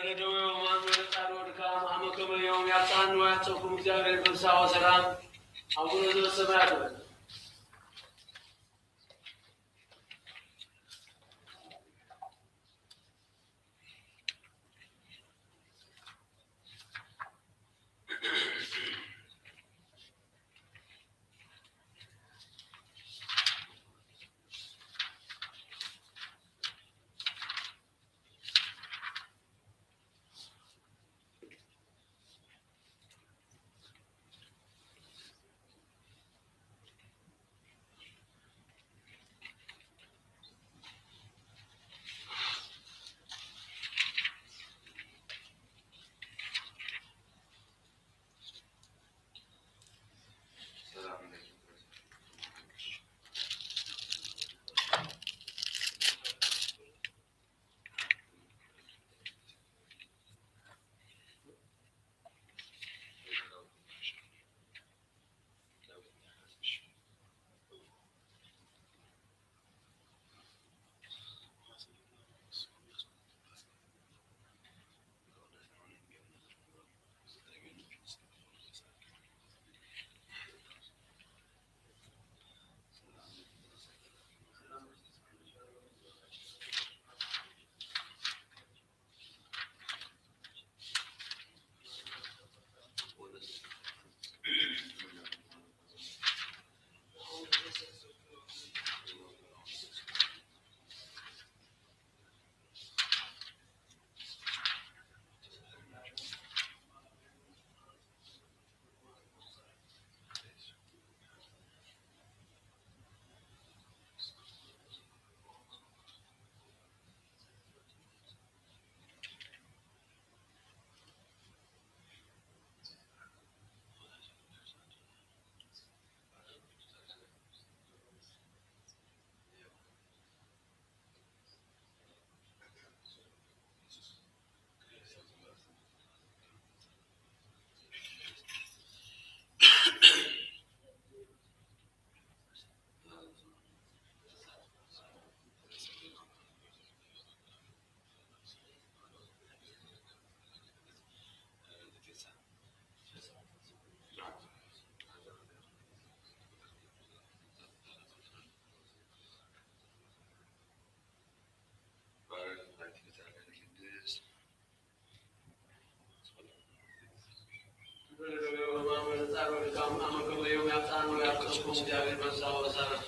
በረደው የማን ወጣን ወድካም አመከመ የውም ያጣን ነው ያጸኩም እግዚአብሔር በሳው ሰላም አቡነ ዘበሰማያት አመከመ የውም ያጣን ነው ያጸኩም እግዚአብሔር በሳው ሰላም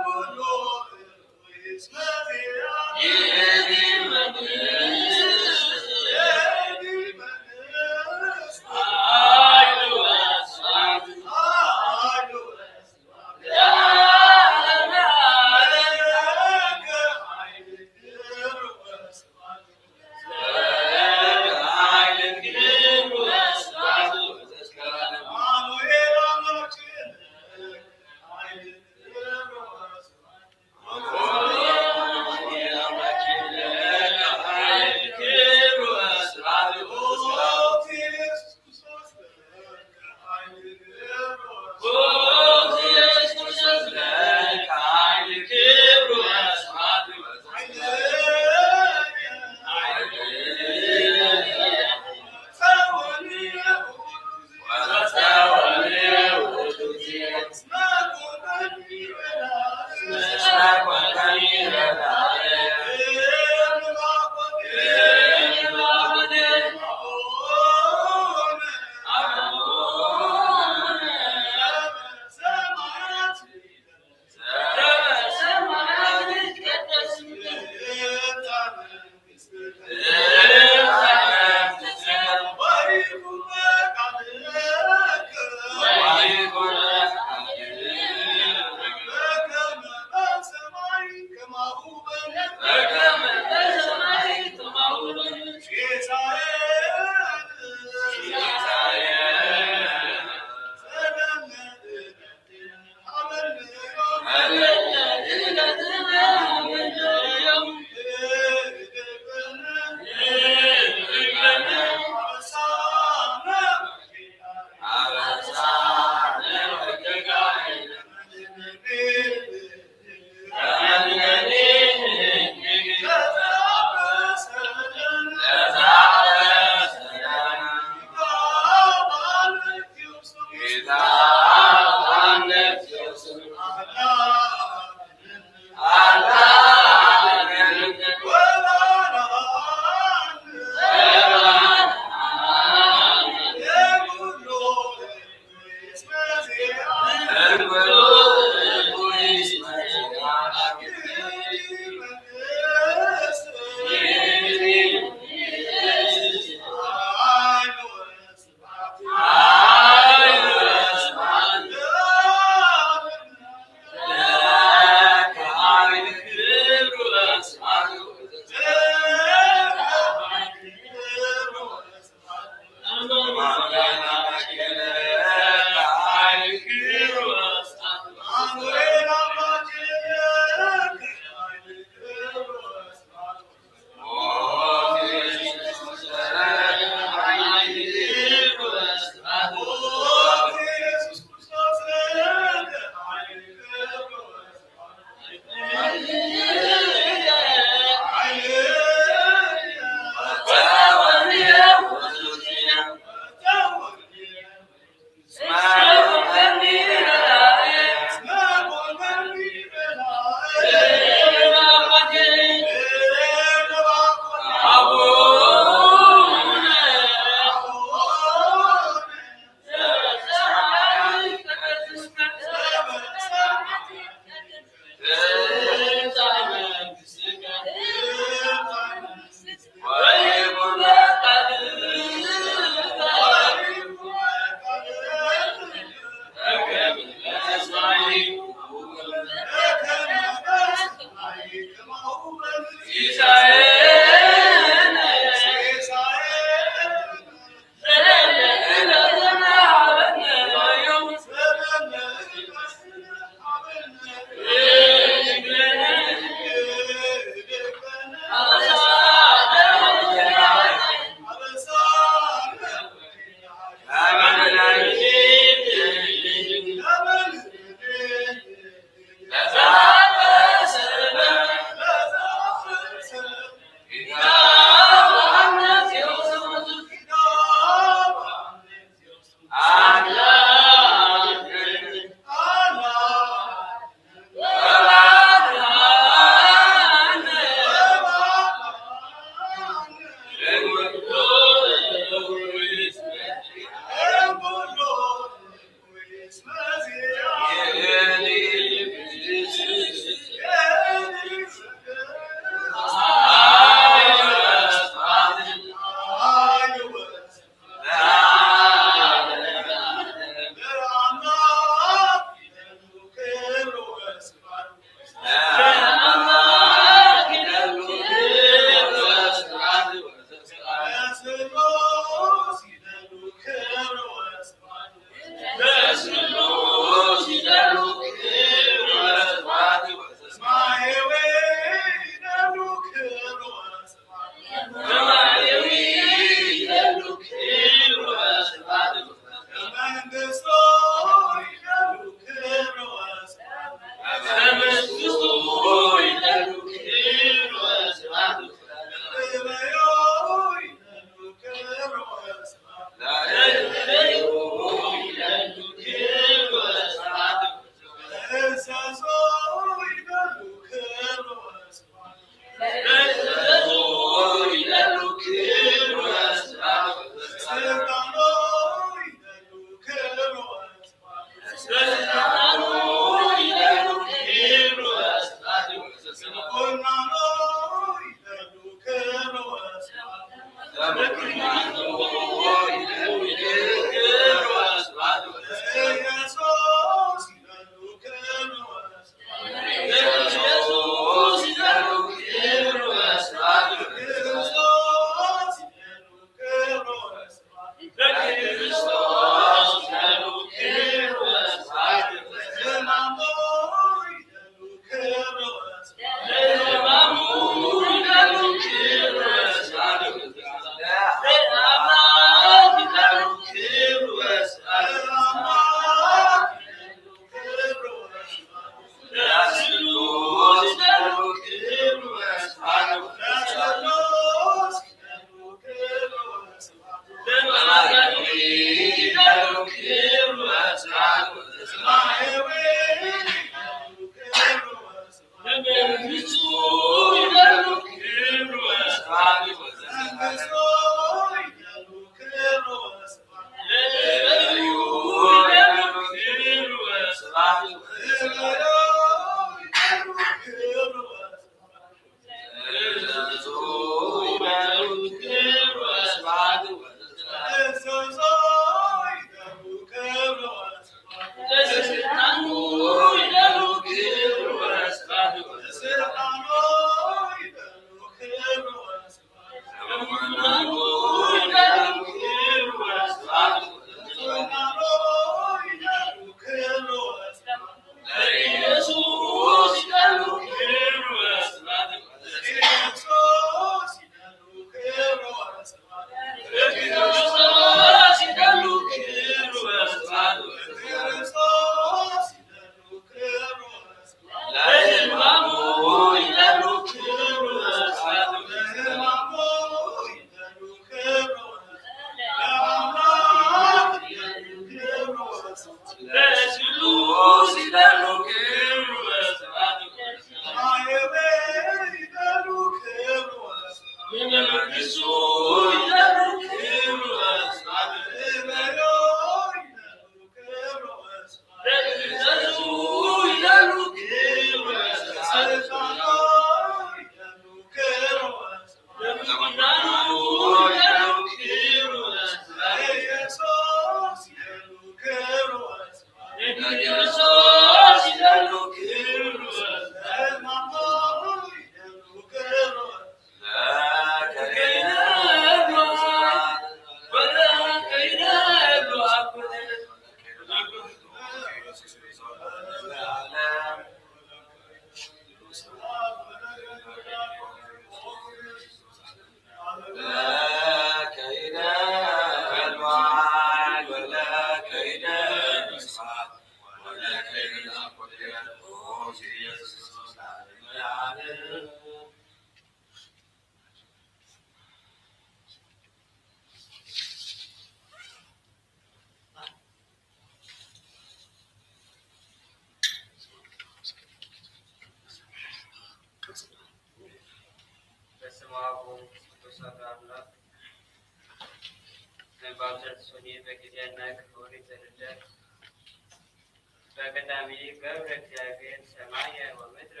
በቀዳሚ ገብረ እግዚአብሔር ሰማየ ወምድረ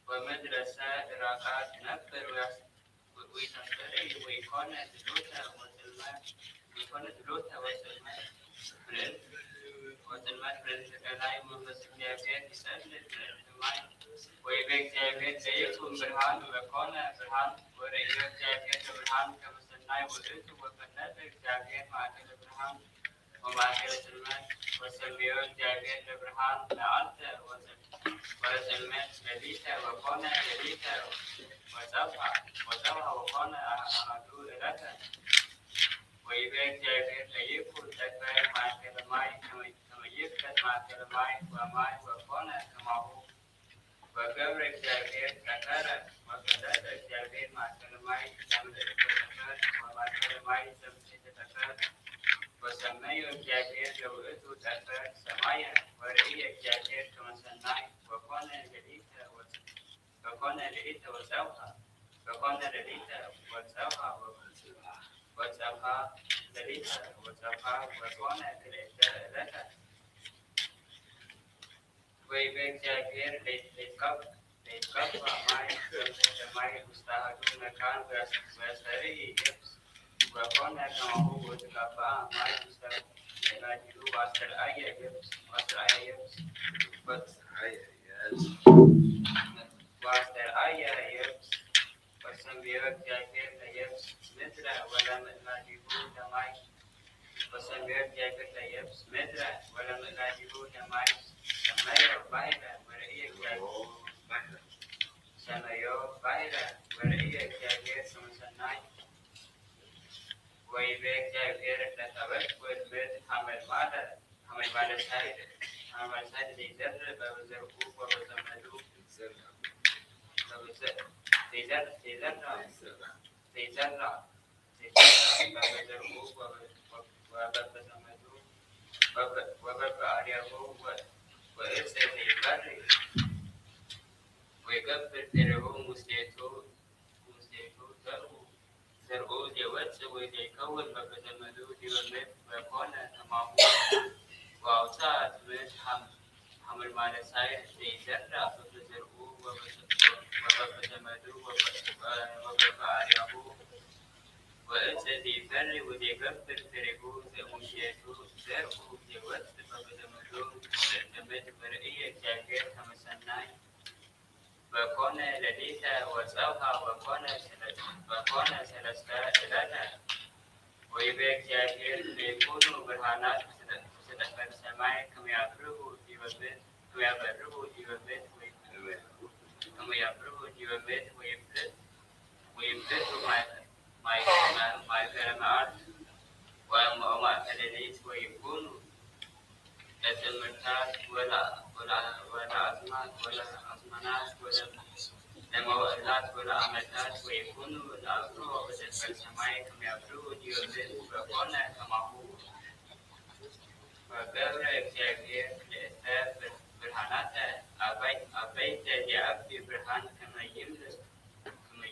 ወምድረሰ ራቃት ነበር ወይታስበረ ወይኮነ ድሎተ ወጽልመት በላይ መንፈስ እግዚአብሔር ይሰልጥ ማይ ወይ በእግዚአብሔር ዘይኩን ብርሃን ወኮነ ብርሃን ወረየ እግዚአብሔር ብርሃን ከመሰናይ ወእቱ ወፈነተ እግዚአብሔር ማእከለ ብርሃን ወማእከለ ጽልመት ወሰምዮ እግዚአብሔር ለብርሃን ለአንተ ወጽልመት ሌሊተ ወኮነ ሌሊተ ወጸብሐ ወኮነ አሐዱ ዕለተ ወይቤ እግዚአብሔር ለይኩን ጠፈር ማእከለ ማይ ከመይፍቀድ ማእከለ ማይ ወማይ ወኮነ ከማሁ ወገብረ እግዚአብሔር ጠፈረ ወፈለጠ እግዚአብሔር ማእከለ ማይ ዘምድር ጠፈር ወማእከለ ማይ ዘምድር ጠፈር ወሰመዮ እግዚአብሔር ለውእቱ ጠፈር ሰማየ ወርእየ እግዚአብሔር ከመሰናይ ወኮነ ሌሊተ ወጸብሐ ሌሊተ ወጸብሐ ወኮነ ክልኤተ ዕለተ ወይቤ እግዚአብሔር ለይትቀባ ማይ ማይ ውስተ አሐዱ መካን ወያስተርኢ የብስ ወኮነ ከማሁ ወትቀባ ማይ ውስተ መናድሩ ወአስተርአየ የብስ ወሰምዮ እግዚአብሔር ለየብስ ምድረ ወለምዕራዲሁ ለማይ ወሰምዮ እግዚአብሔር ለየብስ ምድረ ወለምዕራዲሁ ለማይ ሰመዮ ባሕረ ወርእየ እግዚአብሔር ከመሰናይ ወይቤ እግዚአብሔር ለጠበቅ ወድምት ሐመልማለ ሳይድ ዘይዘር በበዘርኡ ወበዘመዱ ዘይዘራ በበዘርኡ ወበዘመዱ ወበበአርያሁ ወእፀ ዘይበሪ ويكبر فرعه مسليته زرعه يوسع ويكون ببدمدو ديومت ويكون كما وأوسع من حمل مال سائر زرع فبزرعه وببدمدو وبفارعه وأسدي فر ويكبر فرعه مسليته زرعه يوسع ببدمدو زرعمت فرعية جاكر كما سناي وكون لديك وسوها وكون سلسلة لنا ويبيك جاكر ليكونوا برهانات صدق السماء كما يبرهوا ديوبت ويبلت ما كلمات وما أدليت ويكونوا لتمرتات ولا أزمانات ولا لموالات ولا أمتات ويكونوا الأبرو وتدفع السماء كما يبرو ديوبت وكون كما هو وبابر اكتاكير لإثبات برهانات أبيت لأبدي برهان كما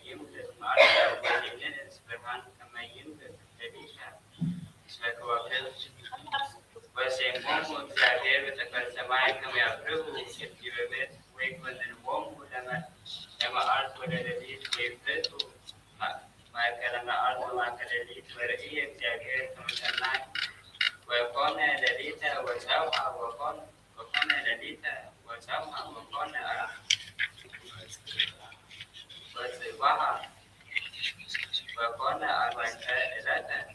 يملك معرفة ولينس برهان كما يملك لديها سبكوابل وسيموم اكتاكير بتكبر السماء كما يبرو ديوبت ويكون الوم لما أرض ولديت ويبلتوا ما كان أرض ما كان ورئية اكتاكير كما سناي وكون لديتا وسوها وكون لديتا وسوها وكون وسواها وكون أربعة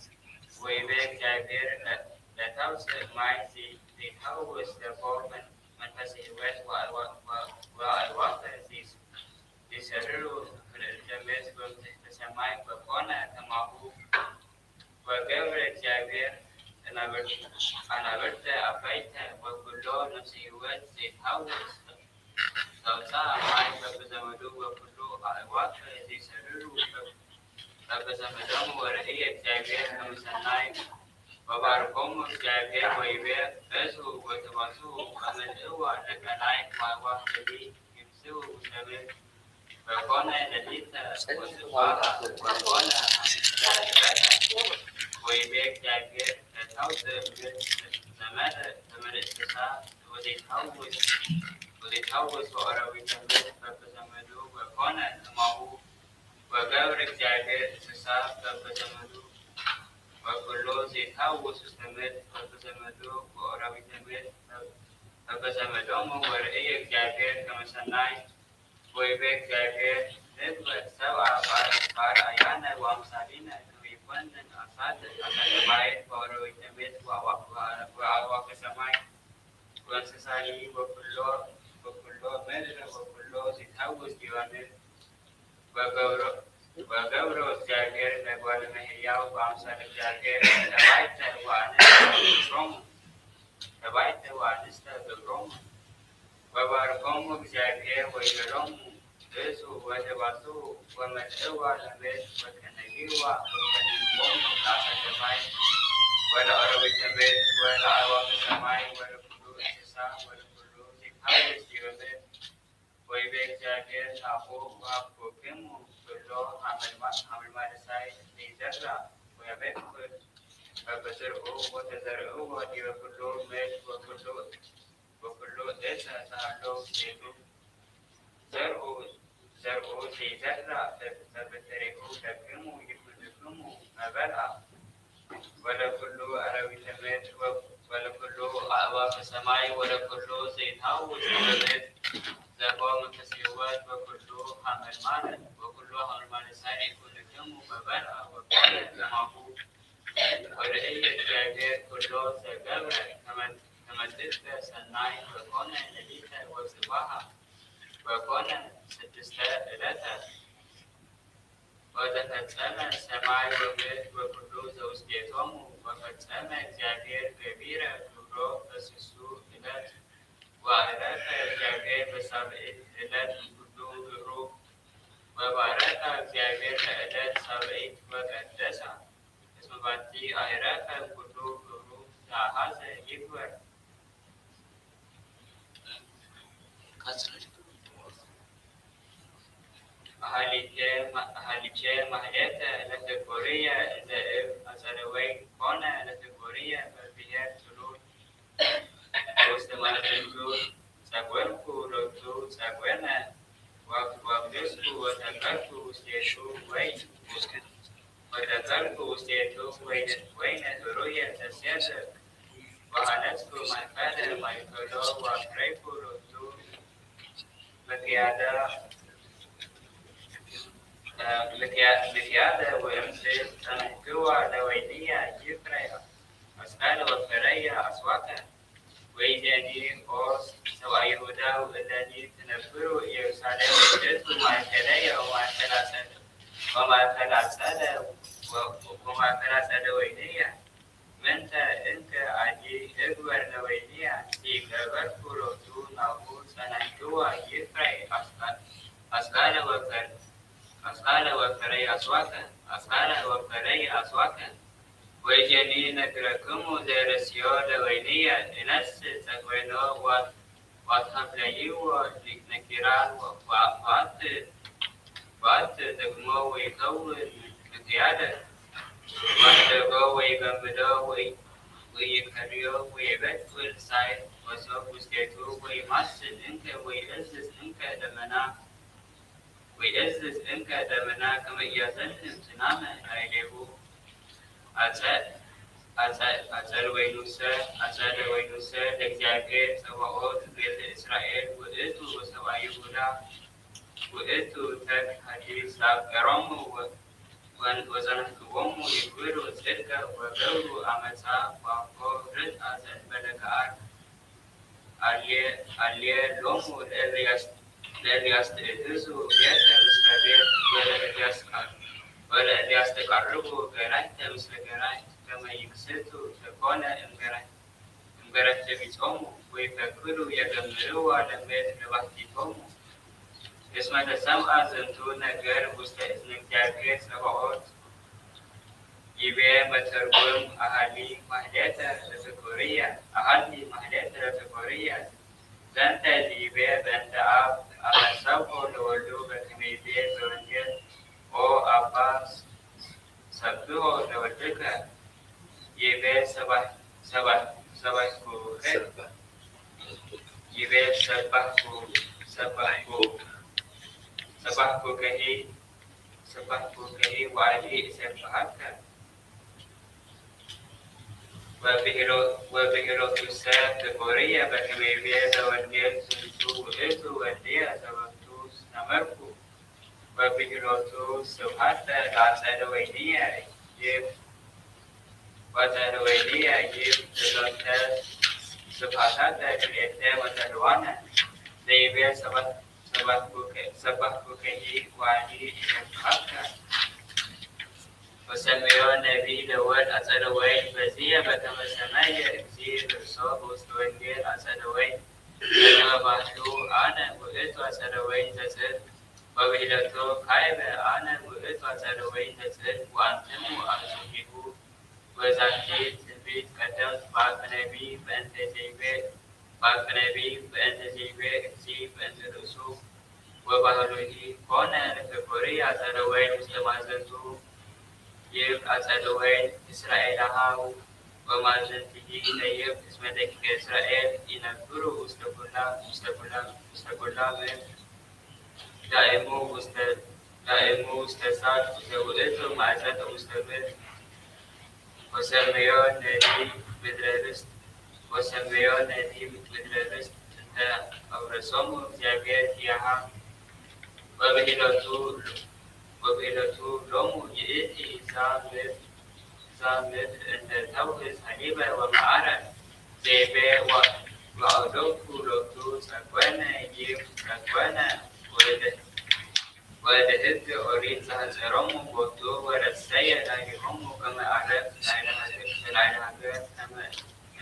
ويبيك جابير لتوسع مايزي لتوس لفوق من فسيوات والواقع لسرروا في الجميز وتسمعي وكون كما هو وقبر جابير أنا برت أبيت وكله نسيوات زيتهوس توسع معي فبزمدو وكله الواقع لسرروا فبزمدو ورئية جابير كمسناي وباركم جابير ويبير أزو وتواسو أمن إوا لكناي وواحدي يمسو وشبه وكون لديتا وسواها وكون ويبيك جابير توسع زمان استساء وتتهوس وأروي تنبت فبزمدو وكون كما هو وقبرك جابير استساء فبزمدو وكله زيتهوس استمد فبزمدو وأروي تنبت فبزمدو ورئيك جابير كما سناي ويبيك جابير نبت سوى بار أيانا وامسالينا كميبنن أساد أكادبائت وأروي تنبت وأواك سماي وانسسالي وكله مرر وكله زيتهوس ديوانل وقبرو جاكير نقول مهياو بامسال جاكير تبايت وانستا بروم وباركم جاكير ويبروم دسو وتواسو ومتوا لمت وكنجيوا وكنجوم تاسا تبايت ولا أروي تبت ولا أواك سماي ولا كله إنسان ولا كله زيتهوس ديوانل ويبيك جاكير نافو وابوكمو كله حمل مارساي ليزرع ويبيك وبزرعه وتزرعه وديو كله ميت وكله دسا سهلو سيدو زرعه ليزرع فبتركه تكمو يكمو مبلع ولا كله أروي تميت ولا كله أعواف السماء ولا كله زيتهوس وميت زقوم كسيوات وكله حمل مال وكله حمل مال ساري كل كم وبلع وكل كما هو ورئية جاكير كله سقبر كما تلك سناي وكون لديك وسواها وكون ستستألتا وتتسمى السماء وبيت وكله زوجيتهم وفتسمى جاكير كبيرة كله فسسو إلات وأردت جابير بسبع إلات كله بروح وبارك جابير إلات سبع وقدسة اسم باتي أردت كله بروح ساحة يكبر ሃሊቼ ማህሌተ ለተጎርየ እንዘ እብ አጸደወይ ኮነ ለተጎርየ በብሔር ትሉል ውስተ ማለቱ ጸጐርኩ ሎቱ ጸጐነ ወአብደስኩ ወተከልኩ ውስቴቱ ወተከልኩ ውስቴቱ ወይነ ኅሩየ ተሴተ ወሃነጽኩ ማእከለ ማእከሎ ወአፍረይኩ ሎቱ ምክያደ ወእምስል ተመህግዋ ለወይንያ ይፍረያ አስካለ ወፈረያ አስዋከ ወይዜኒ ኦ ሰብአ ይሁዳ እለኒ ትነብሩ ኢየሩሳሌም እቱ ማእከለየ ወማእከላጸደ ወይንያ ምንተ እንከ አዲ እግበር ለወይንያ ኢገበርኩ ሎቱ ናሁ ጸናሕክዋ ይፍረይ አስካለ ወፈረይ አስዋከ ወይዜኒ ነግረክሙ ዘርእስዮ ለወይንየ እነስ ጸግወይኖ ወአትሀብለይዎ ነኪራን ወአት ደግሞ ወይከውን ምክያደ ወአደጎ ወይገምዶ ወይከርዮ ወይበትል ሳይል ወሶብ ውስቴቱ ወይማስል እንከ ወይእዝዝ እንከ ደመና ከመ ኢያዘንም ዝናመ ላዕሌሁ አጸደ ወይኑሰ ለእግዚአብሔር ጸባኦት ቤተ እስራኤል ውእቱ ወሰብአ ይሁዳ ውእቱ ተክ ሐዲስ ላቀሮሙ ወዘነፍግዎሙ ይግብሩ ጽድቀ ወገብሩ አመፃ ዋኮ ርትዐ ዘእንበለ ገዓር አልየ ሎሙ ለእልያስተእህዙ ቤተ ምስለ ቤት ወለእልያስተቃርቡ ገራይተ ምስለ ገራይት ከመ ይክስቱ ተኮነ እምገረተ ቢጾሙ ወይፈክሩ የገምርዋ ለምድር ለባሕቲቶሙ እስመ ተሰምዐ ዝንቱ ነገር ውስተ እዝነ እግዚአብሔር ጸባኦት ይቤ መተርጉም አሐሊ ማህሌተ ለተጎርየ ዘንተ ይቤ በእንተ አብ አመሰብሖ ለወልዱ በከመ ይቤ በወንጌል ኦ አባ ሰብሖ ለወልድከ ይቤ ሰባሕኩከሂ ወአዲ እሰብሐከ ወብሂሎቱሰ ተጎርየ በከመ ይቤ በወንጌል ዝንቱ ውእቱ ወልድየ ዘወቱ ነመርኩ ወብሂሎቱ ስብሐተ ለአጸደ ወይንየ ይብ ትሎተ ስብሐታተ ክልኤተ ወተልዋነ ዘይቤ ሰባሕኩከሂ ወአዲ እሰብሐከ ወሰምዮ ነቢይ ለወልድ አጸደ ወይን በዚየ በከመ ሰመየ እግዚእ ርእሶ በውስተ ወንጌል አጸደ ወይን በከመ ባህቱ አነ ውእቱ አጸደ ወይን ዘጽድቅ ወብሂሎቱ ካዕበ አነ ውእቱ አጸደ ወይን ዘጽድቅ ወአንትሙ አብጽሒሁ ወዛቲ ትንቢት ቀደምት በአፈ ነቢይ በእንተ ዘይቤ እግዚእ በእንተ ርእሱ ወባህሉሂ ኮነ ለተጎርየ አጸደ ወይን ውስተ ማእዘንቱ ይብ አጸደ ወይን እስራኤላሃው ወማእዘንቲሂ ለይብ እስመ ደቂቀ እስራኤል ይነብሩ ውስተ ኩላ ምድር ዳእሙ ውስተ ሳት ዘውእቱ ማእዘንተ ውስተ ምድር ወሰምዮ ነዲይ ምድረ ርስት እንተ አውረሶሙ እግዚአብሔር ኪያሃ ወብሂሎቱ ሎሙ ይእቲ ዛ ምድር እንተ ተውህዝ ሀሊበ ወመዓረ ዘይቤ ወአውዶኩ ሎቱ ጸግወነ ይብ ጸግወነ ወደ ሕግ ኦሪት ዘሐጸሮሙ ቦቱ ወረሰየ ላዕሌሆሙ ከመ ዓረግ ላዕለ ሀገር ከመ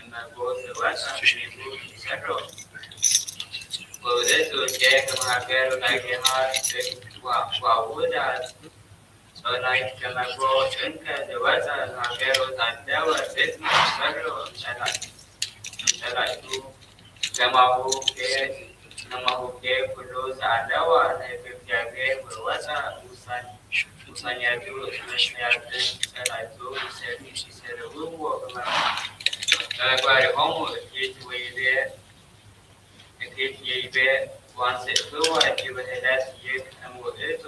እመቦ ዘወፅአ እምኔሁ ይሠሮ ወውእቱ እፄ ከመ ሀገር ላዕሌሃ ወአውዳ ጾላይት ከመ ቦ ጭንከ ዘወፅአ እምሀገር ወታደወ ብእስመ ይሠሮ እምጸላእቱ ከማሁ ኩሉ ዘአለወ ለሕገ እግዚአብሔር ወወፅአ ውሳኔያቱ መስሚያትን ጸናቱ ሲሰርቡ በመግባሪሆሙ እኬት የይቤ ዋንስእክዋ ዲበ ህዳት ይክ እምውእቱ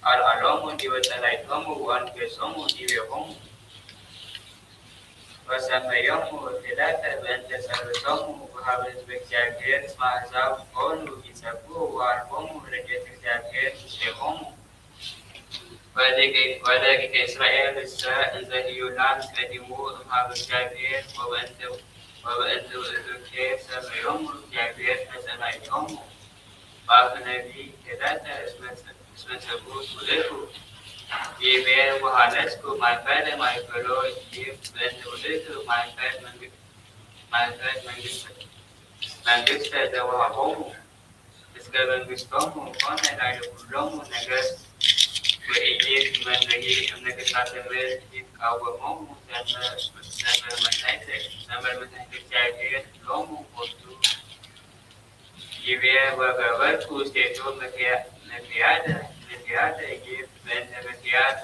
አልዓሎሙ ዲበ ጸላእቶሙ ወአንገሶሙ ዲቤሆሙ ወሰመዮሙ ህዳተ በእንተ ጸሎቶሙ ወሀበ ህዝበ እግዚአብሔር እስመ አሕዛብ ኮኑ ይጸግዑ ወአልቦሙ ረድኤተ እግዚአብሔር ምስሌሆሙ ወደቂቀ እስራኤል እሰ እንዘ ህዩላን ቀዲሙ እምኀበ እግዚአብሔር ወበእንተ ውእቱኬ ሰመዮሙ እግዚአብሔር ለጸላእቶሙ በአፈ ነቢይ ህዳተ እስመ ጸጉዕ ውእቱ ይቤ ወሀለስኩ ማእከለ ማእከሎ ይህ በእንተ ውእቱ ማእከል መንግሥተ ዘወሀቦሙ እስከ መንግሥቶሙ ኮነ ላዕለ ኩሎሙ ነገሥት ወኢይት መንበሪ እምነገሥታተ ምድር ይትቃወሞሙ ዘንበለ መድኃኒተ እግዚአብሔር ሎሙ ቦቱ ይቤ ወገበርኩ ውስቴቱ መክያደ ይህ በእንተ መክያድ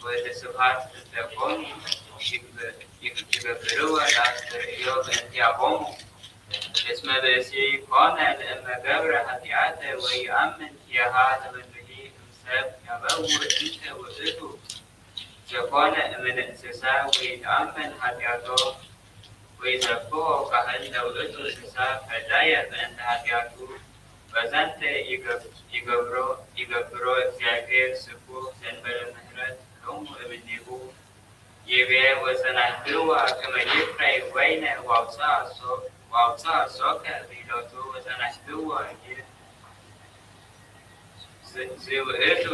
ወደ ስብሐት እንተ ኮኑ ይገብርዎ ለአስተርእዮ በእንቲአሆሙ እስመ ብእሲ ኮነ ለእመ ገብረ ኃጢአተ ወይአምን ኪያሃ ለመንበሪ እምሰብ ያበውእ እንተ ውእቱ ዘኮነ እምነ እንስሳ ወይተአመን ኃጢአቶ ወይዘክኦ ካህን ለውእቱ እንስሳ ፈዳየ በእንተ ኃጢአቱ በዘንተ ይገብሮ እግዚአብሔር ስቡሕ ዘእንበለ ምሕረት ሎሙ እምኔሁ ይቤ ወጸናሕክዋ ከመ ይፍረይ ወይነ ወአውፅአ ሶከ ብሂሎቱ ወጸናሕክዋ ዝውእቱ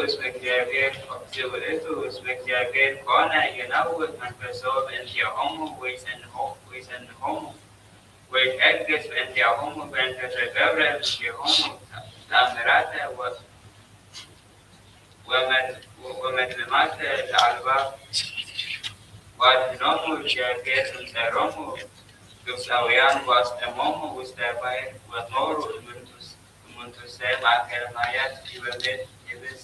እስመ እግዚአብሔር ኮነ የናውእ መንፈሶ በእንቲአሆሙ ወይጸንሖሙ ወይትዔገሥ በእንቲአሆሙ በእንተ ዘገብረ ምስሌሆሙ ተአምራተ ወመድምማተ ለአልባብ ወአድኅኖሙ እግዚአብሔር እምጸሮሙ ግብፃውያን ወአስጠሞሙ ውስተ ባሕር ወኖሩ እሙንቱሰ ማእከለ ማያት ዲበ ምድር ይብስ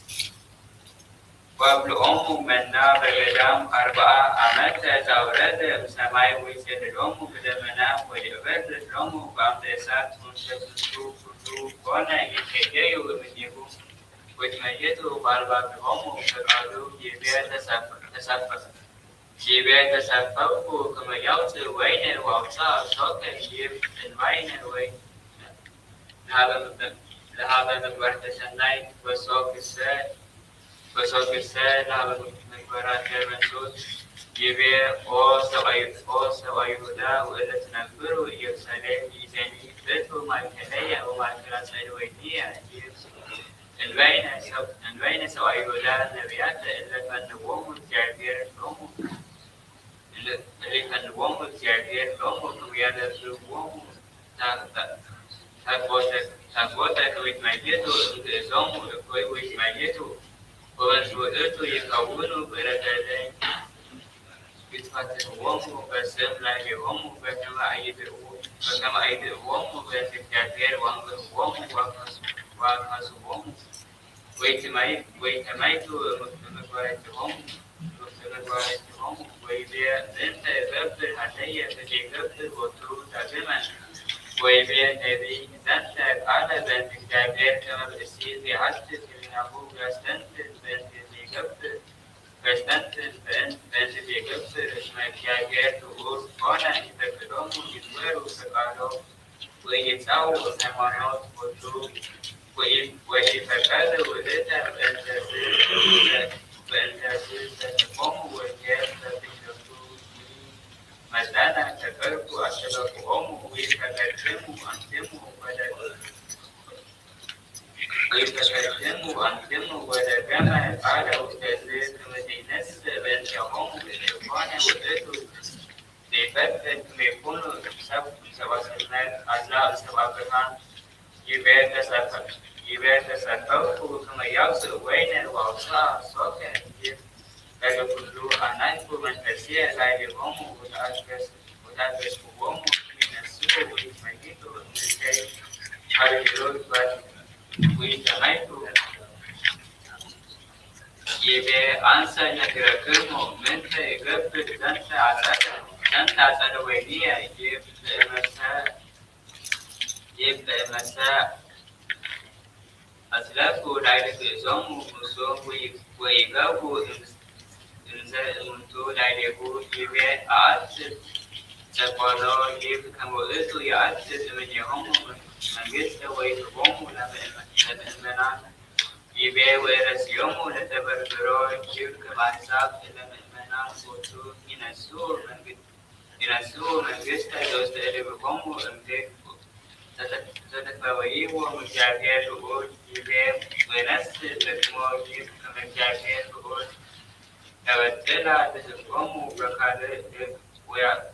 ወአብልዖሙ መና በገዳም 40 ዓመተ ዘአውረደ እምሰማይ ወይጼልሎሙ በደመና ወይእበርድ ሎሙ በአምደ እሳት እምሰብእቱ ኩሉ ኮነ ይትዔገዩ እምኔሁ ወይትመየጡ በአልባቢሆሙ ፈቃዱ ይቤ ተሰፈውኩ ከመ ያውፅእ ወይነ ወአውፅአ ሶከ ይብ እንባይነ ወይ ለሀበ ምግባርተ ሰናይ ወሶክሰ ለሀበ ምግባራተ መንሱት ይቤ ኦ ሰብአ ይሁዳ ወእለ ትነብሩ ኢየሩሳሌም ይእዜኒ ፍቱ ማእከለየ ወማእከለ ጸድወይንየ እንበይነ ሰብአ ይሁዳ ነቢያተ እለ ፈንዎሙ እግዚአብሔር ሎሙ ከመ ያደርግዎሙ ታቦተ ወይትመየጡ እምግእዞሙ እኮይ ወይትመየጡ ወበእንተ ውእቱ ይከውኑ በረከተኝ ይትፈትሕዎሙ በስም ላዕሌሆሙ በከመ አይድእዎሙ በእንተ እግዚአብሔር ወአንብብዎሙ ወአንሐስዎሙ ወይተማይቱ ምግባራቲሆሙ ወይቤ ምንተ እገብር ሀለየ ፈዘይገብር ቦቱ ዳግመ ወይቤ ነቢይ ዘንተ ቃለ በእንተ እግዚአብሔር ከመ ብእሲ ዘየሐስስ ሕሊናሁ ያስተንትን በእንተ ዘይገብር እስመ እግዚአብሔር ትዑር ኮነ ይፈቅዶሙ ይግበሩ ፈቃዶ ወይጻኡ ሃይማኖት ቦቱ ወኢፈቀደ ውእተ በእንተ ስእለቶሙ ወንጌል በትሕተቱ መጠነ ተቀርቡ አስተበቅዖሙ ወይፈቀድሙ አንትሙ ወደገመ ቃለ ውስተ ሕዝብ ከመ ዘይነስእ በእንቲአሆሙ ኮነ ውእቱ ዘይፈቅድ ከመ ይኩኑ ሰብአ ሰናይ አላ ሰብአ ብርሃን ይቤ ተሰፈውኩ ከመ ያውፅእ ወይነ ወአውፅአ ሶከ ለኩሉ አናይኩ መንፈስየ ላዕሌሆሙ ወተአገሥክዎሙ ይነስኡ ወይትመይጡ እምእከይ ሀልዮ ويتميتوا يبقى أنسى نكركمه من يقبل دنت عسل وينيا يبقى مساء أسلافه لعيلة إزام ومسوم ويقابوا إنتو لعيلة يبقى أعطت تقولوا يبقى كمولتو يعطت من يهم من جسد ويتقوم لمن يبقى ورسيوم لتبربرو يبقى معصاب لمن وتو ينسو من جسد دوست إلبكم وإمتك تتفاوئي ومجاكير بقول يبقى ونسل لكمو يبقى مجاكير بقول تبتلع تسبقم وبكالة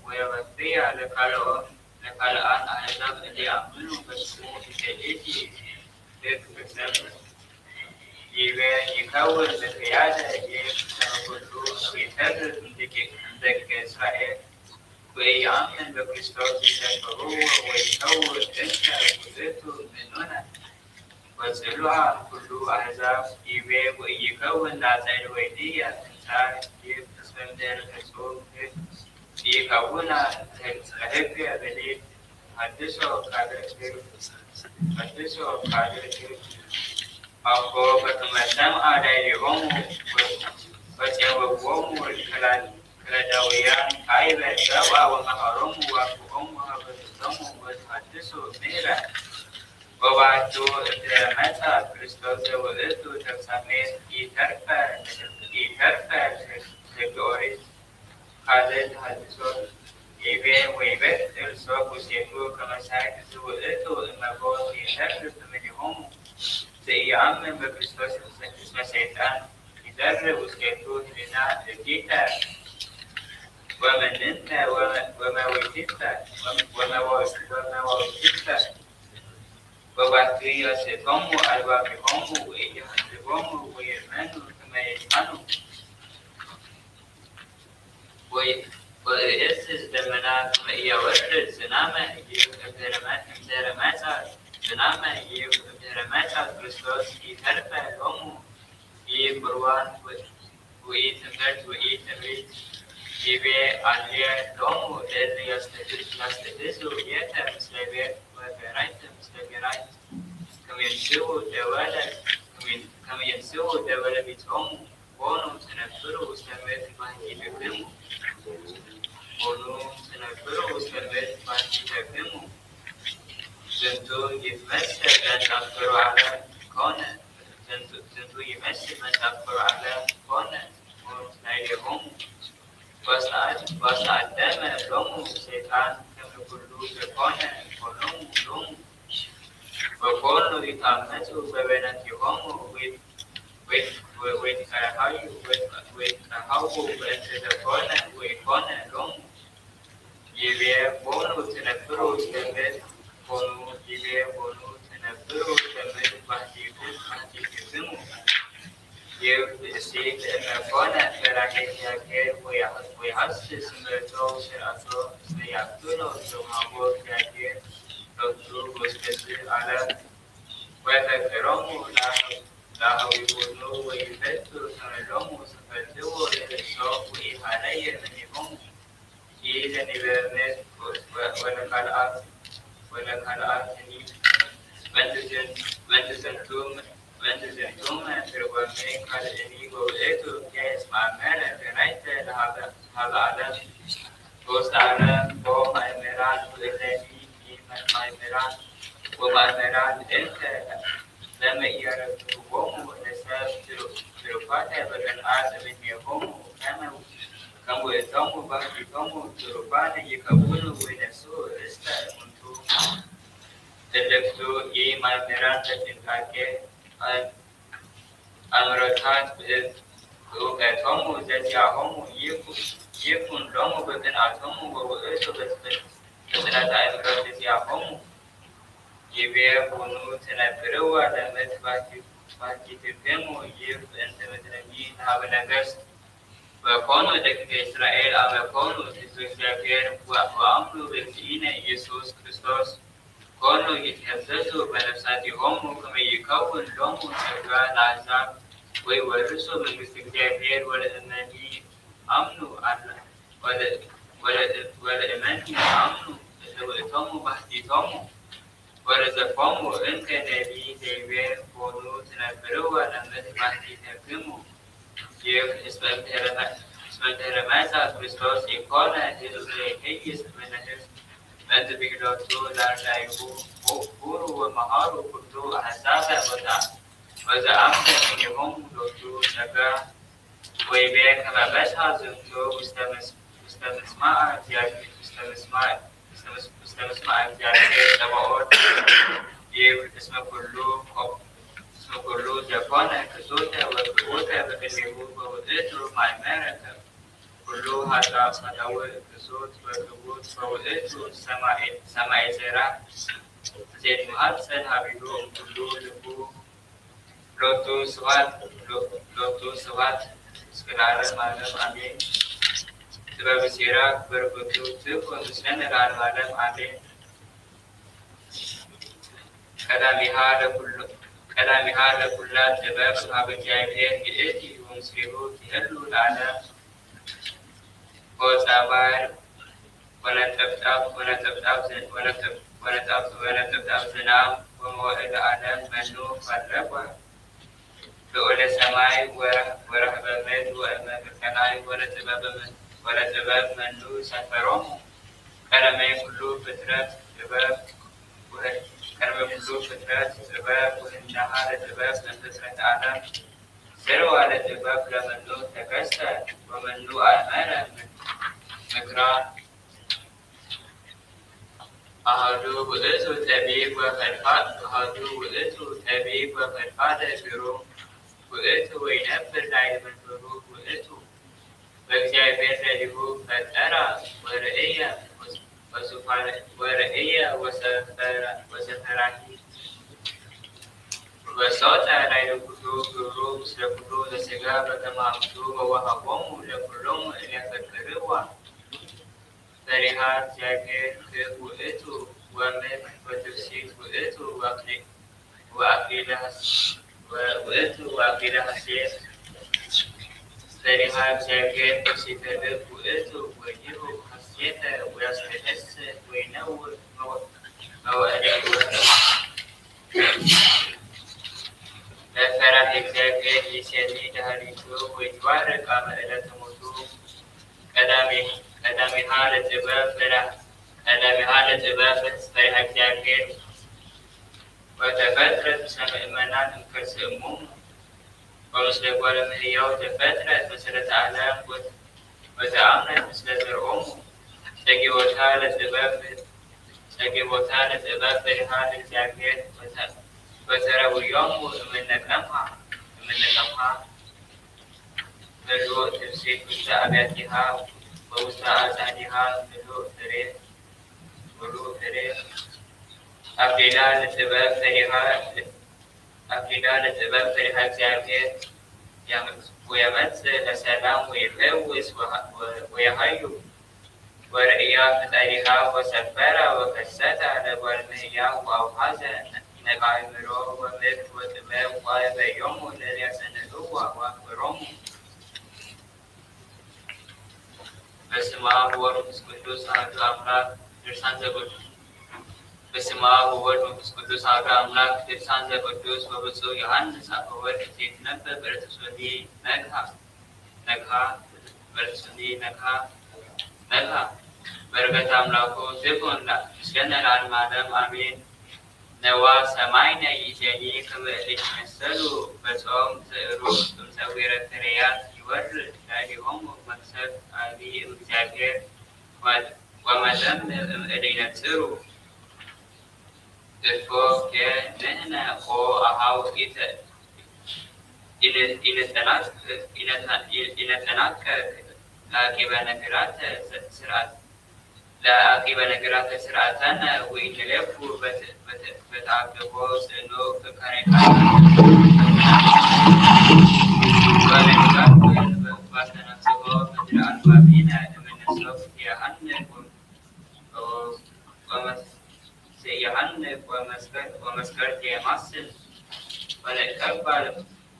ويبطيع لكالآن أحزاب اللي يعملوا بسمو بسيئتي ذلك بسبب يبقى يكون القيادة يبقى ويترد عندك إسرائيل ويعمل بكريستوس يسافره ويكون انت وذاته من هنا واسألوها كل أحزاب يبقى ويكون العزائل الويدية إنسان يتسلم دير الرسول يكونها هكذا بليل حدثوا قادر أكو بتمسام على يوم وتيوم الكلادويان أيضا سوا ومهرم وأمها بتسلم وتحدثوا ميرا وبعدو متى كريستوس ولدت تسمين يترفع لجوريس خالد حدثوا يبين ويبت السوق وسيفو كما ساكت ولدت المبوط يترفع منهم سيعمم بكريستوس اسم سيطان يدرب وسيفو لنا الجيتا ومن انت وما وجدت وبعثي سيفهم أربابهم ويحسبهم ويرمنوا كما يجمنوا ويأسس دمنا كما يورد زنامة يبدرمات كريستوس يترفع لهم يبروان ويتمرد ويتمرد يبي عليه لهم الذي يستفزوا يتا مسلبات وبرايت مسلبات كم ينسوا دولة بيتهم بونو تنفروا وستمت مهدي بكمو زنتو يتمثل من تنفروا على كونه زنتو يمثل من تنفروا على كونه ونايلهم وسعد دم لهم شيطان كم كلوا بكونه لهم وكونوا يتعمدوا ببناتهم ويتكرهوا بأنتدكونه ويكونه لهم يبقى بونو تنفروا سلمت بحديثهم يبسيط المفونة فراحية كيف ويحسس مرتو سرعتو سيأكلو سمعبو كاكير ربطو وستسير على ويتكرمو لا يقولوا ويفتوا سمعلهم وسفتوا للسوق ويحالي منهم إذا نبرمت ولكالآتني وانتزنتم تربمين كالإني وولدتو كيس معمرة فرأيت هذا عدم وستعلم بوم الميران والذي ميران وميران انت لما يرتبهم ونساب ترفاتها بدن آدم يهم كم ويتم بحثهم ترفاتها يكونوا وينسوا رستا منتو تدكتو ميران تتنكاكي أمرتات وكتهم زجاهم يكون لهم بدن آدم وولدتو بدن آدم زجاهم يبيع بنو تنبروا لمت باكي تفهموا يب أنت مدرمين هذا نجس وكونوا دك إسرائيل أما كونوا تسوسيافير وأمروا بسينا يسوع كريستوس كونوا يتهززوا بنفساتهم كما يكون لهم سجى العذاب ويورثوا من استكبار والأماني أمنوا على والأماني أمنوا لوئتهم بحثيتهم ورزقهم إن كان لي ديوان كونوا تنبروا لما بحثيتهم اسمه ماذا كريستوس يقول هذه أنت بكراتو لا شايفو فورو ومهارو كتو أحساسا وذا أمسا من يوم لوتو شكا ويبيع كما بشها زمتو مستمسماء زيادة تبعوت اسم كله جابانا كسوتا وكوتا بكلمو وودتو مع أمريكا كله هذا كسوت وكبوت وودتو سماء زرع زين محسن حبيبو كله لبو لوتو سوات sekarang malam amin sebab bersirak berbutuh khususnya dalam malam amin كلام هذا كله سبب أصحاب الجاهلية التي ينصروا تهلوا العالم وصبر ونتبتاب زنام وموعد العالم منو فرقوا لأولى السماء ورهبة وأمام الكناي ولا سبب منو سفرهم كلام كله فترة سبب كلام كله فترة سبب وإنها لسبب من فترة عالم سروا على سبب لمنو تكسر ومنو أمانة مكران أهدو بؤسو تبيب وفرفاد بروم بؤسو وينبر لعي من بروم بؤسو وكجايبين رجهو فترى ورئية وسفراني وصوت على الكتب بروم سلكتو لسجابة تمامتو ووهبهم لكلهم إن يفكروا فريحات جاكير بؤسو ومن وتفسير بؤسو وأقيل حسير فريحات جاكير بسيطة بؤسو ويجيب حسيته ويستحس وينور موعده لا فرح جاكير لسيدي دهريتو ويتوارك عمل تموتو قدامي حالة فرح جاكير وتفترة سمع منان كسموم ومثل قولم هي وتفترة مثل تعلم وتعاملت مثل زرعوم سكي وتالة سباب فرحان الجاكير وترى اليوم من نكمها ملوء تفسير مستعباتها ومستعزانها ملوء تريد أقلال سباب فرحان الجاكير ويمس السلام ويفوز ويهيو ورئيا فتاريها وسفرا وكستا لبرميا وأوحازا نقايمرو ومرت وتباب وعيب يوم الذي سندوا وأكبرهم بسم الله وروح القدس أحد أملاك درسان زبط بسم الله وروح القدس أحد أملاك درسان زبطوس وبسو يوحنس أول تتنبأ برتسودي نكها بركة أملاكو تكون سكن العالم آمين نوا سماينا يجاني كما تمثلوا بصوم تروح تمسوير الثريات يورد عليهم مكسب أبي وجاكر ومدام إلينا تسروا تفوق نحن أو أهاو إلى تناك لا عقب نكرات سرعتنا وإن لفوا بتعقبوا سنو ككاريكا وتنفسوا مثل أنبابين من الصف يهنكم ومسكرتي يمثل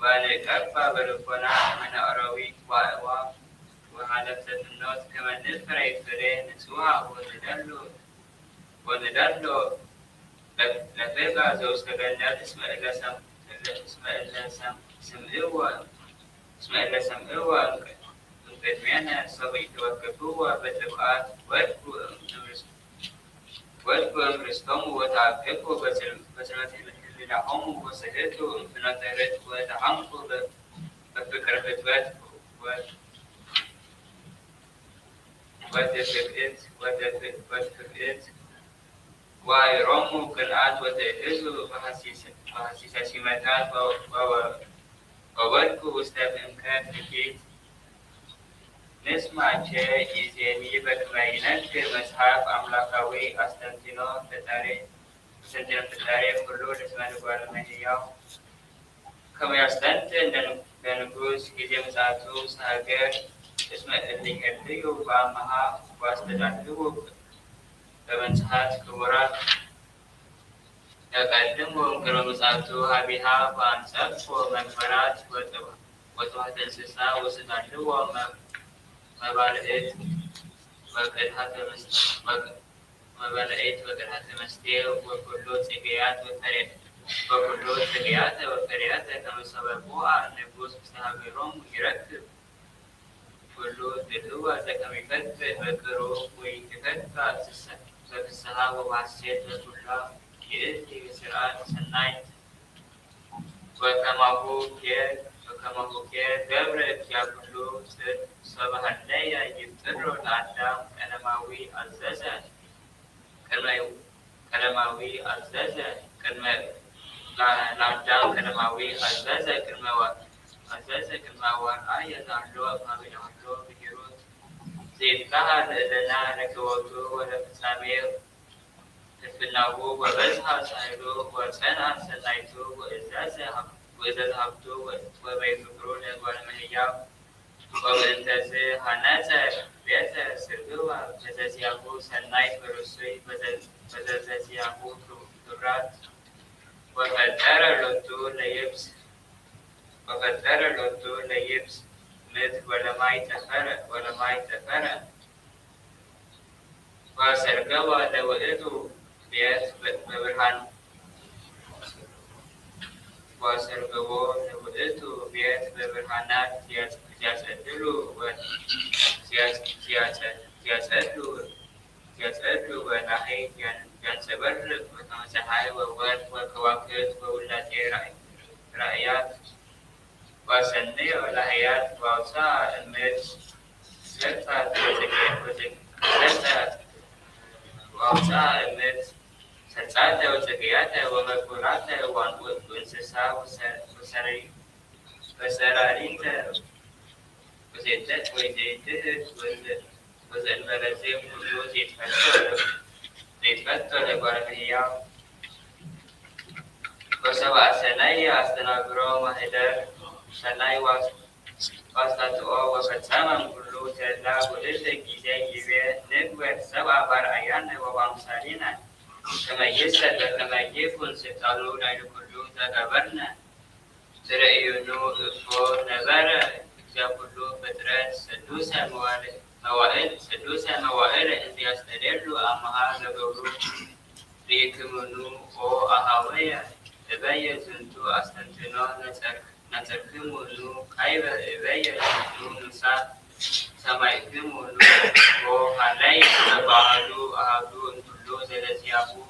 ولكبا بلبنا من أراويك وأواب وحالفة النوت كما نفري فرين نسوها وندلو لفيبا زوز كبنات اسم إلا سمعوا مقدمينا صبي توقفوا بتبقات وادكو امرستم وتعقبوا بسلمة لهم وسهلتوا بنظرت وتعمقوا بفكرة وتفكرت ويرموا كالعاد وتهزوا بحسيسة سماتات وودكوا واستبإمكان لكي نسمع شيء يزيني بكمينات في مصحف أملاكاوي أستنتينو في التاريخ كله لسمان بارمهياو كما يستنتن لنقوس كيزي مساعدو سهاجر اسم اللي هديو بامها واستدعوه بمنصحات كبرات يقدموا كما مساعدو هابيها بانسف ومنفرات وتوحد السيسا وستعلوه مبالغت وقدحة مستير وكلو سقيات وفريات كما سببوها النفوس مستهبرون يركب كلو دلوة كما يكتب بكرو ويكتب السحاب وعسيت كلها يأتي بسرعات سنايت وكما هو كير دبرت يا كلو صباح الليل يفتروا الأعدام كلماوي عززة الأعدام كلماوي عززة كلماوي آية تعلوها ما بينعلوها بجرود زيد لها لنا نكوتو ولفسامير تفناوه وبزها سايرو وسنة سنايتو وإذا ذهبتو وبيفكرون ولمهياو وبنتزي هنازا بيتا سرقوا بزازيابو سنايت برسوي بزازيابو درات وفتر لطو ليبس مد ولماي تفرق وسرقوا لوئدو بيت ببرهان وسرقوا لوئدو بيت ببرهانات سياسته ونحي ينسبر وتمسحي وكواكب وولاد رأيات وسني ولحيات ووسع المد سلطة وزكيات ومكورات وانسسا وسراريت وزيتت وزلملزم كله زيتفتر لبرمية وسبع سناي أستناغرو مهدر سناي واستطوع وفتسامم كله تلا ولد جيزي جيبه نقوة سبع برعيان وبامسالين كما يسد وكما يكون ستالو نايل كله تدبرنا ترأيونو إفو نبرا كله فترات سدوسا موائل إذ يستدلوا أمها لغورو ريكمونو أو أهوية تبايا زنتو أستنتنو نتركمونو كايبا إبايا زنتو نسا سمايكمونو أو هلاي نبعدو أهدو انتلو زلزيابو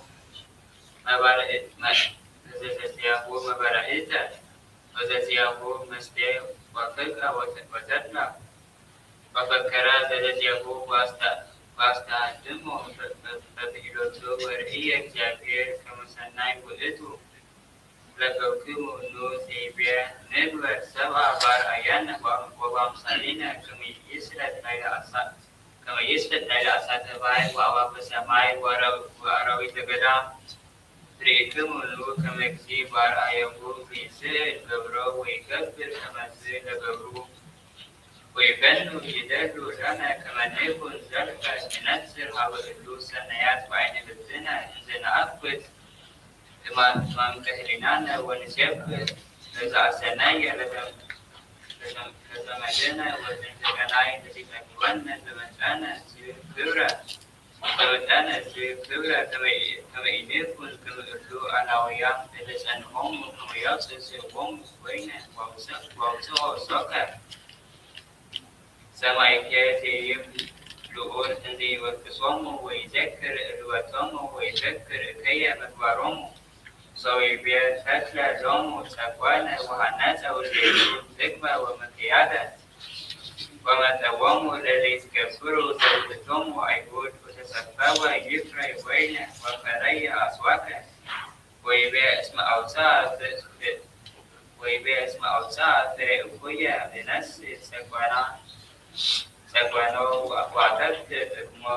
مبارئتا وزلزيابو مستيو وفكرة وتتنا وفكرة زلزيابو واستعدمو فبهلوتو ورئية جابير كمسناي وإتو لكوكمو نو سيبيا نبور سبع بار أيانا وبامسالينا كما يسلت ليلة أسات باي وعواب سماي وأراوي تقدام ريكمو نو كما كسي بار أيامو في سير قبرو ويكبر كما سير قبرو ويبنوا يدلوا لنا كما نكون زرقا ننسر هوا إلو سنيات وعين بالزنا إنزنا أفوت تمام كهلنا ونسيب نزع سناي لتمدنا وتنتقناي تتكلمنا تمتنا سيفورا تمتنا سيفورا كما ينكون كما يردو أنا وياك لسانهم كما يصيرهم وين ووسوكا سما يكاتي لؤون عندي وتصوم ويذكر الوطن ويذكر كي مكبرهم سوي بيت فتلة لوم وسكوانا وهناسة والبيت ذكبة ومكيادة وما تواموا الذي تكبروا سوفتهم وعيبود وتسفاوى يفرى وينه وفري أسواكا ويبيع اسم أوساط أخويا لناس سكوانو وعدت ما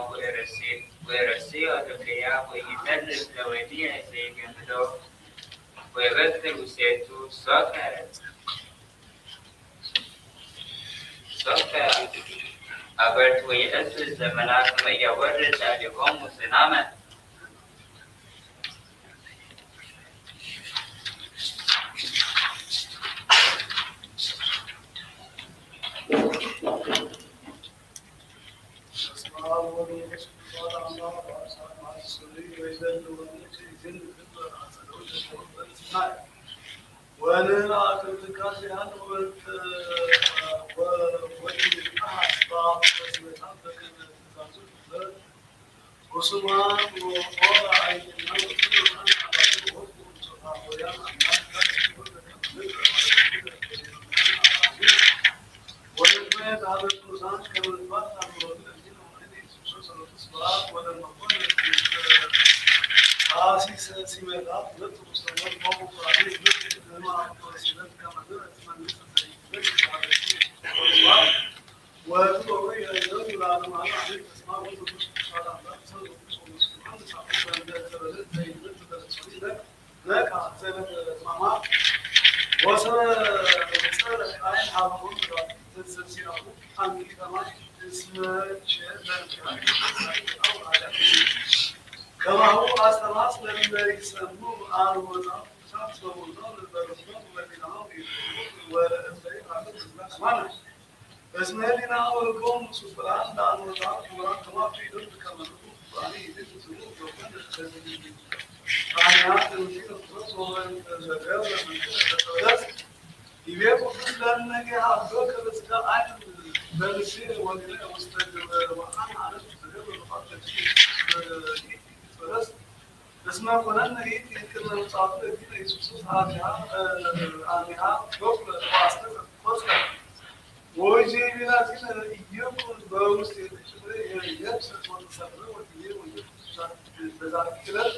ويرسي وتبليا ويتلف لوديا سيجمدو ويبتل وسيتو سوكا أبرت ويأسس زمنات ما يورد عليهم سناما ونرى كالذكاء عنه وسمان وقال عين ولما هذا القرآن كما الفاتح ولما قلنا سيمات نفط مستوى موقف عليه لما توسيلات كما درت من وتدعي أيضا إلى أن معنا عليه أسماء وتدعي على الله صلى الله عليه وسلم وصل الآن حاضرون تسلسله عن كمان اسم شهر أو على كما هو أصلاً لما يسموه آل وزارة شخص ووزارة البرلمان والذين هم والإسرائيل على الإسلام اسم هذه أول قوم سفران آل وزارة كما في دولة كما نقول عليه لتسلوه وكان آيات الدين الخاص والزجاج من التوراة يبقى كل أنك هذوك الأشياء عن بالسير والإله مستقبل وأنا عارف تجربة الخاطئ بس اسمع قلنا هي كنا نصادف كده يسوس هذا قبل واسطة مثلا ويجي لنا كده يكون بوس يبسط وتصبر وتجيب بذلك كده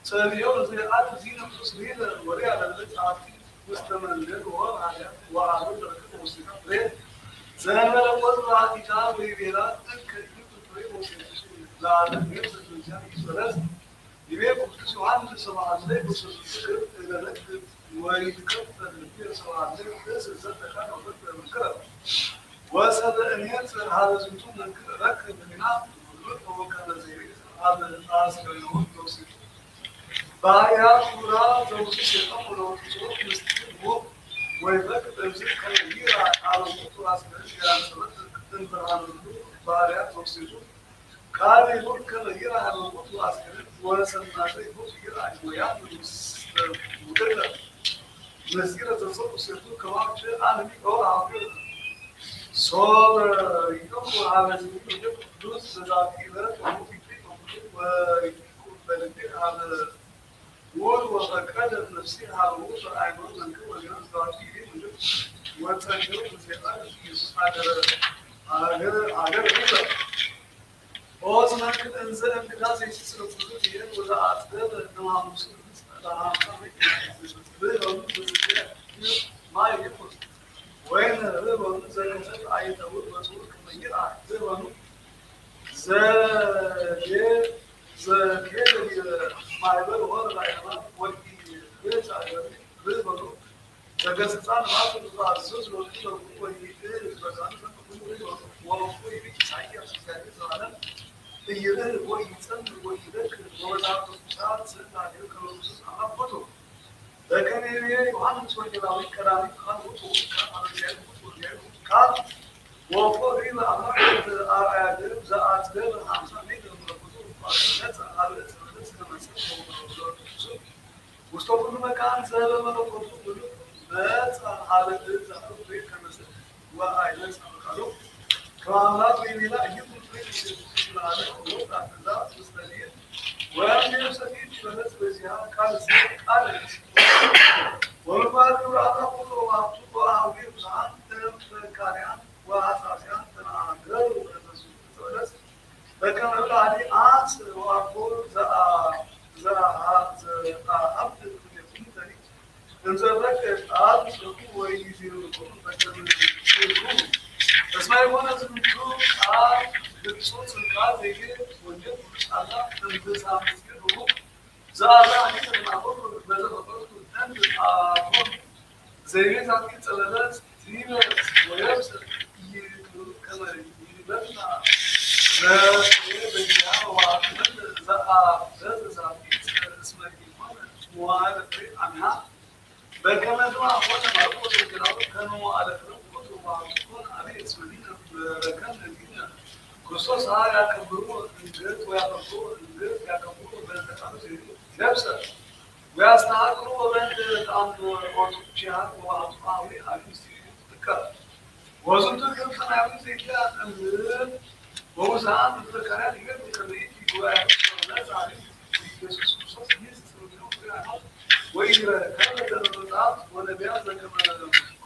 ساليون زي عاد زينة تصوير وري على التعاطي مستمر وعلى درجة موسيقى زمان لو وضع كتاب يبيرات كيف لا يوصل للجانب يبقى كل عام سبعة زي بس إذا نكتب ويتكتب في سبعة زي بس الزبدة كان وقت الكلام وصل أن يصير هذا زمتون من ركب بناء وكان زي هذا الناس كانوا يوصل بايع كورا زوجي شيطان ولو تشوف مستقبل ويبقى تمسك كبيرة على الخطوة كان سبب تنتظر بايع توصل قال يقول كذا يرى على الخطوة عسكرية وسمعت يقول يرى ويعمل مدرب مسيرة تصور سيرته كمان شيء عالمي أو عقل صار يقوم على زميله يجيب فلوس ذاتية ويكون بلدي على وتكاد نفسي على وضع أيضا من كل الناس ذاتية وتجرب في على وزن كده انزل كده زي سلسلة فلوسية ولا أصدر نوع مسلم لا ما يفوز وين الربا زي كده أي دور مسؤول كمان يرعى الربا زي كده ما يبغى ولا يعمل ودي بيت على الربا زي كده ما تقدر تزوج ولا كده ودي بس أنا بقول والله في بيت سعيد سعيد أنا يرى ويتم ويذكر ولا ቅዱሳት ስዕላቸው ከመንግስት አማፎቶ በከኔ ዮሐንስ ወንጌላዊ ቀዳሚ ቃል ውጡ ከአብያት ቃል ወፎ ሪባ አማት አያድር ዘአትገብ 50 ሜትር መለኮቱ ባለነት አለት ከመሰል ውስጥ ሁሉ መካን ዘበመለኮቱ ሁሉ በጻ አለት ዘአቱ ከመሰል ወአይነት አመካሉ ከአምላክ ሌላ ይሁን ይላል ወጣ ከዛ ስለዚህ ወያኔ ሰፊት በለት በዚያ ቃል ቃል ወልባዱ አጣቁሎ አጡ ወአውዲ ብዛን ተፈካሪያን ወአሳሲያን ተናገሩ ተሰለስ በከመላዲ አስ ወአቆ ዘ አብድ የቁምተኒ እንዘበከ ቃል ሰቁ ወይ ይዚሩ በከመ እስማኤል ሆነ ዝምቱ ቃል ግጹት ቃል ዘጌ ወንጀል አላ ተንተሳ መስገድ ሆኖ ዛራ አኒተናቆር በተፈጠሩ ተንት አቆር ዘይቤት አጥቂ ጸበለት ትሪበስ ወየብስ ይክሉ ከመሪ ይበልና ለበያ ወአክመል ዘአ ዘዛፊ እስማኤል ሆነ ሙአለ አምና በከመዱ አቆር ማቆ ተገራው ከነው አለፈው ክርስቶስ ያከብሩ እንግት ወያከብሩ እንግት ያከብሩ በተቃሉ ነፍሰ ወያስተሃቅሩ ወበንት ታምዶ ኦርቶዶክሲያ ወአጥፋዊ አዲስ ትከ ወዝንቱ ከፈናዊ ዘይያ እንግት ወውሳን ተከራሪ ይገብ ከመይት ይጓያ ለዛሬ ኢየሱስ ክርስቶስ ይስጥሩ ነው ወይ ከመተረጣት ወለቢያ ዘከመ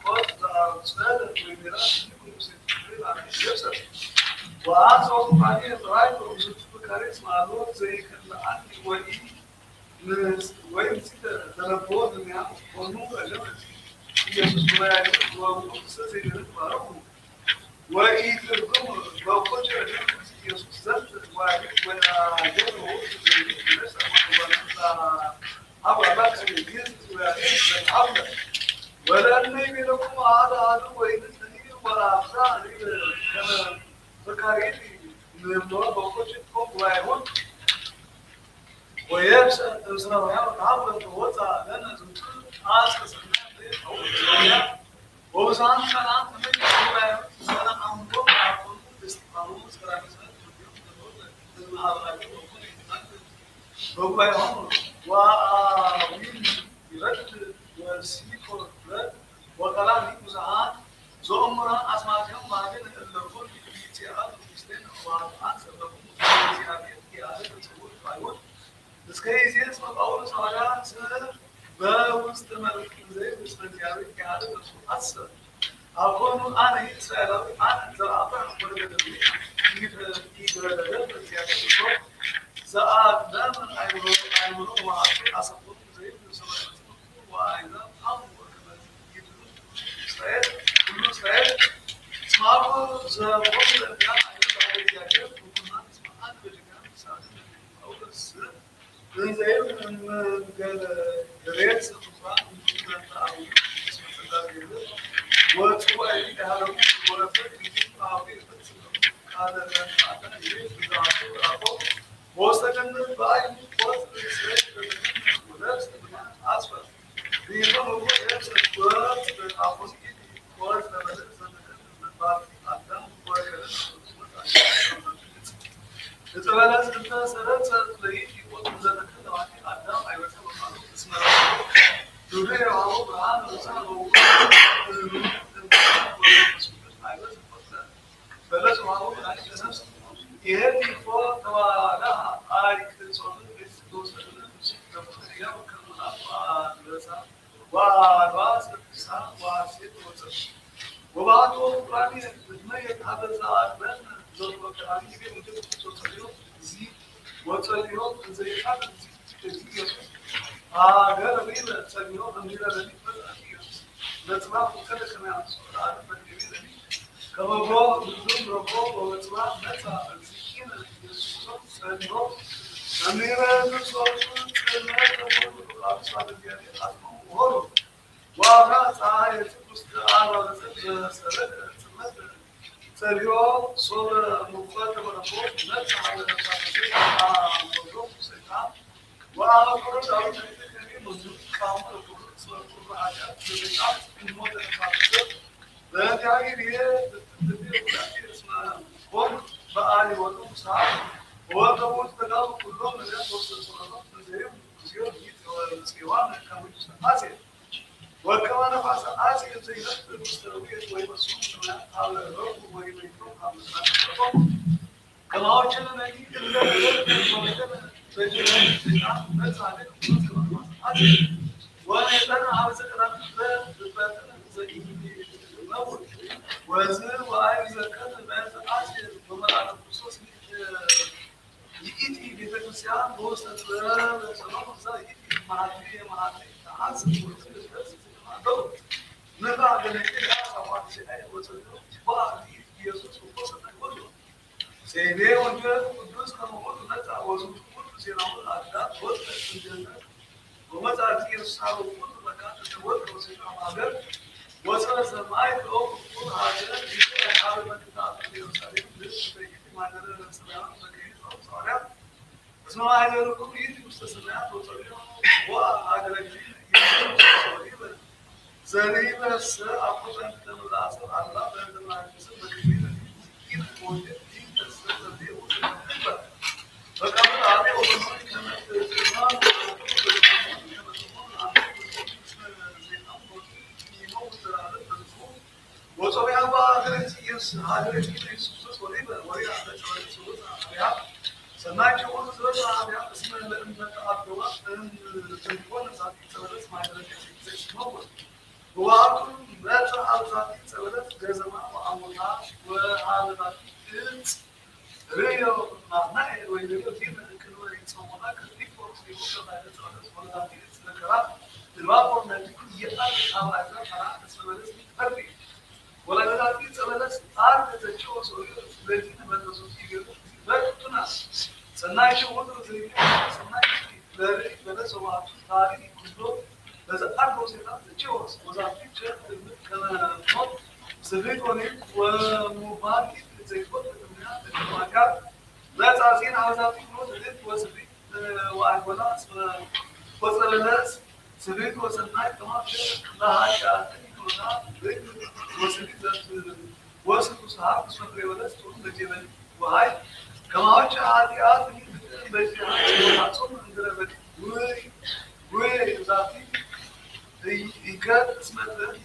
ቆጥ ዛጽለ ወይራ وأعطوا بعدين رأيت وجدت كاريس معلوم زي كان عندي ويمسك تلفون من عم ونور جمع يسوع يعني ومقصد زي كده معروف ويكركم بقول جمع يسوع زلت وأنا جمع زي كده ما أبغى بس يجلس ويعيش بالعمل ولأني منكم هذا وين الدنيا ولا أفضل كما فكاريتي من الدور بقولش تكون وايون ويبس إنسان وياه تعبد ووضع لنا زوجته عاصف سنة أو سنة وبسان كلام تمشي وايون سنة أمور أقول باستقامة سكران سنة تقول هذا بقول وايون وين يرد وسيكون رد وكلام يكوزان زومرا أسمعهم بعدين اللفظ እስከዚህ እስከ ጳውሎስ ሐዋርያት በውስጥ መልክ ዘይ በስመዚያዊ ያለ እሱ አሰብ አሁን አነ እስራኤላዊ አነ ዘአባ ወደ ይገረደ በዚያቸው ዘአዳም አይምሮ ወአፍ አሰቡ ዘይ በሰማያት ወአይዛ አሙ ወከመ ይጥሩ እስራኤል ሁሉ እስራኤል ስማሩ ዘወለ ያ وأقول داود الكريم مزود كامل وكل اسمه كل حاجة بالبيعات الموت الخاصة لا يعني هي تدبير اسمها قوم بقى يوضو ساعة هو داود تقال كلهم اللي يبص الصلاة زيهم زيهم سيوان كانوا يسمعون وكمان فاز آسيا زي نفس المستويات ويبصون على الروح ويبيتون على الروح كما هو كنا نجيب وانا عاوز اقرا زي وزن وعايز اكمل بس عايز وما على خصوص يجي في الكريستيان بوست صلاح زي معديه عايز نبع بالكده طبعا شيء وصل بعض يسوس وقصه كله سيدي وجود كما قلت نتع وزن كل زي نقول هذا وصل الجنه وما تعطي الصعب كل مكان تتوقع وسيدنا عابر وصل السماء فوق كل هذا في حال ما تتعطي يوصل ما نرى السلام بكيت وصالح اسمع هذا لكم يجي مستسلمات وصل وهذا الذي زني بس أقول أنت ملاسم الله بينما يسمى كبيرة كثير موجود في تسلسل دي وسلسلة فكمان عليه وبنقول كمان تسلسلان وصبي أبا هذا يس هذا الشيء يسوس وليبا وليا هذا شيء يسوس عليها سمعت شو يسوس عليها اسمه لأن تعبوا أن تكون ساعات يسوس مع هذا الشيء موجود وأكون لا تعرف ساعات يسوس جزمة وأموناش وهذا ريو معناه ويريو فينا كانوا يسمونها كريفورس يقولون هذا الشيء ولا ذاتي الذكرى الواقع من كل يأكل أو أجرا فرع تسولس فرق ولا ذاتي تسولس أرد تجوا سوي لكن ما تسوي بس سنايش وقدر زي سنايش بس سواء تاريخ كله بس أرد وسيلة تجوا وذاتي تجوا كنا نوت سبيكوني ومبارك زي كده كنا لا تعزين على ذاتي نوت زي وسبيك وأقوله وصل الناس سبيك وسناي كمان لا حاجة كنا وسبيك وسط صحاب سفري ولا ستون بجيبني وهاي كما هو عادي عادي بس حاطون عندنا بدي وي ذاتي يكاد اسمه ذاتي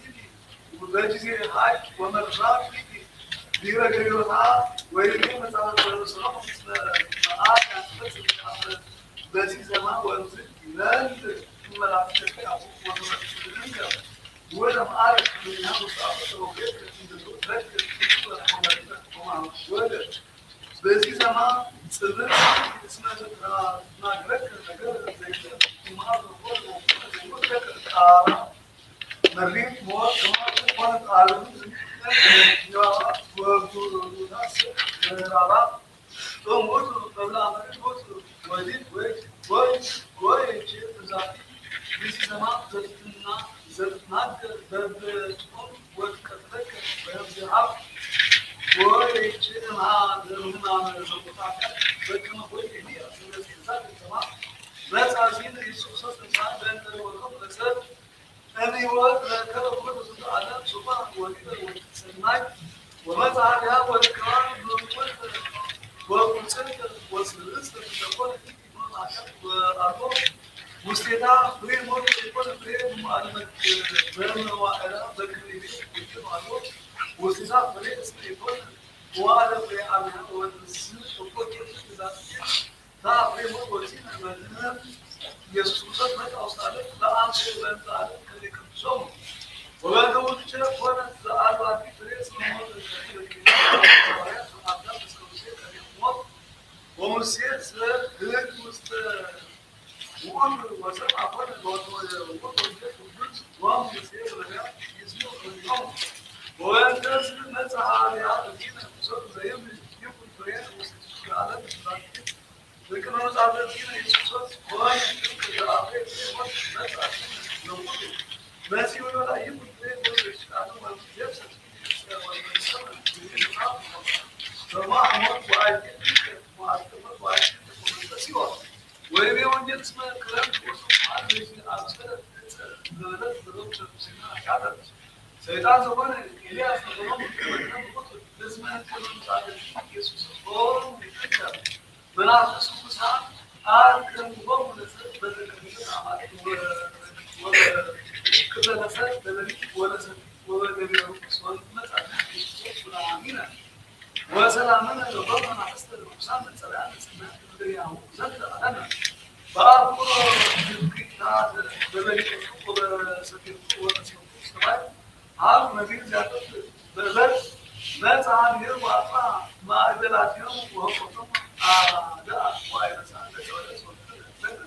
وبجي هاي ومرات ديرا كيروها ويري مثلا الصراحة بس زمان وانزل لان ملابسك أو وملابسك ولا ما أعرف من هذا الصعب وكيف ولا بس زمان سبب اسمه ما قرأت نقرأ زي ما هذا مريت مواد كمان كانت عالم يا وناس رابع ثم قلت قبل أن قلت وليد وين شيء ذاتي بس زمان زرتنا بتكون وتكتك بيرجع وين شيء ما زرنا زبطة بكم هو اللي أصلا زمان بس عايزين يسوس الإنسان بين الوقت بس أنا يوقف كذا كل سنة على سبحان وليد والسناي ومتى عليها والكرام وكنت وسلست تكون وأربع مستعد غير موجود يكون غير معلومات غير وعلى ذكري يكون معلوم واستعداد غير يكون وعلى غير على والسن وكل كذا ده غير موجود هنا يسوع ما توصل لا أنسى ولا تعرف كذا كم ولا دول تشوف ولا تعرف أكيد فريس موجود ومسير غير مست وعمر وسمع فرد ومسير ولا يسمع اليوم وأنت سمعت على هذا الدين صوت زي يكون فريق مستشفى على لكن أنا تعرف الدين يسوع وأنا يمكن أعرف بس يقولوا لا يمكن فريق أنا ما يفسد فما أمر وعيد ويبي وانجل اسمه ለለት ለሎች ሲና ያደር ሰይጣን ዘሆነ ኤልያስ ነው ነው ቁጥ ለዝማን ከመጣለ ኢየሱስ ሆኖ ይከተል በናፍሱ ሰዓት አልከም ወሙነሰ በተከፈተ አማት ወከዘነሰ ለለሊት ወለሰ ወበገቢሩ ሰው መጣ ኢየሱስ ብራሚና وسلامنا ربنا حسن وسام السلام سمع الدنيا وزاد علينا بابور الكتاب بلغ وسكين وسكين هذا نبي جاته بلغ ما تعال يربع ما إدلاتهم وهم ده وايد سان ده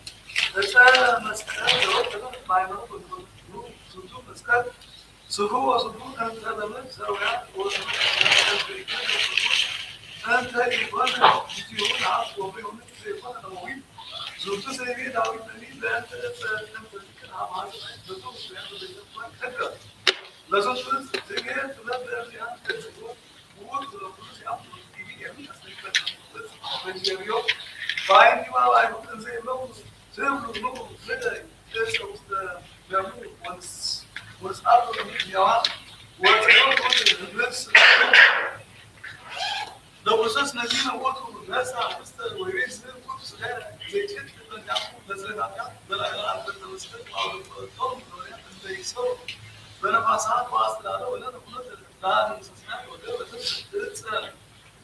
رسالة مسكين جواب ما يمكن نقول سوتو مسكين سهو وسهو أنت لما سويا أنت يبغى تجيبون عصب وبيهم تجيبون نوعين زوجته سيدي داوود نبي لا أنت تذكر عمار زوجته سيدي تذكر كذا لزوجته تيجي تبدأ يعني تذكر هو زوجته سيأخذ تيجي يعني أصلي كذا بنجيبه باين ما باين تنزل له زي كذا وست بيعمل وسأله يوم وتقول بس لو بصص نجينا وقته الناس عمست ويريز كل سنة زي كده بنجحوا نزل على بلا على المستوى أو الطاقم اللي يسوي بنا فاسات واصل على ولا نقول لا نستثناء ولا بس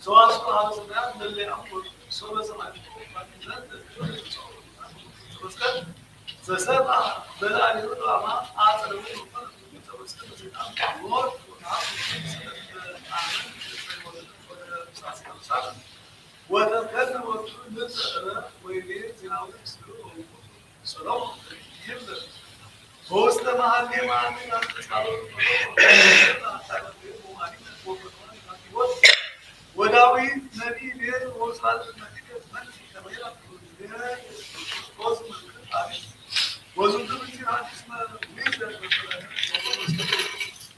سواء هذا سنة اللي أمور سواء زمان بس كده زسبا بلا يروح ما عاصر وتذكر وتقول ويلي زناوي سلام يبدأ هو استمع لي ما عندي وداوي نبي ليه وصل النبي كمان كمان يقول وزن تبتي عن اسم ميزة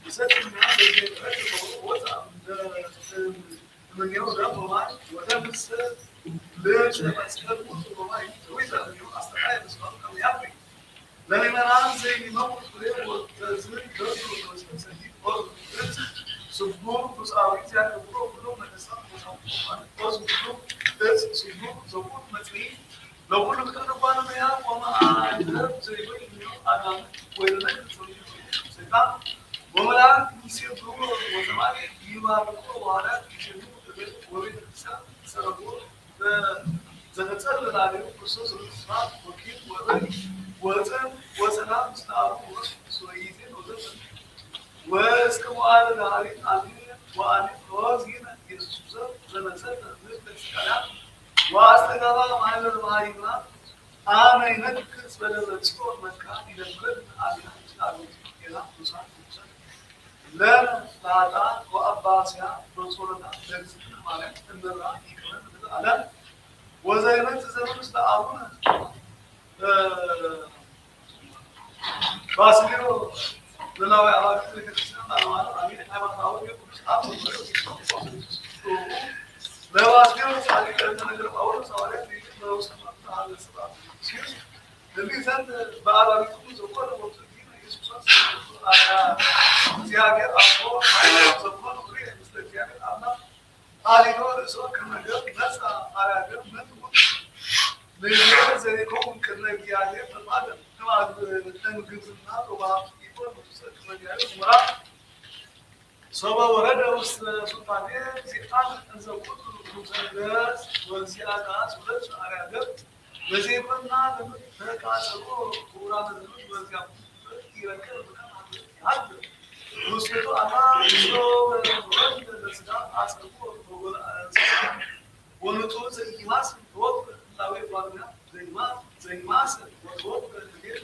بسبب إن هذا الجهاز وضع من يوم ده طبعا وده بس ليش لما سكر طبعا وإذا اليوم أستحي بس ما كم يعمل لأن أنا زي ما قلت لك وتزيد درجة وتسجيل برضه سبوع تساوي يعني برو من الإنسان وزن سبوع سبوع مثلي لو كنا بنتكلم عن يا وما عندنا زي ما أنا ويرنا سيدا وملا يصير برو وزمان يبغى وارد يشوف وبيد سرقوا زنتسل عليه خصوص الإسلام وكيل وزن سنارو وسويدين وزن واسكوا على داري وأنا روزينا يسوع زنتسل بالكلام واستغفر مع المعينة آمين نكس بدلتشوا مكان يدخل على إلى مساعد لا لا وأباسيا رسولنا لكن مالك تندرا يكمل على وزينة زمن استعارنا باسيرو لنا على كل كريستيان على أمين أنا بقول يقول لا واسيرو سالي كرنا نقول أول سوالف في لو سمعت هذا السبب اللي زاد بعد يكون زوجة وتجينا يسوع على زيادة أو على زوجة غير مستجاب أنا على دور سواء كنا جاب ناس على جاب من ليه زي كون كنا زيادة فما تنقذنا وما يكون مستجاب يعني مرا سوا ورد سلطانية زيادة زوجة مزدوجة وزيادة سولت على جاب وزي كنا نكاسبه قرآن الزمن وزيادة يركل بكم هذا مسلم أنا شو ورد النساء أسكبوا ونطول زي ماس وقت تاوي بعدنا زي ماس وقت كده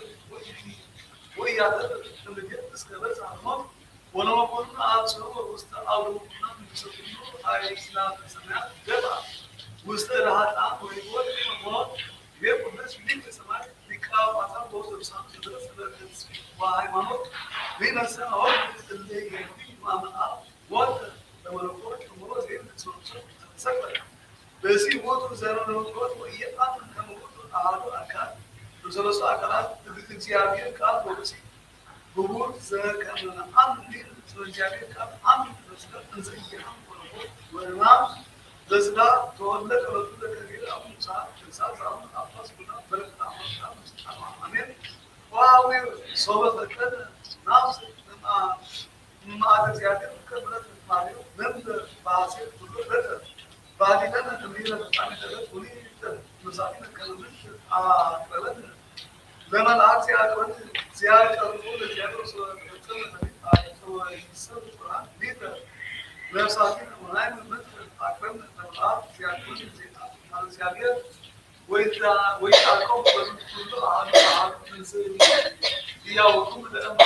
وياده تمجد تسكبت عنهم ولما كنا أشوف وسط أولو كنا نسويه هاي إسلام سمع جبا وسط راحت ويقول ما يقول بس ليك سمع لكاو أصلا بوز رسام تدرس وهاي مانو بين السنة أو اللي يجي ما منا وقت لما نقول كمرة زين سكر بس يوم تزارنا نقول ويا أنا كم نقول أهلو أكاد تزارس أكاد تبي تزياري كاد بوسي بقول زكاة أمني سوجاني كم أمن بس تنزل ورنا بس لا تولد رسول كريم أمن صار أمن أفاس بنا بلد أمن أمين واوي صوبة كذا ناس ما أتزيادة كبرت ماليو نمد باسي كله بعد كده تمرين الثاني ده كوني مسافين كلامش بلد لما العكس يعني زيادة الأولى زيادة وصول هو يصير القرآن ليدا لا ساكن ونايم مثل أكبر من الأرض زيادة زيادة زيادة وإذا كم بس كله عن مثل يا وكم ده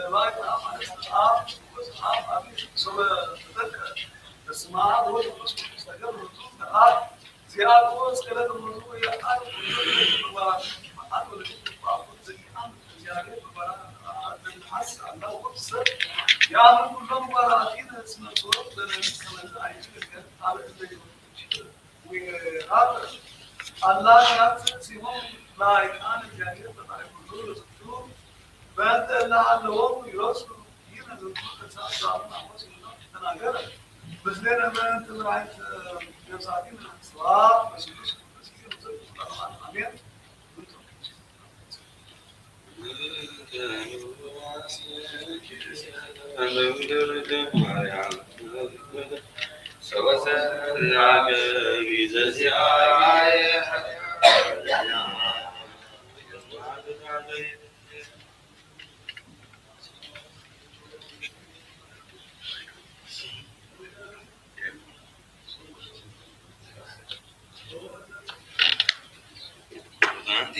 ما يتعامل بس أبي سوى تذكر بس ما هو بس مستقبل الأرض زيادة وصلت الموضوع يا يعني كلهم براكين اسمه صوت لنا عايش على وهذا الله نفسه سيمون لا يكان الجاهل بتاع كل سطور بعد الله لهم يرسل هنا ذكر تساعد تناقر بس لنا ما انت رايت يساعدين الصلاة بس امين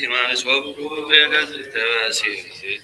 ما سوبرو بيجاز التواسي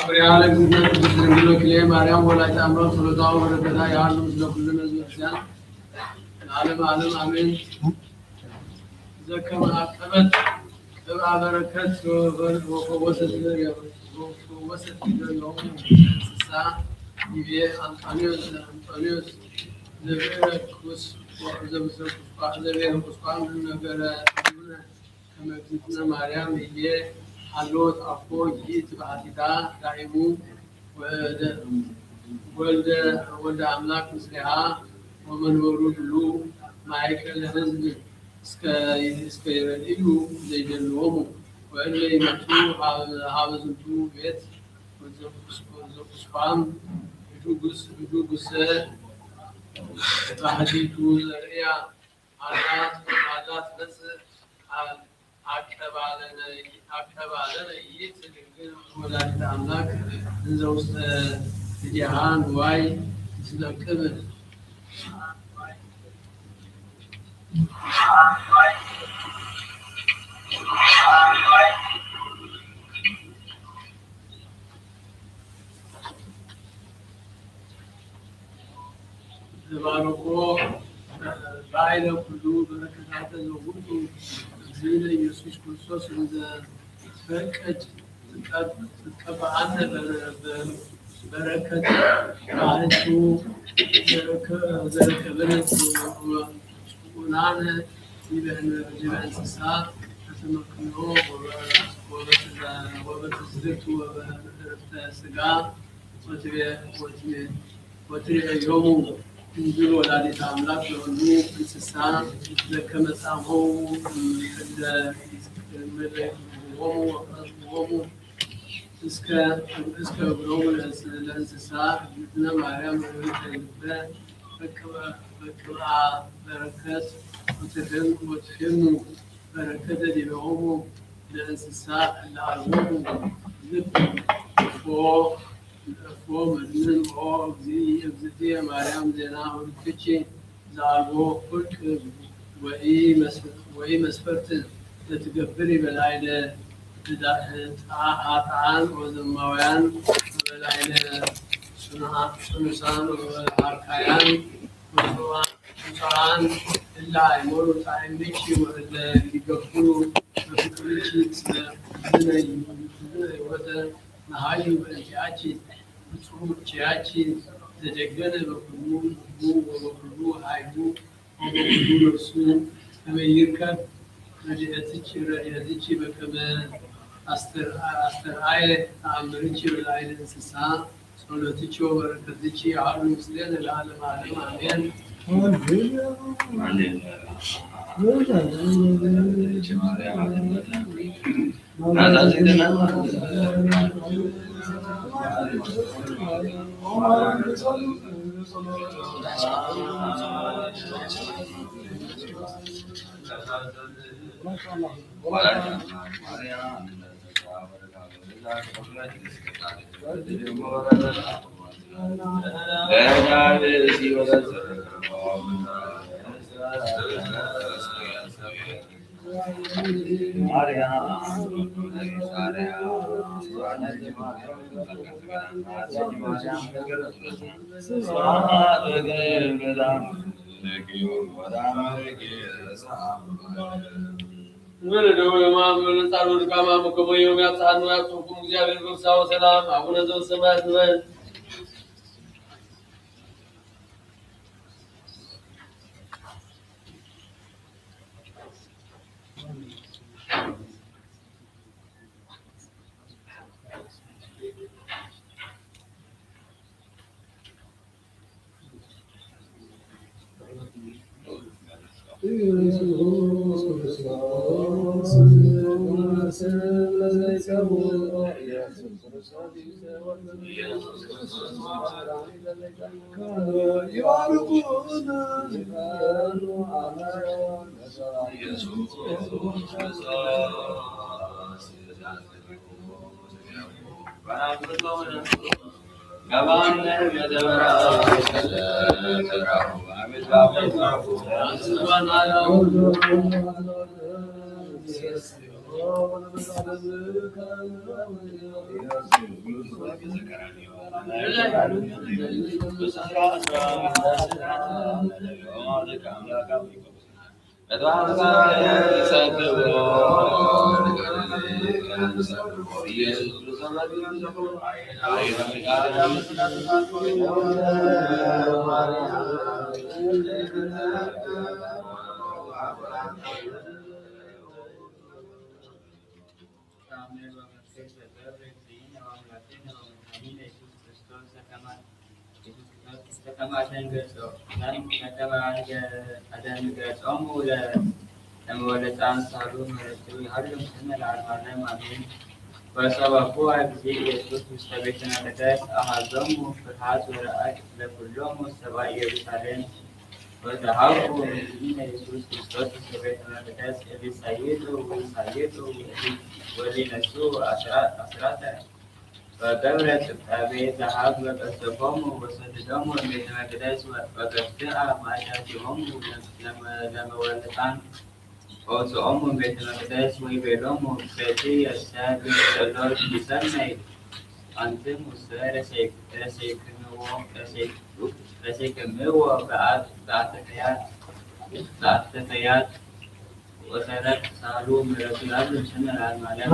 بريالة جدا بسرعة كليه مريم ولا تعملون سلطان ولا كذا يعلم مسلم كلنا زوجان العالم آمين زكى ما أكمل تبع بركات ووسط اليوم الساعة يبي أنطونيوس زبيركوس زبيركوس نبرة كما كنا مريم يبي حلوت أفو جيت بعدها دائمو ولد أملاك مسلها ومن ورود له معك الهزم اسكيرليو زي اليوم وإلا يمتو حافظتو بيت وزقسفان يجوبس تحديثو زريع عادات بس أكبر يتكلم ولا تعملك نزوس جهان واي سلكبر زباركو بايلو كلو بركات زوجو زين يسوع كريستوس إذا فكت تبعنا بركة بعثوا بركة بنت ونانا جبان سسات በተመክኖ ወበትዝብት ወበዕረፍተ ሥጋ ወትሬዮሙ እንዝል ወላዲተ አምላክ ለሁሉ እንስሳ ዘከመ ጻምሆሙ እለ ወሙ እስከ እግሮሙ ለእንስሳ እግዝእትነ ማርያም ርኅብተ ልበ በቅብአ በረከት ወትፌኑ በረከተ ዲበሆሙ ለእንስሳ እለ አልቦሙ ልብ እፎ መድኅን ኦ እግዝእትየ ማርያም ዜና ወርክቺ ዘአልቦ ፍርቅ ወኢመስፈርት ለትገብሪ በላዕለ ኃጥአን ወዘማውያን በላዕለ ጽኑሳን ወአርካያን ወጽኑዓን እለ አእመሩ ጣዕምኪ ወእለ ይገብሩ በፍቅርኪ እስመ እዝነ ሕይወተ ነሃዩ በእንቲአኪ ብፁዕኪያኪ ዘደገነ በኩሉ ልቡ ወበኩሉ ኃይሉ ወበኩሉ ነፍሱ ከመ ይርከብ ረድኤትኪ በከመ አስተርአየ ተአምርኪ በላዕለ እንስሳ ጸሎትኪ ወበረከትኪ ያህሉ ምስሌነ ለዓለመ ዓለም አሜን። ሰላም አቡነ ዘበሰማያት ይበል። በሰበኩ ጊዜ ኢየሱስ ውስተ ቤተ መቅደስ አሐዘሙ ፍርሃት ወረአድ ለኩሎሙ ሰብአ ኢየሩሳሌም ወተሃቡ እምይእዜሰ ኢየሱስ ክርስቶስ ውስተ ቤተ መቅደስ ሊሳይጡ ወሊነሱ አስራተ ወገብረ ጥብጣቤ ዘሀብ በቀሰፎሙ ወሰደዶሙ ቤተ መቅደስ ወገፍትአ ማእዳቲሆሙ ለመወልጣን ወውፅኦሙ ቤተ መቅደስ ወይቤሎሙ ቤትየ ጸሎት ይሰመይ አንትሙሰ ረሴክምዎ በአተፈያት ወሰረት ሳሉ ምሕረቱ ያሉ ስመ ለዓለመ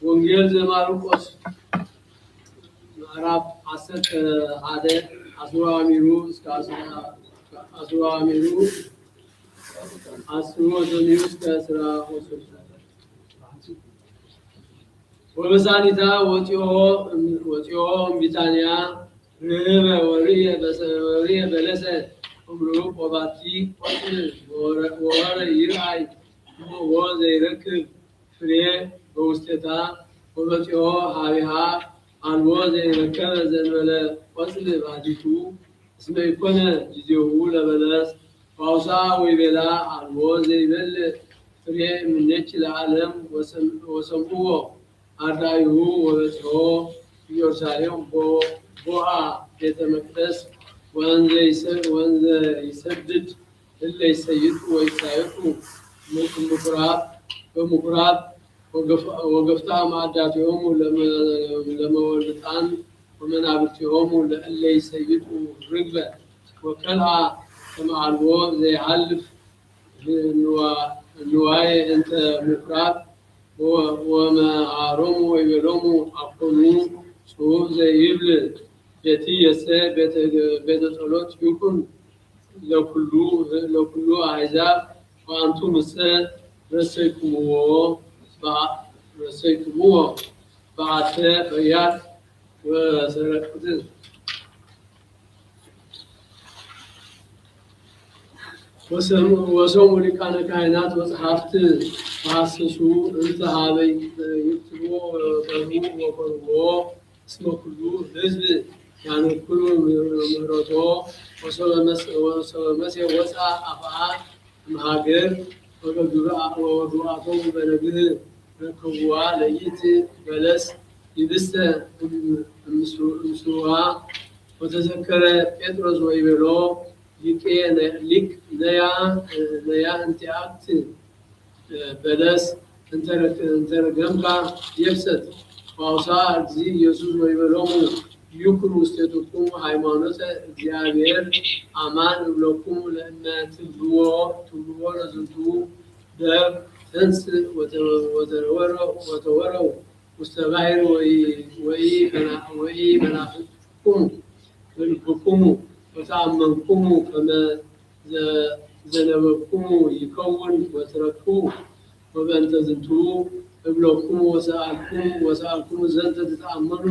ወንጌል ዘማርቆስ ምዕራፍ 10 አደ አስዋሚሩ እስከ አስዋሚሩ አስዋሚሩ እስከ ስራ ወበሳኒታ ወጢኦ ቢታንያ ርህበ ወርየ በለሰ እምሩ ቆባቲ ቆጥል ወረ ይርአይ ወዘይረክብ ፍሬ በውስጤታ ወበጢኦ ሀቢሃ አንቦ ዘይረከበ ዘንበለ ቆጽል ባዲቱ እስመ ይኮነ ጊዜው ለበለስ ጳውሳ ወይቤላ አንቦ ዘይበል ፍሬ ምነች ለዓለም ወሰምዑዎ አርዳይሁ ወበጽሖ ኢየሩሳሌም ቦአ ቤተ መቅደስ ወንዘ ይሰድድ እለ ይሰይጡ ወይሳይጡ በምኩራብ ወገፍታ ማዕዳቲሆሙ ለመወልጣን ወመናብርቲሆሙ ለእለ ይሰይጡ ርግበ ወከልአ ከመዓልቦ ዘይሃልፍ ንዋየ እንተ ምኩራብ ወመሃሮሙ ወይቤሎሙ አኮኑ ጽሑፍ ዘይብል ቤቲ የሰ ቤተ ጸሎት ይኩን ለኩሉ አሕዛብ ወአንቱ ምሰ ረሰይኩምዎ በአተ ፈያት ወሰረቅት ወሰሙ ሊቃነ ካህናት መጽሐፍት ተሐሰሱ እንተ ሀበ ይክትቦ ወቆርቦ እስመ ኩሉ ሕዝብ ያነክሩ ምህረቶ ወሰበ መሴ ወፃ አፍአ እምሀገር ወዱአቶሙ በነግህ ረከቡዋ ለይት በለስ ይብስተ እምስዋ ወተዘከረ ጴጥሮስ ወይቤሎ ሊቅ ነያ እንቲአክት በለስ እንተረገምካ የብሰት ጳውሳ እግዚ ኢየሱስ ወይቤሎሙ ይኩኑ ውስቴትክሙ ሃይማኖተ እግዚአብሔር አማን እብለክሙ ለእመ ትብልዎ ለዝንቱ ደብ ተንስ ወተወረው ውስተ ባሕር ወኢመናፍቅክሙ በልብክሙ ወተአመንክሙ ከመ ዘነበክሙ ይከውን ወትረክቡ ወበእንተ ዝንቱ እብለክሙ ወሰአልክሙ ዘንተ ትተአመኑ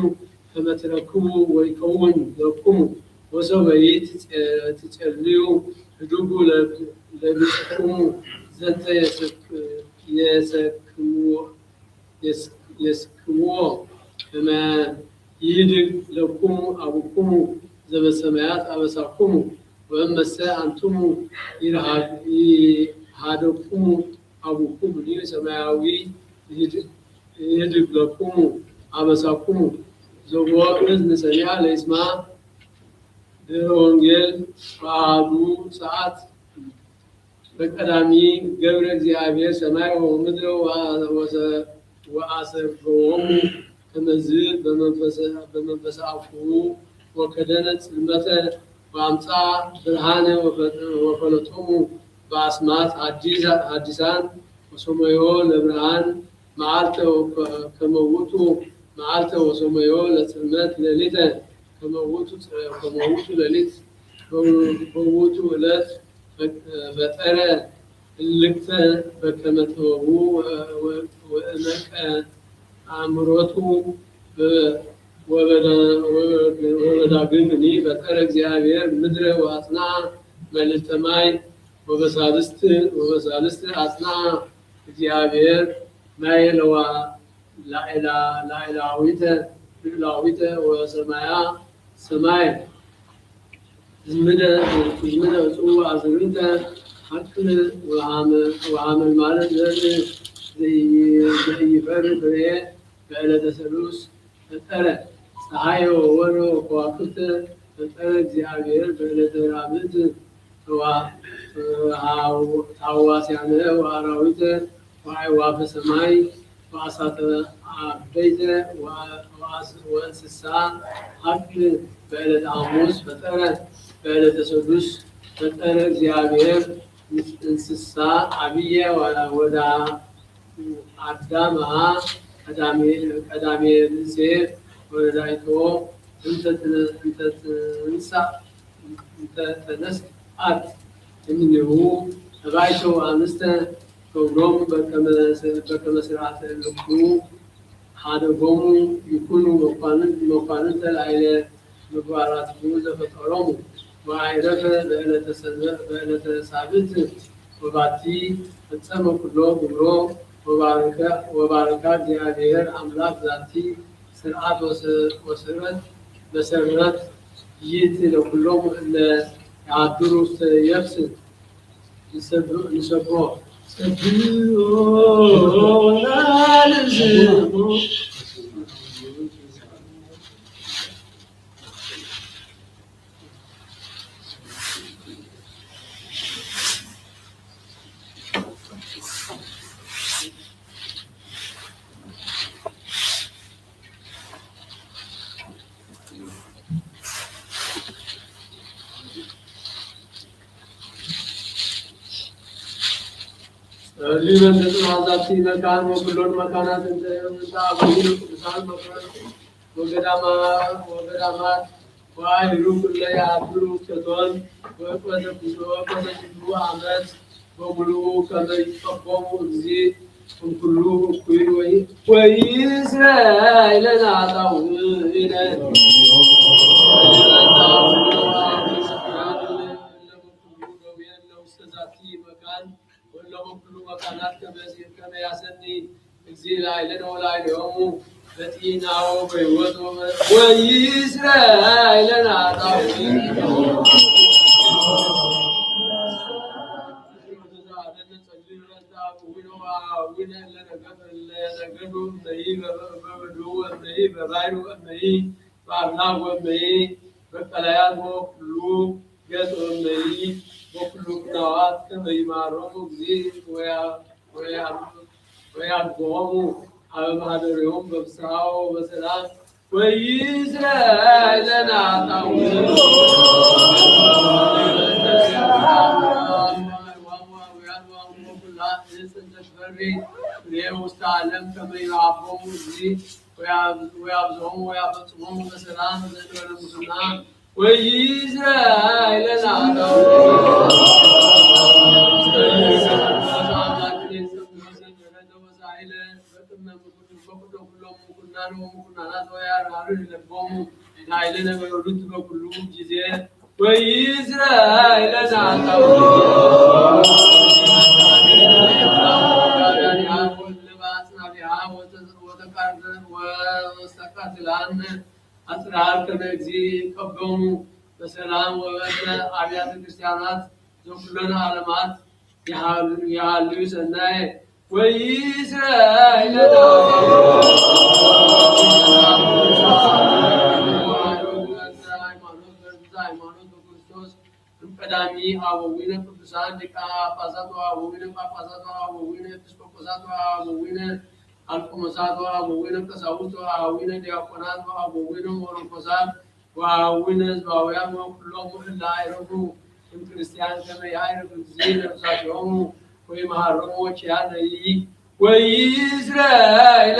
ከመ ትረክቡ ወይከውን ለክሙ ወሰበይ ትጸልዩ ህዱጉ ለብፅክሙ ዘንተ የስክምዎ ከመ ይህድግ ለክሙ አቡክሙ ዘበሰማያት አበሳክሙ ወእመሰ አንትሙ ይሃደክሙ አቡክሙ ሰማያዊ ይህድግ ለክሙ አበሳክሙ ዘቦ እዝነ ሰሚዐ ለይስማ ድኅረ ወንጌል በአሐዱ ሰዓት በቀዳሚ ገብረ እግዚአብሔር ሰማይ ወምድረ ወአሰርገዎሙ ከመዝ በመንፈሰ አፉሁ ወከደነ ጽልመተ ወአምፃ ብርሃነ ወፈለጦሙ በአስማት ሐዲሳን ወሰመዮ ለብርሃን መዓልተ ከመውቱ መዓልተ ወሰመዮ ለጽልመት ሌሊተ ከመውቱ ሌሊት በውቱ ዕለት ፈጠረ እልክተ በከመ ጥበቡ ወእመቀ አእምሮቱ ወበዳግምኒ ፈጠረ እግዚአብሔር ምድረ ወአጽንዐ መልዕልተ ማይ ወበሳልስት አጽንዐ እግዚአብሔር ማየ ላዕላዊተ ላዊተ ወሰማያ ሰማይ ዝምደ ጽዋ አዝርተ ሐቅል ወሐመል ማለት ዘይፈር ፍሬ በዕለተ ሰሉስ ፈጠረ ፀሐይ ወወር ከዋክብት ፈጠረ እግዚአብሔር በዕለተ ራብዕት ታዋስያነ ወአራዊተ ወአዕዋፈ ሰማይ ወአሳተ አበይተ ወእንስሳ ሐቅል በዕለተ ሐሙስ ፈጠረ በዕለተ ሰዱስ ፈጠረ እግዚአብሔር እንስሳ አብየ ወዳ አዳምሃ ቀዳሜ ብእሴ ወለዳይቶ እንተ ተነስአት እምኔሁ ተባይቶ አንስተ ክብሮም በከመ ስርዓተ ልቡ ሀደጎሙ ይኩኑ መኳንንተ ላዕለ ምግባራቲሁ ዘፈጠሮሙ ወአዕረፈ በዕለተ ሳብዕት ወባቲ ፈጸመ ኩሎ ግብሮ ወባረካ እግዚአብሔር አምላክ ዛቲ ስርዓት ወስረት መሰረት ይእቲ ለኩሎሙ እለ ያድሩ ውስተ የብስ ንሰብሖ ናልዝሙ ሊበን ተጽናዛቲ መካን ወኩሎን መካናት እንተ አቡነ ቅዱሳን ወገዳማት ወአይሩ ኩለ ያድሩ ተቶን ወቆተ ኩሉ ዓመት በሙሉ ከመ ይጠቆሙ እግዚእ እምኩሉ እኩይ ወይእስራኤል ናጣውኢነ ለኩሉ መካናት ከመ ያሰኒ እግዚእ ላዕሌነ ወላዕሌሆሙ በጤናው በሕይወት ወይእስራኤል ናጣውኢነ ለነገዱ እመይ በበዱ እመይ በባሕሩ እመይ በአምላክ ወእመይ በቀላያት ወኩሉ ገጽ ወእመይ ወኩሉ ኩናት ከመ ይማሮሙ እግዚእ ወያግቦሙ ሀበ ማኅደሪሆሙ በፍስሓ ወበሰላም ወይእስራኤል ናጣውኢነ ውስተ ዓለም ከመ ይሃቦሙ እግዚእ ወያብዝሖሙ ወያፈጽሞሙ በሰላም ዘእንበለ ሙስና ወይእስራኤል ናዕሌነ በወሉት በኩሉ ጊዜ ወይእስራኤል ወተቃትላን አጽራር ከመ እግዚእ ይቀበሙ በሰላም ወበእንተ አብያተ ክርስቲያናት ዘኩሎነ ዓለማት ያሃልዩ ሰናየ ወይእስራኤል ሃይማኖት በክርስቶስ ቀዳሚ አበዊነ ቅዱሳን ሊቃነ ጳጳሳት ወአበዊነ ጳጳሳት ወአበዊነ ኤጲስቆጶሳት ወአበዊነ አልቆሞሳት ወአበዊነ ቀሳውስት ወአበዊነ ዲያቆናት ወአበዊነ መነኮሳት ወአበዊነ ሕዝባውያን ወኩሎሙ እለ አይረፉ እምክርስቲያን ከመ ያዕርፍ እግዚእ ነፍሳቲሆሙ ወይመሃሮሙ ወኪያነ ወይእስራኤል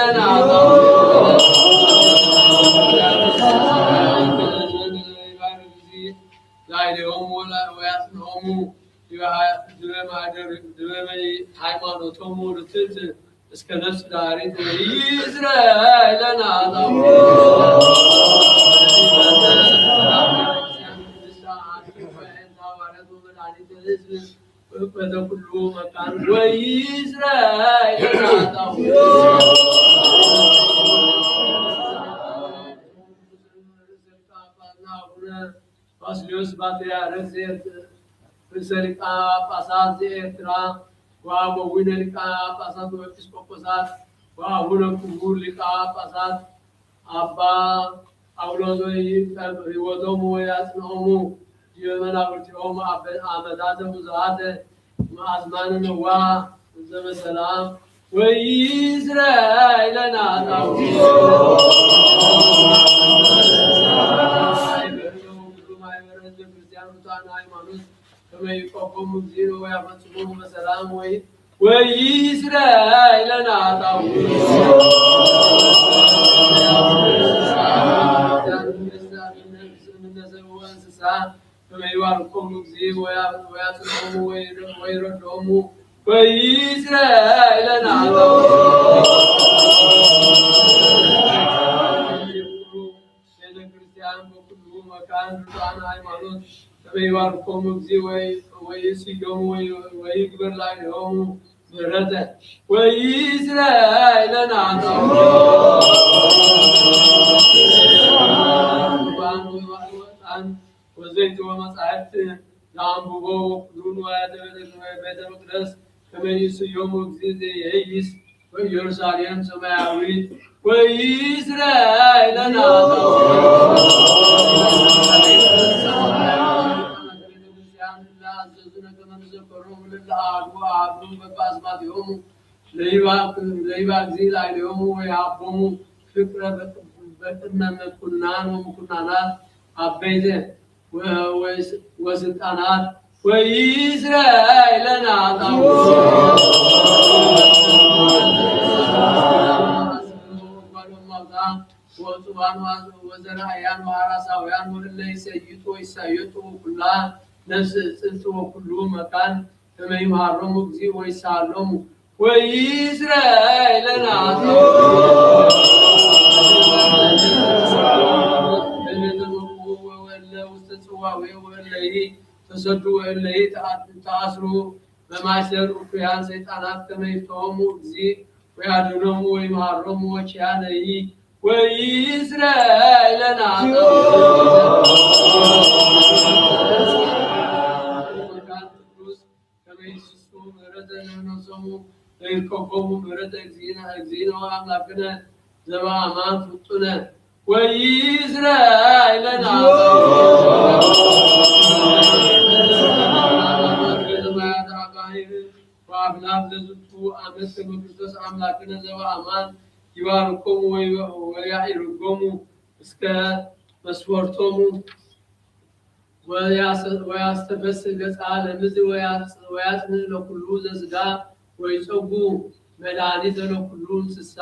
ላዕሌሆሙ ወያጽንዖሙ ድበ ሃይማኖቶሙ ርትዕት እስከ ነፍስ ዳሪት ወይእስራኤል በኩሉ መካን ወይእስራኤል ባስልዮስ ፓትርያርክ ርእሰ ሊቃነ ጳጳሳት ዘኤርትራ ወአበዊነ ሊቃነ ጳጳሳት ወኤጲስቆጶሳት ወአቡነ ክቡር ሊቀ ጳጳሳት አባ ጳውሎስ ሕይወቶሙ ወያጽንዖሙ የመናብርቲሆሙ አመታተ ብዙኃተ አዝማነ ነዋሐ ዘበሰላም ወይእስራኤል ለነ ከመ ይቆሙ እግዚኦ ወያፈጽሙ በሰላም ወይእስራኤል ለነ ከመ ይባርኮሙ እግዚኦ ወያጽንዖሙ ወይረድኦሙ ወይእስራኤል ለነ ቤተ ክርስቲያን በኩሉ መካን ርቱዓነ ሃይማኖት ከመ ይባርኮሙ እግዚኦ ወይስዮሙ ወይግበር ላዕሌሆሙ ምሕረተ ወይእስራኤል ለነ ወዘይት ወመጻሕፍት ለአንብቦ ወኩሉን ቤተ መቅደስ ከመ ይስዮሙ እግዚእ ዘኢይእይስ ወኢየሩሳሌም ሰማያዊት ወይእስራኤል ለነ ለይባብ እግዚእ ላዕሌሆሙ ወይሃቦሙ ፍቅረ በቅድመ ምኩናን ወምኩናናት አበይተ ወስልጣናት ወይእስራኤል ለነ ወጽባን ወዘራእያን ወአራሳውያን ወእለ ይሰይጡ ወይሳየጡ ኩላ ነፍስ ጽንት ወኩሉ መካን ከመ ይምሃሮሙ እግዚእ ወይሳሎሙ ወይእስራኤል ለነ ተሰዱ ወእለይ ተአስሩ በማእሰር እኩያን ሰይጣናት ከመ ይፍትሖሙ እግዚእ ወያድኅኖሙ ወይምሃሮሙ ወኪያነሂ ወይእስራኤል ለነ ቅዱስ ከመ ይስሱ ምሕረተ ለነፍሶሙ ወይርከቦሙ ምሕረተ እግዚእነ ወአምላክነ ዘበአማን ፍጡነ ወይእስራኤል ለነ ወአምላክ ለዝንቱ ዓመት ከመ ክርስቶስ አምላክነ ዘበአማን ይባርኮሙ ወያዕርጎሙ እስከ መስፈርቶሙ ወያስተበስል ገጸ ለምዝ ወያጽንዕ ለኩሉ ዘሥጋ ወይጸጉ መድኃኒተ ለኩሉ እንስሳ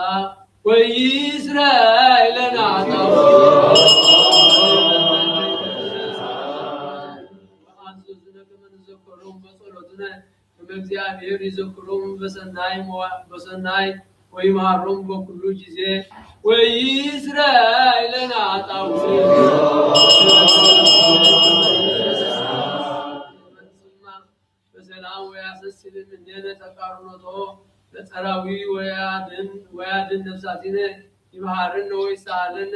ወይእስራኤል ለነ ወአዘዝነ ከመ ንዘክሮሙ በጸሎትነ ከመ እግዚአብሔር ይዘክሮሙ በሰናይ ወይምሃሮሙ በኩሉ ጊዜ ወይእስራኤል ለነ በሰላም ወያሰስልን እምኔነ ተቃርኖቶ ለጸራዊ ወያድን ነፍሳቲነ ይምሃረነ ወይሳለነ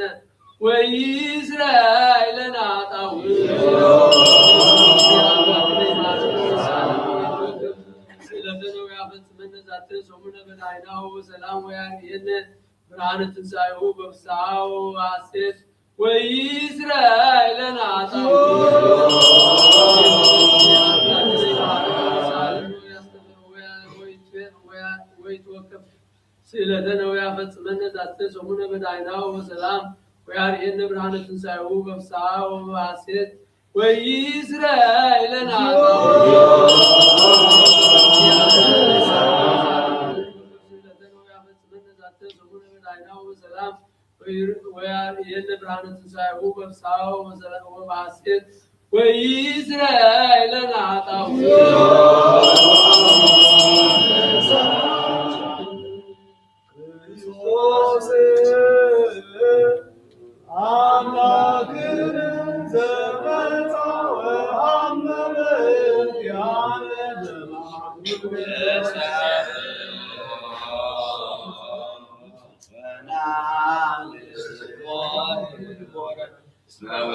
ወይእስራኤል ለነ ስለተነው ያፈጽመነ ዛተ ሰሙነ በላዕናሁ ወሰላም ወያድኅነነ ብርሃነ ትንሣኤሁ በፍስሐ ወሐሴት ወይእስራኤል ለነ ስለተነው ያፈጽመነ ዛተ ሰሙነ በላዕናሁ ወሰላም ወያድኅነነ ብርሃነ ትንሣኤሁ በፍስሐ ወሐሴት ወይእስራኤል ለነ ወያድኅነነ ብርሃነ ትንሣኤሁ በፍስሐ ወሐሴት ወይእስራኤል ለነ ክርስቶስ አምላክን ዘመጻ ወአመነ ያለ Now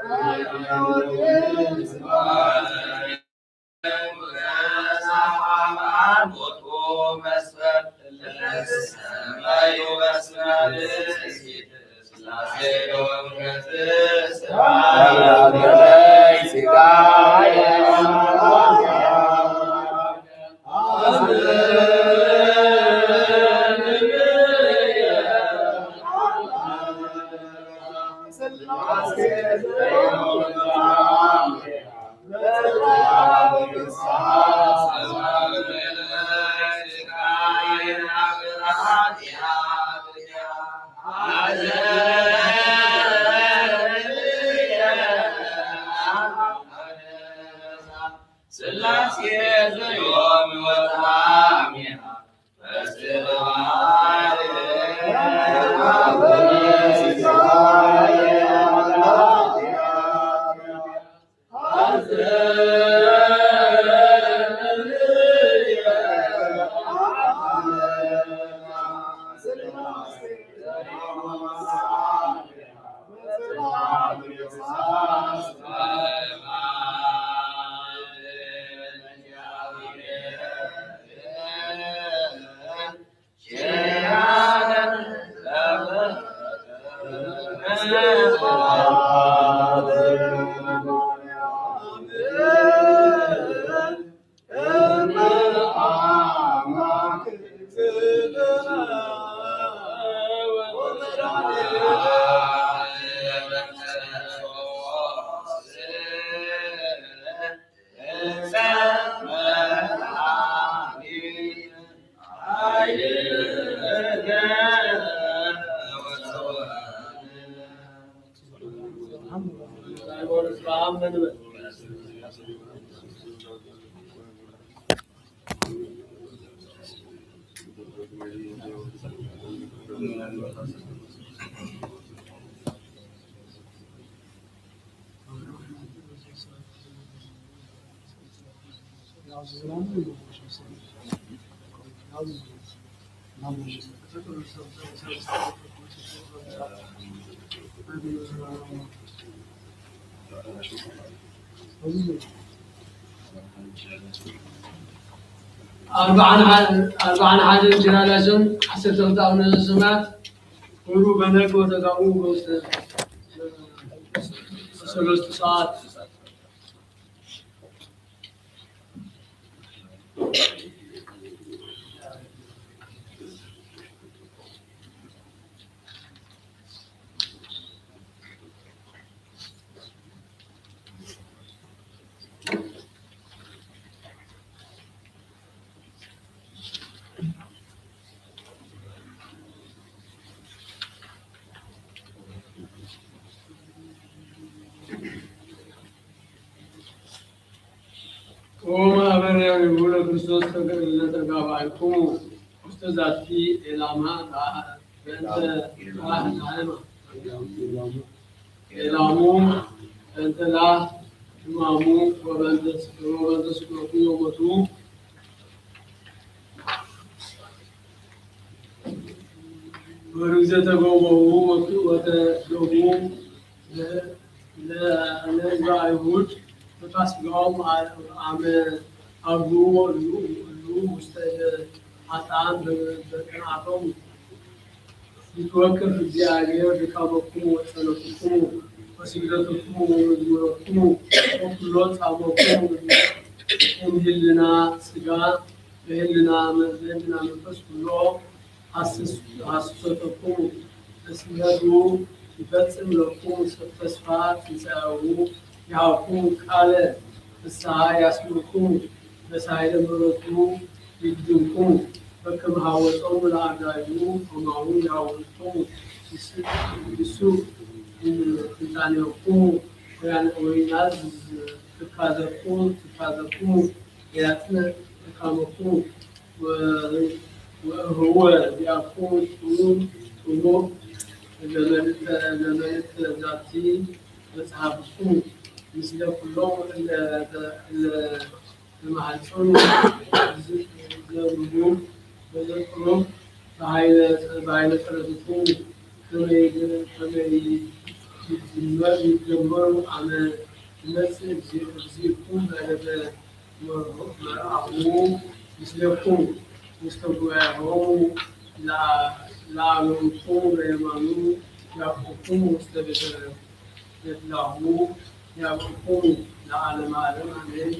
What أربعة حاجة جنا لازم حسب تبدأ من السمات ورو بنك وتقامو بس ثلاث ساعات وما أمر يقول كريستوس تقابلكم استزادتي إلما بنت عالمة إلامو بنت لا إمامو وبنت سكوتي يومتو ورزة قومه وتدومو لا يهود فتصبحهم عم أبو مستجد عطان بكناتهم يتوقف الزيارة بكابكم وصلاتكم وسجدتكم ومزموركم وكلات عمكم إنهلنا سجا إنهلنا منفس كله حسستكم تسمعوا يفصل لكم تسفات تساووا يعقوب قال الساعة يسمعكم بسائر مرتو يجدكم فكم هاوتهم الأعداء ومعه يعودكم يسوع تانيكم ويناز تكاذبكم ياتنا تكامكم وهو يقول طول زمن ذاتي مصحفكم مثل كلهم المحلسون يذكرون بهاي ثلاثتهم كما የሚገበሩ አመት እግዚእኩም መርአሁ ምስሌኩም ውስተ ጉባኤሆሙ ለአበዊክሙ በየማኑ ያዕቆብክሙ ውስተ ቤተ ቤትላሁ ያዕቆብክሙ ለዓለመ ዓለም አሜን።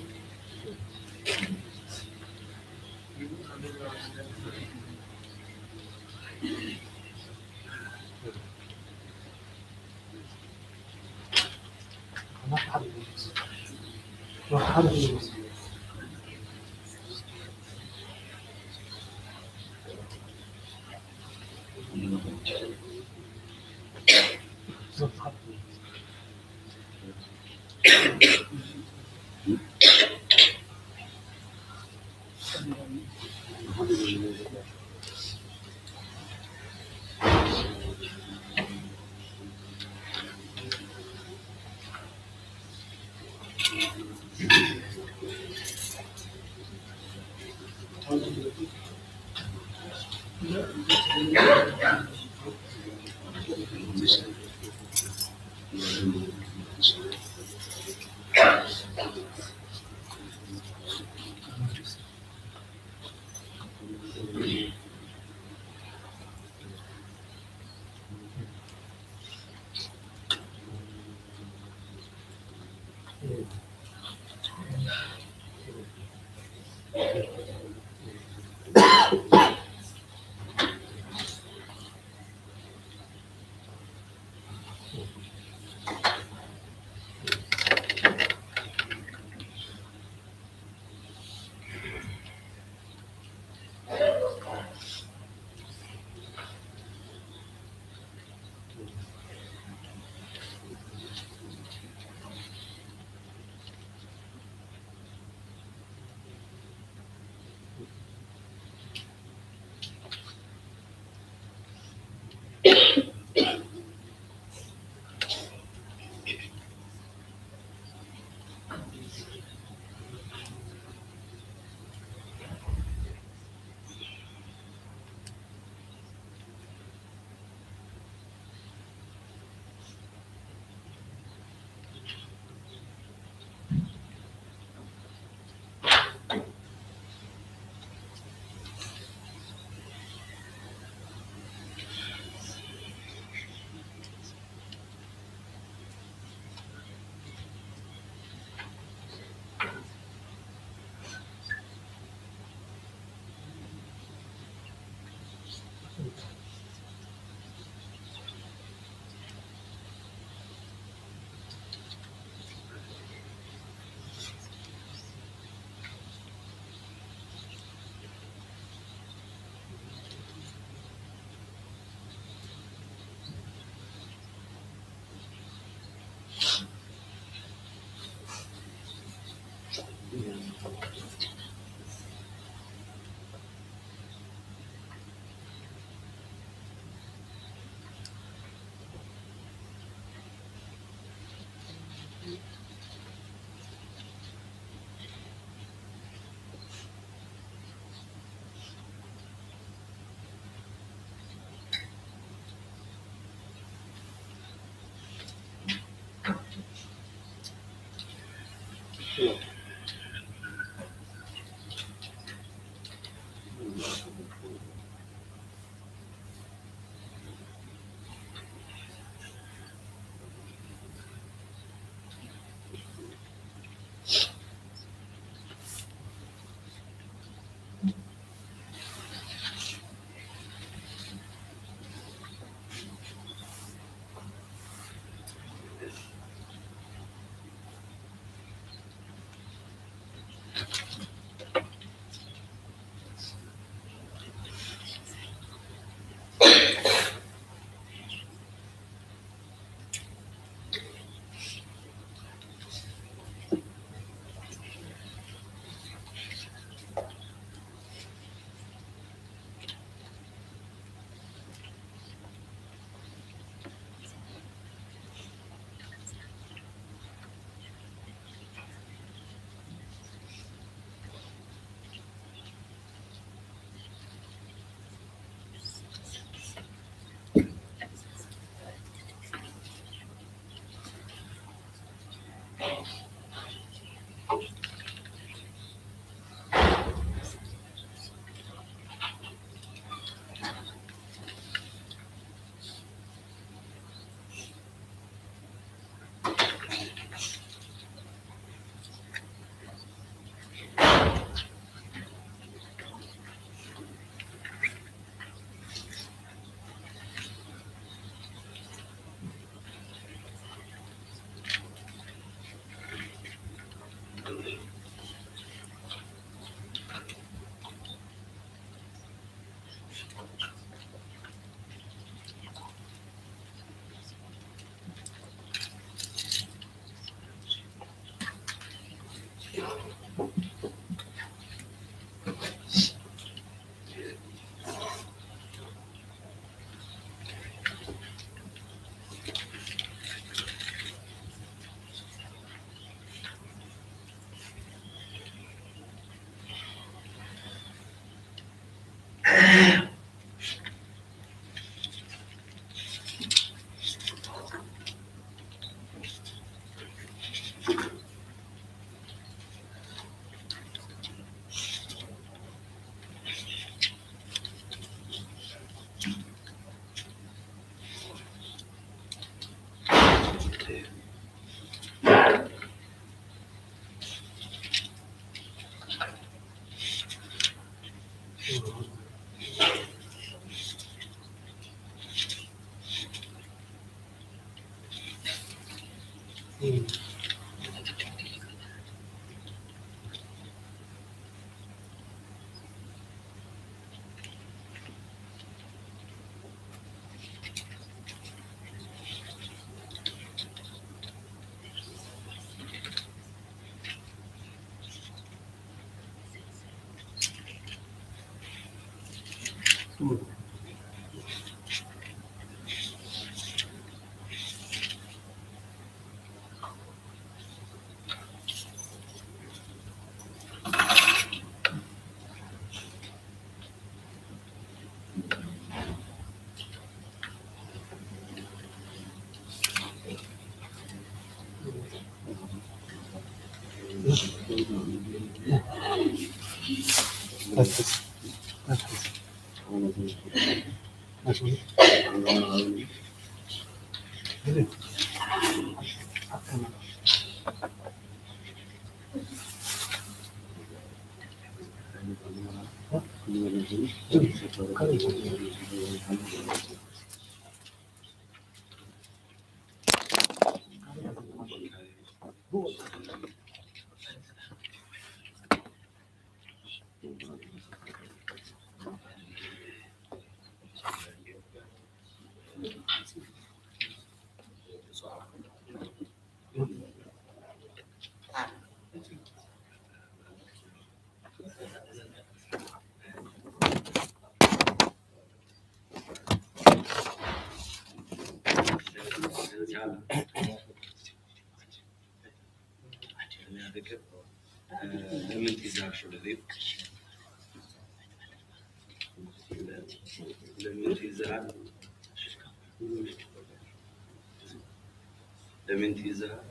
لمن تزار شو لذيذ لمن تزار لمن تزار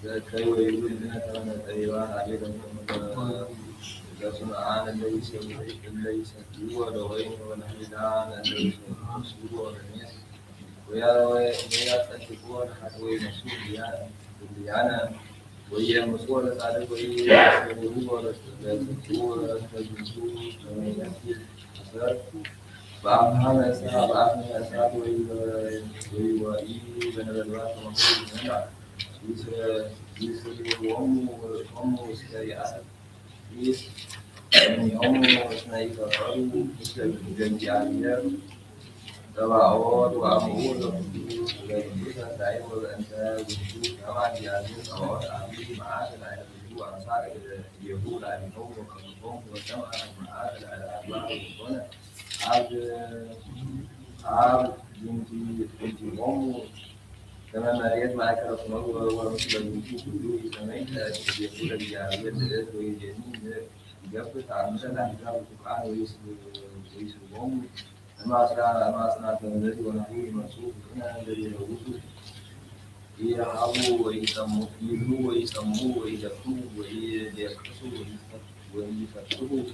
كي ويقول إنها كمان تقريبا عليهم كصنعان ليس هو لغين ونحن ليس هو ونيس ويا تنتقون حتوي مسؤول يعني وهي مسؤولة على وهي هو بعضها ساعة بعضها ساعة وهي بين الوقت ومن هم وسكايات هم وسنايفر مثل الجنجالية تبعوض وأمور ويجوزها تعيب أنت وجود طبعا جالين أو عاملين معادل على الوجوه أنصار اليهود على النوم وكلهم وجمع معادل على أربعة وكنا عاد بنتي هم كما مريت معك رسول الله ورسول الوجوه كله سمعت يقول الجاهلية الثلاث ويجنين يقف عمشان أحجاب القرآن ويسلمهم أما أصنع الذي ونحوه منصوب هنا الذي يغوص يرعبوا ويسموه ويدفوه ويكسوه ويفتوه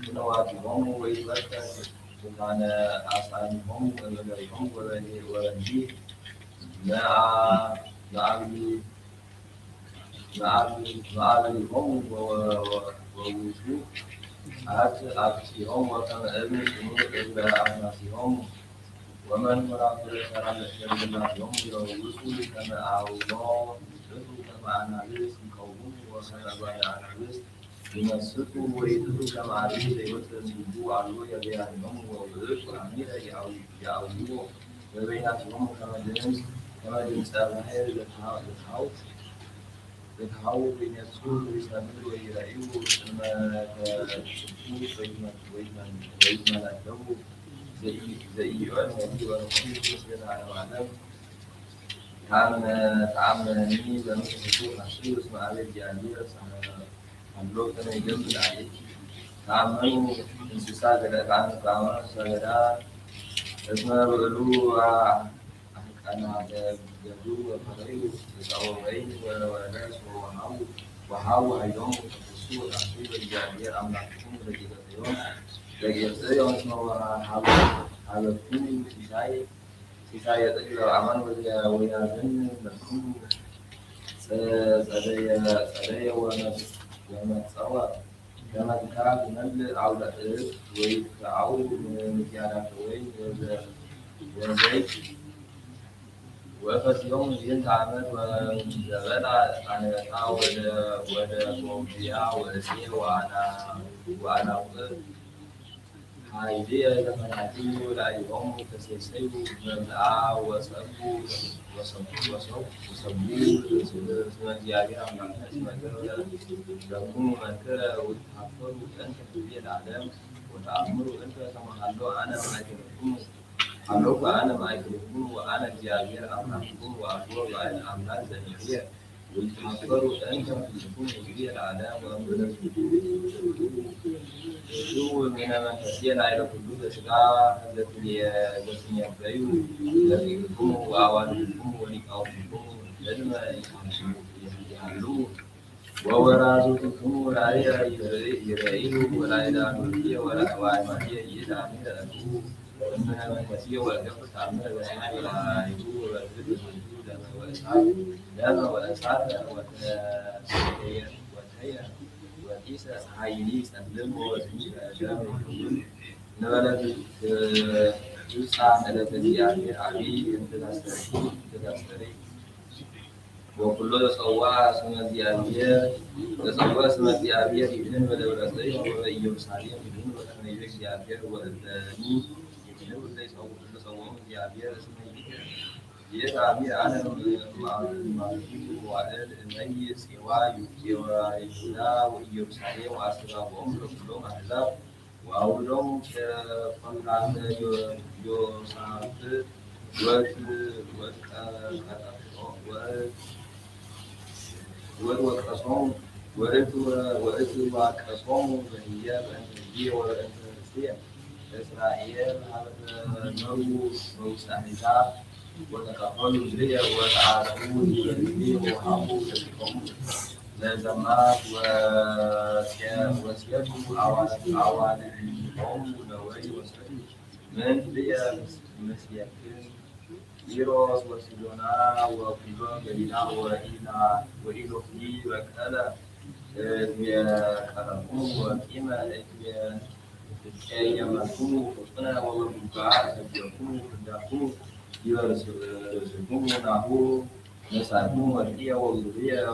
ونواتهم ويفتح سبحان أصحابهم ونبيهم ورنجيه مع هم ووجوه أكسيهم وكما أبن سنور إلا أعناسهم ومن فرق سرى لهم يوصل كما أعوضا كما أناليس قوم وكما بعد أناليس يمسكوا ويدروا كما عليه ليوصل سبوا علوه يبيعهم ويرش وعميرا يعوضوا وبيناتهم كما جنس أبنائه يتحول بين السور ويستمر ويرأيه كما تشوف ويزمن له زي علمه ونحيط مثل على معلم تعاملني بنفسه حشير اسمه علي الجانبية عملوه كان يجمد عليه تعاملوا انسساق الأفعال تعاملوا سيدات اسمه بقلوه أنا جدو وفريق يتعوضين وناس وحاو أيضاً تفسير عصيب الجاهلية أم نحكم لجيتيون اسمه حاو كل سيساية تقدر عمان ويازن نحكم سدايا ونتصوى كما ذكرت من عودة ويتعود من مكانات وين وزيت وقت يوم ينتعمل وزغل عن الحاول وموضيع وأسيه وأنا وقت هايدية لما نعطيه لأيهم تسيسيه مبلعا وصبوا اسمه زيادة عن معنى اسمه كرة لكم مكرة وتحفروا أنت في العالم وتأمروا أنت كما حلوا أنا معكم حلوك أنا معكم وأنا الجاهل أمركم وأقول وأنا أملاك زميلية وتحفروا أنت في العالم وأمركم شو من تسير على حدود شجاع التي يبدأوا لكم وأوانكم ولقاؤكم لازم يحلوا وورازقكم ولا يرأيه ولا يدانوا ولا وعمانية يدعمل لكم وإنها من تسير والقفة تعمل وسعى ولا يدور والذل والأسعار لما والأسعار وتهيأ وكيسة حيلي سلم وزميل أجام نبلت تسعى على تزيان علي تدستري وكل صواع اسم ديابية صواع اسم ديابية يبين ودولتين ويوصالين يبين وتنيجك ديابية والثاني يبين ليس كل صواع ديابية اسم يدعمي على المعرفة وعلى النهي سواء يوحنا ويوصالين وأسرابهم كلهم أحزاب وأولهم كفنان يوصافت والقصوم وقصوم بهياب أنجية والأنفسية إسرائيل هذا نو مستحيلات وتكفلوا لي وتعالوا لي وحبوا لكم لازمات وسيادوا أوانهم ونوي وسيادوا من لي مسياكين إيروس وسيدونا وكيلو جلينا وإيلو في وكالا كاركم وكيما يمكم فطنا وبقاء يكم فداكم يرسلكم نحو نساكم ورقية وغرية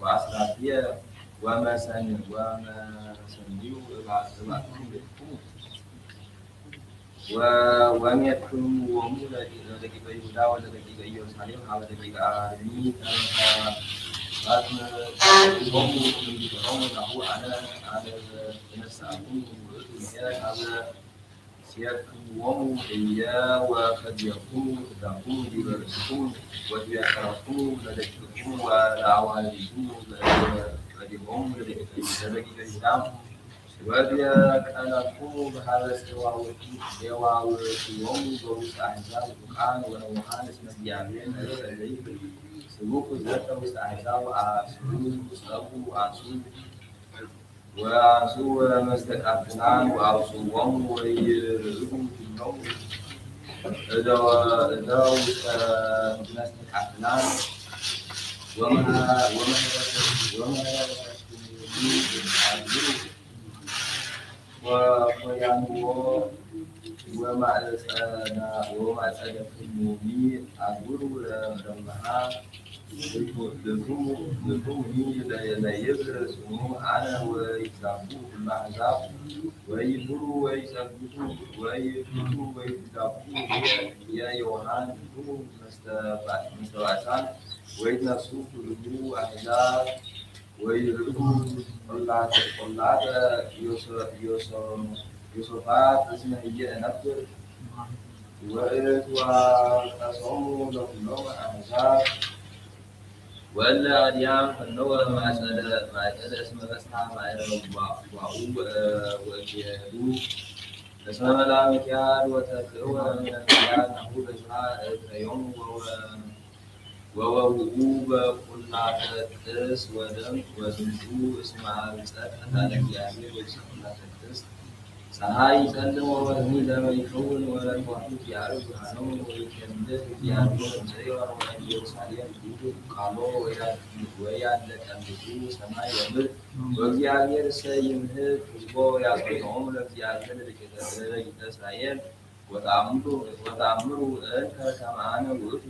وأسرافية ومسانيو إبعتكم بكم وميتكم ومولا لكي يهودا ولكي يرساليم على لكي أرمي هم نحو على نساكم على سيكون إياه وقد يكون تكون لبرسكم وتيسركم لديكم ولعوالكم لديكم لديكم وبيا كانكم بهذا سواء يوم بوس أحزاب كان ونوحان اسم ديابين لديه سلوك ذات بوس أحزاب سلوك عصوب وعصوا مستقبلان وعصوهم ويرزقهم في النوم إذا مستقبلان وما ويانو وما أسأل في المبين أقول لما لكم لا يدرسون أنا ويسافوا في المعزاب ويبروا ويسافوا ويدافعوا يا يوحنا مستوعسان ويتنسوا له أحزاب ويرجو الله يوسفات اسمه هي نفر وتصوم لهم أحزاب ولا أديان فالنور ما أسأل اسم بسنا ما وعوب وجهدو اسم ملامكيان وتكوى من الكيان نحو بجراء يوم ووهوب كل تكتس ودم وزنجو اسمها بسات هذا الجاهل ويسمى تكتس سهاي سلم ووزني لما يكون ولا توحيد يعرف عنه ويكمل يعرف زيار ويجيب ساليا يجيب قالوا ويا لتملكوا سماء يمر وزيار سيمهد وزبو يعطيهم لزيار لكذا يتسايل وتعمروا أنك كما أنا وقلت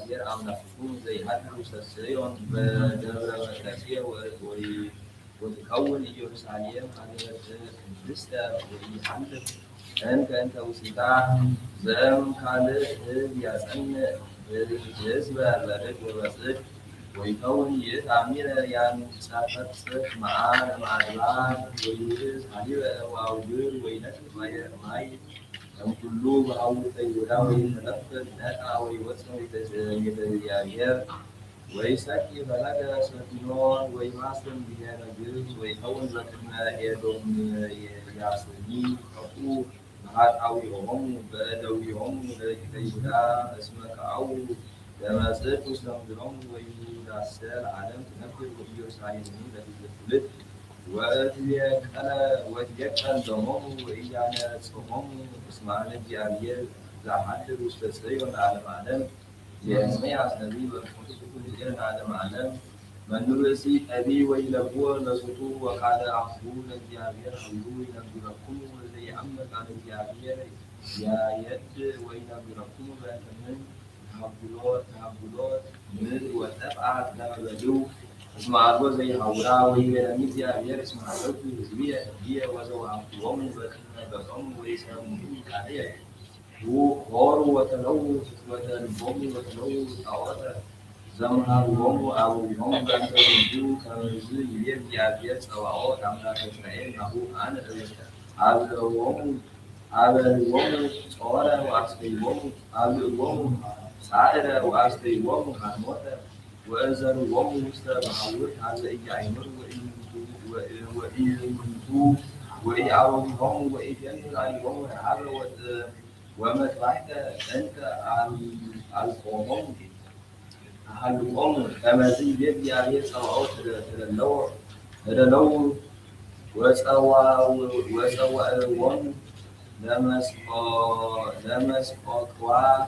زيار أملككم زي حتى سيون بدر مكاسية وتكون يرساليم على لسه ويحمل أنت وسيطة زم كان يسأل جذب الرد والرصد ويكون يتعمل يعني سافر مع الله ويجلس عليه وأوجر وينشف ماي كله بأول تيودا ويتنفذ نتا ويوصل يتجاهر ويسكي بلغ سكنون ويماسن بها رجل ويكون لكنا يدوم ياسني أو بعد أو يوم بدو يوم تيودا اسمك أو لما سير مسلم درهم ويودا سير عالم تنفذ ويوسعيني لتفلت وتيكل دمهم وإيانا صمهم اسمعنا جارية لحد وستسيون على معلم يسمع سنبي والمتكون إلى على معلم من نرسي أبي ويلبوا نسطو وقال عفو للجارية حلو ينبركم وزي أمك على الجارية يا يد وينبركم بأنتمن تهبلات من وتفعل لما اسمع الله زي هورا وهي ميزيا غير اسمع الله هي وزو عقوم بكم ويسمون عليه وقار وتلوث وتنبوم وتلوث أوراق زمها وهم أو هم كانوا يجوا كانوا يجوا يبيع سواء كانوا إسرائيل نحو أنا هذا الوهم صورة وأسبيهم هذا الوهم سائر وأسبيهم هنوته وأزر وهم مستبعود هذا إجعيمر وإن كنتو وإعاودهم وإجعيمر عليهم هذا ومتبعك أنت القوم كما زي بيدي عليه صوت تدلو وسوا لمسقوا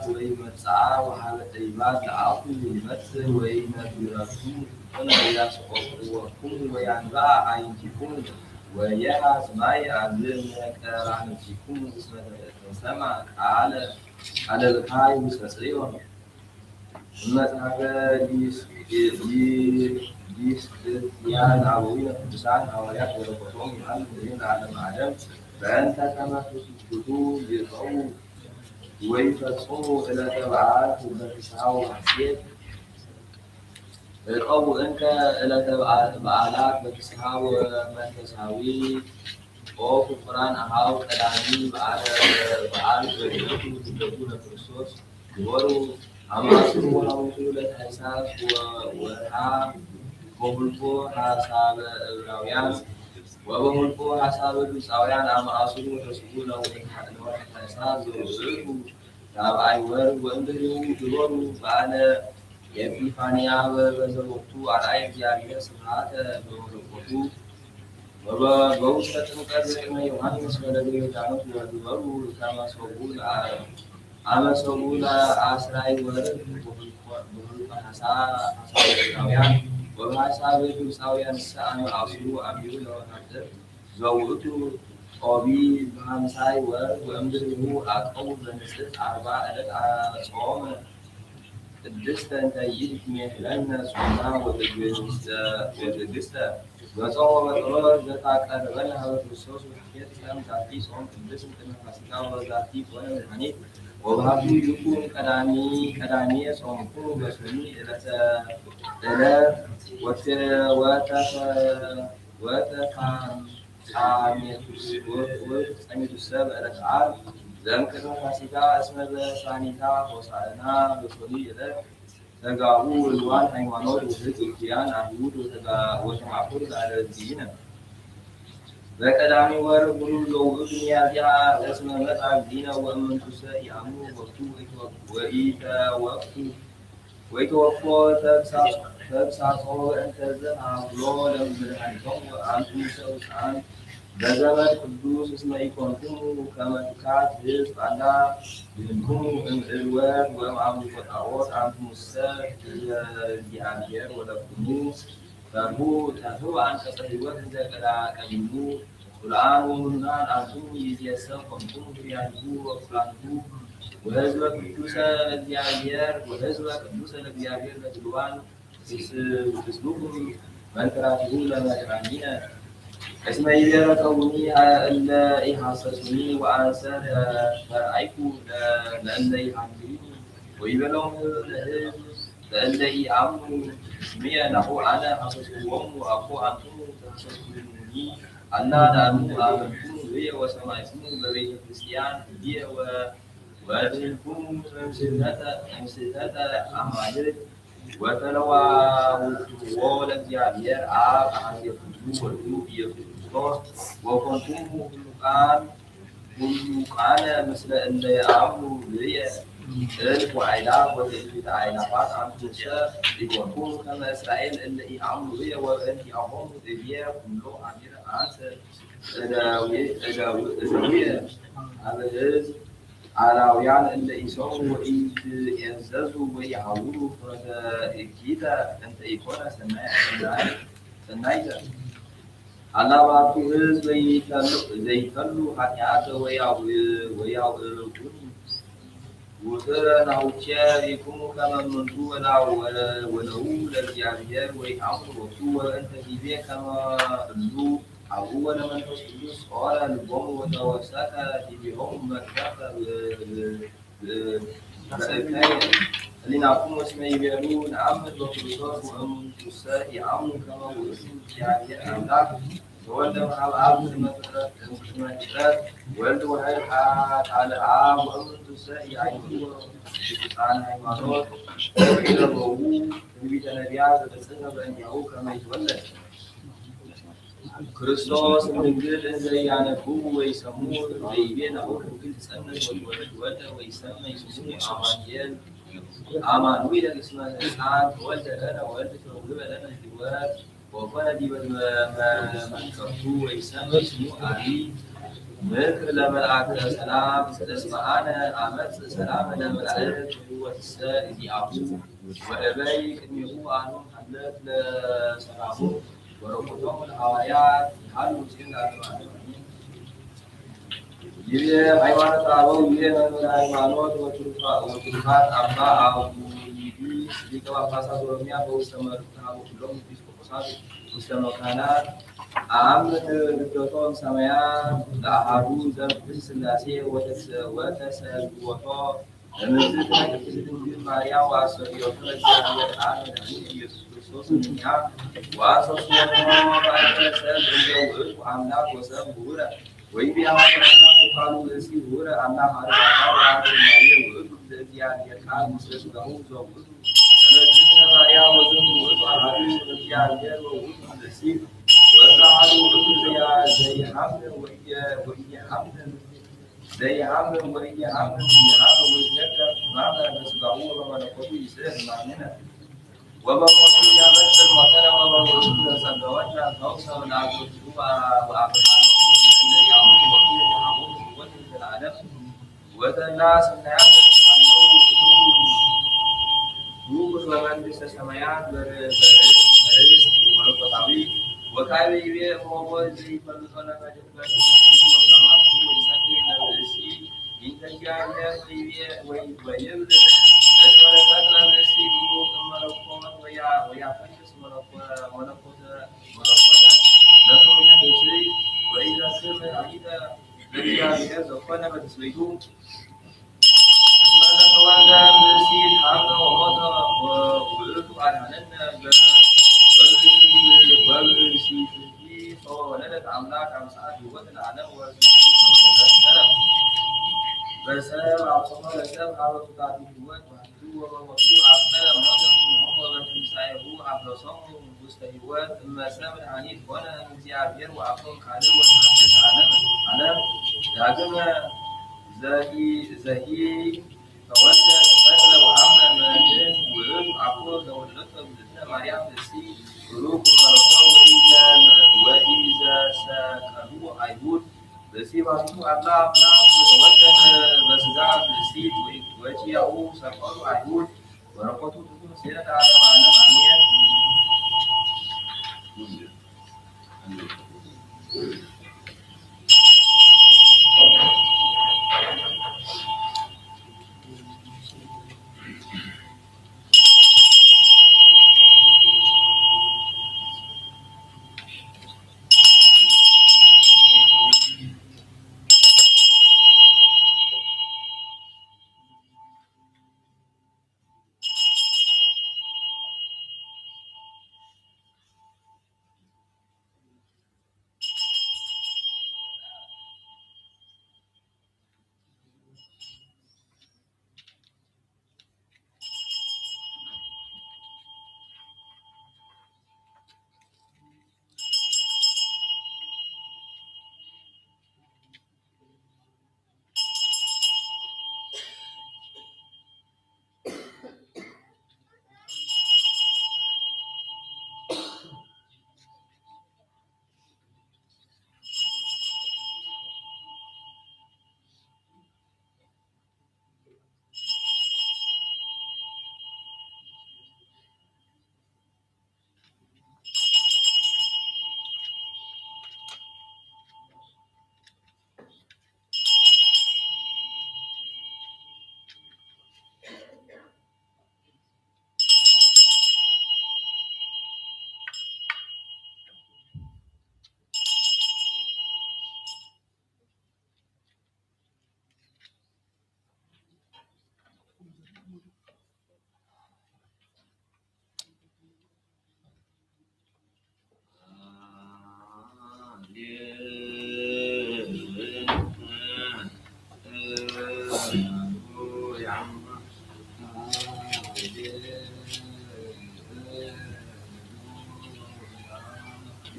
ويمسعى وحالة إيمان عقل المس وينبركم ولا يسقطوكم وينبع عينكم ويحس ما يعلم كرامتكم سمع على الحي وسسيرا المذهب يعني عبوية تسعة حواليات ورقصهم يعلمون على معلم فأنت كما تسكتوا يرفعوا ويفصلوا إلى تبعات وبتسعة وحسيت الأب أنت إلى تبعات بتسعة ومتساوي وفي القرآن أهاو كلامي بعد تدخل كريستوس يورو أماسو وحاولوا الحساس وبلفو حساب الراويان وبلفو حساب الساويان أماسو تسكون الحساس وبلفو تابعي ورد وندروا يورو بعد يبيفانيا وبزوجتو على أي جارية سمعت بمرقبتو وبوسط مقدمة يوحنس ولدي كانوا يدوروا كما سووا على سووا أسرائي ورد bahasa Sawian bahasa itu Sawian saan aslu ambil lawan jauh itu Obi bahasa ورد وأمره أقوى بنسبة 4 صوم الدستة تجد مثلنا سماه والدستة وصوم الرجل ذات كربنا والرسول وحكيت كلام ذاتي صوم الدستة تنفسنا وذاتي ولا الحنيف وبهذا يكون كلامي صومكم بسني إلى وتسعمية السبع الأفعال ذكر فاسكا اسم بسانيتا وصالنا بسولي إلى تجاوب الوان حيوانات وذكيان عهود وتعقد على الدين بكلامي وربنا لو الدنيا جاء اسم متع الدين ومن تسائي عنه ويتوفى تبسع صور أنت زهر الله لم بالحنكم وأنتم سوسعان بزمن قدوس اسمه يكونكم كما تكاد رزق على منكم الوان ومعامل فتعوات عنكم السر الجعالير ولكم تهو عن كصحيوات ذكرى كلمو القرآن ومنان أنتم يجيسر قمتم فيانه وفلانه وهزوة قدوسة الجعالير وهزوة قدوسة الجعالير لجلوان اسلوبهم من تراته لما ترانينا اسم إذا كوني ألا إحاسسني وأنسر فرعيكو لألا يحملني وإذا لهم لألا يعملوا اسمي نحو أنا حسسكم وأخو أنتم تحسسوني أنا نعلم آمنكم بي وسمعكم ببيت الكريستيان بي وأدركم أمسدة أعمال وتلوى ولد جعلير عاب عن يفتو والروب يفتو وكنتم ملوكان مثل أن يعملوا بي ألف وعلاق وتألف علاقات عن تنشاء لكنتم كما إسرائيل أن يعملوا بي وأنت أعملوا بي كنتم عمير عنس أداوية أبهز علاويان أن يسوعوا وينزلوا ويعودوا فكيدا أنت يكون سنايدا على بعض الناس زيتلو حياته ويعودون وترى نوتيا يكون كما منتو ولو للجارير ويعمل وتو أنت تبيه كما اللو أول من تسلس قال لبوم وتوسك تبيهم مركبة بسكاية لنعقوم اسمي بيرون عمد وخلصات وأم تسائي عمو كما واسم يعني أملاك وولدوا على عبد المكتبات ولدوا على عام وأم تسائي عينيه عن حيوانات وإلى الروح في بيت نبيات وتسنب أن يعوك كما يتولد ክርስቶስ እንግል ዘያነብቡ ወይሰሙ ዘይቤን አሁን እንግል ጸነስ ወልደ ወይሰመይ ስሙ አማኑኤል አማኑኤል እስመ ሕፃን ወልደ ለነ ወልድ ተወልደ ለነ ሕይወት ወኮነ ዲበ መንከፉ ወይሰመይ ስሙ አቢ ምክር ለመልአከ ሰላም እስመ አነ አመጽ ሰላም ለመላእክት ወትሰ እዚአሁ ወእበይ ቅድሜሁ አኑ ሀለት ለሰላሙ ወረቁቶም ለሐዋርያት ይሃሉ ሲል አለማለት ይህ ሃይማኖት አበው ይህ መምህር ሃይማኖት ወትሩፋት አባ አቡይዲስ ሊቀ ጳጳሳት ኦሮሚያ በውስተ መርቱ አቡ ኩሎም ኤጲስቆጶሳት ውስተ መካናት አምር ልደቶም ሰማያት ለአሐዱ ዘእምቅድስት ሥላሴ ወተሰግዎቶ ለምልዕት ቅድስት ድንግል ማርያም ወአስተርእዮቶ ለእግዚአብሔር አብ መድኃኒነ ኢየሱስ ክርስቶስ እምኔሃ ወአስተርእዮቶ በአንተ ሰብ እንደ ውእቱ አምላክ ወሰብ ውእረ ወይቤሃ አምላክ ወቃሉ ብእሲ ውእረ አምላክ አርባዕተ ውእቱ ለእግዚአብሔር ቃል ምስለ ሥጋሁ ዘውእቱ ለእግዝእትነ ማርያም ወዘንቱ ውእቱ አሐዱ ለእግዚአብሔር ወውእቱ ብእሲ ወዘአሐዱ ውእቱ ዘይሐምር ዘይሐምር ወይትነከር ሕማመ በሥጋሁ ወበመለኮቱ ይስዕር ሕማምነ ወበሞቱ ያበጥል ሞተነ ወበውእቱ ዘጸገወነ ፈውሰ ለአገሪቱ ወአብርሃ እለ ያዕቆብ ወሐሙድ ሕይወት ለዘለዓለም ወዘላ ስናያት አለው ውእቱ በመንግሥተ ሰማያት በርእስት መለኮታዊ ወካዕበ ይቤ እምሆሙ ዘይፈልጦነ በድንበር ወሰማዕቱ ወይሰግድ ለብእሲ እንተ እግዚአብሔር ወይብል እስመ ለተክለ ብእሲ ብሩክ እመለኮት ወያፈልስ መለኮተ ለከዊነ ብእሲ ወኢይረክብ አይተ ለእግዚአብሔር ዘኮነ በትስብእቱ እስመ ለተወልደ ብእሲ ሀበ ወሞተ ውእቱ አድኀነነ በብእሲ ወለደት አምላክ አምሳለ ሕይወት ለዓለም ወዘተዘከረ በሰብ አብጽሖ ለሰብ ሀበ ሱታፌ ሕይወት ባህቱ ወበሞቱ አብሰረ ሞተ እምኔሆሙ ወበትንሣኤሁ አፍረሶሙ ውስተ ሕይወት እመ ሰብ መድኃኒት ሆነ እግዚአብሔር ወአብም ካልእ ወተሐድስ ዓለም ዳግመ ዘሂ ተወልደ ተሰቅለ ወሐመ መድኅን ውእቱ አኮ ዘወለደቶ እግዝእትነ ማርያም ብእሲ ብሩክ መለኮት ወኢዘሰቀሉ አይሁድ ብእሲ ባሕቱ አላ አምላክ ዘተወልደ በሥጋ ብእሲ ወኪያሁ ሰቀሉ አይሁድ ወረኮቱ ትኩን ሴነ ለዓለመ ዓለም አሜን።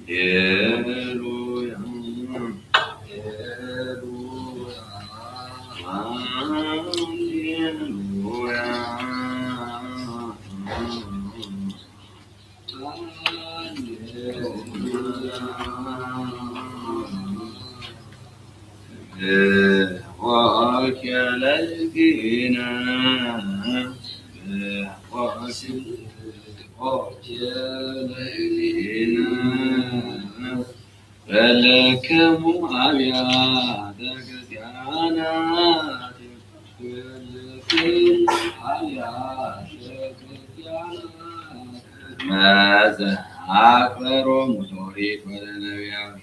Hallelujah. وأكل الجنان فلك معبيات كريانات ماذا أكبر مطوريك ولنبيع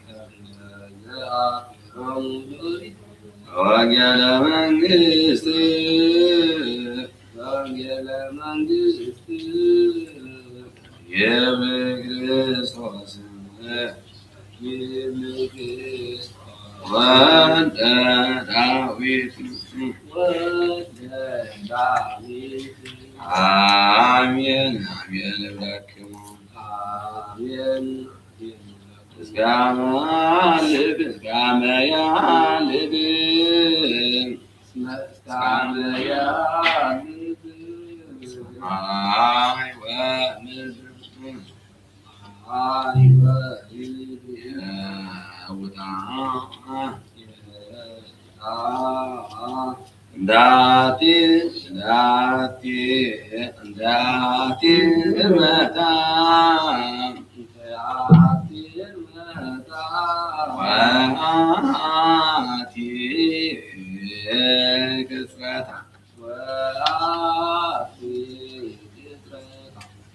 وجل منجست يبكريستوس وأنت داوود آمين آمين لك آمين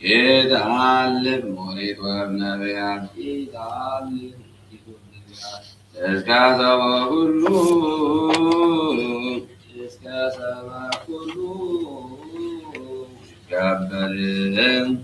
يتعلم مريد وابنبيان اسكاسب كله كبرهم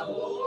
Oh,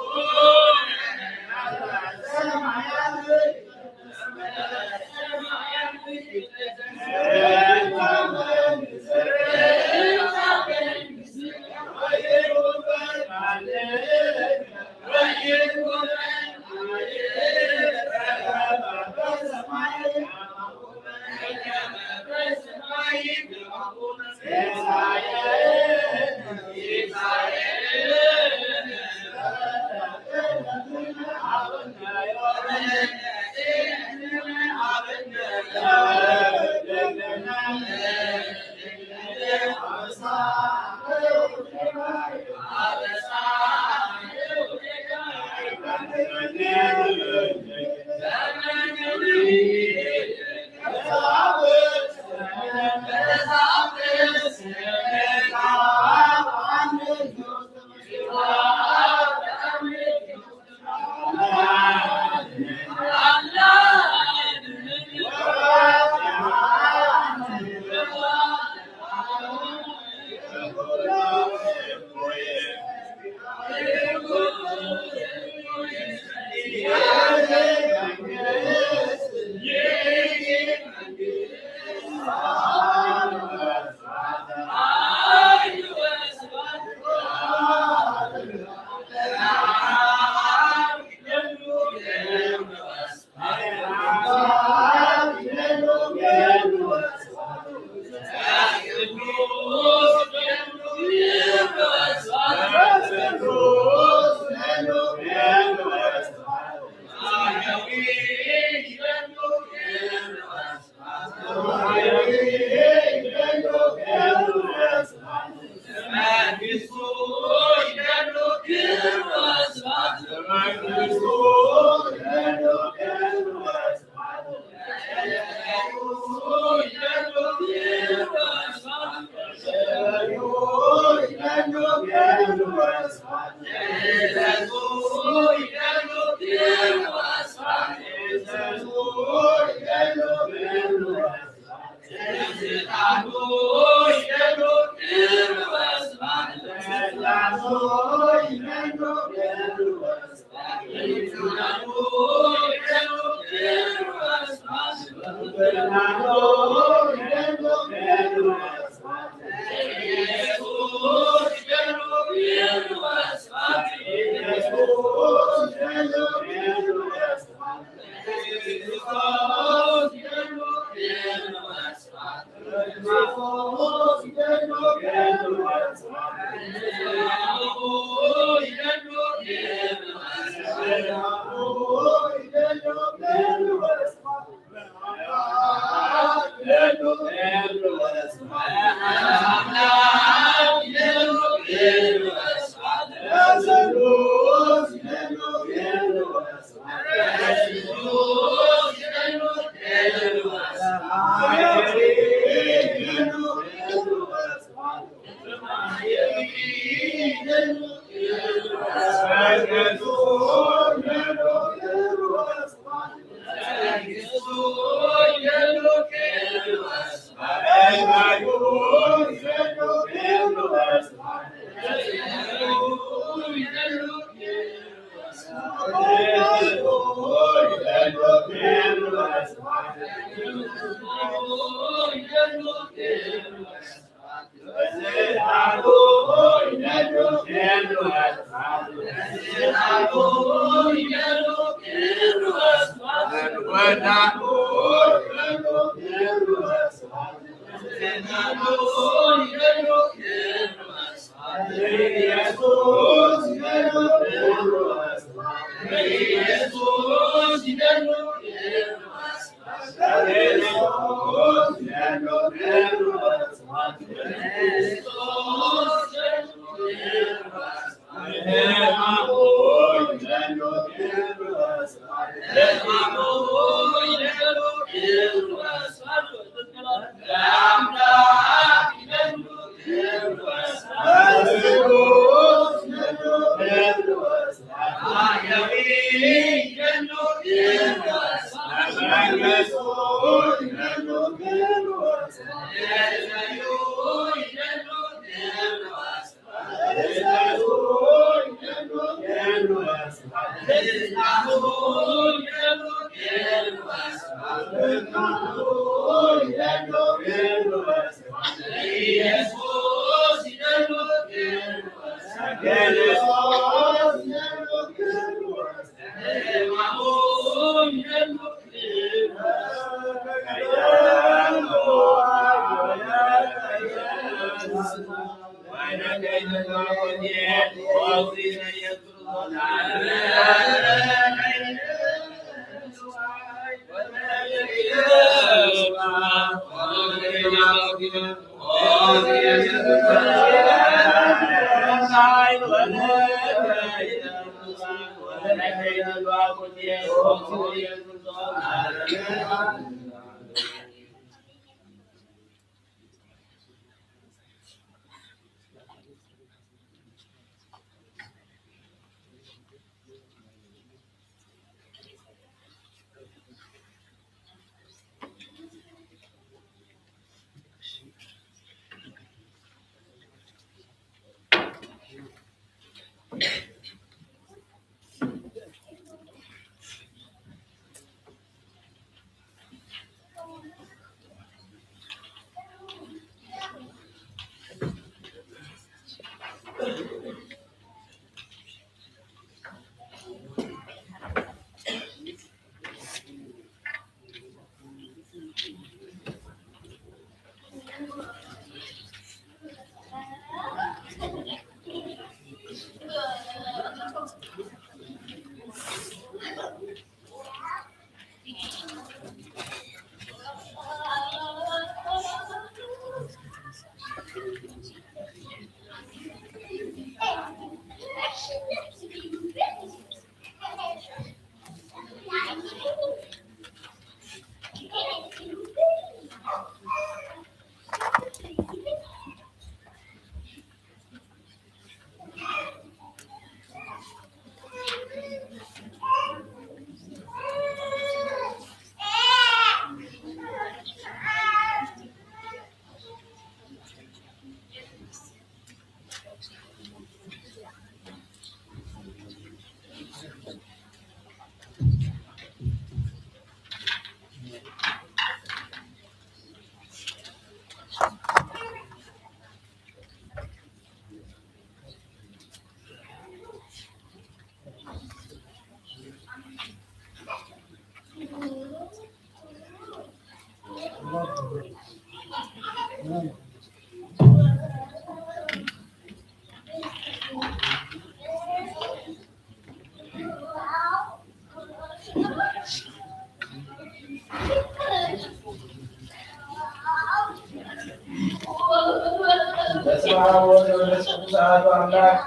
አብ ወወልድ ወመንፈስ ቅዱስ አሐዱ አምላክ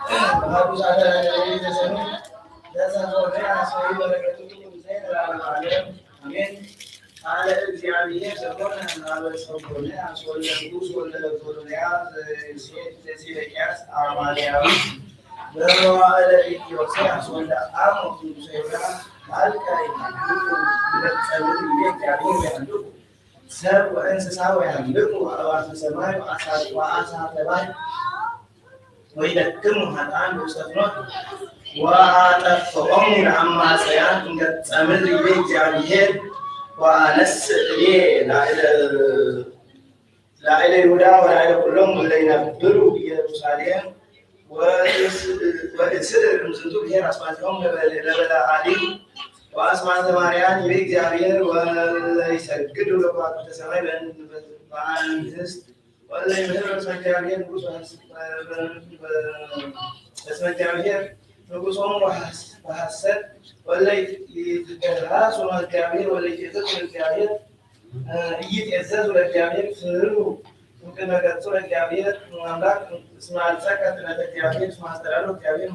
በአሐዱ ሰዓተ ለሌሊት ዘሰኑይ ዘሰንበት በረከቱ ጊዜ ለዓለመ ዓለም አሜን። ቃለ እግዚአብሔር ዘኮነ ኀበ ሰብሖነ አስወልደ ንጉሥ ወልደ ዘካርያ ዘሴዴቅያስ አማልያዊ በመዋዕለ ኢዮስያስ ወልደ አሞጽ ንጉሠ ይሁዳ ካልቀ ይጸልዩ እግዚአብሔር ያሉ ሰብ ወእንስሳ ወያምልኩ አዕዋፈ ሰማይ ወአሳተ ባሕር ወይደክሙ ኃጥአን ውስተ ፍኖት ወአጠፍኦሙ ለአማጽያን እንገጸ ምድር ይቤ እግዚአብሔር ወአነስእ እዴየ ላዕለ ይሁዳ ወላዕለ ኩሎሙ እለ ይነብሩ ኢየሩሳሌም ወእስር እምዝንቱ ብሔር አስማቲሆሙ ለበለዓሊም ወአስማተ ማርያም ይቤ እግዚአብሔር ወለይሰግዱ ለከዋክብተ ሰማይ በአንስት ወለይምህሩ እስመ እግዚአብሔር ንጉሥ እስመ እግዚአብሔር ንጉሶሙ ወሐሰት ወለይትገሃሱ እግዚአብሔር ወለይትዔዘዙ ለእግዚአብሔር ኢይትዔዘዙ ለእግዚአብሔር ፍርሁ እምቅድመ ገጹ ለእግዚአብሔር አምላክ እስመ አልጸቀት ዕለተ እግዚአብሔር እስመ አስተዳለወ እግዚአብሔር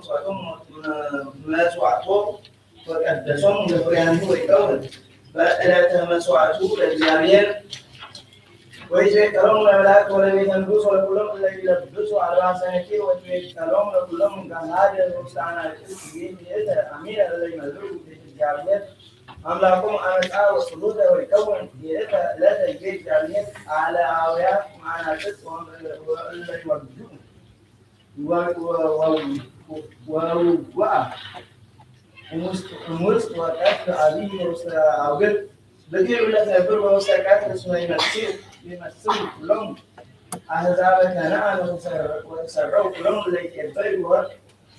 መስዋዕቶ ወቀደሶሙ ለፍሬያኒሁ ወይቀውም በዕለተ መስዋዕቱ ለእግዚአብሔር ወይዜከሎሙ ለመላእክት ወለቤተ ንጉሥ ወለኩሎሙ እለ ይለብሱ አልባሰ ነኪር ወይዜከሎሙ ለኩሎሙ ገሃደ ውስተ አናቅጽ ይእተ አሚረ እለ ይመልኡ ቤተ እግዚአብሔር አምላኮሙ አመፃ ወስሉተ ወይቀውም ይእተ ዕለተ ይቤ እግዚአብሔር አለአውያት አናቅጽ ወእለ ይወግዑ ወውአ እሙስጥ ወቀት አብይ ውስተ አውግር በዲር ለተብር በውስተ ቀትር እስመ ይመስሉ ኩሎሙ አሕዛበ ከነዓን ወተሰረው ኩሎሙ ለይትዔበዩ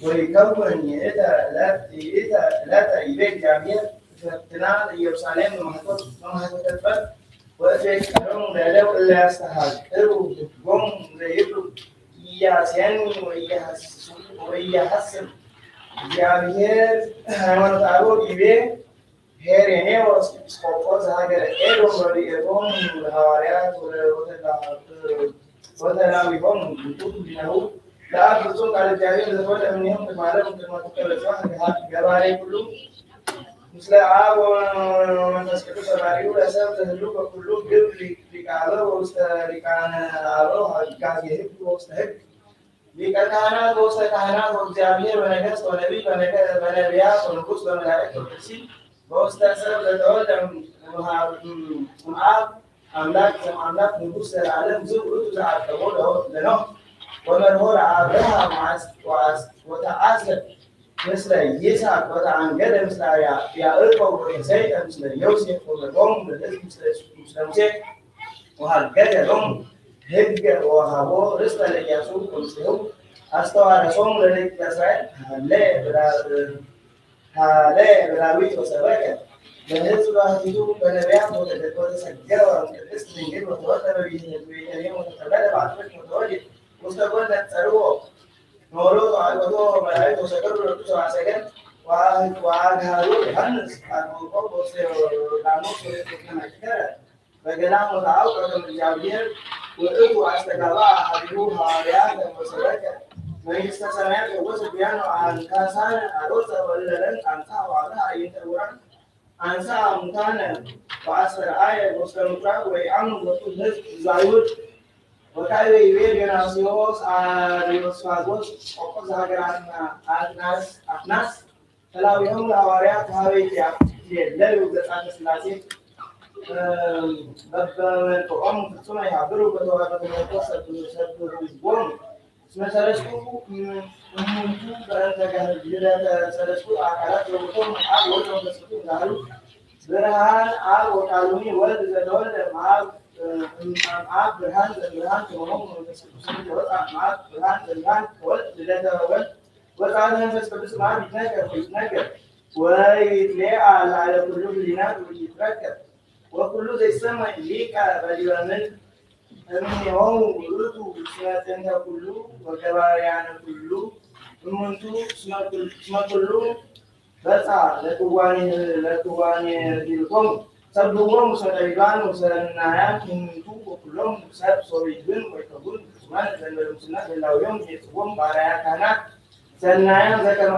ወይከውን ይእተ ዕለተ ይቤ እግዚአብሔር ፈትና ለኢየሩሳሌም በማኅተመ ወእዜከሎሙ ለእደው እለ ያስተሐቅሩ ሕጎሙ ዘይብሉ ኢያሴኒ ወኢያሐስብ እግዚአብሔር ሃይማኖተ አበው ይቤ ሄሬኔዎስ ኤጲስቆጶስ ዘሀገረ ኤዶም ወዲኤቶሙ ለሐዋርያት ወተላዊሆሙ ዲናሁ ለአብ ፍጹም ቃለ እግዚአብሔር ዘተወልደ እምኔሆሙ ቅድመ ዓለም ቅድመ ትውልደ ጽባሕ ገባሬ ኩሉ ምስለ አብ ወመንፈስ ቅዱስ ሰባሪው ለሰብ ዘህሉ በኩሉ ግብር ሊቀ አበው ወውስተ ሊቃነ አበው ሀጋዜ ሕግ ወውስተ ሕግ ሊቀ ካህናት ወውስተ ካህናት ወእግዚአብሔር በነገሥት ወነቢይ በነቢያት ወንጉሥ በመላእክት ወቅዱሳን በውስተ ሰብ ዘተወልደ እምአብ አምላክ ንጉሥ ዘለዓለም ዝውእቱ ዘዐቀቦ ለኖኅ ወመርሖ ለአብርሃም ወተዓጽየ ምስለ ይስሐቅ ወተዓንገደ ምስለ ያዕቆብ ወተሰይጠ ምስለ ዮሴፍ ወመርሖሙ ለሕዝብ ምስለ ሙሴ ወሀገደ ሎሙ ሕገ ወወሀቦ ርስተ ለኢያሱ ወምስሌሁ አስተዋረሶሙ ለደቂቀ እስራኤል ሀለየ በዳዊት ወሰበከ በሕዝብ ባሕቲቱ በነቢያት ወተሰገረ ቅድስት ድንግል ወተወልደ በቤተልሔም ወተጠመደ በአትክልት ወተወልደ ውስተ ጎነ ጸርቦ ኖሮ ተዋሕዶ መላእክት ወሰገዱ ለቱ ሰብአ ሰገል ወአግሃሩ ዮሐንስ አጥምቆ በውስተ ዮርዳኖስ ወተመከረ በገዳም ወተዐውቀ ከመ እግዚአብሔር ውእቱ አስተጋባ ኀቤሁ ሐዋርያት ወሰበከ መንግሥተ ሰማያት ወወሰ ቢያነ አንካሳነ አሮጸ ወለለን አንሳ ዋጋ አይተውራን አንሳ ሙታነ ወአስተርአየ ውስተ ምኵራብ ወይአምኑ ቦቱ ሕዝብ ዛይሁድ ወካዕበ ይቤ ዲዮናስዮስ አርዮስፋጎስ ቆጶስ ዘሀገረ አትናስ ተላዊሆሙ ለሐዋርያት ኀበ ይትዔለሉ ገጻተ ሥላሴ በበመልክዖሙ ፍጹመ ይሃብሩ በተዋሕዶ ትምህርቶ ሰብሕዎሙ እስመ ሰለስቱ እሙንቱ በእንተ ገድለተ ሰለስቱ አካላት ዘውእቶሙ አብ ወወልድ ወመንፈስ ቅዱስ ዛህሉ ብርሃን አብ ወቃሉኒ ወልድ ዘተወልደ እምአብ ብርሃን ዘእምብርሃን ከሆኖሙ መንፈስ ቅዱስ ዘወፅአ እምአብ ብርሃን ዘእምብርሃን ከወልድ ልደተ ወልድ ወጽአተ መንፈስ ቅዱስ እምአብ ይትነገር ወይትሌአ ላዕለ ኩሉ ሕሊናት ወይትረከብ ወኩሉ ዘይሰማዕ ሊቀ በዲበ ምድር እምኔሆሙ ውእቱ እስመ ጥንተ ኩሉ ወገባርያነ ኩሉ እሙንቱ እስመ ኩሉ በጽሐ ለክዋኔ ዲልቶሙ ሰብሕዎሙ እስመ ጠቢባን ወሰናያን እሙንቱ ወኩሎሙ ሰብ ሶቢድን ወይከውን ፍጹማን ዘንበለ ሙስና ዘላውዮም የጽቦም ባሪያ ካህናት ሰናያን ዘከመ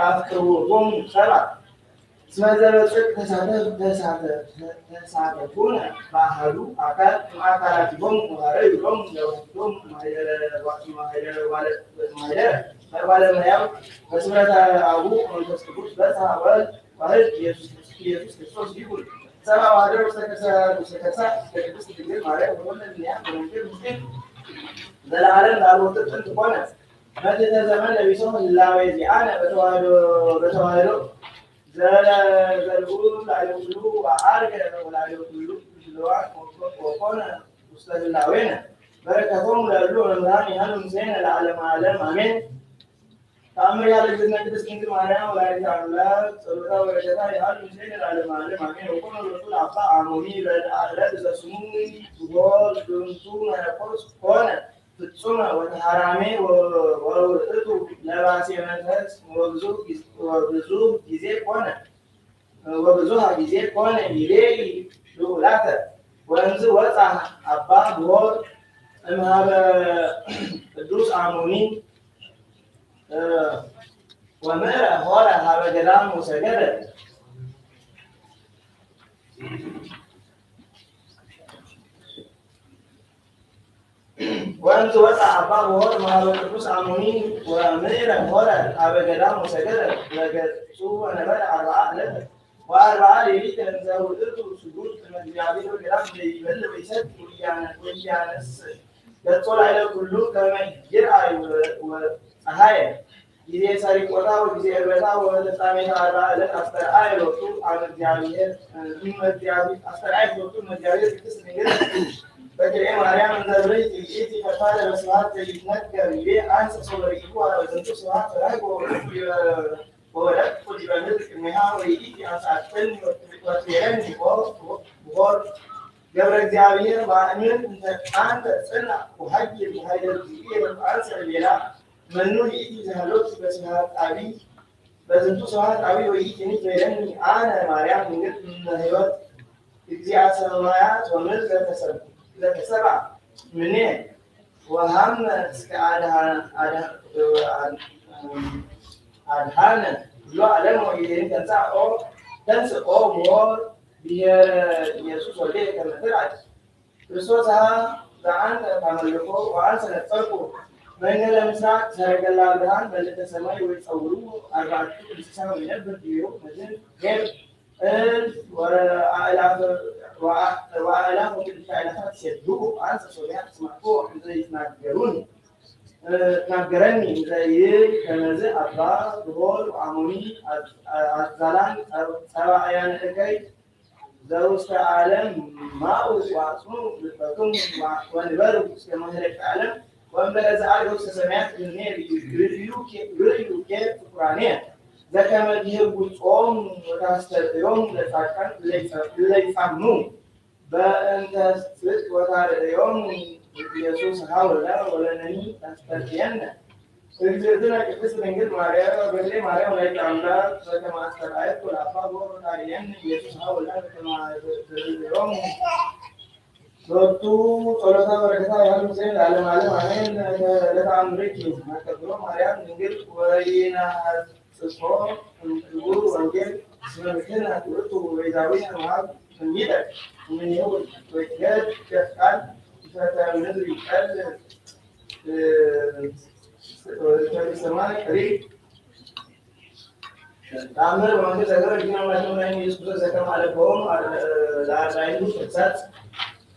አፍቅርዎሙ ሰብአ እስመ ዘበጽድቅ ተሳተፉነ በአሐዱ አካል እምአካላቲሆሙ ወኀረዩሎሙ ለወሕዶሙ ማኅደረ በባለሙያው በስምረተ አቡዕ ወመንፈስ ቅዱስ በጽሐ ወልድ ዋሕድ ኢየሱስ ክርስቶስ ይሁን ሰብአ ወኀደረ ውስተ ከርሳ ቅድስት ድንግል ማርያም ወወለድንያ በመንክር ምስጢር ዘለዓለም ላልወት ጥንት ኮነ መትሕተ ዘመን ለቢሶሙ ህላዌ ዚአነ በተዋሕዶ ዘልዑል ላዕሌሁ ኩሉ ወዐርገ ወላዕሌሁ ኩሉ ድሉዋን ወኮነ ውስተ ህላዌነ በረከቶሙ ለእሉ መምህራን ይሃሉ ምስሌነ ለዓለመ ዓለም አሜን። ተአምር ያለ እግዝእትነ ቅድስት ድንግል ማርያም ወላዲተ አምላክ ጸሎታ በረከታ ይሃሉ ምስሌነ ለዓለመ ዓለም አሜን። ወኮነ ሎቱ ለአባ አሞኒ ለዕለት ዘስሙ ኆር ድንቱ መነኮስ ኮነ ፍጹመ ወተሃራሜ ወውእቱ ለባሴ መንፈስ ወብዙኃ ጊዜ ኮነ ይቤኢ ልዑላተ ወእምዝ ወፃ አባ ኆር እምኀበ ቅዱስ አሞኒ ወምዕረ ሆረ ኀበ ገዳም ወሰገደ ወእምዝ ወፃ አባ ኆር እምኀበ ቅዱስ አሞኒ ወምዕረ ሆረ ኀበ ገዳም ወሰገደ ወገጹ ወነበረ 40 ዕለተ ወአርብዓ ሌሊተ እንዘ ውእቱ ስጉድ ቅድመ እግዚአብሔር በገዳም ዘይበልዕ ወይሰግድ ወኢያነስ ገጾ ላዕለ ኩሉ ከመ ይርአይ ፀሐየ ጊዜ ሰሪቆታ ወጊዜ ዕርበታ ወፍጻሜተ 40 ዕለት አስተርአየ ሎቱ እግዚአብሔር ቅድስት ድንግል በክልኤ ማርያም እንዘ ብርህት ይእቲ ፈድፋደ በስብሐት ዘይትነገር ይቤ አንሰ ሶበሪሁ ወበዝንቱ ስብሐት ፈራጅ ወወደቅኩ ዲበ ምድር ቅድሜሃ ወይእቲ አንሳእትኒ ወትቤለኒ ኆር ገብረ እግዚአብሔር በአሚን እንተ አንተ ጽንዕ ወሀይል በኃይለ እግዚእየ አንሰ ሌላ መኑ ይእቲ ዘሃሎት በስብሐት አቢይ በዝንቱ ስብሐት አቢይ ወይእቲኒ ትቤለኒ አነ ማርያም ድንግል እምነ ሕይወት እግዚአ ሰማያት ወምድር ዘተሰብአ እምኔ ወሀመ እስከ አድኃነ ኩሎ ዓለም ወኢዜኒ ተንሥኦ ኆር ብሔረ ኢየሱስ ወልድየ ከመ ትርአይ ክርስቶስ ዘአንተ ታመልኮ ወአንሰ ነጸርኩ መንገለ ምስራቅ ሰረገላ ብርሃን በልዕልተ ሰማይ ወይጸውሩ አርባዕቱ እንስሳ ወይነብር ዲቤሁ ምድር ኄር እልፍ ወአእላፍ ወክልኤተ አእላፋት ይሴብሑ አንሰ ሶርያ እስማዕኮ እንዘ ይትናገረኒ እንዘ ይብል ከመዝ አባ ኆር ወአሞኒ አዛላን ጸባእያነ እከይ ዘውስተ ዓለም ማኡ ወአጽሙ ልበክሙ ወንበሩ እስከ ማኅለቀ ዓለም ወእንበለ ዘዐርገ ውስተ ሰማያት እምኔ ርእዩ ኬፍ ፍቁራንየ ዘከመ ትኄብጾሙ ወታስተርእዮሙ ለጻድቃን እለ ይጻምኑ በእንተ ጽድቅ ወታርእዮሙ ኢየሱስ ወለነኒ ታስተርእየነ እግዝእትነ ቅድስት ድንግል ማርያም በክልኤ ማርያም ወላዲተ አምላክ በከመ አስተርአየቶ ለአባ ኆር ወታርእየነ ኢየሱስ በከመ ትርእዮሙ ሎቱ ጸሎታ በረከታ ይሃሉ ምስሌነ ለዓለመ ዓለም አሜን። ለተአምርኪ አከብሮ ማርያም ድንግል ወይነሐጽጾ እምክቡር ወንጌል እስመ ምክሕነ ውእቱ ቤዛዊነ እምኀብ ትንቢተ እምኔሁ ወይትገደፍ ቃል ፍጥረተ ምድር ይቀል ሰማይ ቀሪብ ተአምር በመንግሥተ እግዚአብሔር ዲነ መድኃኒነ ኢየሱስ ክርስቶስ ዘከመ አለብዎሙ ለአርባዕቱ ቅዱሳት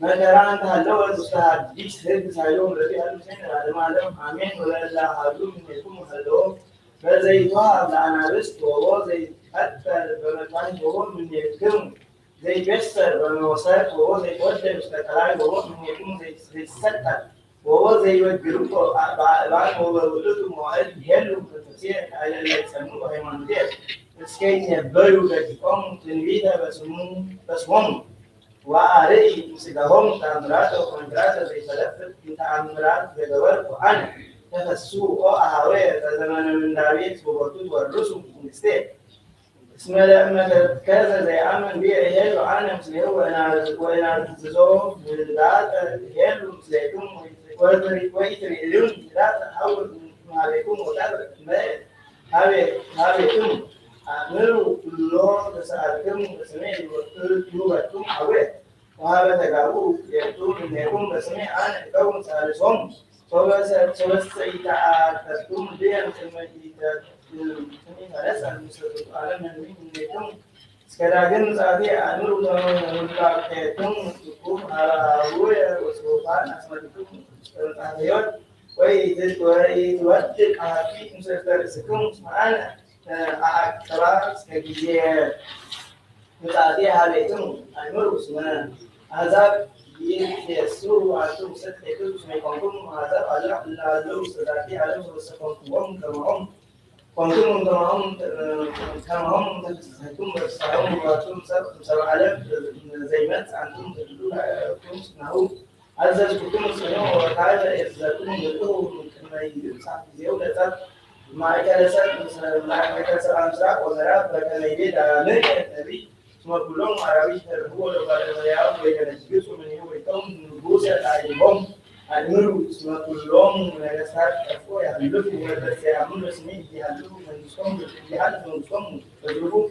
መከራ እንተ ሀለወት ውስተ ሐዲስ ሕግ ሳይሎም ረድኤ ይሃሉ ምስሌነ ለዓለመ ዓለም አሜን። ወለእለ አሐዱ እምኔክሙ ሀለወ በዘይትወሀብ ለአናብስት ወቦ ዘይትቀተል በመጥባሕት ወቦ እምኔክሙ ዘይትቤሰር በመወሰድ ወቦ ዘይትወደድ ውስተ ቀላይ ወቦ እምኔክሙ ዘይሰቀል ወቦ ዘይበግርዎ በአእባን ወበውእቱ መዋዕል ይሄሉ መንፈሴ ኃይለ እለ ይጸንዑ በሃይማኖትየ እስከ ይትነበዩ ደቂቆሙ ትንቢተ በስሞሙ ወአርኢ ምስጋሆሙ ተአምራተ ወመንክራተ ዘይፈለፍል ተአምራት ዘገበርኩ አነ ተፈስሑ አኀወየ በዘመነ ምንዳቤት ወቦቱ ትወርሱ መንግሥትየ እስመ ለእመ ተከዘ ዘይአምን ብየ ይሄሉ አነ ምስሌሁ ወእናዝዞ ምልዳተ ይሄሉ ምስሌክሙ ويتريدون لا تحول عليكم وتعالى هابكم أمروا الله تسألكم بسمع وتلوبكم حواه وهذا تقابوا يأتون منكم بسمع أنا كون سالسهم سيتعاتكم بهم فلسا المسلمين على من منكم sekarang saat ini anu menolak itu hukum harawir usulkan asal itu terlihat itu wajib hati unsur sekum mana akal sekian saat ini hal itu anu semua azab Yesus atau sesuatu itu semua kongkum azab Allah lalu sedati alam sesuatu kongkum وانتم كما هم هيكون بتستعملوا وانتم سبع علام زي ما انتم تقولوا تسمعوا عز كنتم سمعوا وتعالى اذا كنتم بتقولوا كما يسعى زيوده مع كلاسات امسراء وزراء بكنا يديد امريكا النبي ثم كلهم عربي هو لو يعرفوا يجلسوا من يوم يكون نبوسه تعلمهم المرء ثم كلهم نجاسات أفواه يحلفوا ويتسامون اسمه يحلفوا من يسكم يحلفوا من يسكم تجربوا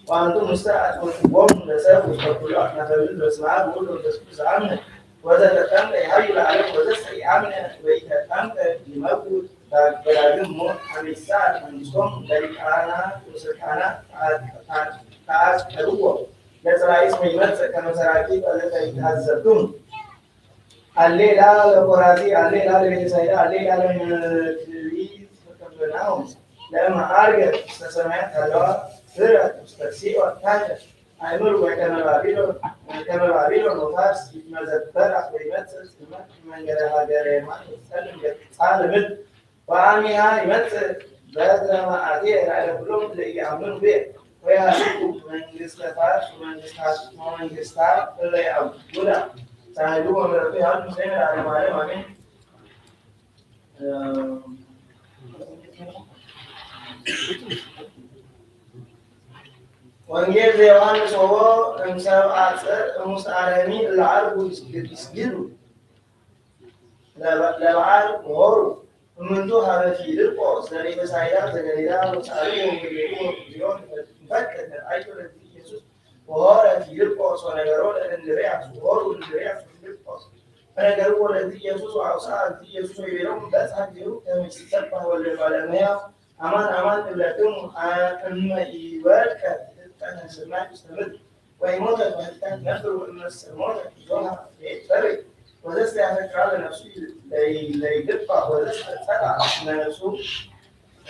وأنتم مستعد وهم نسافوا فكلوا أحنا فبيلوا اسمعوا بقولوا تسكت عنه وإذا تتمت يحيل عليك وتسعي عنه وإذا تتمت لموت فبلاغم موت عن الساعة من يسكم ذلك أنا وسكانا تعاس تروه لسرع اسم يمسك كما سراكيب التي تهزبتم الليلة القرازي الليلة البيتسايدة الليلة الكبير كبرناهم لما أرجع سمعت هذا فرق مستقصي وتاجر أمر وكما بابيلو نفاس مزدر أقريبات سلسلة من جرها جريمة سلم جتعلم وعامها يمثل بدل ما أعطيه على كلهم اللي يعملون به ويهلكوا من جستفاش ومن جستار اللي يعبدونه تعالوا من ربي هل مسلمين على معلم أمين وانجيل زيوان سوى امساو عصر مسعرمي العرب يسجدوا للعرب وهروا ومن دو هذا في للقوس لأنه بسعيدات زغريدا مسعرمي ومجيون مفكت العيش الذي يسوس وهذا في للقوس ونقرون أن الرياض وهروا الرياض في للقوس فنقرون الذي يسوس وعوصاء الذي يسوس يبيرون بس حقيرون كما يستطبع والعلماء أمان إبلاتهم أما إيوالك كان سماع يستمر ويموت وهل نخلو أن السموت يجونها يتفرق وذلك يحفظ على نفسه ليدفع وذلك تدفع نفسه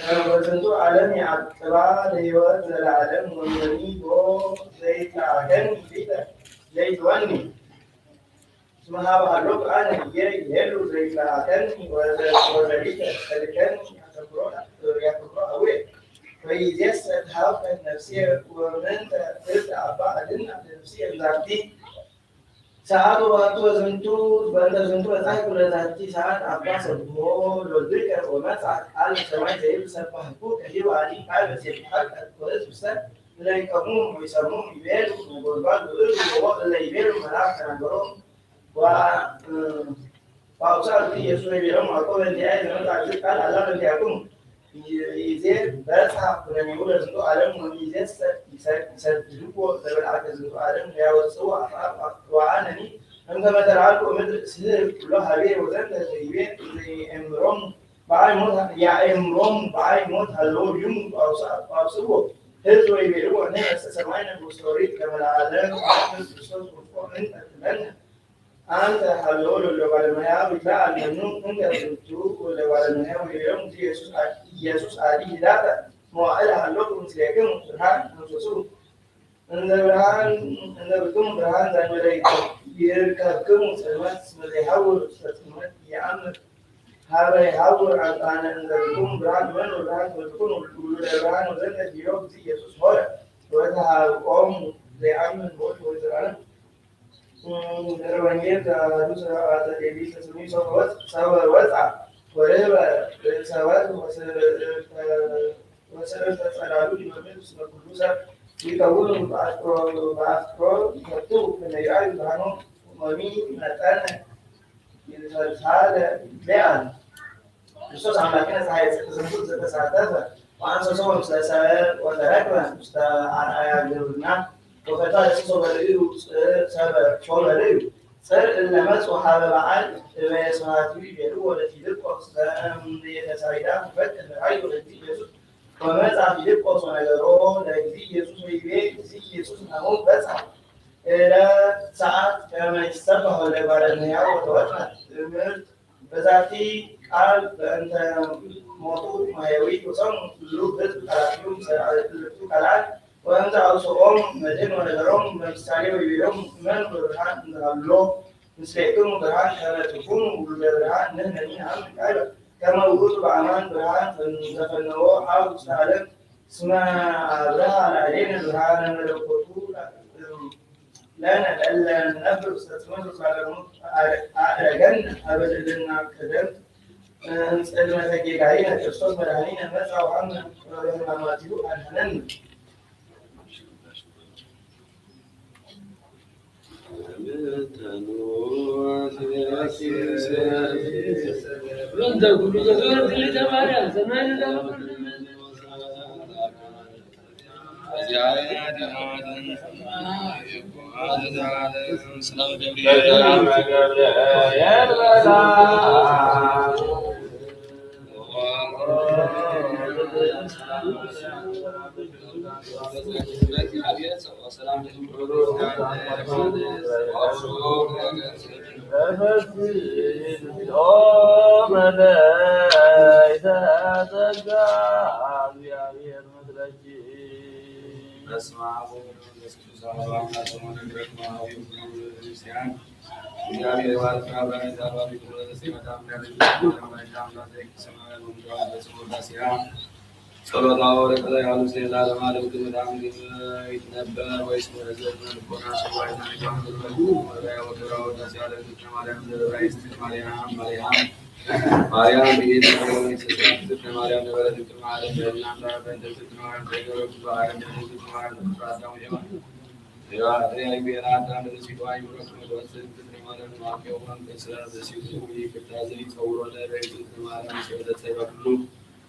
وزنتو عالمي عطبع ليوات العالم والمني وزيت العالم زيت واني ثم هذا الرب أنا يهلو زيت العالم وزيت الكلم يعتبرون أوي فيجلس الحالة النفسية ومن ترجع بعد النفسية الذاتية saat waktu sentuh bandar sentuh saya kuliah tadi saat apa semua logik orang saat al sama saya bisa paham kehidupan kalau saya hak kuliah besar mulai kamu bisa mengiber berbuat dulu bahwa iber melakkan dorong wah pausa di Yesus bilang aku dia dengan tadi kan Allah nanti aku izin berasa punya mulut untuk alam menizin bisa dulu dari atas untuk alam ya waswa وأنا عندما ترى مثل سير كلها هذه وزن تجربين إمرهم بعد موت يا إمرهم بعد موت هلو يوم أو سبوا هذو يبيعوا أن سمعنا بستوري كما العالم أنت هلو لو على ما يا بتاع المنون أنت تشوف لو على ما يا يوم يسوع عليه ذاته ما على هلو مسلكين سبحان نفسه أن بكم برهان زي ما يركبكم سلمات مليحول سلمات يعمل هذا يحول عن أن بكم برهان من برهان وتكون برهان وزن اليوم زي يسوع هو وهذا قوم يعمل موت وزرعنا روانية دوسرة هذا اللي سميه سوى وزع وربا سواد وسلفت على لون من اسمه كلوسا يقولون بأفكار مكتوب من يعرف عنه ممين نتانا ተሳለ ለያን ክርስቶስ አምላክነ ፀሐይ ጽድቅ ዘተሳተፈ وأنسى صوم سبب وتركنا على جبرنا وفتاة صوم الريو سبب شول الريو صار اللمس وحابب عال ما يسمعتي بيرو ولا تيلك وسام ليتساعدا فت الرأي ولا تيجي وما تعرف يلك وصنع جرو لا يجي يسوع يبي يسوع نمو بس إلى ساعات كما يستبح ولا بارنيا وتوجه بذاتي قال أنت موضوع ما يريد وصل لوبت كلامهم سألتو كلام وأنت أوصوم مدين ونجرم مستعجل ويوم من برهان نقبله مسلكم برهان كما تكون برهان نحن عم قال كما وجود بعمان برهان فنزفناه أو استعلم اسمع برهان علينا برهان نلقطه لنا إلا نفرس تمر على جنة أبدا لنا كذب نسألنا تجيك علينا كرسول مدعانينا نزع وعنا ورحمة مواتيو الحنان رد كل زغرة اللي تبارع زمان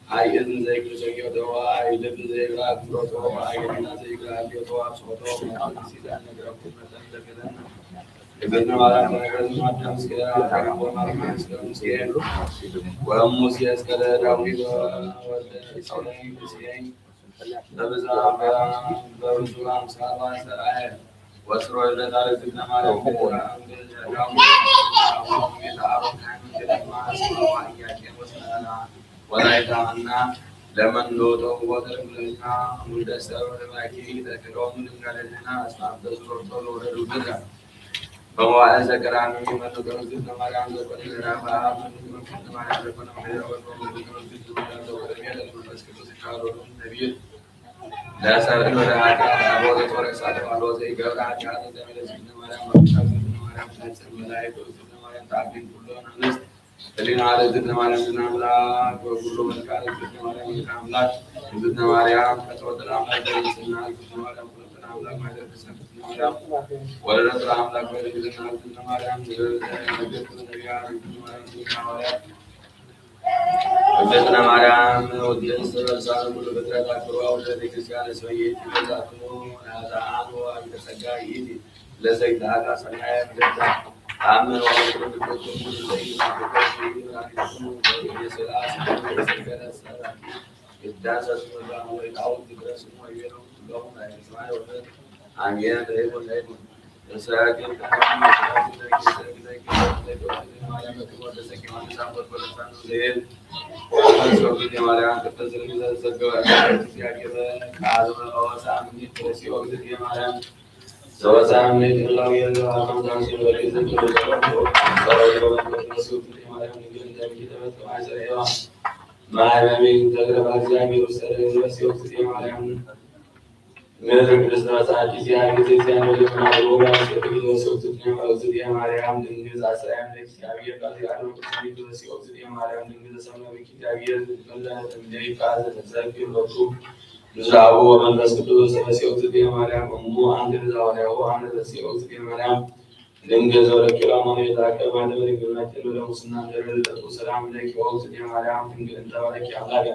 አይን ዘይግ ዘይው ደዋይ ልብ ዘይራ ፍሮቶ አይና ዘይጋ ቢተዋ ሶቶ ሲዳን ነገርኩ መተንደከለን እበነ ማራም ነገር ማዳም ስከራ ካራም ማራም ስከራ ወሙስ ያስከለ ዳዊት ወደ ሰውላይ ሲያይ ለበዛ በሩሱላም ሳባ ሰራይ ወስሮ ለታሪክ ተማረው ወላይታና ለመን ሎቶ ወደረና ሙደሰሩ ለማኪ ተከሮም ለጋለና አስፋፍ ተዝሮቶ ወረዱና በመዋዕለ ዘቀራሚ መተገሩ ተማሪያን ዘቆኒ ዘራባ ተማሪያን ዘቆኒ ዳሰር ወራካ አቦለ ተወረሳተ አሎዘ ይገብራካ ተመለስ ተማሪያን ማርያም ተሰማላይ ተማሪያን ታቢን ሁሉን አንስት እሊና ለዝነ ማርያም ዝና አምላክ ወኩሉ መልካም ዝነ ማርያም ዝና አምላክ ዝነ ማርያም ከተወደደ አምላክ ዝና ማርያም ከተወደደ አምላክ ማለት ዝነ ማርያም ወለደ አምላክ ወለደ ዝነ ማርያም ዝነ ማርያም ወደስ ሰላም ሁሉ በትራታ ክሩዋ ወደ ክርስቲያን ሰውዬ ተዛቱ አዛኑ አንተሰጋይ ለዘይታ አቃሰናይ ደታ አመን ወደ ክርስቶስ ዛው ወመንፈስ ቅዱስ ሰለሲው ዝዴ ማርያም እሙ አንድ ዛው ያው አንድ ሰለሲው ዝዴ ማርያም ድንግል ዘወለኪ አማኑኤል ታቀብ ማለበ ድንግልናችን ለሙስና እንደረደቱ ሰላም ለኪ ወውስጥ የማርያም ድንግል እንተባረኪ አምላክ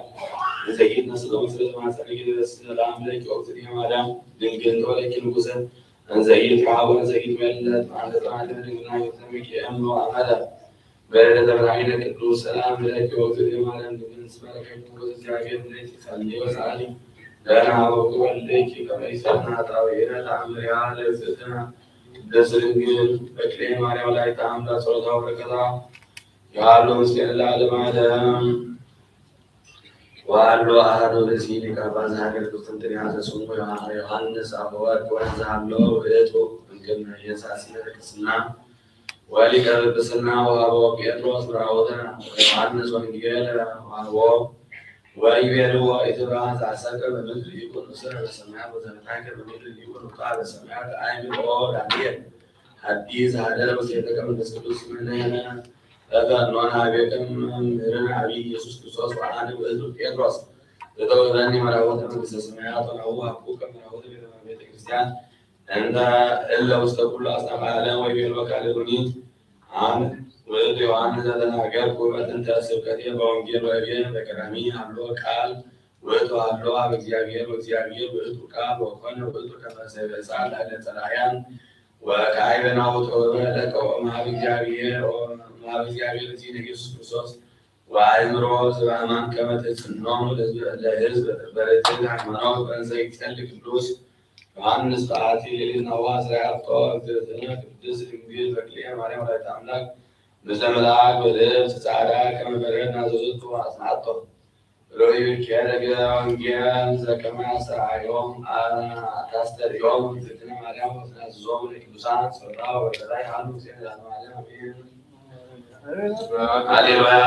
ዘይት ነስሎ መስለ ማሰሪክ ደስ ሰላም ለኪ ወውስጥ የማርያም ድንግል እንተባረኪ ንጉሰ ዘይት ካወነ ዘይት መለት ማለት ማለት ድንግልና የተሚክ እምሮ አመለ በረደ ብርሃነ ቅዱስ ሰላም ለኪ ወውስጥ የማርያም ድንግል ስባረከ ንጉሰ እግዚአብሔር ለኪ ጸልዮ ሳሊ ለና ወልደኪ ከመይሰና ታዊረ ታምሪያ ለዘተና ለስርግል በክሌ ማርያም ላይ ታምራ ጸሎታ ወረቀታ ያሉ ምስኪን ለዓለም ዓለም ዋሉ አሐዱ በሲኒ ካባዝ ሀገር ቁስጥንጥንያ ተሱሙ ዮሐንስ አፈወርቅ ወንዛሎ እቶ እንግም የሳስነ ቅስና ወሊቀ ጵጵስና ወአቦ ጴጥሮስ ብራውተ ዮሐንስ ወንጌል ወአቦ ወይቤልዎ ኢትብራን ዘአሰቀ በምድር ይኩን ምስለ በሰማያት ወዘመታከ በምድር ይኩን ቃል በሰማያት አእምሮ ዳንኤል ሐዲስ ሀደረ ውስቴተ መንፈስ ቅዱስ ምንነ ተፈኖና ቤቅም ምርን አብይ ኢየሱስ ክርስቶስ ወአነ ውእቱ ጴጥሮስ ዘተወለኒ መራወተ መንግሥተ ሰማያት ወናሁ አቡከ መራወተ ቤተ ክርስቲያን እንተ እለ ውስተ ኩሉ አጽናፈ ዓለም ወይቤልዎ ካልእኒ አነ ውእቱ ዮሐንስ ዘተናገርኩ በጥንተ ስብከቴ በወንጌል ወእቤት በቀዳሚ ሀሎ ቃል ውእቱ ሀሎ ኀበ እግዚአብሔር ወእግዚአብሔር ውእቱ ቃል ወኮነ ውእቱ ከመ ሰይፈ እሳት ላዕለ ጸላእያን ወካዕበ ናሁ ተወለደ ወእምኀበ እግዚአብሔር እግዚእነ ኢየሱስ ክርስቶስ ወአእምሮ ዘበአማን ከመ ትጽንዖሙ ለሕዝብ በርትዕ ሃይማኖት በእንዘ ይጸልይ ቅዱስ ዮሐንስ በአቲ ሌሊት ነዋ ዘያብጦ እግዝእትነ ቅድስት ድንግል በክልኤ ማርያም ወላዲተ አምላክ ምስለ መልአክ በልብስ ጻዕዳ ከመ በረድ ናዘዙቱ አጽናዕቶ ሮይኬደገ ወንጌል ዘከመ አስተርአዮም ታስተርእዮም እግዝእትነ ማርያም ወትናዝዞሙ ለቅዱሳን ጸራ ወበላይ ሀሉ ጊዜ ለዓለመ ዓለም አሜን። ሃሌሉያ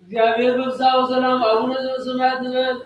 እግዚአብሔር በፍስሐ ወሰላም አቡነ ዘበሰማያት ይበል።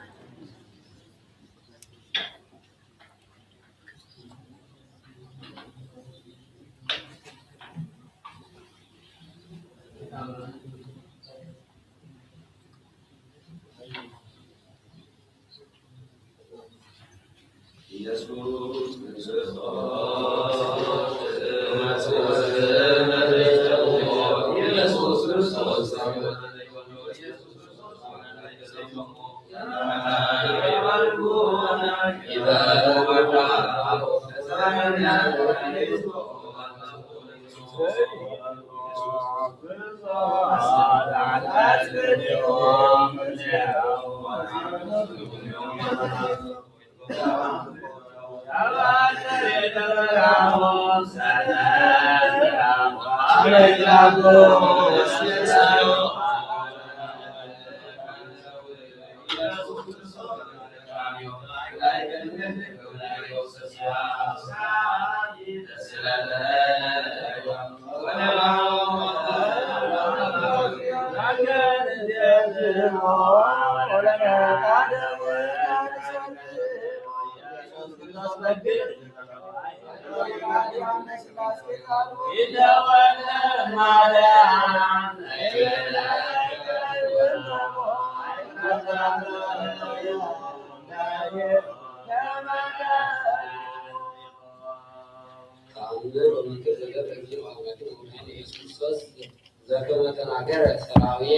ዘከመ ተናገረ ሰራዊየ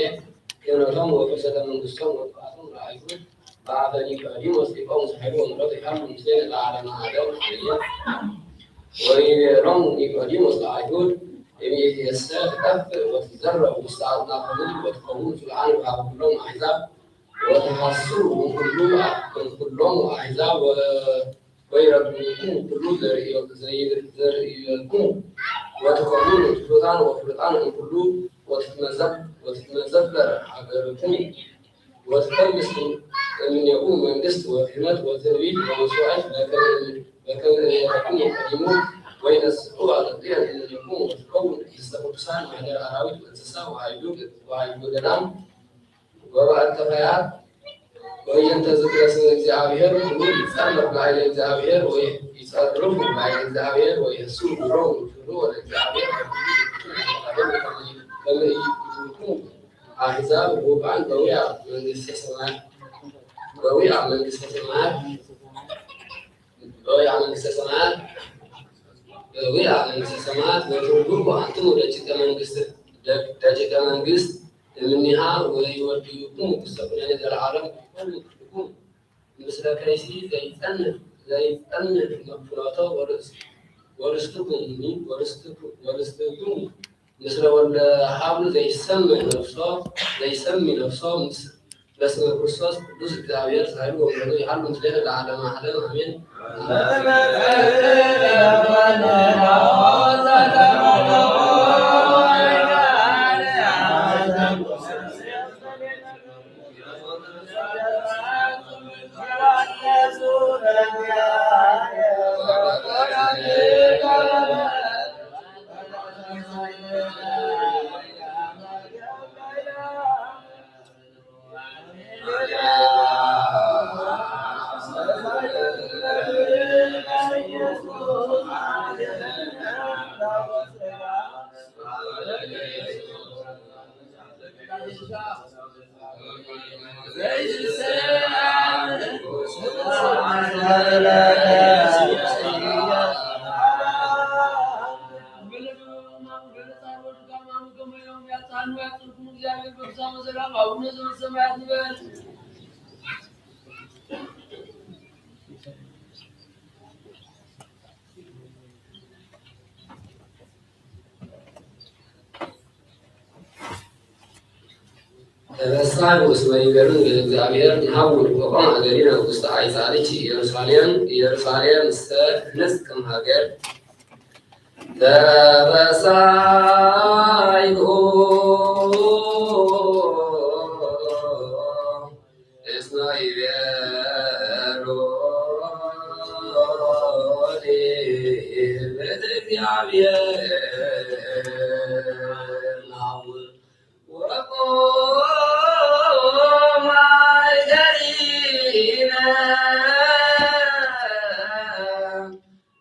ክህነቶም ወቅሰተ መንግስቶም ወጥፋቶም ለአይሁድ بعد نيقوديموس يقوم صاحبهم رضي الله عنه سيد العالم عدو حاليا ويرون نيقوديموس العيون يستهدف وتزرع وستعرضنا قبول وتقومون في العالم على كلهم أحزاب وتحصروا كلهم أحزاب ويربطون كلهم زي الكون وتقومون فرطان وفرطان كلهم وتتمزق حقركم وتلبسوا من يكون منجست وحماة وتنويل ومسوعات لكن يكون قديمون وينسقوا على الدين أن يكون وتكون يستقبسان على الأراويل والتساوى وعيدودان وبعد تفايات وينتزق رسم الزعابير ويتصرف بعد الزعابير ويتصرف بعد الزعابير ويسوق برون شروع الزعابير كما يكون أحزاب وبعد ضويع من الاستثمار ضويع من الاستثمار ضويع من الاستثمار ضويع من الاستثمار وترجوه أنتم دجك منجست منها ويوديكم بسبب العالم يكون مثل كيسي زي تن مفروضة ورستكم مثل ولا حابل زي يسمي نفسه بس ما كرساس قدوس التعبير صاحبه ومرضو يحلم سليح العالم أمين الصعب اسمه يقولون الزعبير نحول وقام أجرينا وستعيس عليك يرسالين نس كم هاجر تبصايقو اسمه يبيرو الزعبير نحول وقوم عجرينا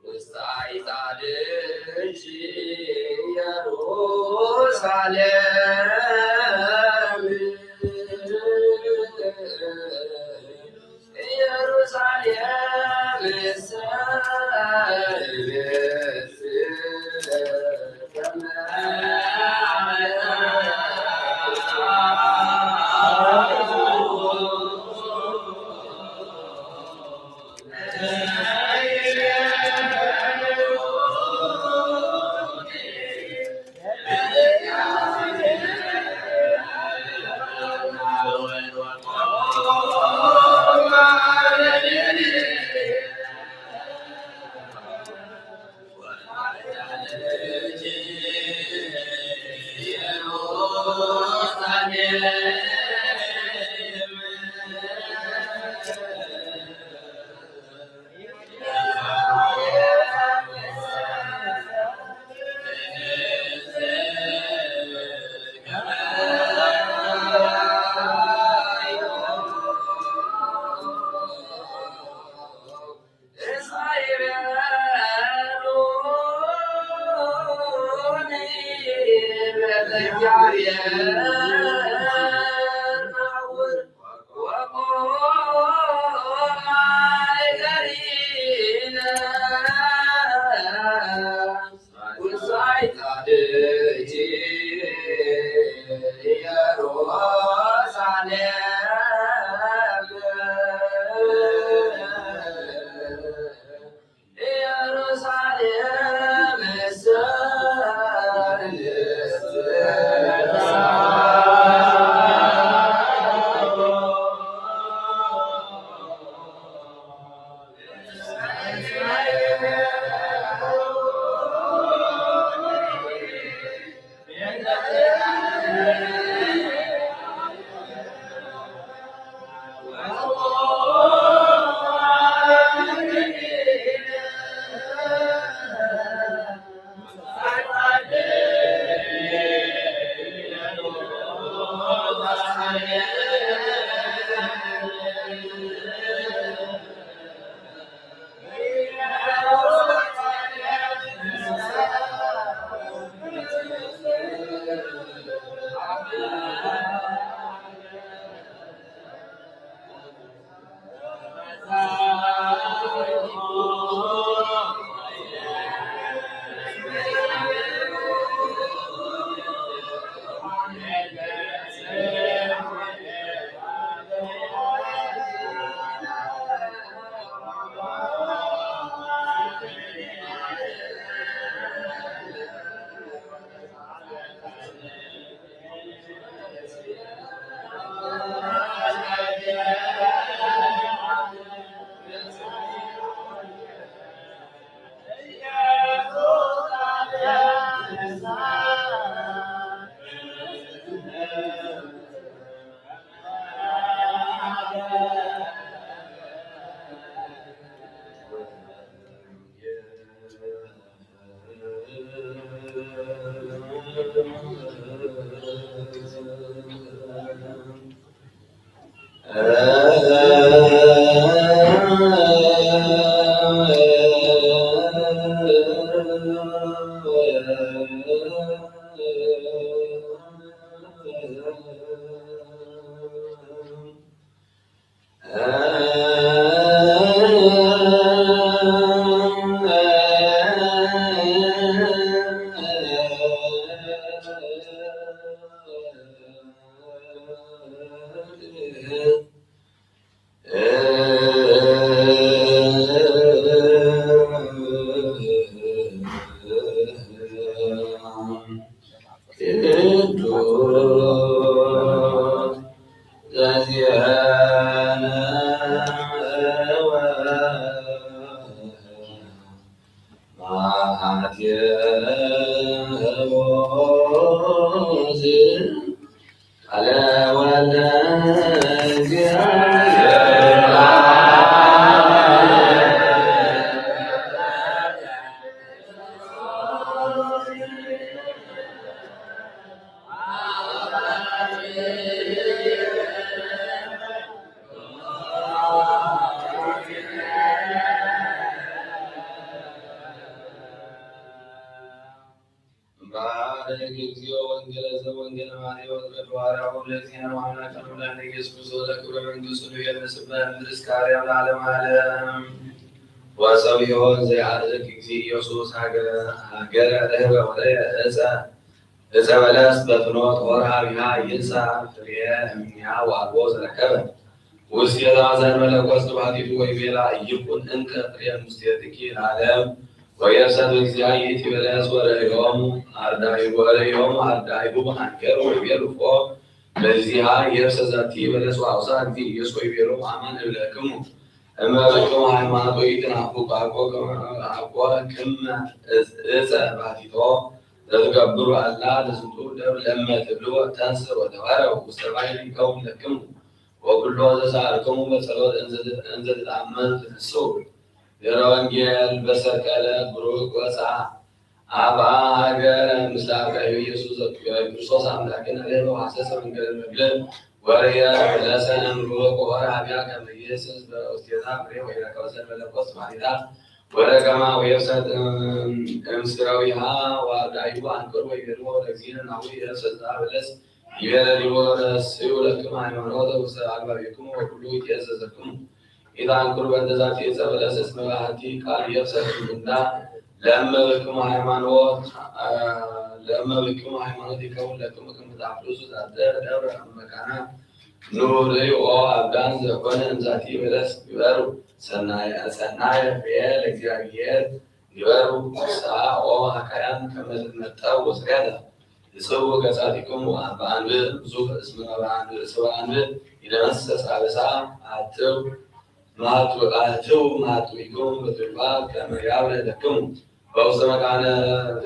واستعيذ عليك وسويون زي عرضك كثير يسوس هاجر رهبة ولا إذا بلاس بفنوت ورها بها ينسى فريا منها وعبوز ركبة وسيدا زن ملك وسبحانه ويبيلا يكون أنت فريا مستيتكي العالم ويرسل وزياي تبلاس ورهيوم أردائبو بحنكر ويبيلو فوق لزيها يرسل ذاتي بلاس وعوصان دي يسوي بيلو عمان إبلاكمو أما بكم هايمان بيتنا أقوى كم إذا بعديتو تتكبروا الله لسنتو لما تبلوا تنسر ودوارا وستبعين كون لكم وكل هذا سعركم بصلاة انزل العمل في السوق يروانجيل بسر كالا بروك وسع أبا هاجر مثل أبقى يسوس كريسوس عم لكن عليه وحساسا من كلام مبلغ وريا بلاسا أمروك ورا بيا كم يسوس باستيذاب ريا ويا كوسر بلقص بعدها ولا كما ويفسد امسراويها ودعيبو عنكر ويبيرو رزينا نعوي يفسد بلس يبير سيولة كما عمروضة وسأعلم بكم وكلو يتيززكم إذا عنكر بعد ذات يسا بلس اسم واحدي قال يفسد بنا لما بكم عمانوت يكون لكم كم تعفلوس ذات دور مكانا نوري وأبدان زكون ذاتي بلس يبيرو سنايا في الإجابيات يبارو ساعة وهكذا كما تنتهي وسريعة يسوق كساتكم وأبان بزوج اسمه أبان سواء إلى نص ساعة ساعة ما تويكم بتربات كما يعود لكم فوسما كان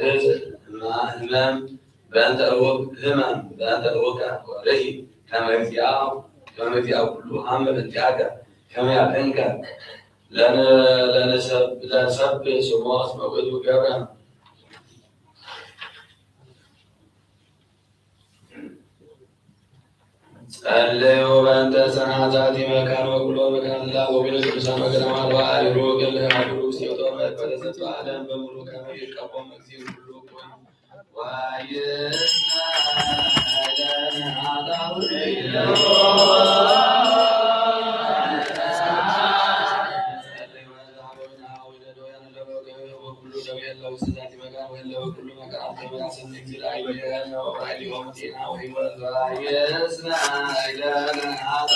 رزق ما همم بأنت أوك ورهي كما يفيا كل هم بنتياك كما يعلنك لا نسب سماس موجود وجبنا اللي بنت سنعاتي مكان وكل مكان لا وبين كل مكان ما الوعي روك اللي عبروسي وطور ما فلست وعلم بملوك ما يركبون مكسير كلوك وعيسنا لنا عدو وكل مكان كما سنك العيان وعلي ومتينا وإيمان ويسنا إلهنا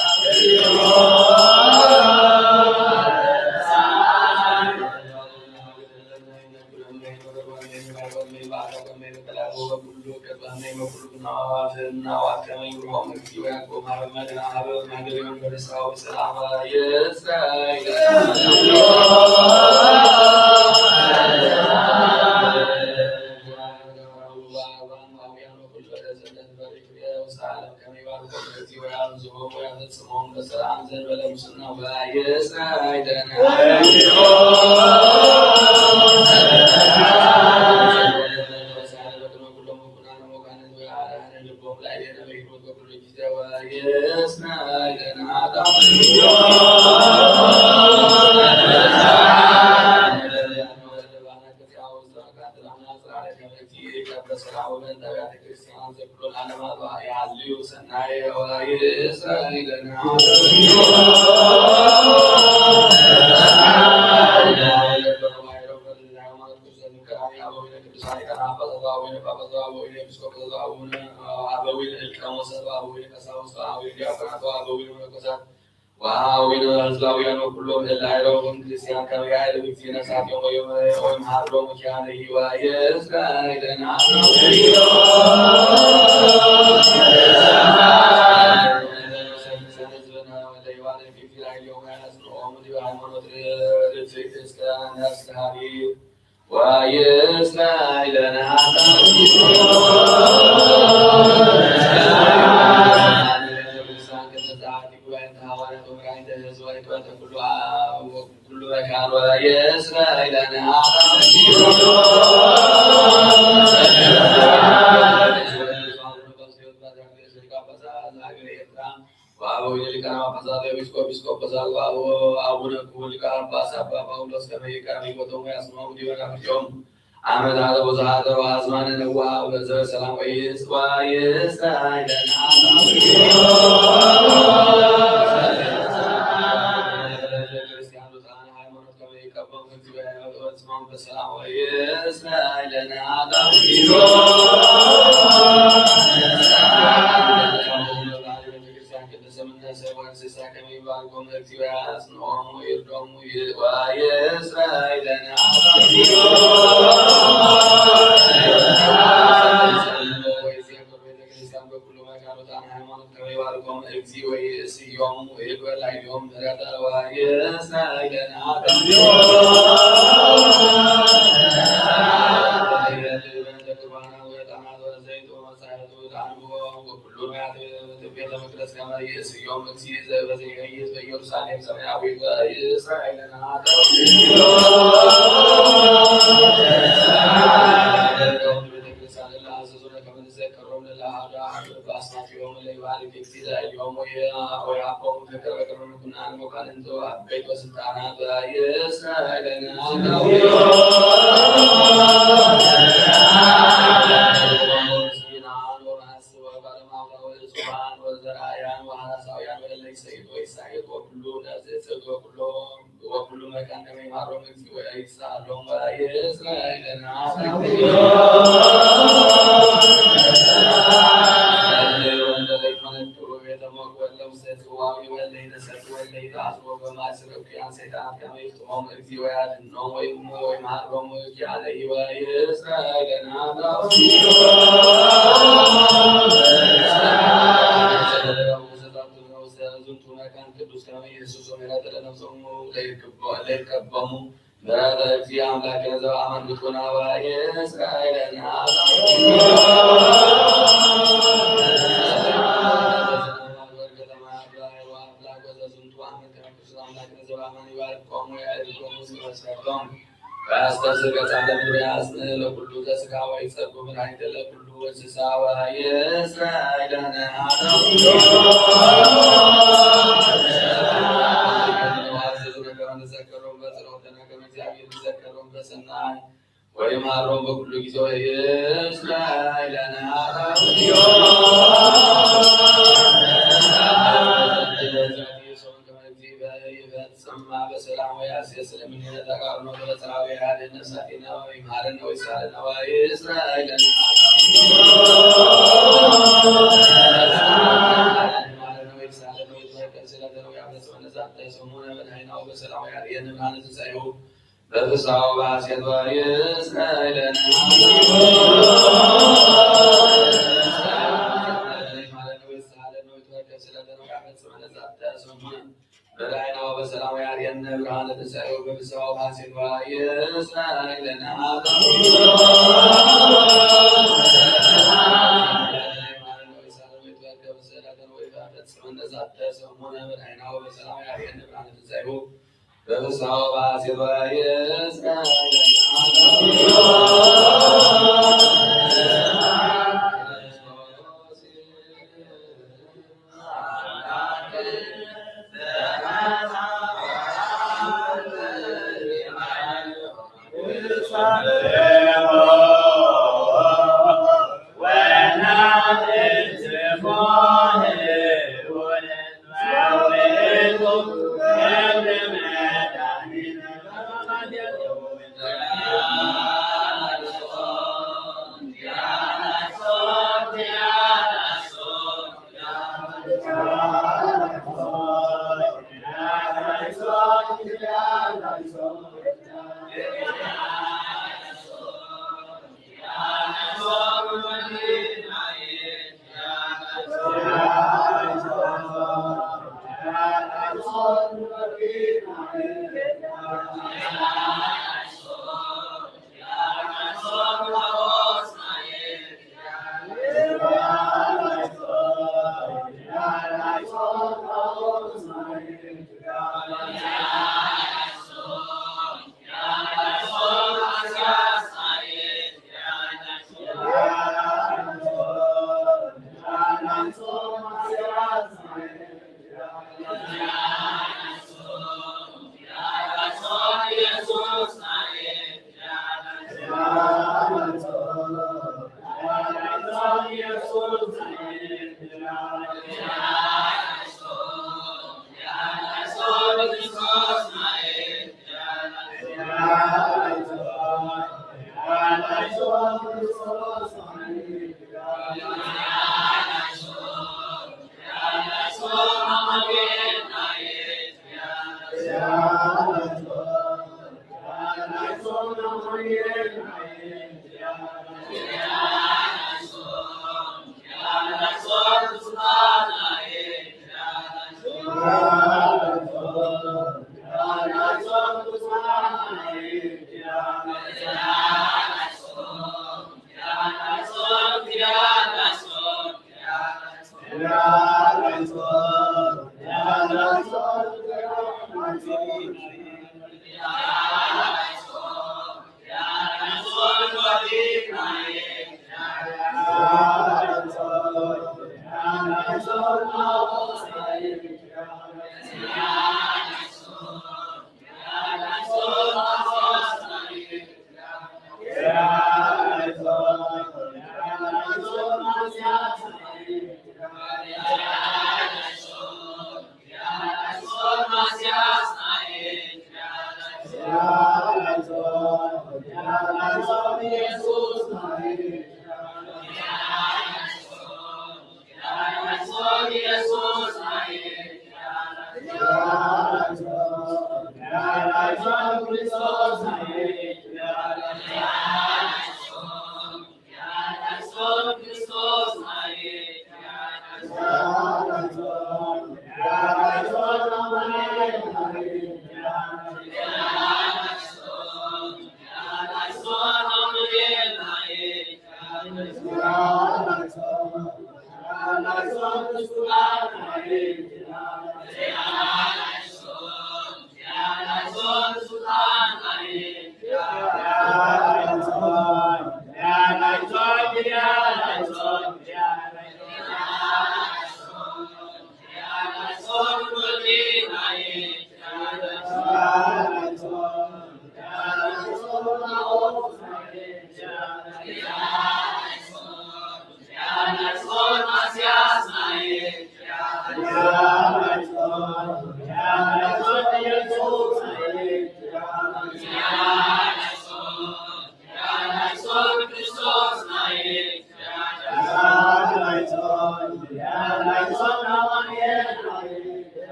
Amen.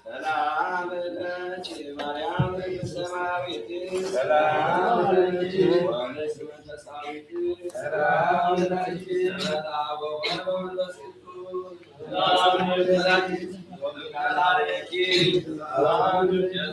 ሰላም ለኪ ማርያም ሰማያዊት ሰላም ለኪ ወለስመ ተሳዊት ሰላም ለኪ ሰላም ወወልድ ሰላም ለኪ ወበካላኪ ሰላም ለኪ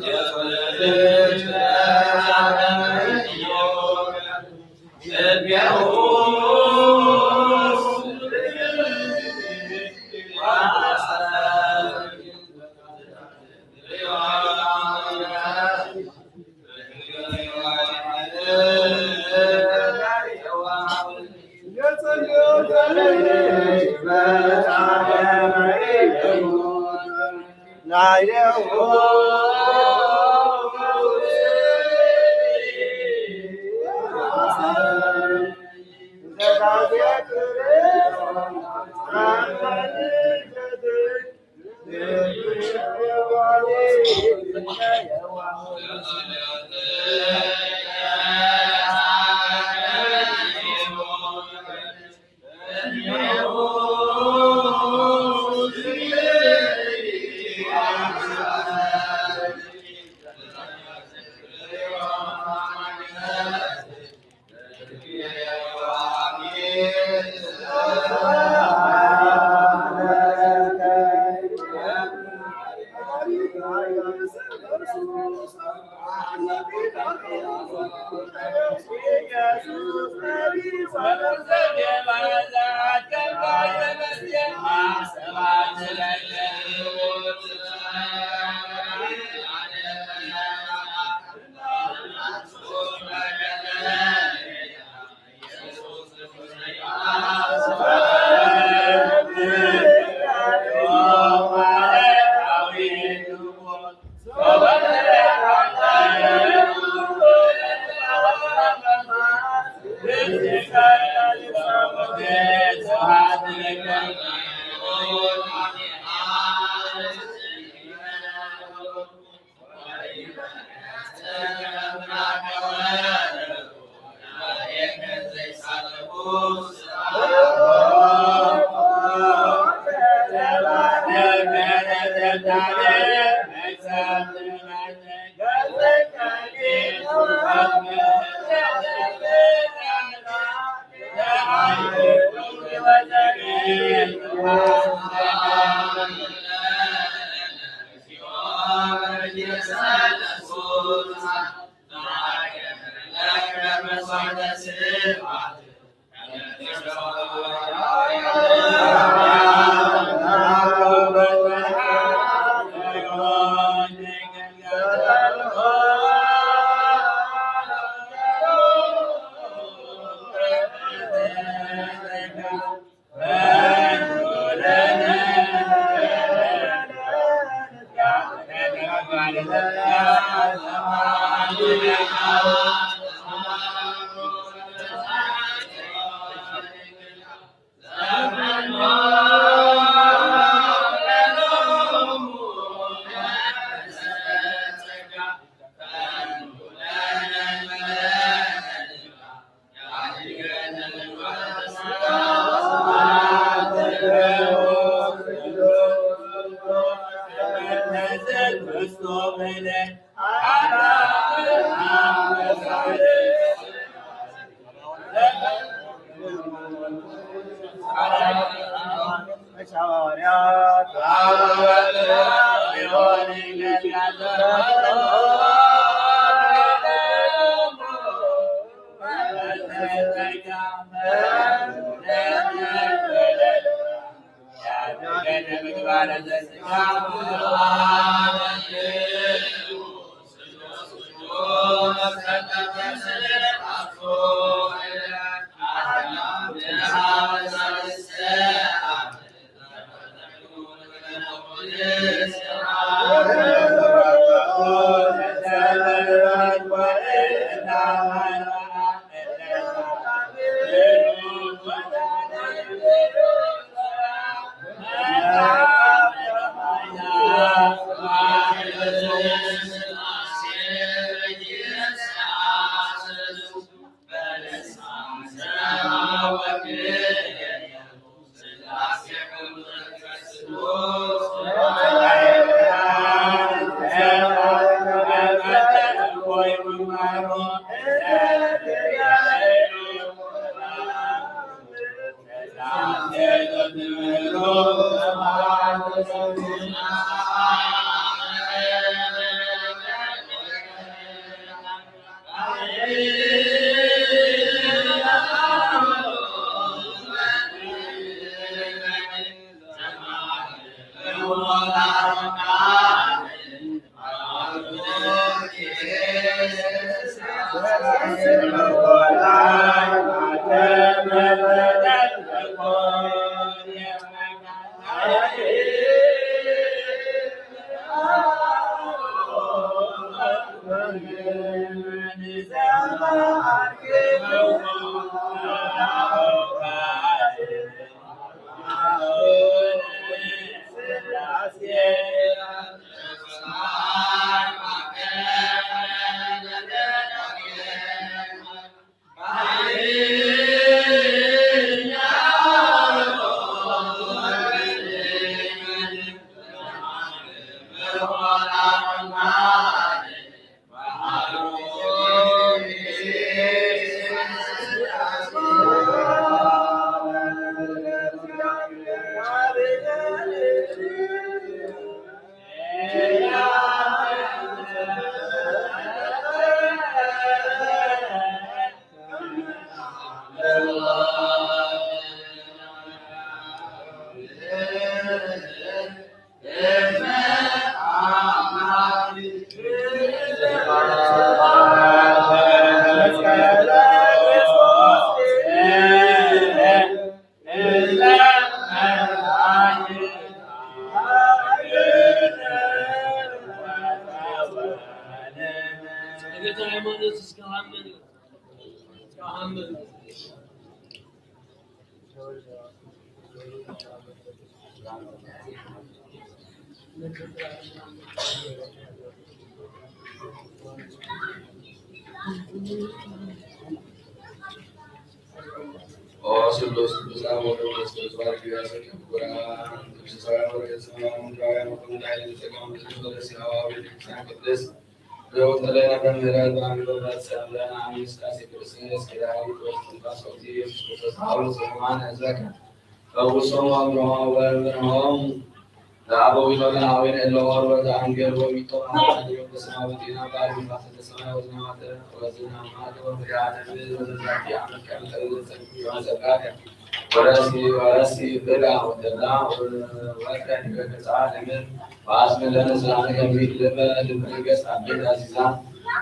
وراسي بلا ودلا وكان يكسع من واسم لنا سلام يميت لما لبرجس عبد العزيزان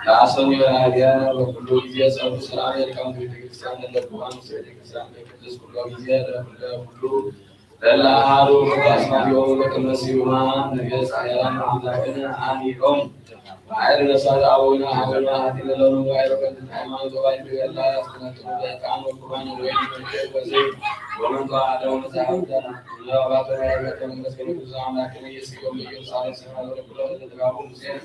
لعصم يراجع وكل جزء سلام سلام يكون في الإنسان للقوان سيد الإنسان يكتسب كل جزء كل لا هارو واسمع يوم كمسيوما نجس عيان عملاكنا عنيكم وعير نصار أونا عملنا هذه اللون وعير كنت حيمان وعير بالله سنة كان وقرآن وعير وزيد ومن قال لهم تعبدنا لا بابنا يكون مسكين كزام لكن يسيوم يصار سنة وكل تدعون زين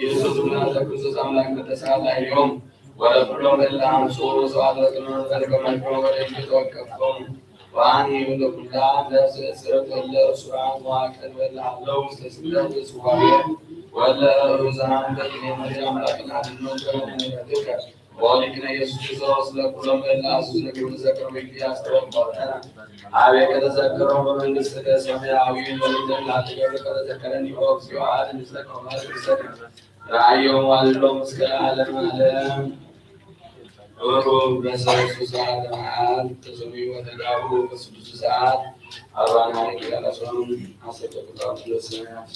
يسوعنا تكوز زام لكن تسال اليوم ولا كلهم إلا عن سوء سؤالنا ذلك ما يكون ولا يتوقفون وأني يقول الله لا سرت إلا سبحان وأكثر ولا الله مستسلم سبحانه ولا رزان بين مريم لكن هذا النور من يدك ولكن يسوع رسول كلهم إلا أسوسك يذكر بك أستغفر أبي كذكر ومن يستطيع سمع أبي ولد لا تقول كذكرني أوكس وعاد يذكر ما يذكر رأيهم والله مسكين على وهو بسوس ساعات معاد تزوي وتدعو بسوس ساعات أربعة عليك على صوم حسب كتاب السنة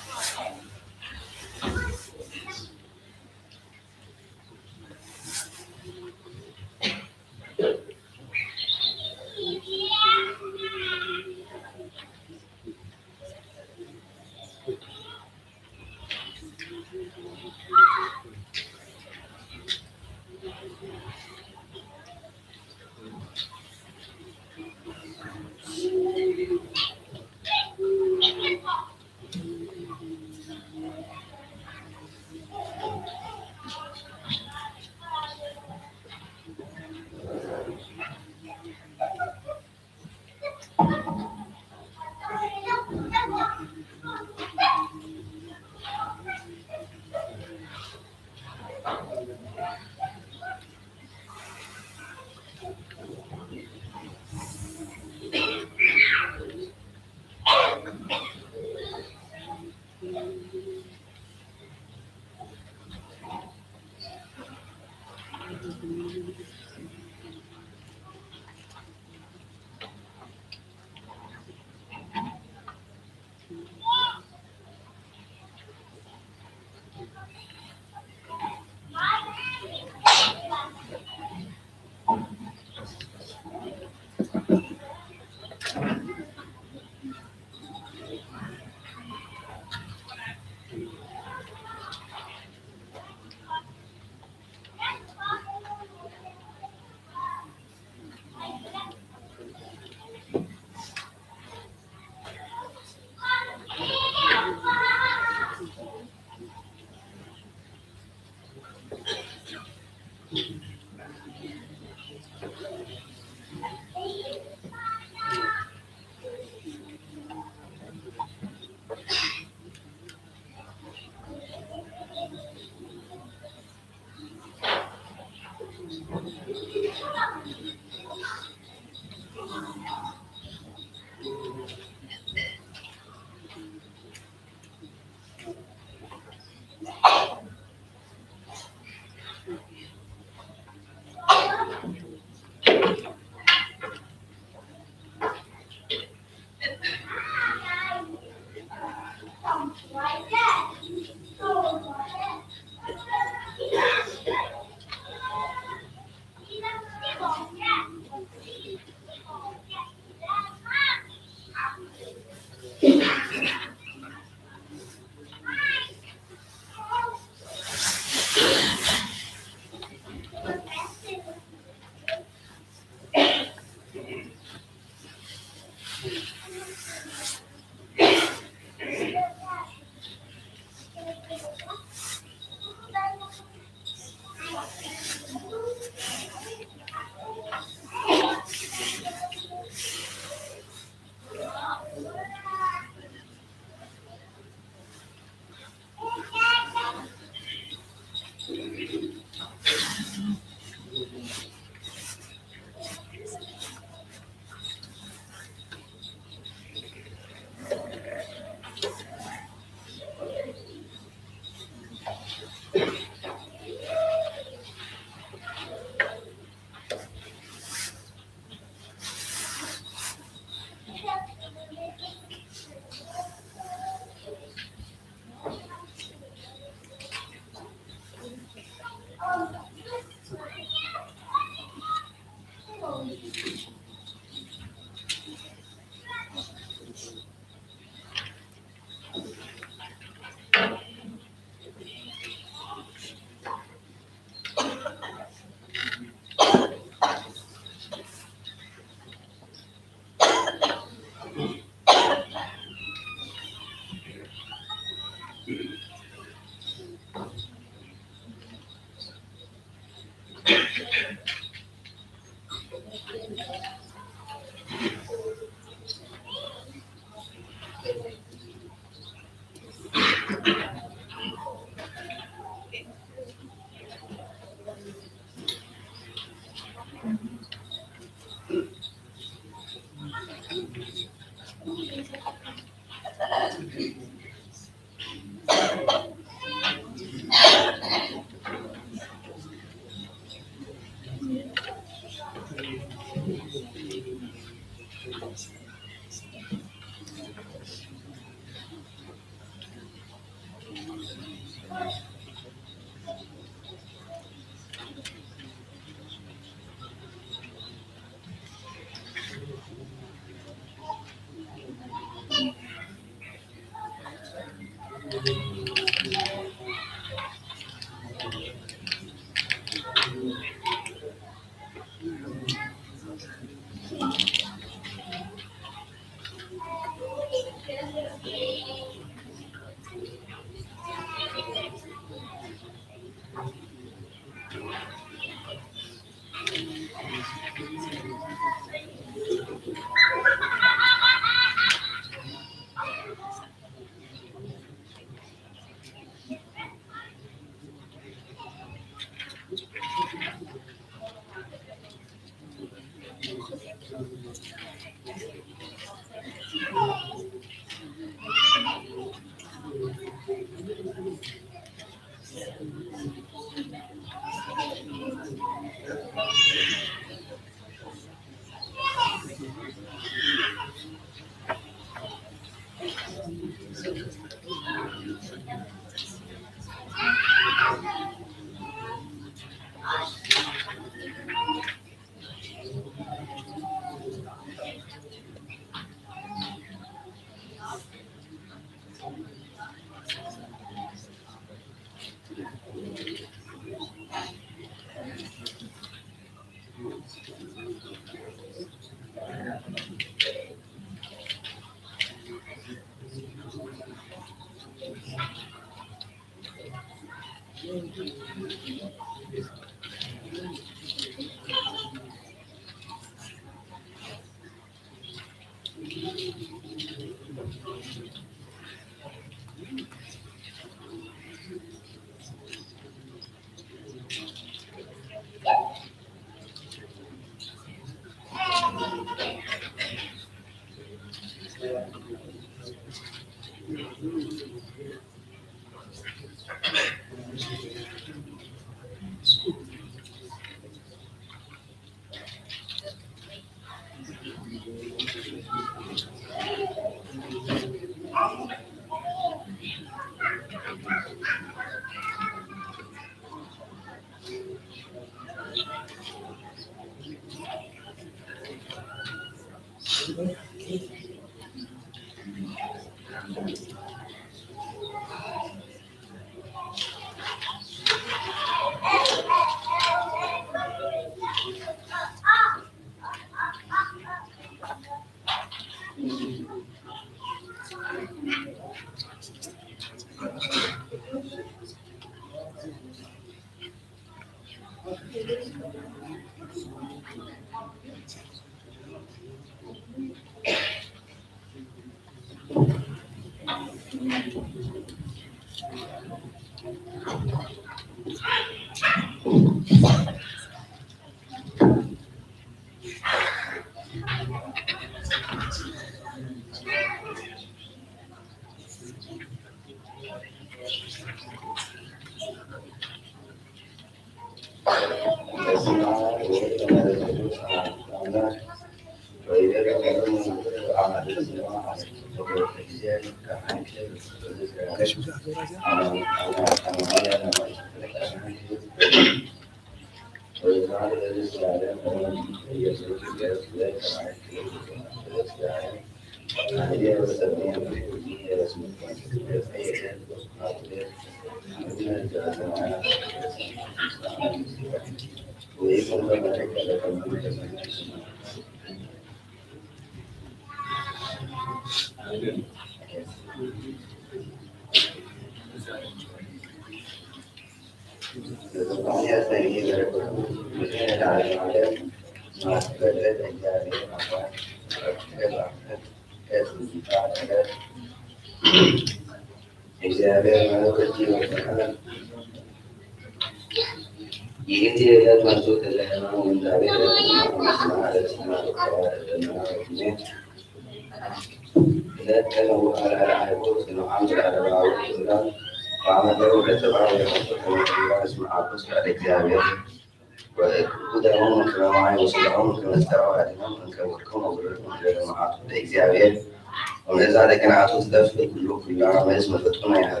ومن ذلك أنا تدفق كل عام اسم فتقنا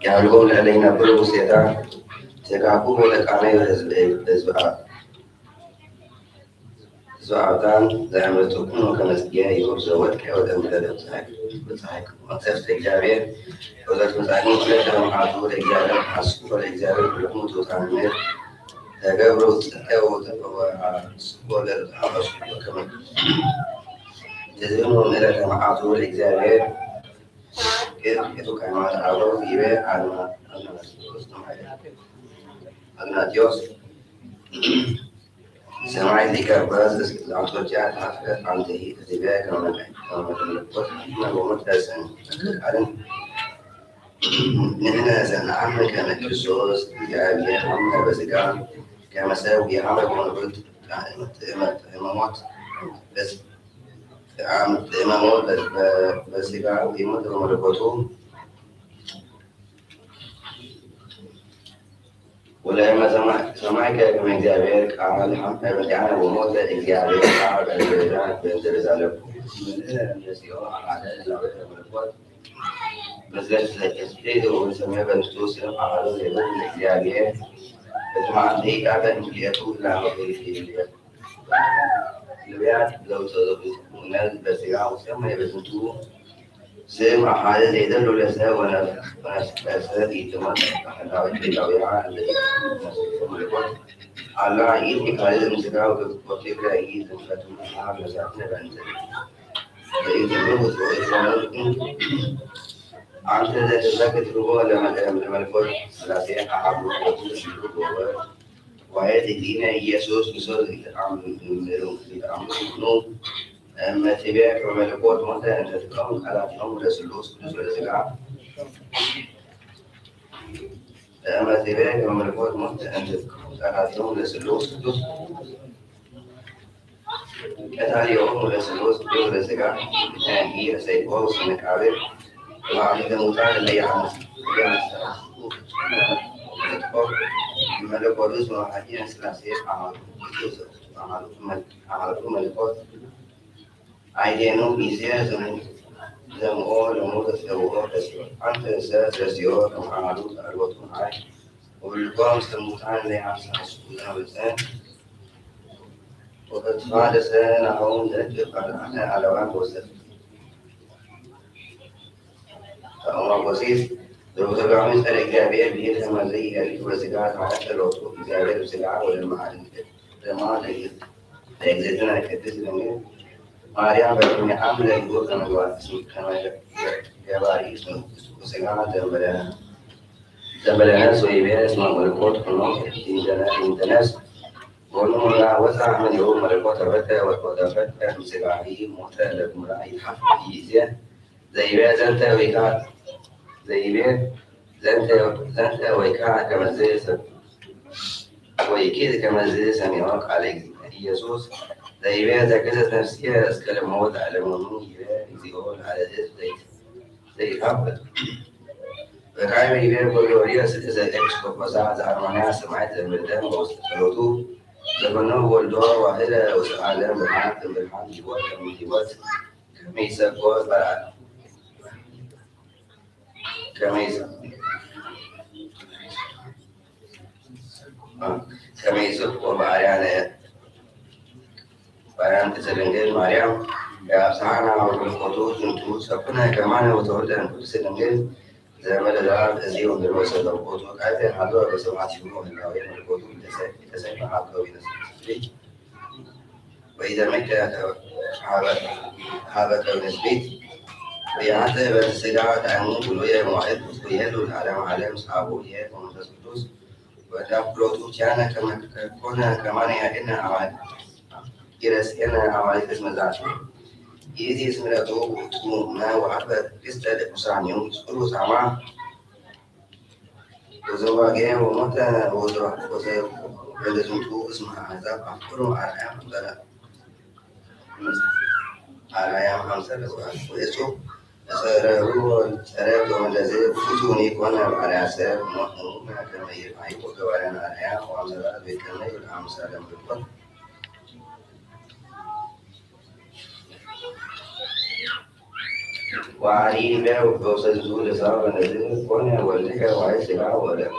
يعلقون لدينا بلو سيدا تكاكوه لكاني زعتان زعمل تكون كمسجيا يوزوات كأودم لدى بتاعك وتفت إجابية وذات متعلم كلها معادو الإجابة حسوب الإجابة كلهم تتعامل تجاوز تكاود وسكول الحبس وكمان تزينون إلى معادو الإجابة كيف كان معادو إيبه أنا ديوس سمعت لك باز عن رجعت عن تهيئ تباك كما ومتاسن نحن سنعمل كانت الصوص إيجابية عمنا بسجان كمساوي عمل ونقول إمامات بس عمل إمامات بسجان وإمامات ومربوطون ولما سمعك كما إجابيك عمل حمد بدعنا وموت إجابيك عمل البلدان بنزل زالك من الناس يوم على الأول المربوط بس لا تستفيد ونسميه بنستوسم على الإجابية بتمام هي قاعدة ملياتو لا ملياتو البيات لو تضبط وناس بس يعاو سمع بسنتو سمع حاجة زي ده لولا سا وأنا أستاذي تمام أنا أقول على عيد كاريز المسكرة وكتير عيد فتوى حاجة زاتنا بنزل بعيد الروح وإسلام عن ذلك ذاك تروح لما الفرق ثلاثين أحب وهذه دينا يسوس بصدق عملوا أما تبيع وملكوت متى أن تتكون على يوم لسلوس لسلسلة أما تبيع وملكوت متى أن تتكون على يوم لسلوس كتالي يوم لسلوس لسلسلة هي سيبوه سنك عبر وعليك متعال اللي يعمل ملكوت اسمه حديث سلاسية عملكم ملكوت عيدينو بيزيا زمو لمودة سووا تسير أنت سير وعملوا أروتون عاي والقوم سموتان اللي عسى سكونا بسان وقد فعل سنة هون ذلك قرأنا على وان وسط فأمر بسيط لو تبعون سنة إيجابية بيدها مزية لتوزيقات على الوصول إيجابية بسلعة وللمعالم لما تجزتنا كتس لمن Maria berpunya ambil ibu karena buat jabari sekarang jabarinya soalnya semua mereka penuh internet boleh wasa menjauh mereka terbatas mereka sekarang mudah mulai hafiznya زيبه زنت ويكا زيبه زنت ويكا كما زي ويكيد كما زي سميعك عليك يسوس زيبه ذكرت نفسية اسكال موت على منون يقول على زي حبت فكان يبين بولوريا ستة إكسكو بساعة أرمانيا سمعت المدام وصلتوا زمنه والدور واحدة وسعادة بالحال جوات من جوات كميسة قوات برا كميسة وبعيان بيان تسلنجل مريم يا سعنا والخطوط نتو سكنا كمان وتولد كل سلنجل زي ما الألعاب تزيد بالوسط الخطوط عادة حلوة بس ما تشوفوه إلا وين الخطوط تسمى حلوة بنسبة وإذا مت هذا كنسبة ويعطي بالسلاح تعمل كلية واحد ويهلو على صحابه يه ومتسبتوس وتأكلوا كان كنا كمان يعنا عمل يرس أنا عمل اسم ذاته يدي اسم ذاته ما وعبد استدق مسانيو سكرو سما وزوا جيم ومتى وزوا لازم تو اسمها هذا أفكروا على أمثلة على أمثلة ويسوع سرهو سرهو الذي فزوني كنا على سر ما كما يفعل وكوانا على وأمثلة بكما الأمثلة بالفضل وعلي بيع وصل زول صار الذي كنا والذي وعيسى ولا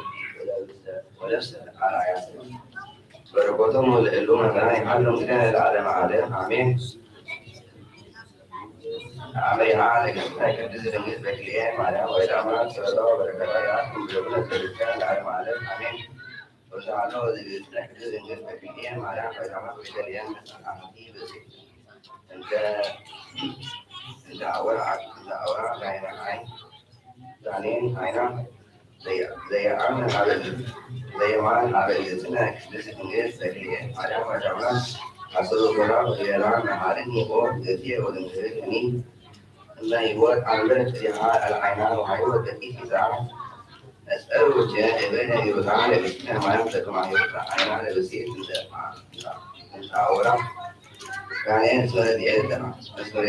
على عيسى بركاتهم اللهم كان يعلم كان العالم عليهم آمين عملي عالك لكن نزل بالنسبة لي على وإذا ما سردا بركاته يعلم بربنا كان العالم عليهم آمين وجعلوا ذي نزل بالنسبة لي على وإذا ما سردا لي آمين أنت أول عين ثانيا عينا زي عمل زي ما على الجسنا لسه كنيس زي على ما جمعنا أصل القرآن يلعن عليه هو ذاتيه ودمجرني الله يقول عمل في العينان وحيوة كيف زعم أسأله جاء بين يرضعنا بسنا ما يمسك مع يرضعنا على بسيط أنت أورا كان اسمه الإيدنا اسمه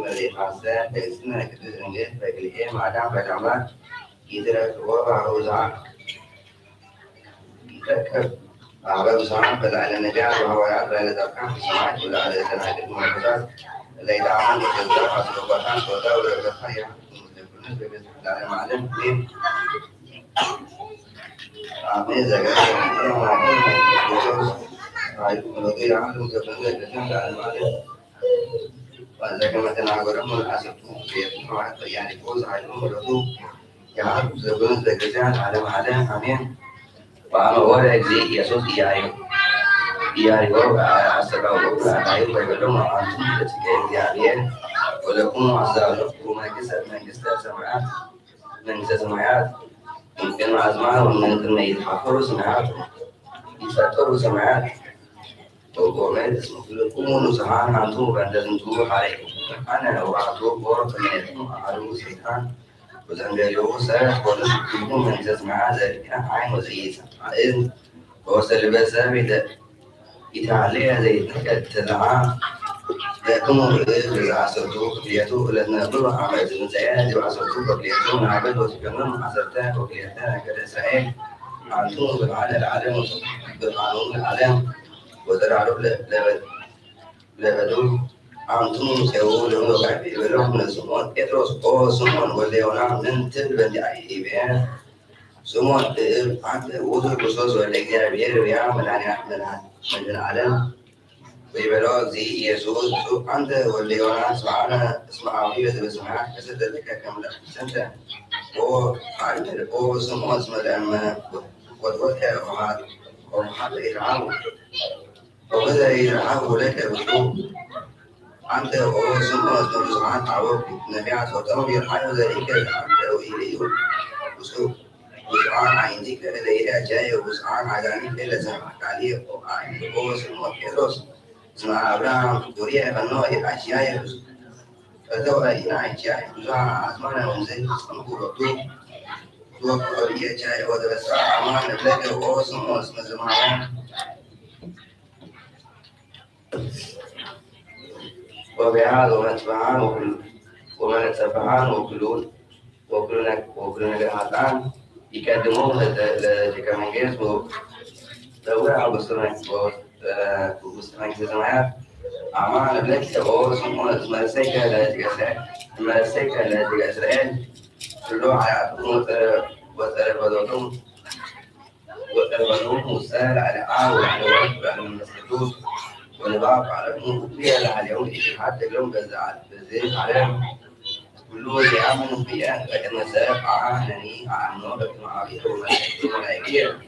الإخاصة اسمه كتير إنجاز فكليه ما دام بجمع يدرك وضع وزع يتركب على وزع بدل النجاح وهو يعرف إلى ذكاء السماعات ولا على تناقض المعجزات اللي يدعم الجزاء والسلوكات والدولة والخير بالنسبة للمعلم ليه؟ عامل زكاة ولكن عالم كفن الجسم على المعلم وإذا كما تناقضهم الحسبتم يعني فوز عليهم الرسول يعرف زبون الجسم على المعلم آمين وأنا أقول لك يسوع ياري وقع أسرع وقع عيب ويقولون أنتم تتكلم يعني ولكم أصدقائكم من كسر سماعات ممكن أسمعها وممكن يتحفروا سماعات يسافروا سماعات وقومات اسمه لكم سمعان عنتم فلازم تروح عليكم أنا لو أعطوك ورقة منكم أعلم سيحان وزنجلوا ساعة ولكم من تسمع ذلك عين وزيسا إذن وصل بسابة يتعليها زي التدعاء لكم إذا عصرتوا قبليته لأن نقول عملت المزيانة وعصرتوا قبليته نعبد وتكمل عصرتها قبليتها كده إسرائيل عنتم بالعالم العالم بالقانون العالم وترعلوا لبدو أنتم سيقولون وقعبي ولهم نسمون إدرس أو سمون وليونا من تلبن دعيه بيان سمون عند وضع بصوص والليجير بير ويا من العالم ويبلغ زي يسوس عند وليونا اسمعوا فيه بسمعه كسد لك كم سنة أو عند أو سمون اسم لما وتوكل ومحط إرعاه وكذا إرعاه لك بسوء أنت وسمع سمعت عوض نبيعت وتربي الحياة ذلك أو إليه وسعان عندك إليه جاي وسعان عجانك إلا سمعت عليه وسمع كيروس سمع أبراهام دوريا فنوع الأشياء فتوى إناء جاي بزاع أزمان وزي أنقول تو قرية جاي ودرس أمان بلاد واسم زمان وبهذا ومن اتبعان وكلون الآن يقدموه لكمانجيز ودورة وبستمعين زمان أمان بلاد واسم مرسيكا لا إسرائيل شلو حياتهم وتربضهم وسال على على المسجدون ونضاف على فيها عليهم حتى لهم بزيت عليهم كله يأمن فيها لكن السلف عاهني عن نوبة معاوية والملائكية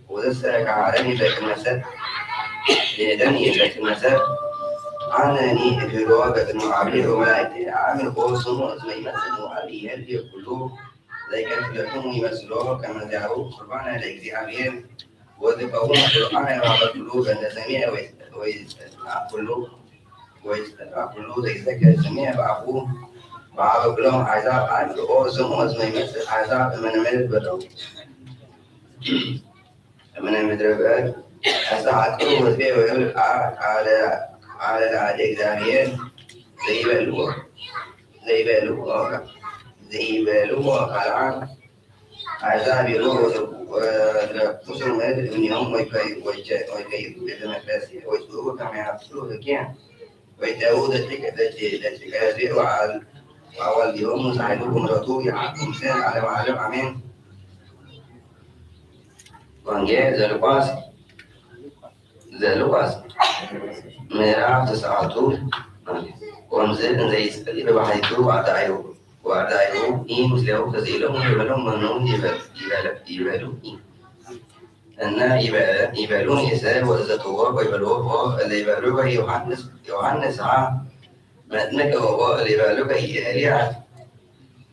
وذا السلك عالمي لكن السلف لدني لكن السلف عانني في روابة المعاوية والملائكية عامل قوسهم واسمي مثل عليه هل كله زي كانت لهم يمثلوه كما دعوا قربانا لإكزيابهم وذبحوهم القرآن وعلى القلوب أن سميع ويستقبلوا زي ذكر سميع بعضهم بعض لهم عذاب عن قوسهم واسمي مثل عذاب من المدبر من المدربات أسعدكم وذبحوا ويقول على الإكزيابين زي بالوه على عذاب يروح وقصر ما يدري من يوم ويكيد بتنفسه ويسوق كما يحصلوا كيان ويتعود التكاثير وعلى اليوم مساعدكم رسول يحكم سين على معلم عمين وانجيل زلقاس ميراف تسعطول وانزل زي سبيل وحيثو وعدايو إيم سلو كزيلهم يبلون منون يبلون أن يبلون يسال وزتوه ويبلوه اللي يبلوه يوحنس متنك وهو اللي يبلوه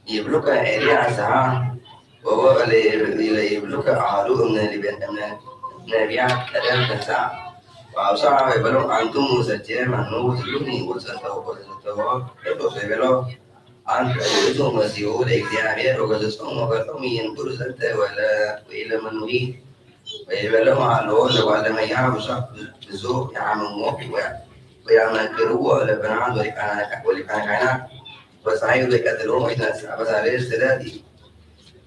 يبلوك إليا ساعة وهو اللي يبلوك عالو من نبيعك أدام ساعة وأوسع يبلون أنتم مسجل منو تلوني وزتوه يبلوه عن فائدتهم وسيئوا لإكتئابية وقدسهم وقدهم ينقل سنة وإلى من نريد ويبلغوا على الأول وعلى ما يعمل شخص بزوء يعمل ويعمل كروه لبنات ولكان وسعيد لكتلهم ويتنسى بس عليه السدادي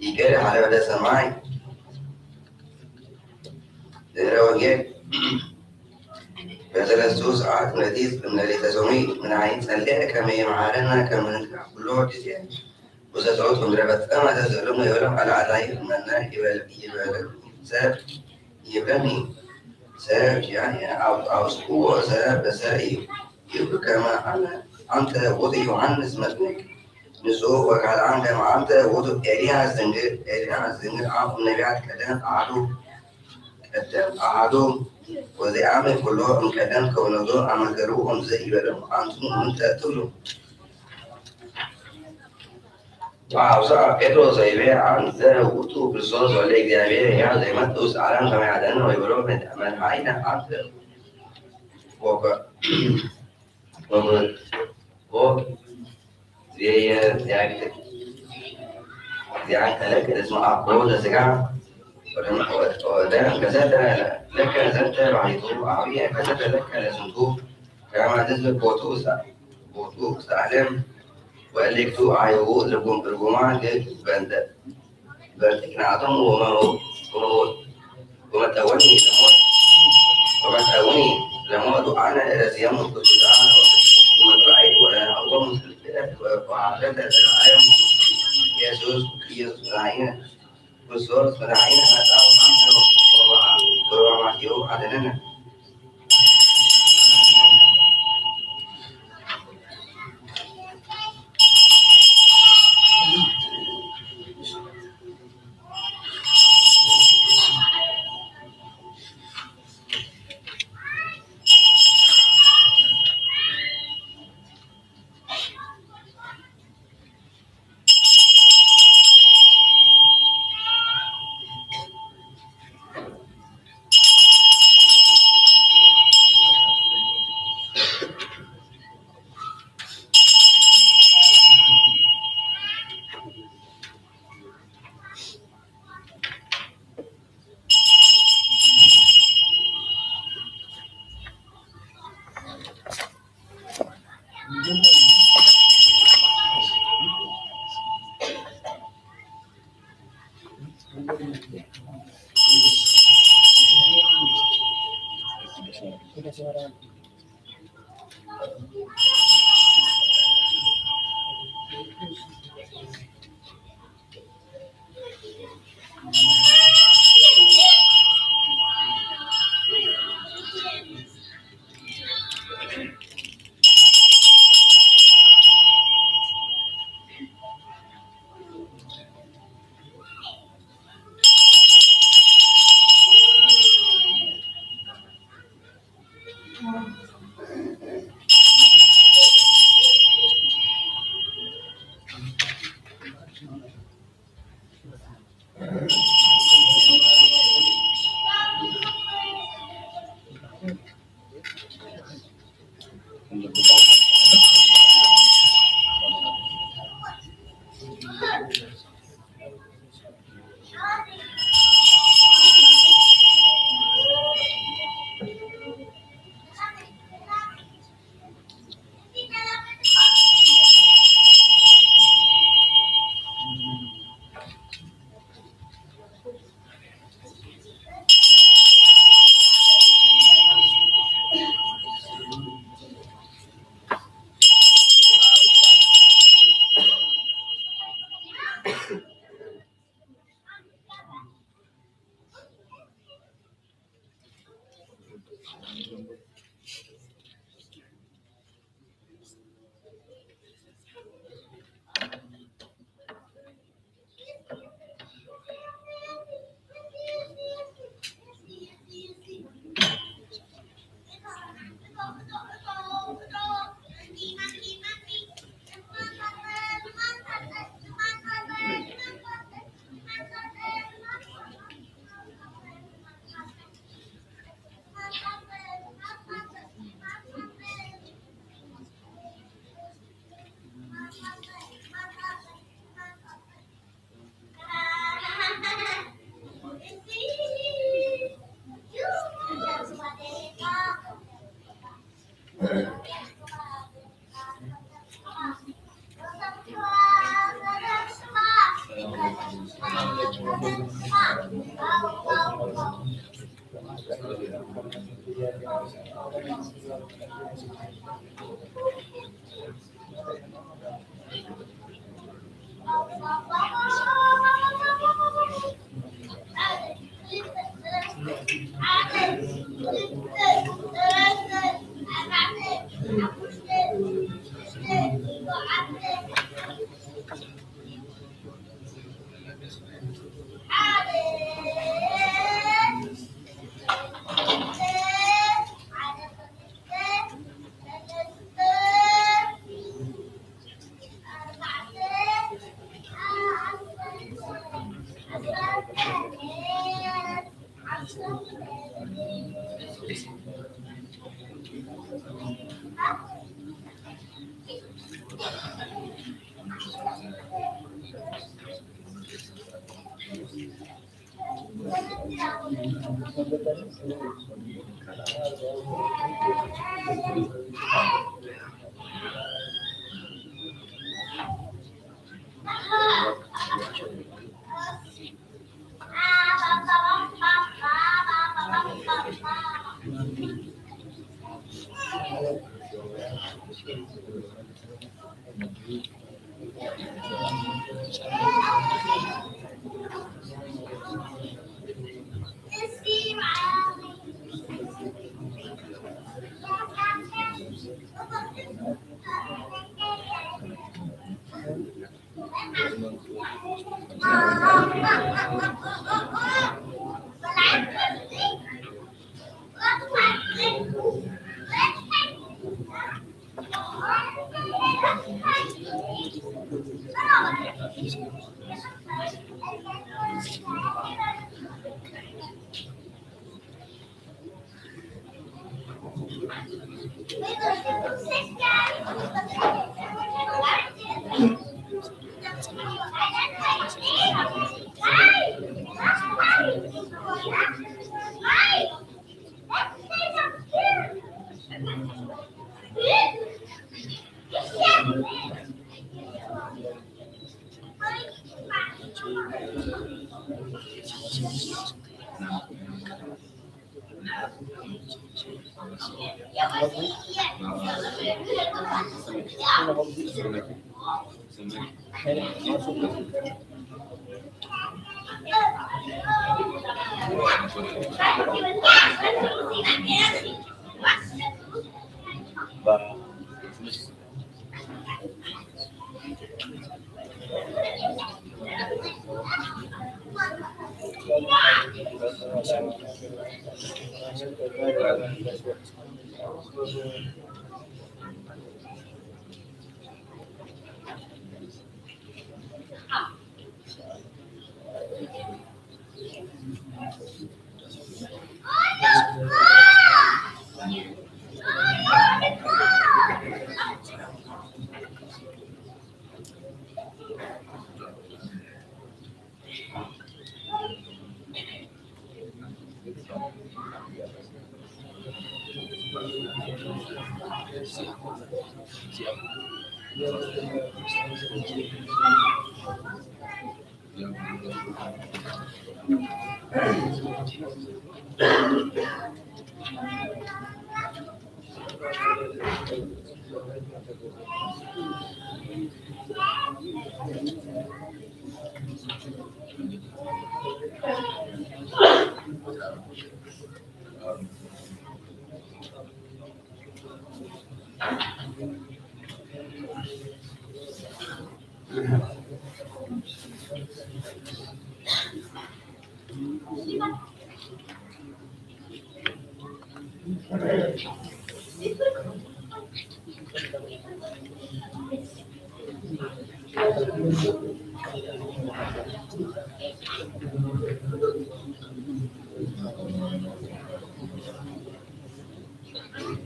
يكره على بدا سماعي رواجيك فثلاث ساعات من الذي تسمي من عين سلئة كما يمعلنا كما كله جزيان وستعودهم ربط أما تسألون يولم على عدائك من النار ساب يبني ساب يعني أو سقوة ساب بسائي يبقى كما أنت وضي يوحنس مدنك نسوه وقال عنك ما أنت وضي إليها الزنجر عاف النبيات كدام أعادوا وذي عامل كلهم كدام كونضوا عمل كروهم زي بلهم أنتم من تأتلوا وعوصا كدرو زي بيه عن ذا وطو بالصوص وليك زي بيه يعني زي ما تدوس على كما يعدنا ويقولوا من عينا عن وقع زي تلك اسمه أقول زكاة ودائما كذلك لك زلت رعيته عربية كذلك لك لسنتو كما تزل بوتوس تعلم وقالكتو عيوه الجماعة بند بلتكناتهم وما توني لموت أنا رزيم الكتلان وما رأيت ولا أقوم وعادت العالم يسوس رعينا وصوت رعينا نتاو عنه وما يو عدننا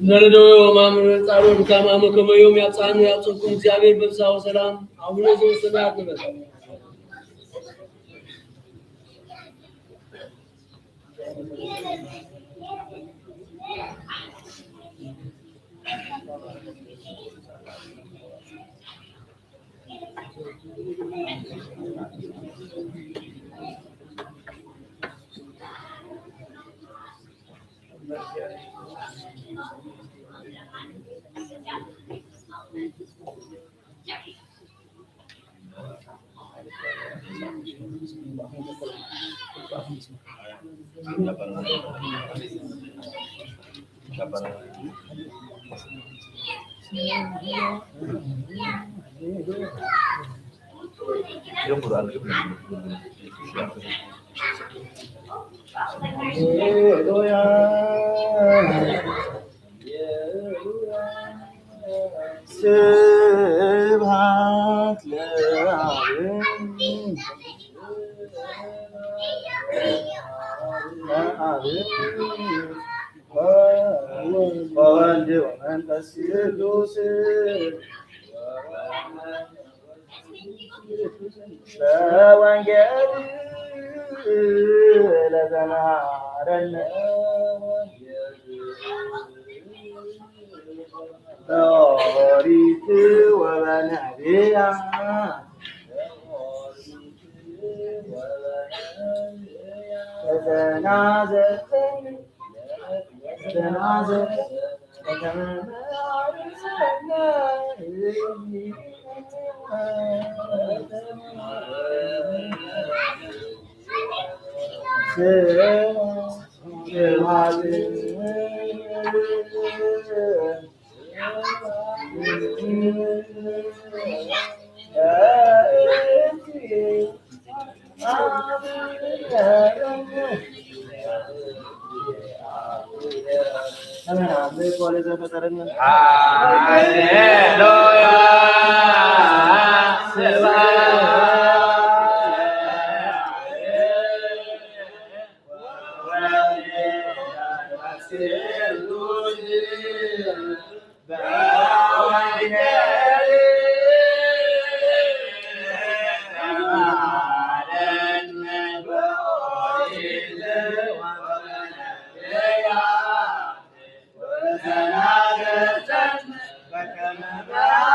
نردو ومامر تعالوا كما كما يوم يعطان يعطوكم እግዚአብሔር በፍሳው ሰላም አቡነ ዘበሰማያት ነበር ስብሐት ለአብ ወወልድ ወመንፈስ ቅዱስ በወንጌል ለዘማረነ በኦሪት ወበነቢያት ተናዘዝ Thank you.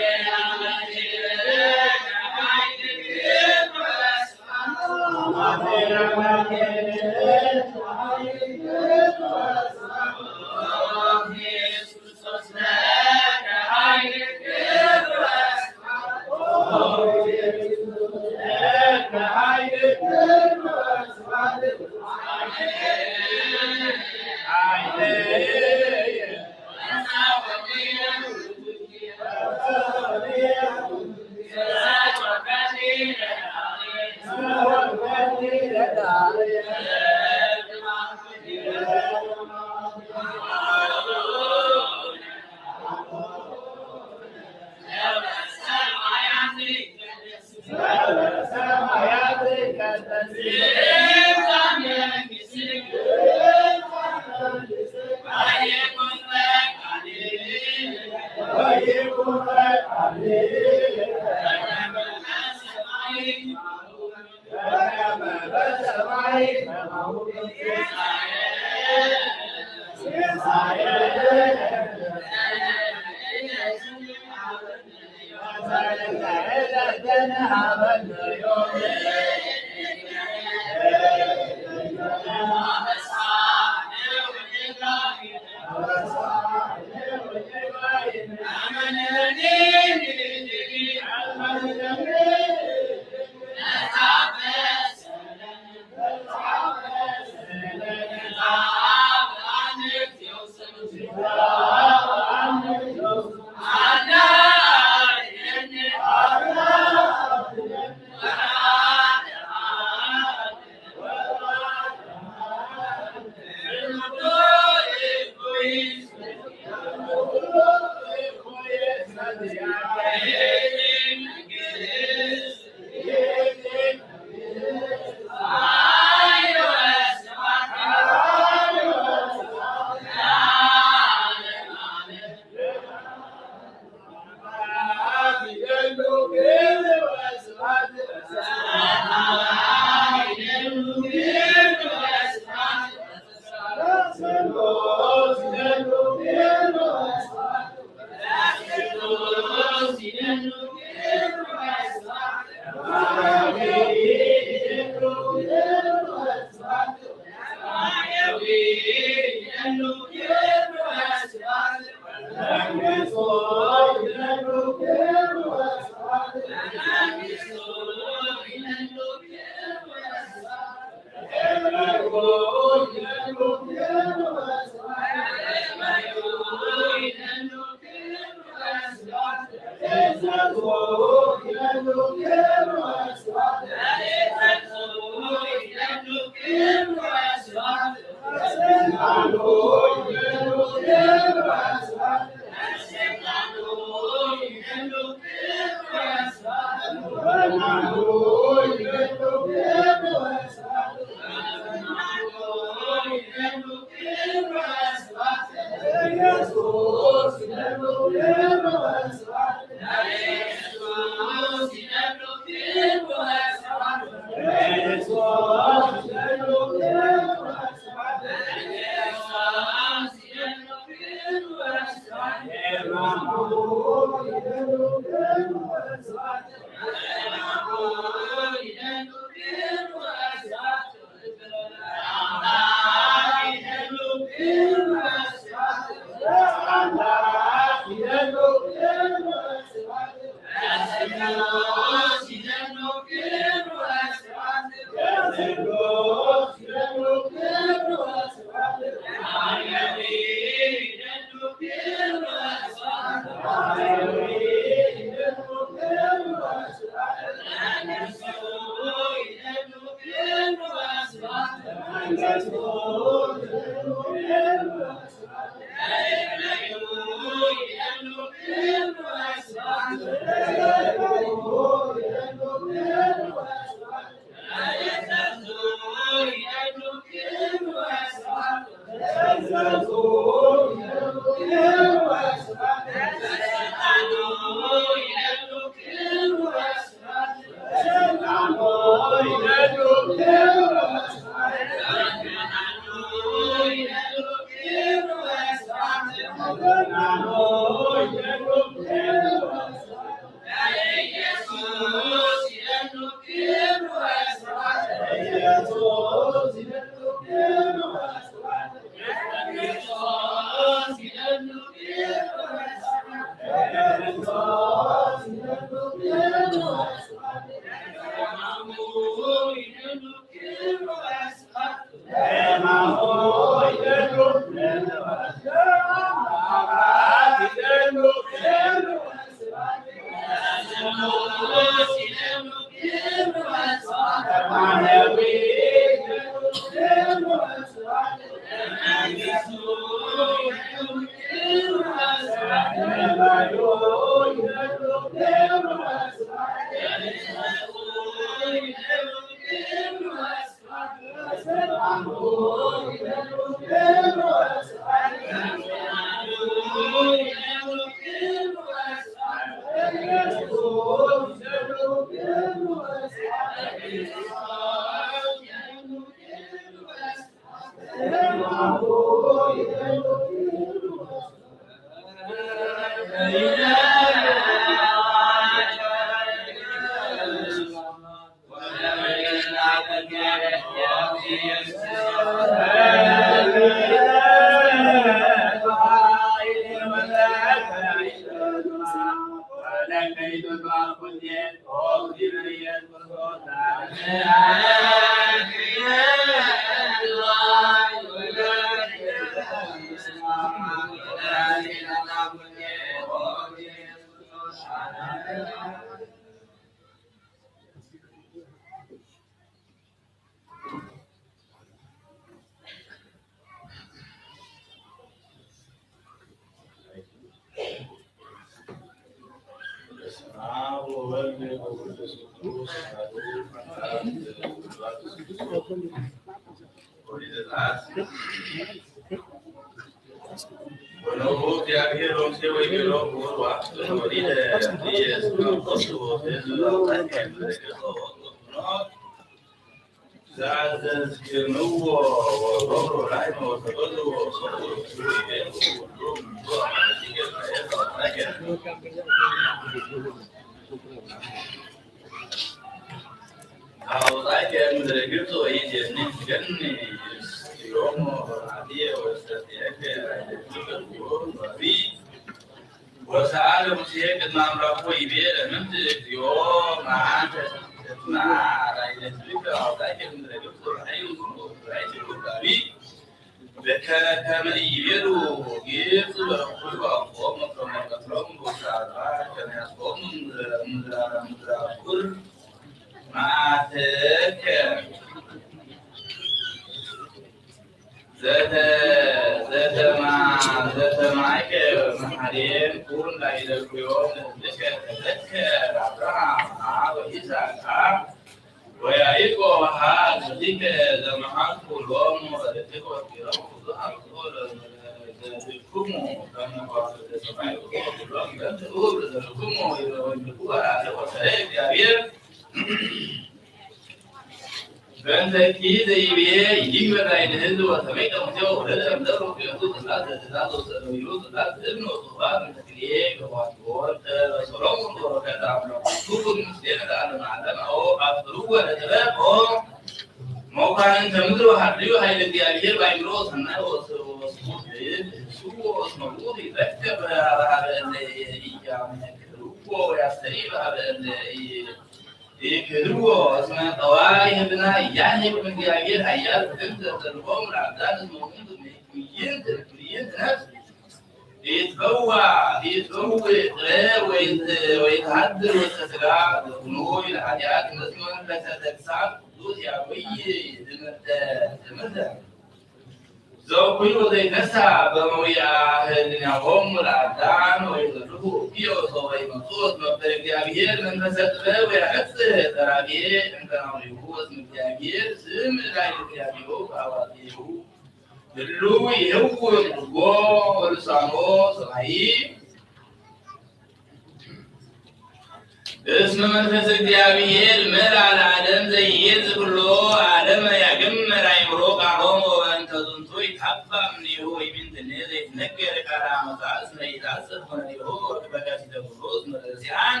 اسم منفس እግዚአብሔር ምራ ለዓለም ዘይዝ ኩሎ ዓለም ያገመር አይምሮ ቃሎሞ በእንተ ዝንቱ ይትሐፋም ኒሁ ወይምንትኔ ዘይትነገር ቃለ አመፃስ መይታስብ ሆነኒሁ ወቅበዳሲ ተጉሮስ መረሲያን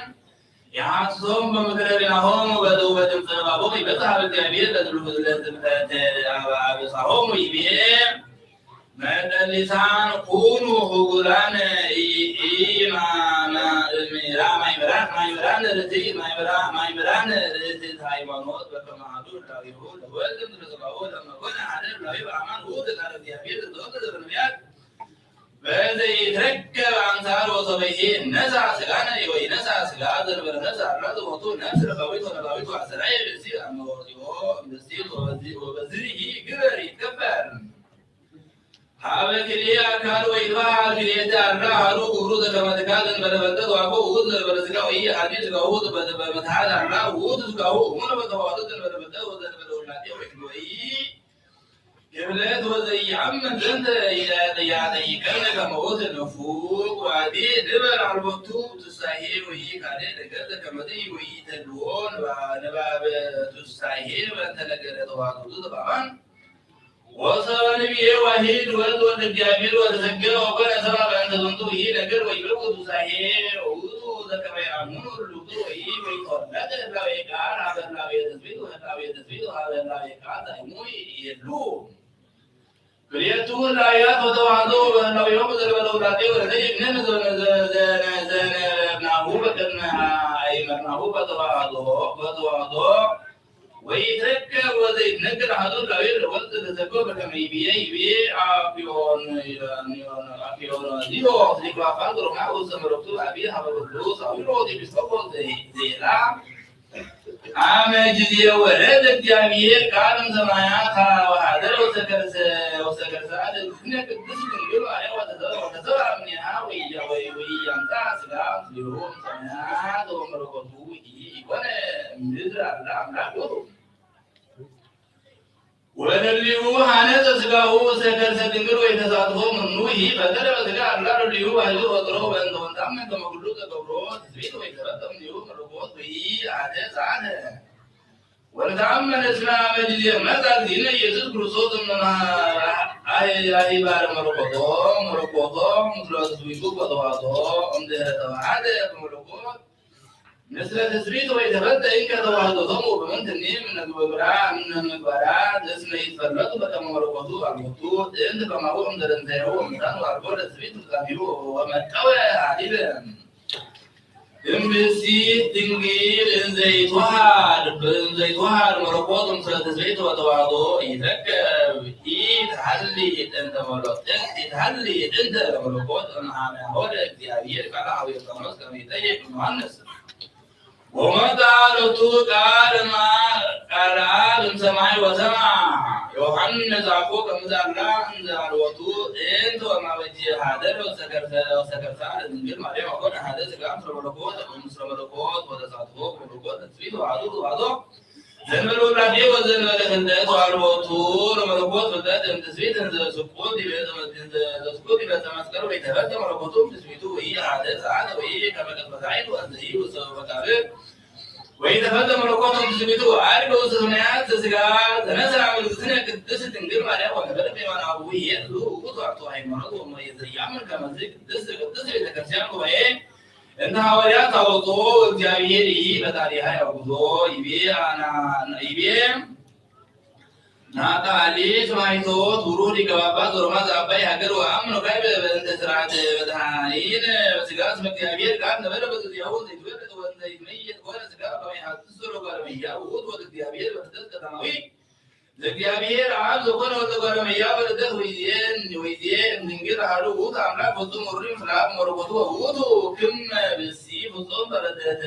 የሐሶም በምድረ ቢናሆሙ በደው በድምፀ ባቦ ይበጽሐ እግዚአብሔር ለዝሉ ለዝምተ አበሳሆሙ ይቤ መደሊሳን ኩኑ ሁጉላን ማይምራን ርትዕ ማይምራን ርትዕ ሃይማኖት በከማዱ ዳዊሁ ለወልድ ለዘባው ለመኮን አደር ላይ በአማን ወደ ጋር እግዚአብሔር ዘወትር በነቢያት በዘይትረከብ አንሳር ወሰበይሄ ነሳ ስጋነ ወይ ነሳ ስጋ ዘንበረ ነሳ ራዝ ወጡ ነፍስ ረባዊት ወነባዊት አሰራይ በዚህ አመወዚዮ በዚህ ወበዚህ ግበር ይከበር ሀበ ክልኤ አካል ወይትባሃል ክልኤ ዳራ ሀሉ ጉሩ ዘከመትካልን በተፈጠት ዋቆ ውእቱ ዘንበለ ስጋ ወይ ሀዲስ ስጋሁ በመትሐት አራ ውእቱ ስጋሁ እሙነ በተዋህዶ ዘንበለ ወዘንበለ ውላጤ ወይ ክብለት ወዘይአምን ዘንተ ያጠይቀን ከመወት ንፉቅ ዋዲ ድበር አልቦቱ ትሳሄ ወይ ካለ ነገር ዘከመትይ ወይ ተድዎን ንባብ ትሳሄ በእንተ ነገረ ተዋህዶ ዘባማን ወሰብእ ዋሂድ ወልድ ወልደ እግዚአብሔር ወተሰገደ ወኮነ ሰብአ በእንተ ዝንቱ ይህ ነገር ወይብልቁ ትሳሄ ውእቱ ዘከመ ያምኑ ሁሉ ወይ ወይተወለደ ህላዌ ቃል ሀበ ህላዌ ትስብእት ወህላዌ ትስብእት ሀበ ህላዌ ቃል ዛይሙ የሉ ክልኤቱ ህላዌያት ወተዋህዶ በህላዌሆሙ ዘእንበለ ውላጤ ወለዘይእምነን ዘነብናሁ በቅድመ አይመርናሁ በተዋህዶ ወይትረከብ ወዘይትነገር አሐዱ ህላዌ ለወልድ ተሰግዶ በከመ ይቤ አፍዮን ዲዮ ሊግባፋን ግሮማ ወዘመረቱ አብይ ሀበ ቅዱስ አዊሮ ዲቢስቆጶስ ዜላ አመ ጊዜ ወረደ እግዚአብሔር ቃልም ሰማያት ወሀደረ ወሰከርሰ እግዝእትነ ቅድስት ድንግል ማርያም ወተዘራ እምኔሃ ወኢያምጻ ሥጋ ሊሆን ሰማያት ወመለኮቱ ኢኮነ ምድር አላ አምላክ ውእቱ ወለሊሁ ሀነፀ ሥጋሁ ወሰከርሰ ድንግል ወይተሳትፎ ምኑ ፈጠረ በሥጋ አላ ለሊሁ ባሕቱ ወጥሮ በእንተ ወንታመን ከመ ኩሉ ተገብሮ ትስብእት ወይተፈጸም ሊሁ መለኮት ወኢአሐደ ዛነ ወነተአመነ እስመ አመ ጊዜ መጽአ እግዚእነ ኢየሱስ ክርስቶስ አሂባረ መለኮቶ ምስለ ትስብእቱ በተዋህዶ እምድኅረ ተዋሐደ በመለኮት ምስለ ትስብእት ወይተፈጸም ከተዋህዶቶሙ በምንትኒ እምነምግባራት እስመ ይትፈለጡ በከመ መለኮቱ አልቦቱ ጥንት ከማሁ እምዘረንተይሁ ወምጣን ወአልቦ ለትስብእት ፍጻሜሁ ወመጠወ ኀዲበ እምብእሲት ድንግል እንዘይትወሃድ መለኮት ምስለ ትስብእት ወተዋህዶ ይትረከብ ኢትሐሊ ጥንተ መለኮት እምኀበ ሆደ እግዚአብሔር ቃለ ኀበ ዮርዳኖስ ከመ ይጠይቅ ዮሐንስ ወመጣ ሎቱ ቃለ አብ እምሰማይ ወሰምዐ ዮሐንስ አኮ ከመ ዘአላ እንዘ አልቦቱ ጥንት ወማበጅ ሀደረ ወሰከርሳ ለድንግል ማርያም ወኮነ አሐደ ሥጋ ምስለ መለኮት ወተሳትፎ በመለኮት ትስብእት ተዋህዶ ዘእንበለ ውላዴ ወዘእንበለ ህልደት ወአልቦቱ ለመለኮት ፍልጠት እምትስብእት ዘስቁል ዲበ ዕፀ መስቀል ወይተፈጸም መለኮቱ እምትስብእቱ ወኢአሐደ ሰዓተ ወኢከመ ቅድመ ዛይት ወእንዘ ይውሰብ በቃልዕ ወይተፈጸም መለኮቱ እምትስብእቱ አድኅ ውስተ ሰማያት ዘሥጋ ተነሥአ እግዝእትነ ቅድስት ድንግል ማርያም ወነበረ በየማነ አቡሁ ይእቱ ውእቱ አርቱ ሃይማኖት ወዘኢአምን ከመዝ ቅድስት ቤተ ክርስቲያን ጉባኤ እንተ ሐዋርያት አወጾ እግዚአብሔር በታሪሃ ያጉዞ ይቤ ናታሊት ማይቶት ውሩህ ሊቀ ጳጳስ ወሮማ ዘአባይ ሀገር ወአምኖ ካዕበ በእንተ ሥርዓተ በታሐኒን በሥጋ እስመ እግዚአብሔር ቃል ነበረ በጊዜሁ ዘይትወለድ ወእንዘ ይትመየጥ ኮነ ሥጋ ከመ ይሐስስ ለጓለ እመሕያው ውእቱ ወልደ እግዚአብሔር በልደት ቀዳማዊ ለእግዚአብሔር አብ ዘኮነ ወልደ እጓለ እመሕያው በልደት ወይዜ እምድንግል አሐዱ ውእቱ አምላክ ፍጹም ወሩይ ምስለ አብ መለኮቱ ውእቱ ክመ ብእሲ ፍጹም በልደት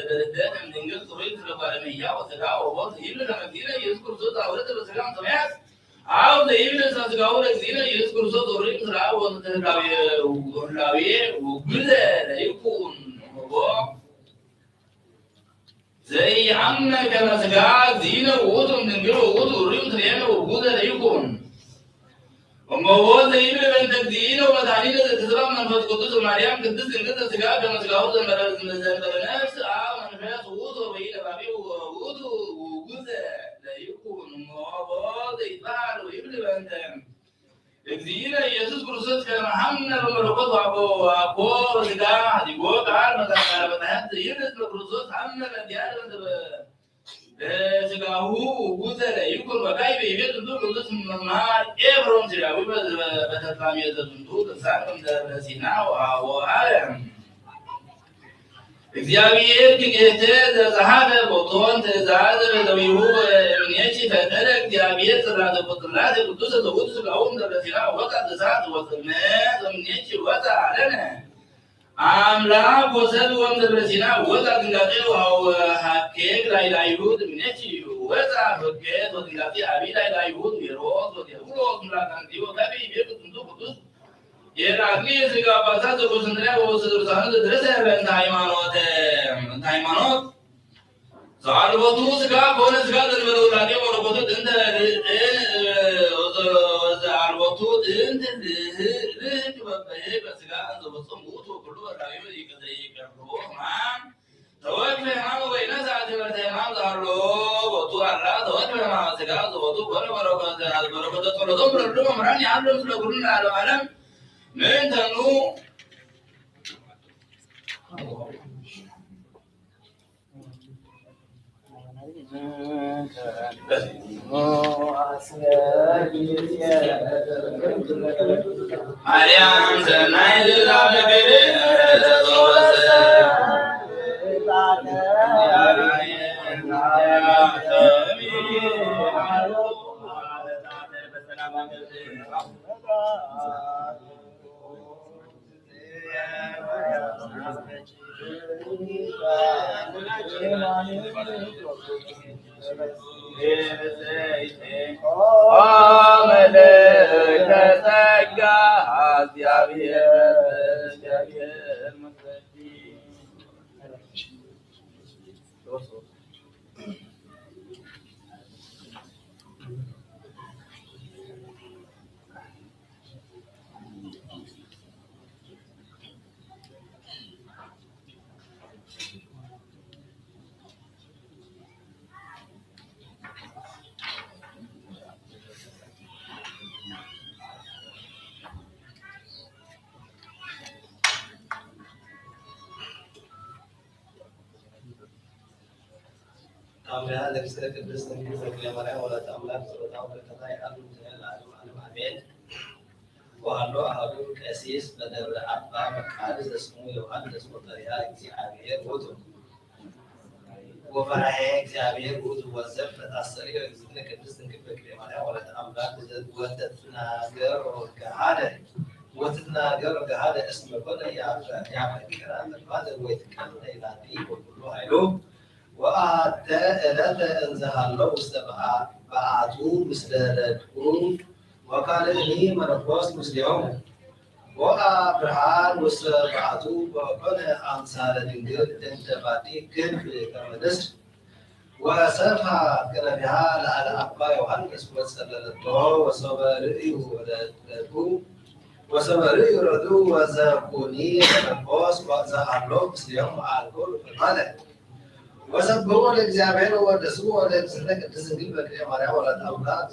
እምድንግል ጽሩይ ምስለ እጓለ እመሕያው ወሥጋ ወሞት ይብል ከመ እግዚእነ ኢየሱስ ክርስቶስ አውረደ በሥጋ እምሰማያት አብ ዘይብል እስመ ሥጋሁ ለእግዚእነ ኢየሱስ ክርስቶስ ወሩይ ምስለ አብ ወእንተ ህላዌ ውግዘ ለይኩን ሆቦ ዘይአምነ ከመ ሥጋ እግዚእነ ውእቱ እምድንግል ውእቱ ወሩይ ምስሌነ ውጉዘ ለይኩን ወመቦ ዘይብል በእንተ እግዚእነ ወመድኃኒነ ዘተሰብአ መንፈስ ቅዱስ ማርያም ቅድስት ድንግል ሥጋ ከመ ሥጋሁ ዘእንበለ ነፍስ አብ فيها وضوء وإلى بابي وضوء وجزء لا يكون مواضع يطلع ويبلي بندم إذا يسوع كرسي كان محمد بمرقد وأبو زكاة يقول قال مثلا بنات يرد كرسي محمد ديار زكاة وجزء لا يكون وكاي بيبي تدور كرسي ما إبرام زكاة وبتفهم يزدود سامم درسينا وعالم እግዚአብሔር ጌቴ ዘዛሃበ ቦቶን ተዛዘ በደዊሁ ምንየቺ ፈጠረ እግዚአብሔር ጽራተ ቁጥላት ቅዱስ ዘውት ስጋውን ደረሲና ወጣ ተዛት ወጥነ ምንየቺ ወጣ አለነ አምላክ ወሰብ ወም ደረሲና ወጣ ድንጋጤ ዋው ሀኬክ ላይ ላይሁድ ምንየቺ ወጣ ሀኬ ድንጋጤ አቢ ላይ ላይሁድ ይሮዝ ወዲሁ ምላካንቲ ወካቢ ቤት ቅዱስ የራግኒ ስጋ ባዛት ወሰንድራ ወሰድርሳን ድረስ በእንተ ሃይማኖት ዛልቦቱ ስጋ ከሆነ ስጋ ዘንበለው ላዴ ወረቦቱ እንተ ዛልቦቱ እንተ ልህቅ በበሄ በስጋ ዘበጾም ውቱ ሁሉ ወራዩ ይቀርቦ ማን ተወት በማም ወይነ ሰዓት በተማም ዛሎ ወጡ አላ ተወት በማም ስጋ ዘበቱ በረበረበ ተቆለቶም ረዶ መምራን ያለው ስለጉሩን ዓለም من تنو Mariam senai la bebe Amin. Lekser kedus tinggi sekian mana olah tamlan terutama berkata yang alun jalan alun amin. Wahlo alun kesis pada berapa makhluk semua Yohan semua terlihat Xavier butuh. Wahai Xavier butuh wazir asari lekser kedus tinggi sekian mana olah tamlan buat nagar kehada. Buat nagar kehada اسمه كله يعمل كلام هذا هو يتكلم إلى دين وكله هيلو. وأتى انزهالله استبعاد بعثوا مثل ردكم وقال إني مرقوس مسلمون وأبرهان وسبعثوا وقال أنصار دينجر تنتباتي كن في كمدس وسفها كان بها على أبا يوحنس وسلطه وصبرئه ولدكم وصبرئه ردوا وزاقوني مرقوس وزهالله مسلمون على كل فقال وسبحوا للجامعين ودسوا للسنة تسجيل بكري مريم ولد أولاد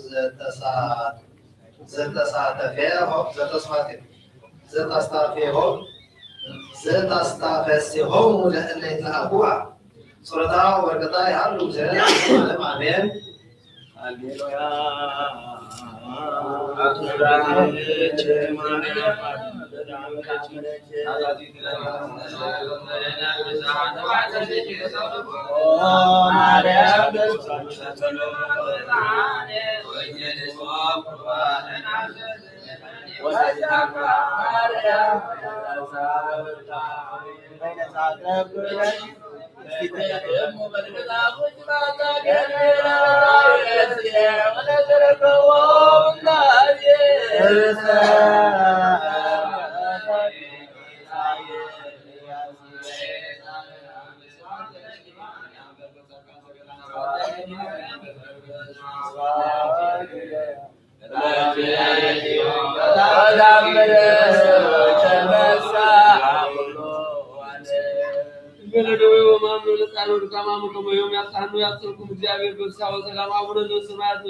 زت استافيهم لأن يتلاقوها صلاة ورقطاء يعلم جلال علم آمين ለጻኑ ድካማሙ ከመዮም ያጣኑ ያጽርኩም እግዚአብሔር በፍስሐ ወሰላም አቡነ ዘበሰማያት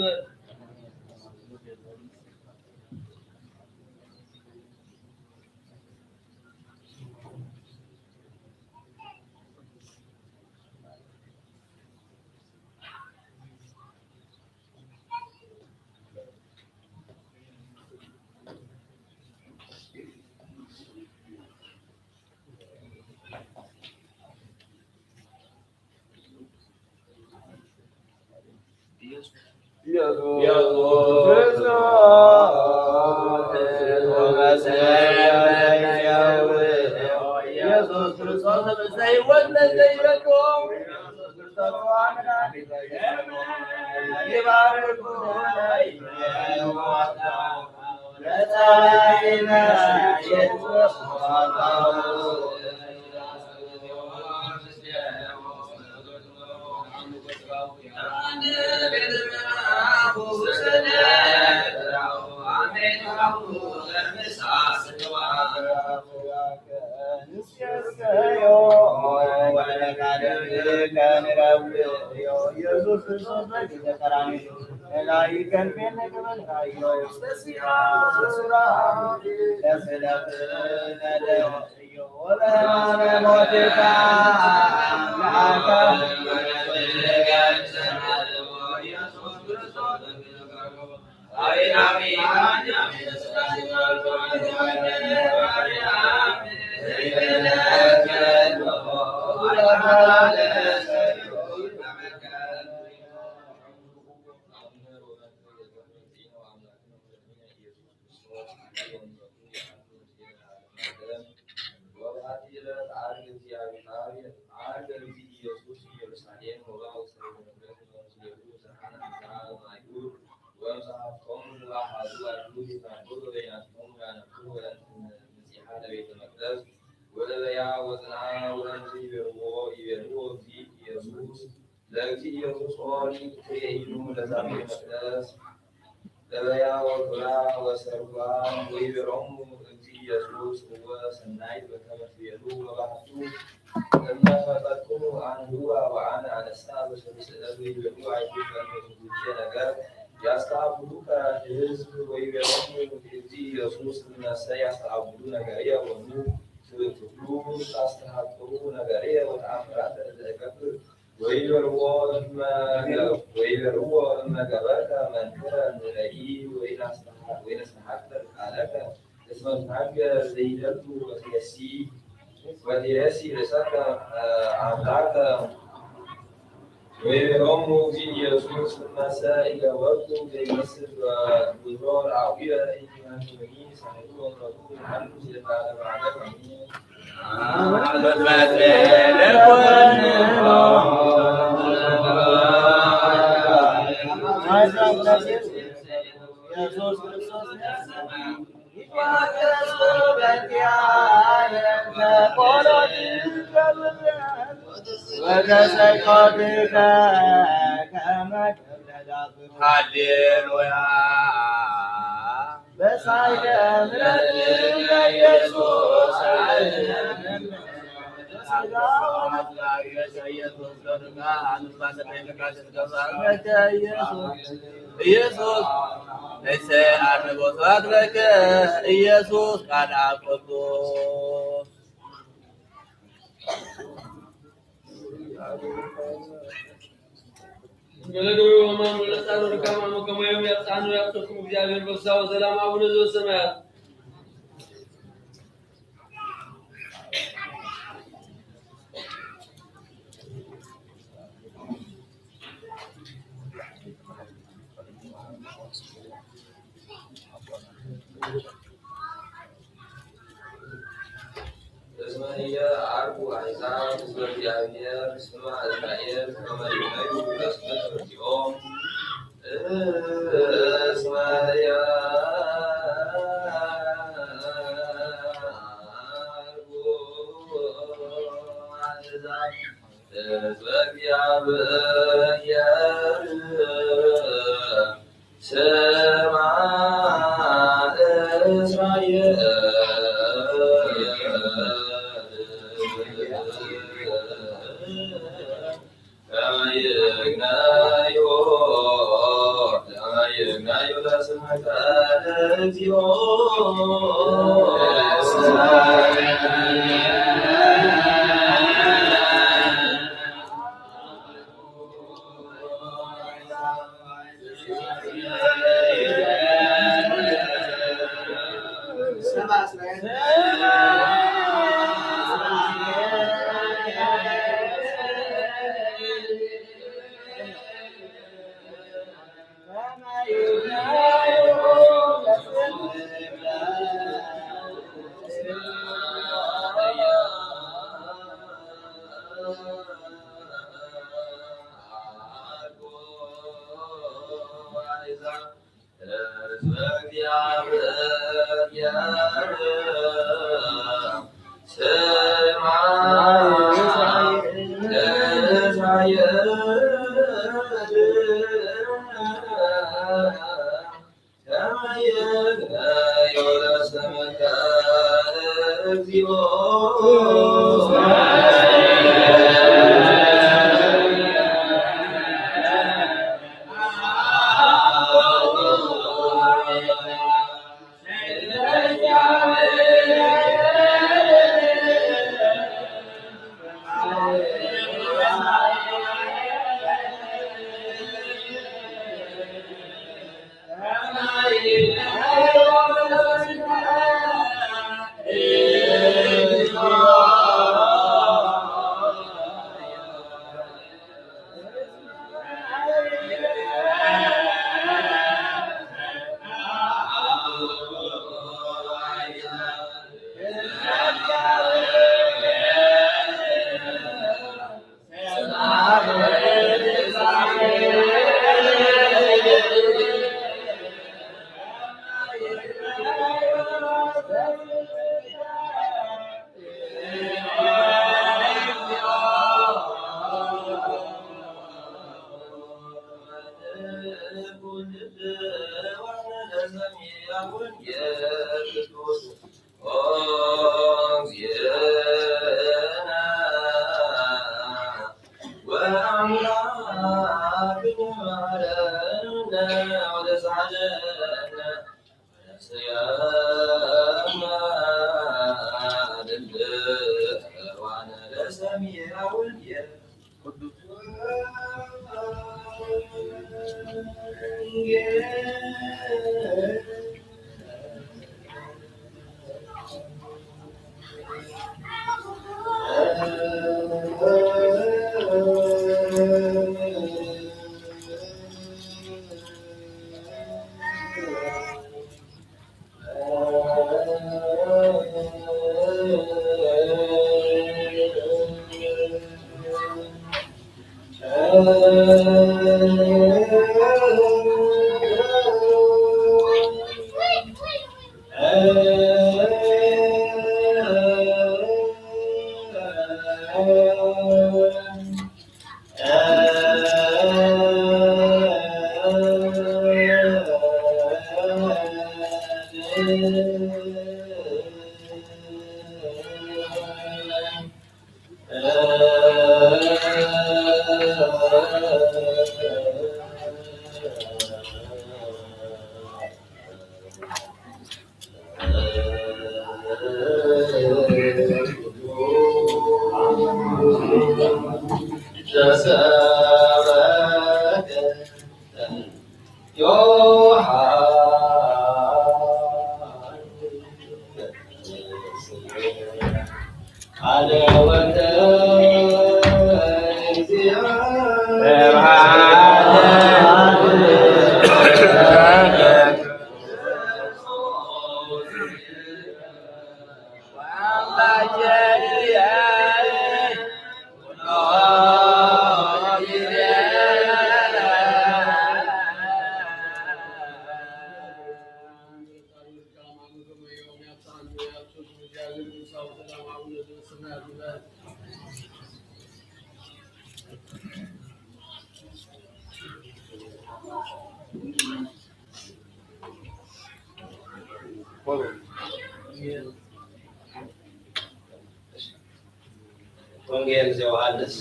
ወንጌል ዘዮሐንስ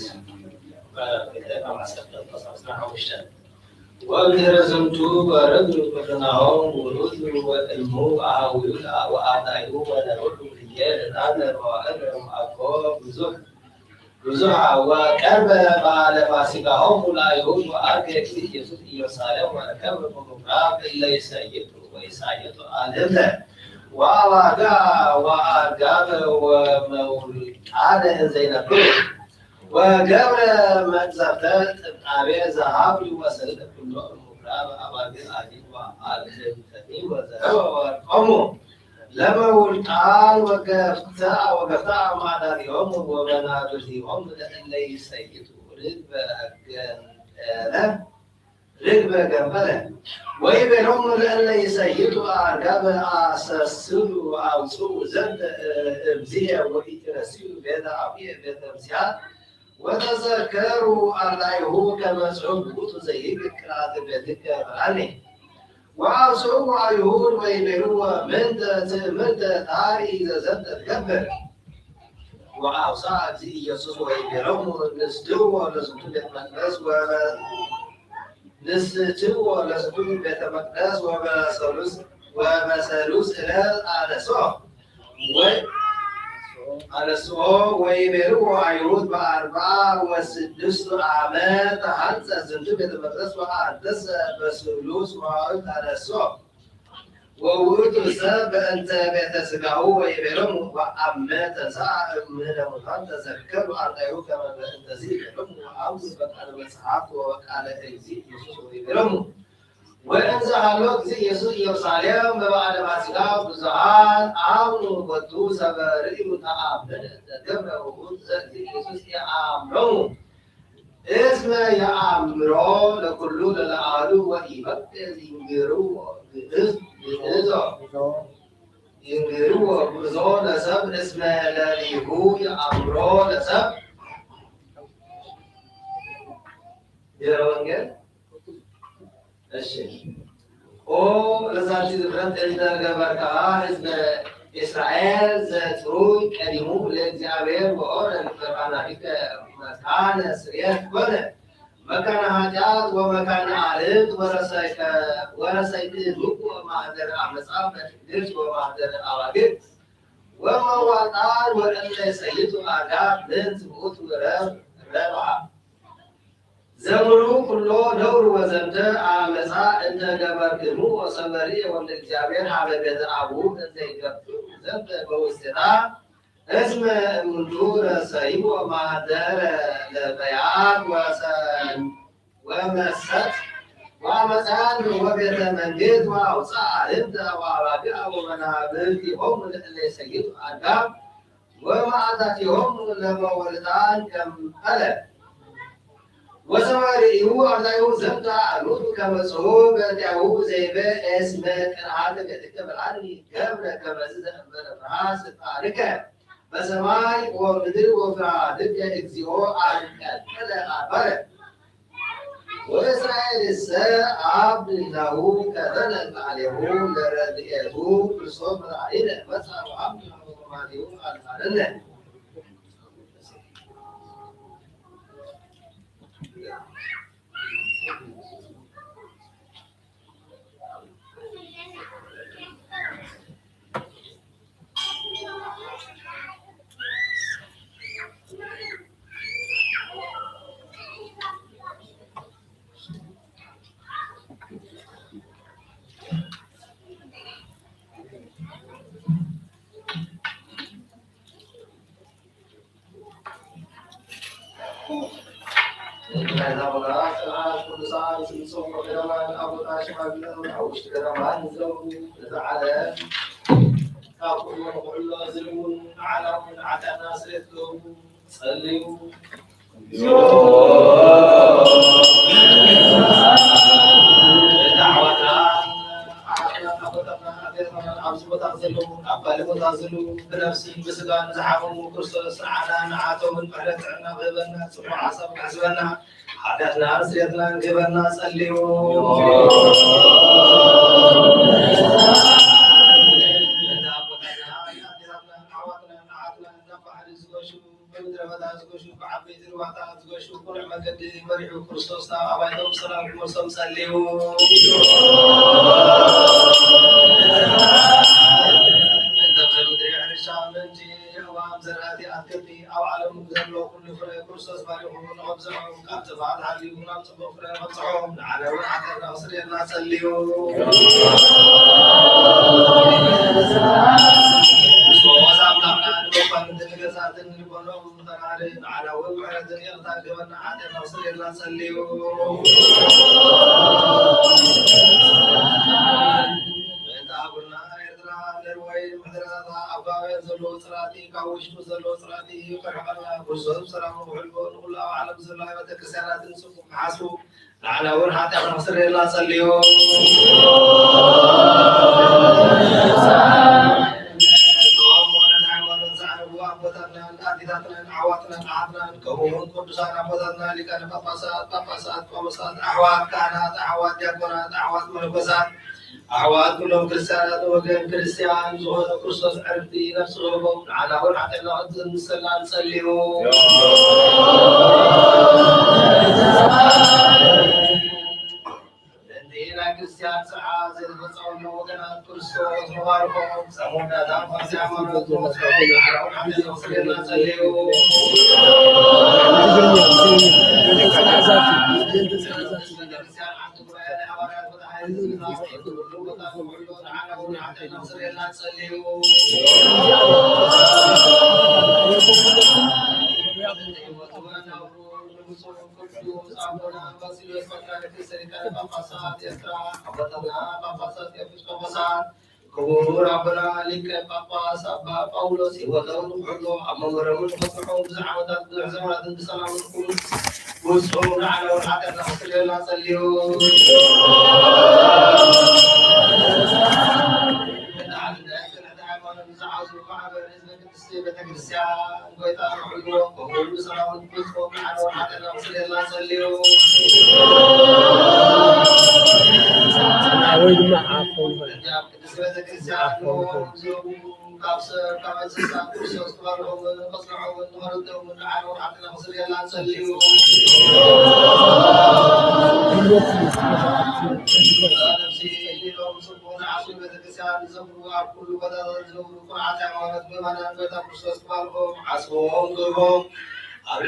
ምዕራፍ 9 ከ19 እስከ 15 وأبهر زمتو ورد فتناهم ورد والمو عاويولا وآتايو ونرد رجال نادر وأنهم أقوى بزوحة وكرب على فاسقهم لا يهود وأرجع يسوع يسالم وكرب مقراب إلا يسيد ويسايد آدم وأرجع ومولد زينب وقبل ما زرتت أبي ذهب وسلت كل مقراب أبادي عجيب وآدم تني وذهب وقوم لما ولقال وقفت مع دارهم وبناتهم ليس ركب جنبه ويبنهم ليس أرقب أسسل أو سوء زد إبزية وإترسل بيد عبية بيد إبزيات وتذكروا الله كما سعود زي كرات بيدك عني وعصوا عيون ويبروا من تاري إذا زدت الكبر وعصا يسوس ويبروا نستوى نستوى بيت مقدس نستوى نستوى بيت مقدس ومسالوس إلى على سوء ويبروا عيون بأربعة وسدس عامات حتى زنتو بيت المقدس وحدث بسلوس وعيد على سوء وورد ساب أنت بيت سقعو ويبرم وعامات ساعة من المحن تذكروا عن أيوك من أنت زيد برم وعوز بقى المسحاق وقال يزيد يسوس ويبرم وإن زعلوك زي يسوع يرسالهم ببعد ما سقاو بزعان عاملوا ودو سبري متعامل تدبر وقود زي يسوع يعاملوا اسم يعاملوا لكل للعالو وإيبت ينجروا ينجروا بزون لسب اسم لليهو يعاملوا لسب يرونجل الشيء او لذاتي ذكرت إذا جبرتها حزب إسرائيل زتروي كريمو لإግዚአብሔር وأورن فرعنا مكان سريات كله مكان هاجات ومكان عارض ورسيت لوك ومعدر عمصاب درس ومعدر عواقب وما وطار وإن سيد آداب من ثبوت وربع زمرو كله دور وزمت عمصا إن جبرتمو وصبري والإግዚአብሔር حبيب أبوه زي كفتو زمت بوستنا اسم منجور سيب ومعدر لبيعات ومسات ومسان وبيت منجد وأوسع عند وعواقع ومنابرتهم اللي سيد آداب ومعدتهم لما ولدان كم ألف وسواريه أرضيه زمت علوت كمسعوب دعوه زي اسم كنعاد بيتكتب العلي قبل كمزيد بالفراس الطارقة بسماي ومدر وفرادك اكزيو عالكات كذا عبارة وإسرائيل الساعب له كذلك عليه لردئه بصوب العين مسعى وعبد وماليه الفارنة بنفسي بسجان زحموا كرسوس عنا نعاتهم الفعلة عنا غيبنا سمع عصب حسبنا حدثنا رسيتنا غيبنا صليوا سلام مرسم سليو انت خير دريع الشام انتي وام زرادي اتكتي او على مزلو كل فريق كرسوس باريهم وابزعهم انت بعد علي ونام تبخر مصعوم على واحد ناصر الناس سليو على وقع الدنيا تاكل عاد ناصر الله سليو انت قلنا يدرا لروي مدرسه ابا زلو صلاتي كاوش زلو صلاتي فرحنا وزو سلام وحلو نقول اعلم زلو وتكسرات نسوق حاسو على ورحات ناصر الله سليو كون قدسان أبدنا لكان باباسات أعوات كانت أعوات يكونات أعوات ملكوسات أعوات كلهم كريستيانات وغير كريستيان زهود كريستوس عرفتي نفسهم على ورحة الأرض نسلنا نسليو دينا كريستيان سعى زي الفصول وغنات كريستوس مباركهم سمونا دام فرسي عمرو على ورحة الأرض نسليو كبور ربنا لك بابا سبا باولوس ودون حلو أما مرمون فصحوا بزعمة بزعمة بسلام وصول على ورحة النصر الله سليو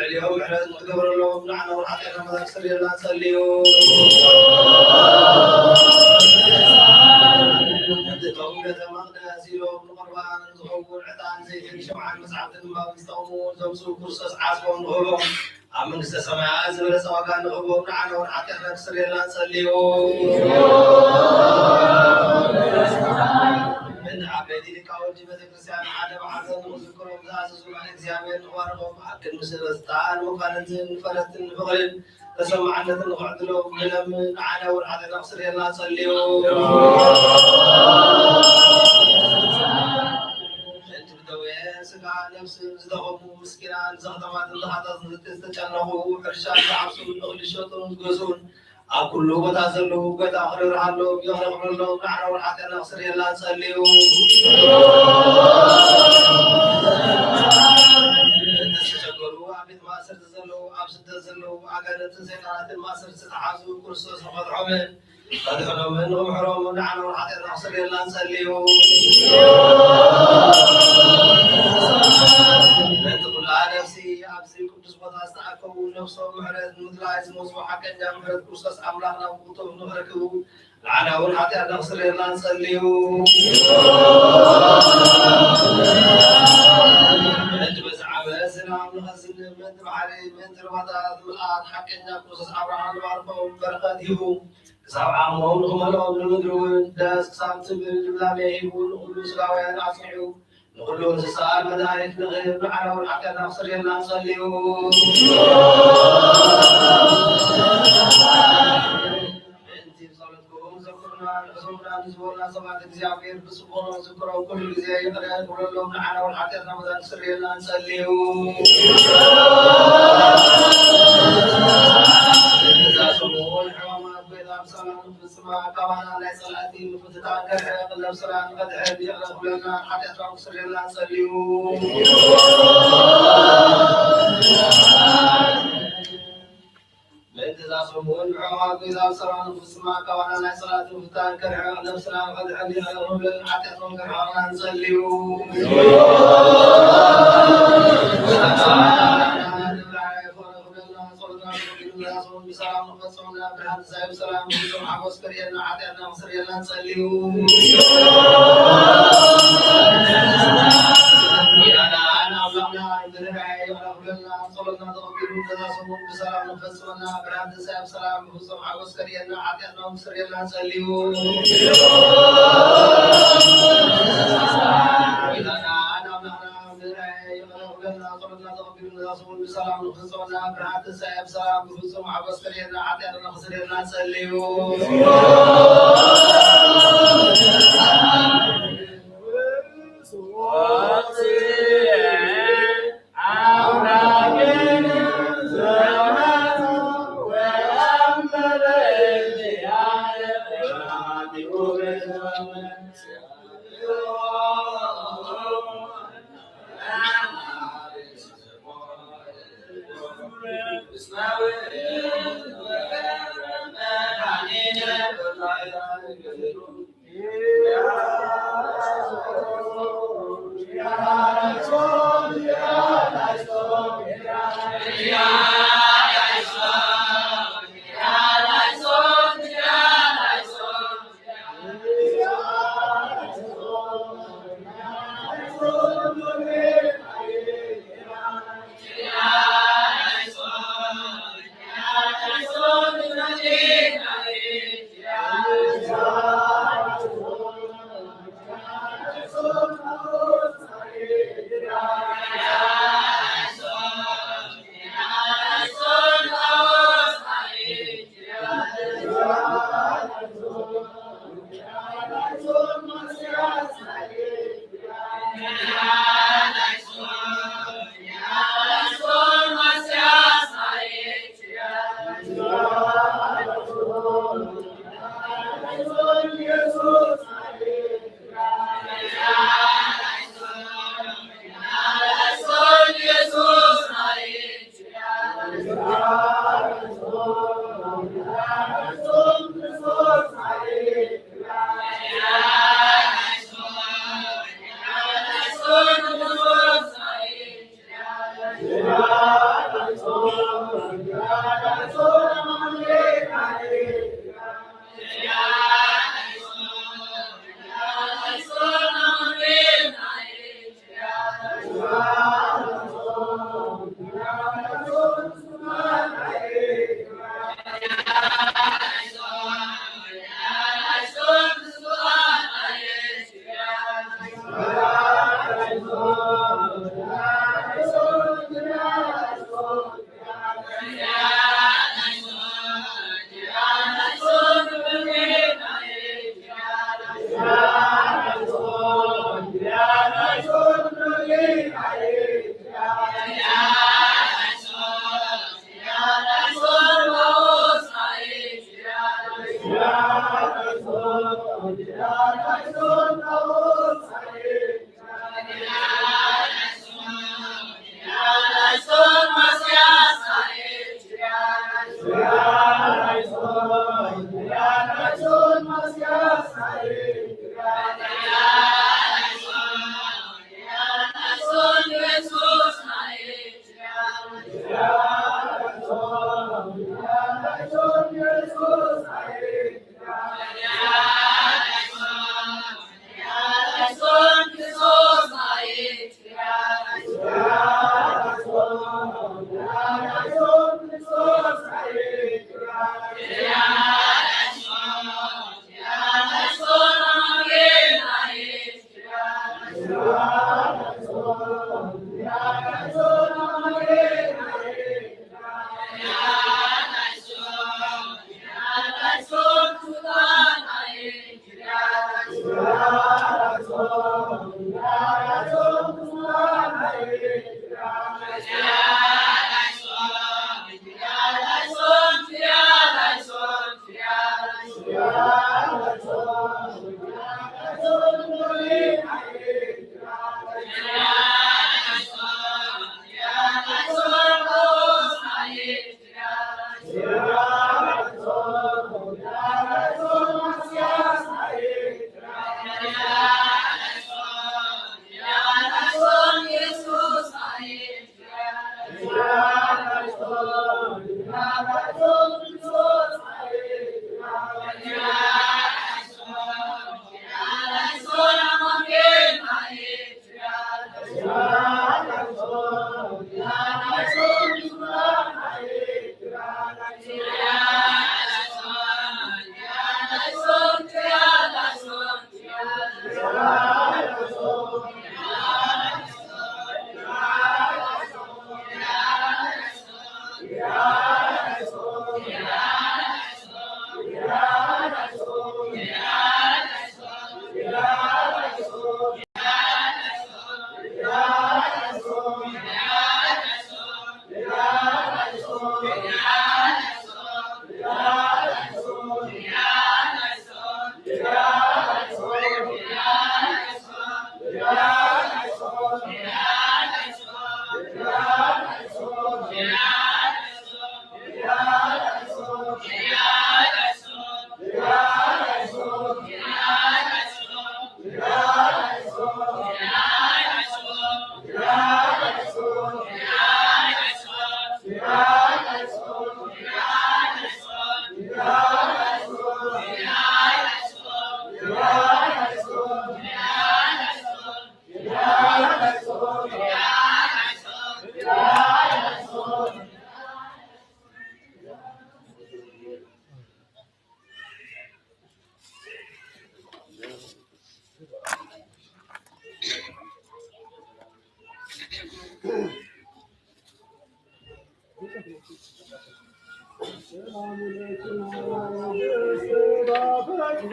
اليوم احنا نقدر لهم نحن وحتى ما نصلي لا نصليو نبدأ زمان نازلوا بقربان نزحوا العتان زي شمعة مسعد ما بيستومون زمسوا كرسس عاصفون نغلهم عم نكسر سماعات زملاء سواء كان نغلهم نحن وحتى ما نصلي لا نصليو من عبادي كاول جبت كريستيان عادة بعد نذكرهم زاز سمع الزيامين وارهم حق المسلسطان وفلتن فلتن بغل تسمع عنا نقعد له من على والعادة نقصر يلا نصليو انت بدوي سقع نفس زدهم مسكينان زغطمات الله تستجنبوا حرشان تعصوا نغلي شوطون تقوزون أكل له بتعزله بتأخر رحله يهرب له نحن والحتى نقصر يلا نصليو تشكروا عبد ما صرت زلوا أبسط زلوا عقلت زينات ما صرت تحازوا كرسوس فضعهم فدخلوا منهم حرام نحن والحتى نقصر يلا نصليو تقول على نفسي أبسي كنت سبحانه استحقوا نفسهم محرز مثل عايز موسو حكا جامعة كرسوس أملاحنا وقطب نغرقوا العنا والحتى نقصر يلا نصليو انت بس عبا سلام نخزن من تبعري من تربطات الآن حكا جامعة كرسوس أملاحنا وعرفهم برقاتهم كساب عامهم نغملهم نمدرون داس كساب تبل بلاميهم نقولوا سلاوين عصيحوا نقولوا نسال مدايت نغير نحن والحتى نقصر يلا نصليو ذكرنا نزورنا صباح الزيافير بصبونا ذكروا كل زي يقرأ نقول لهم نحن والحتى رمضان سري لا نصليو إذا سمعوا الحرامات بيضا بسلام في السماء كوانا لا صلاتي مفتتان كرحي قلب سلام قد عيد يغلق لنا حتى رمضان سري لا نصليو إذا سمون بعوض إذا أبصرنا في السماء كوانا لا صلاة مفتان كرعا نفسنا وقد عندنا لهم للمعتقون كرعا نصليوا بسلام وفصلنا برهان سايب سلام وسمع وسكرينا عدنا وسرينا نصليوا أنا أبلغنا الدرعي ورغبنا صلنا تغفرون لنا صمود بسلام وفصلنا برهان سايب سلام وسمع وسكرينا عدنا وسرينا نصليوا بسلام وفصلنا برهان سايب سلام وسمع وسكرينا عدنا وسرينا نصليوا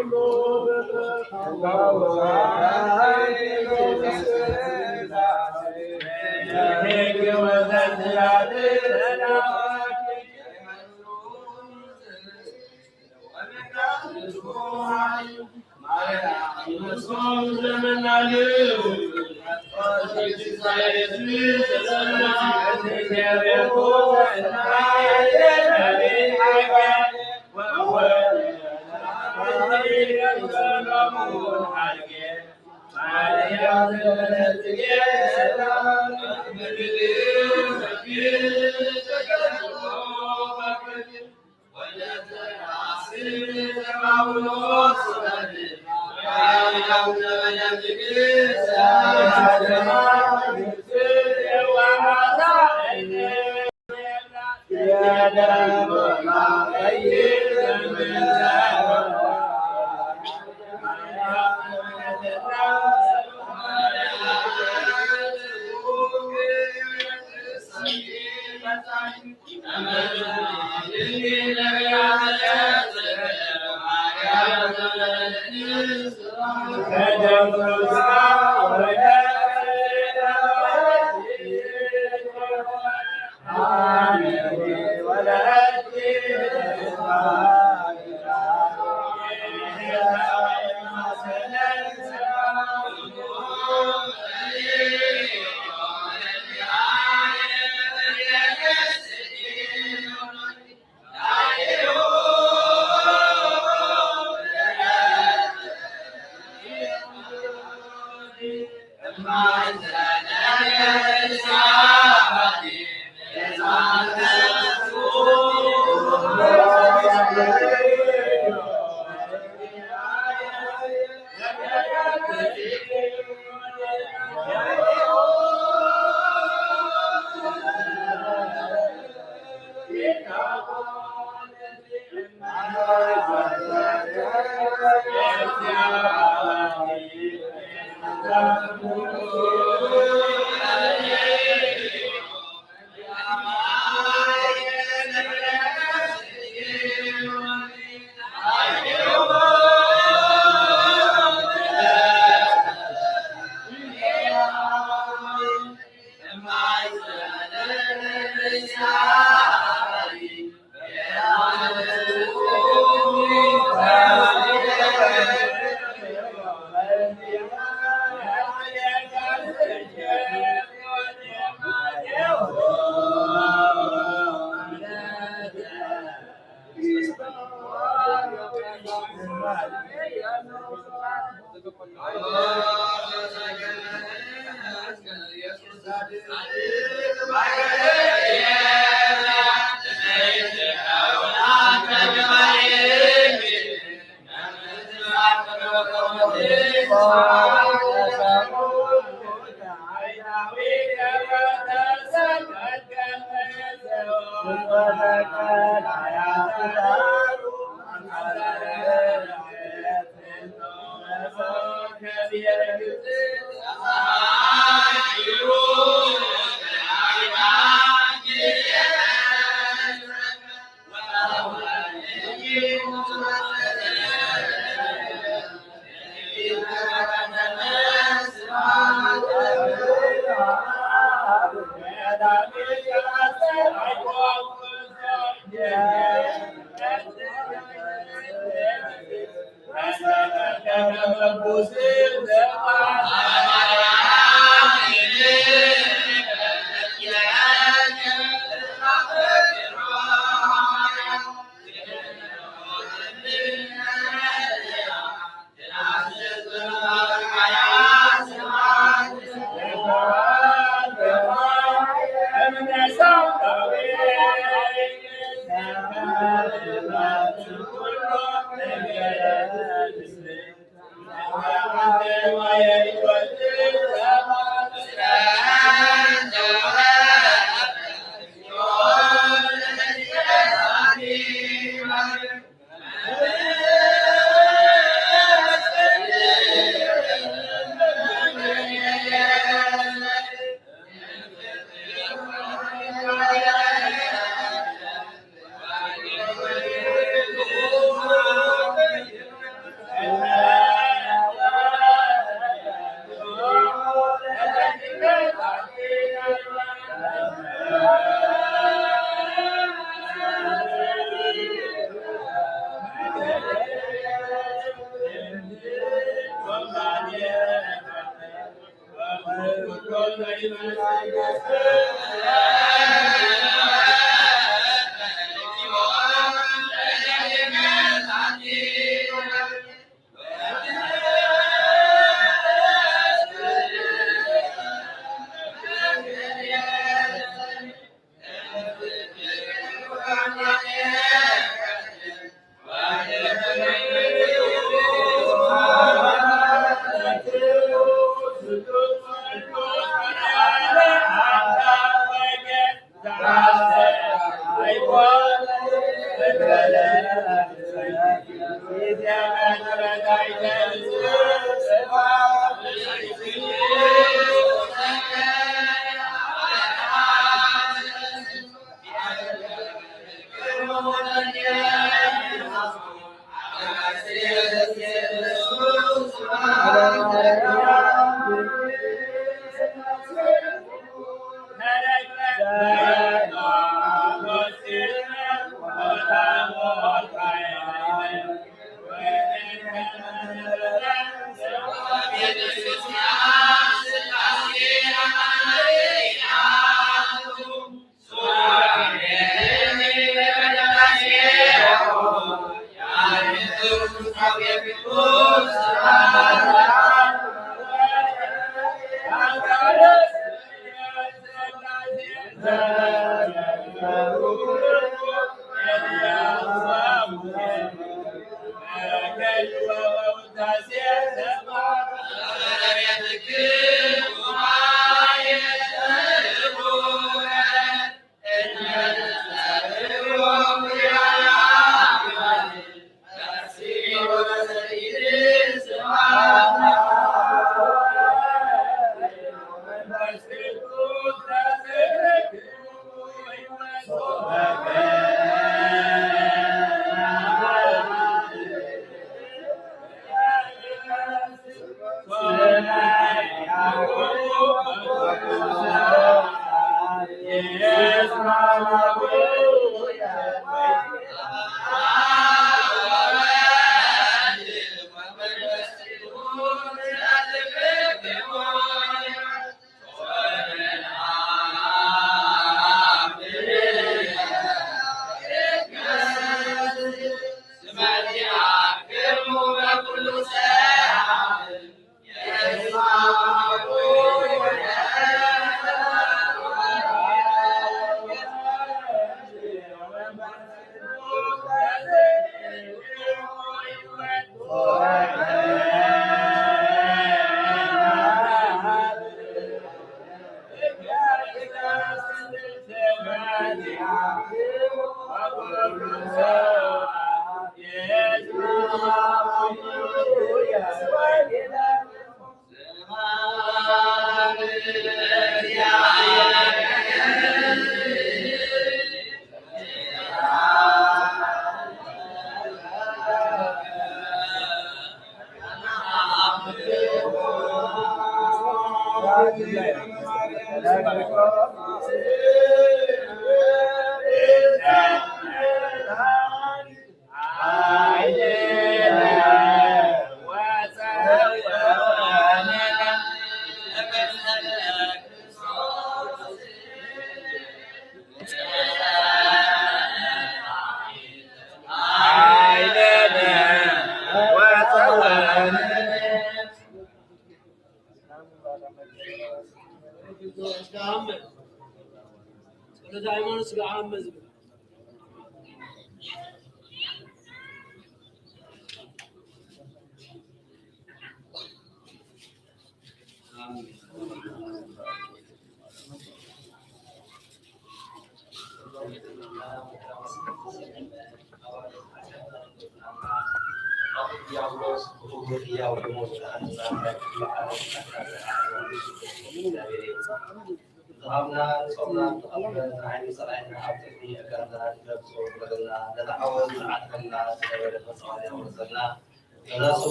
Thank you.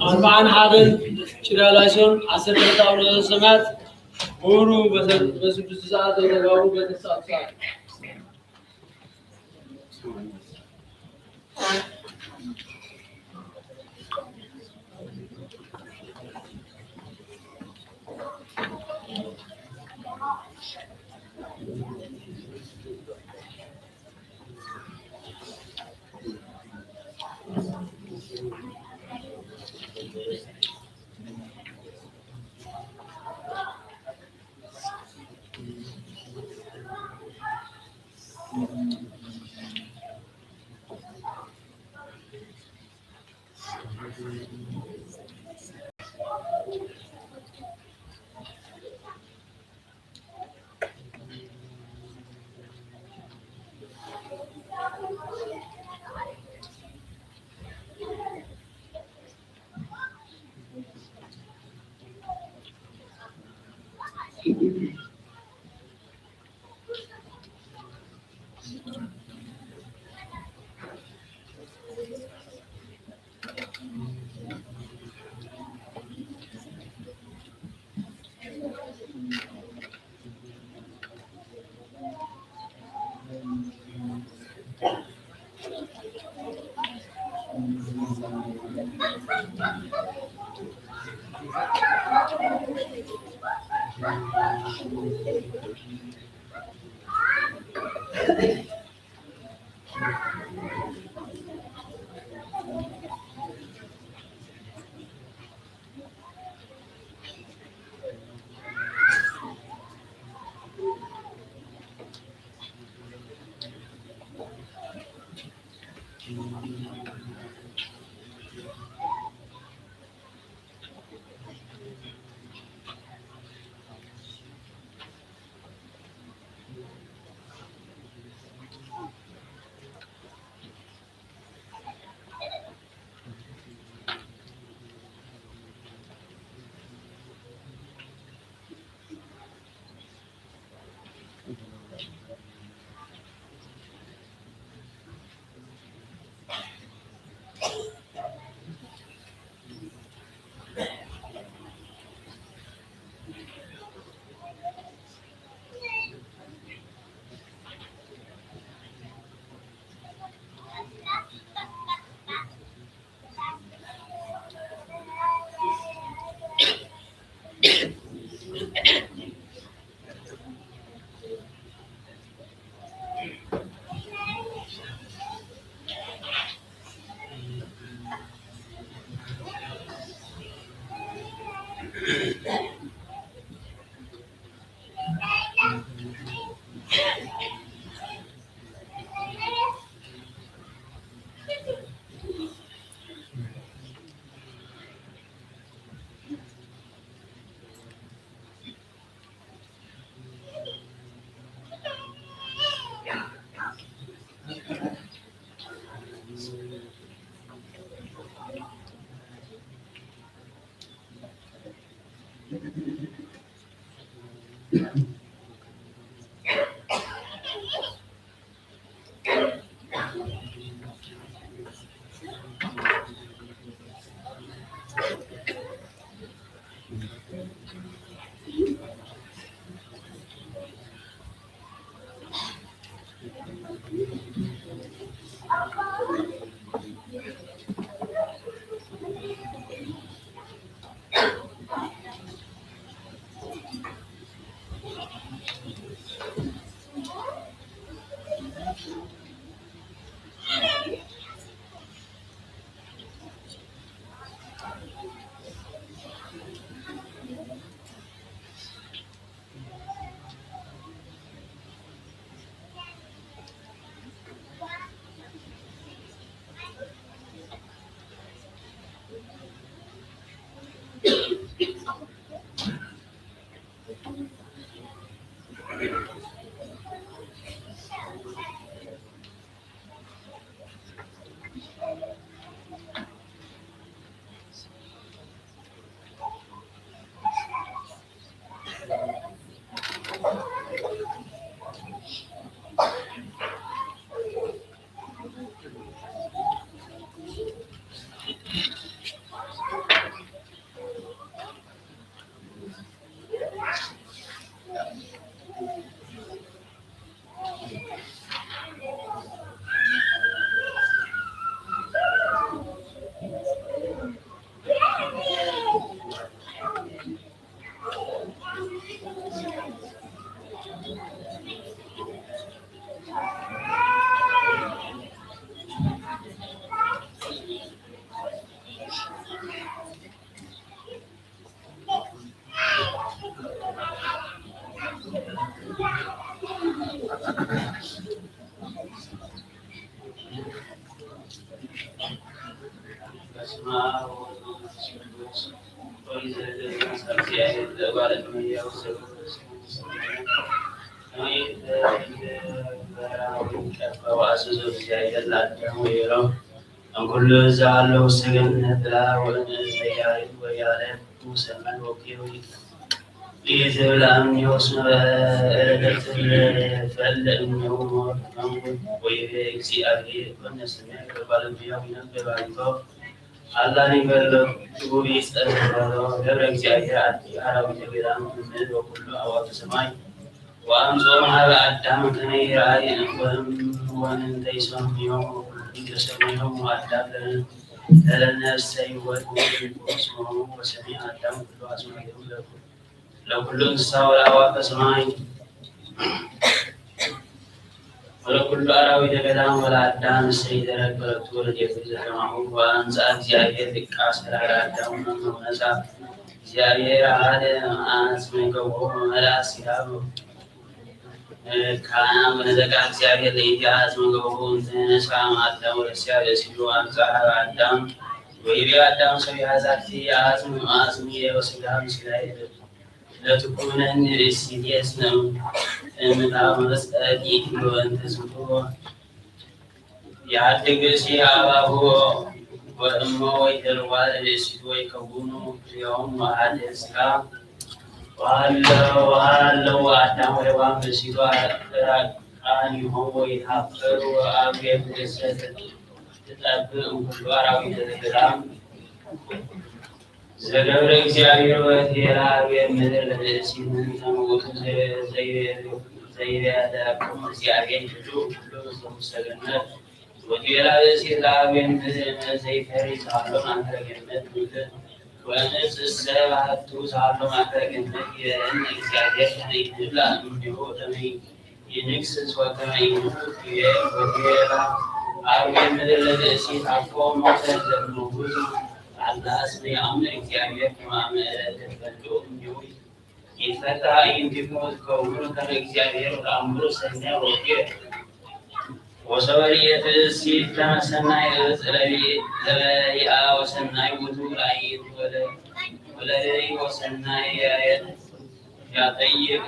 أربعة حاضر شرالاشون عسر تاون السمات ورو بس ساعات وتجاوب بس ساعات كل زعل وسجن بلا ونزيار ويعلم وسمن وكيوي إذا لم يصنع فلأنه ويكسي أبيه ونسمع قبل بيوم ببعضه الله نقول تقولي استغفر قبل زيادة عربي تبيران من وكل أوقات سماي وأنصر على الدم كني رأي وأن تيسون يوم يسميهم وأدب لنا السيوات واسمه وسميع الدم كل أسماء لو كل ساوى أوقات سماي ولو كل أراوي تبدان ولا أدام السيد رجل طول جفز معه وأنزع زيادة كاسر على أدام ونزع زيادة على أسمه ولا سيابه كان من ذكر زيادة لإجازة مقبول نسمع أدام ورسالة سيدو أنزع على أدام ويبيع أدام سوي هذا في أزمي وسلام سلايد لا تكون أن السيديس من أمس أديك وأنت سبوا يعتقد شيء هو وأمه ويدروا لسيدوا يكونوا يوم واحد إسلام وهلو أدام ويوام لسيدوا أن هو يحفر وأبيض لسيد تتابع كل أراوي الكلام زغور እግዚአብሔር ወቴራ የምድር ለሲምን ተሞቱ ዘይያዳኩም እግዚአብሔር ሁሉ ሰገነት ወቴራ ለሲላ የምድር ዘይፈሪ ሳሎ ማንተገነት ወንስ ሰባቱ ሳሎ ማንተገነት የእን እግዚአብሔር ይብላ እንዲሁ ተመይ ይንክስ ወተመይ ወቴራ የምድር ለሲት አቆ ሞተን ዘምኑት الله اسمي أمر إخيارية كما أمر تفضلوا أميوي إفتاة ينتفوز كونه كان إخيارية والأمر سنة وكيه وصورية السيطة سنة لبريئة وسنة وطول عيد ولدي وسنة يا طيب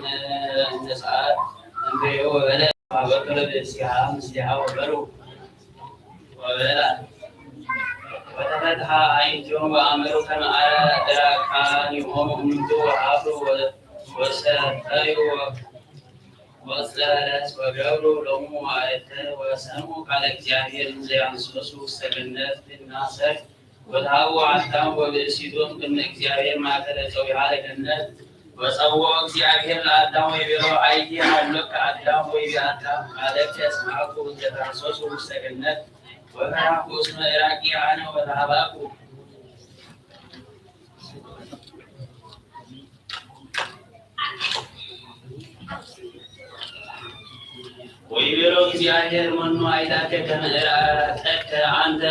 نسعاد انتهي وبلد وبكر بالسيحة مسيحة وبرو وبلد وتفتح عينهم وأمروا كما أدركان يوم أمدوا وعبروا وسأتوا وصلت وقالوا لهم وعيته وسموا على إجابير زي عنصوصوا السجنات بالناصر وذهبوا عدام وبسيدون كن إجابير ما كذا سوي على الجنات وصووا إجابير لعدام ويبيروا عيدهم لك عدام ويبيعتهم على كسمعكم زي عنصوصوا السجنات وفرحوا اسم إراكي عنه وذهباكم ويبيروا زيادة منو عيداك كمئراتك عند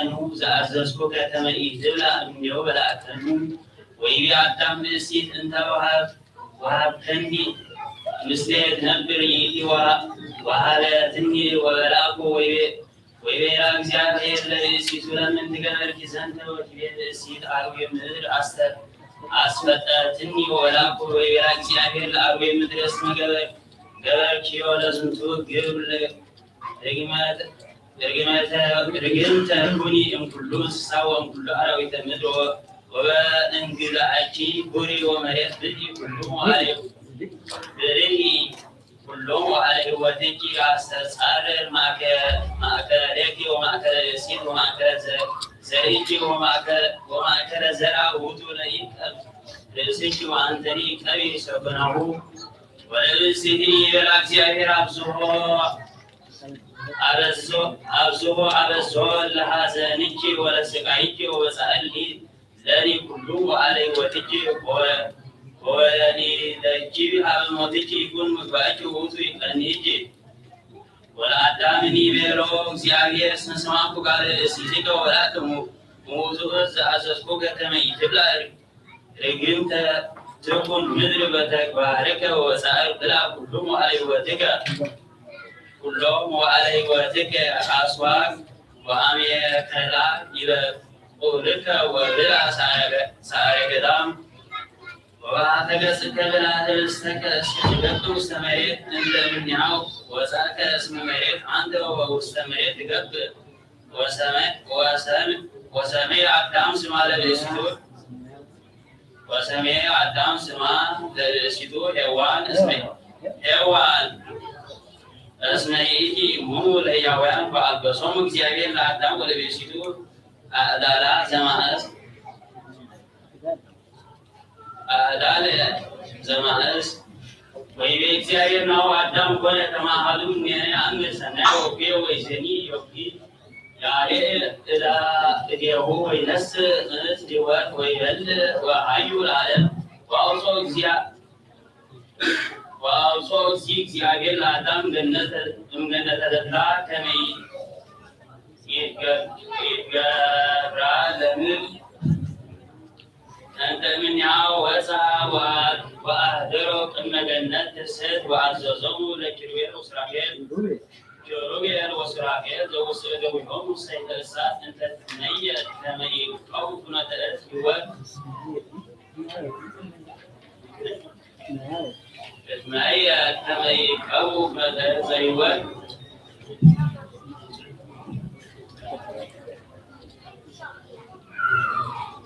أنو زعززكو كتما إيدلا أمنيو بلا أكتنو ويبيع الدم بسيط انت وهب تندي مسليت نبر يدي وهالتني وبلاكو ويبيع زيادة الذي سيسولا من تقدر كسانت وكبير السيد عروي مدر أسفتتني وبلاكو ويبيع زيادة العروي مدر اسم قبر كيو لازمتو قبل رقمت كوني ام كلو ساوى ام كلو عروي تمدو وبنقل أجي بوري ومريت بدي كلهم عليه بري كلهم عليه وتجي أساسار معك ريكي ومعك يسير ومعك زريجي ومعك زرع ودولي رسيجي وعن طريق أبي سبناه ولسيدي بالأكسير أبزه لها زانيجي ولا سقايجي وسألي لاني كلهم عليه وتجي ويعني تجي على الموتجي يكون مباجي ووتي أنيجي ولا أدامني بيرو زيادة سنسمعكو قال سيدك ولا موتو أساسكو كتما يجبلا رجيم تكون مدربتك بارك وسائر بلا كلهم عليه وتك كلهم عليه وتك أسواق وأمي كلا إلى قولك وبلا سائر وتجسد بلا تلستك اسكت واستمريت عند منيعو وساك اسم مريت عنده واستمريت قب وسمي عدام سما للسيتور وسمي عدام سما للسيتور حيوان اسمه يجي مو لياوان فالبصوم እግዚአብሔር ለአዳም ወደ ቤሲቱ አዳላ ዘማስ አዳለ ዘማስ ወይ እግዚአብሔር ነው አዳም ቆለ ተማሃሉ ነኝ አንድ ሰናው ቢው ወይዘኒ ዮኪ ያሬ እዳ እዲያው ወይነስ እንስ ዲወት ወይበል ወአዩ ለዓለም ዋውሶ እግዚአብሔር ለአዳም ገነተ ተድላ ከመይ ይገብራ ለምን أنت من يعوز وأهدر قم جنة السد وعززه لكروير وسراكيل كروير وسراكيل ذويهم سيد السات أنت تنية تمي أو كنا تأتيوات تمي أو كنا تأتيوات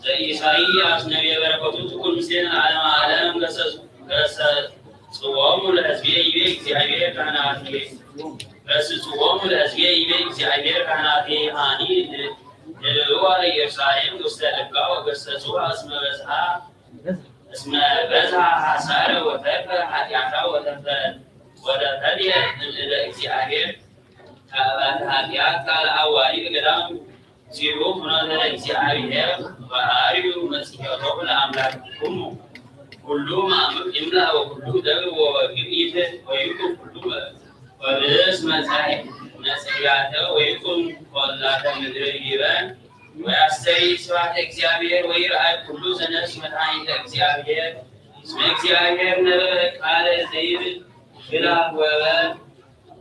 إسرائيل نبي بركته تكون مسلم على عالم قصص صوام الأزبياء يبيك زعير كهناتي قصص صوام الأزبياء يبيك زعير كهناتي هاني للوار يرسائل مستلقى وقصصها اسم بزها حسارة وتفر حتيعتا وتفرية الزعير هاتيات قال أولي بقدام سيرو منازل እግዚአብሔር وآريو مسيح رب الأملاك كل ما إملا وكل دم وجميل ويكون كل وباسم مسيحاته ويكون ولا تمدريبا ويستري سبحة እግዚአብሔር ويرأي كل سنة متعين እግዚአብሔር اسم እግዚአብሔር نبرك على زيد بلا وبال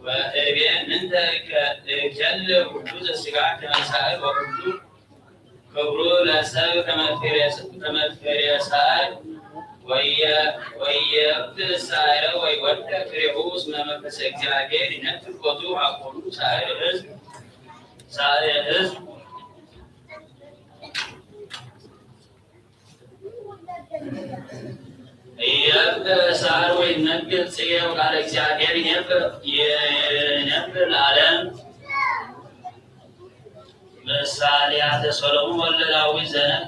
وأبين أنت كجل كل السجاع كمسائل وكل كبرو لسائل كما فريسائل ويبت السائل ويودك فريقوس ما مفس إجابير نفس القطوع كل سائل حزب يبدأ سعر وينقل سيئة وقال إجابير ينبر العالم ምሳሌያተ ሰሎሞን ወልደ ዳዊት ዘነብ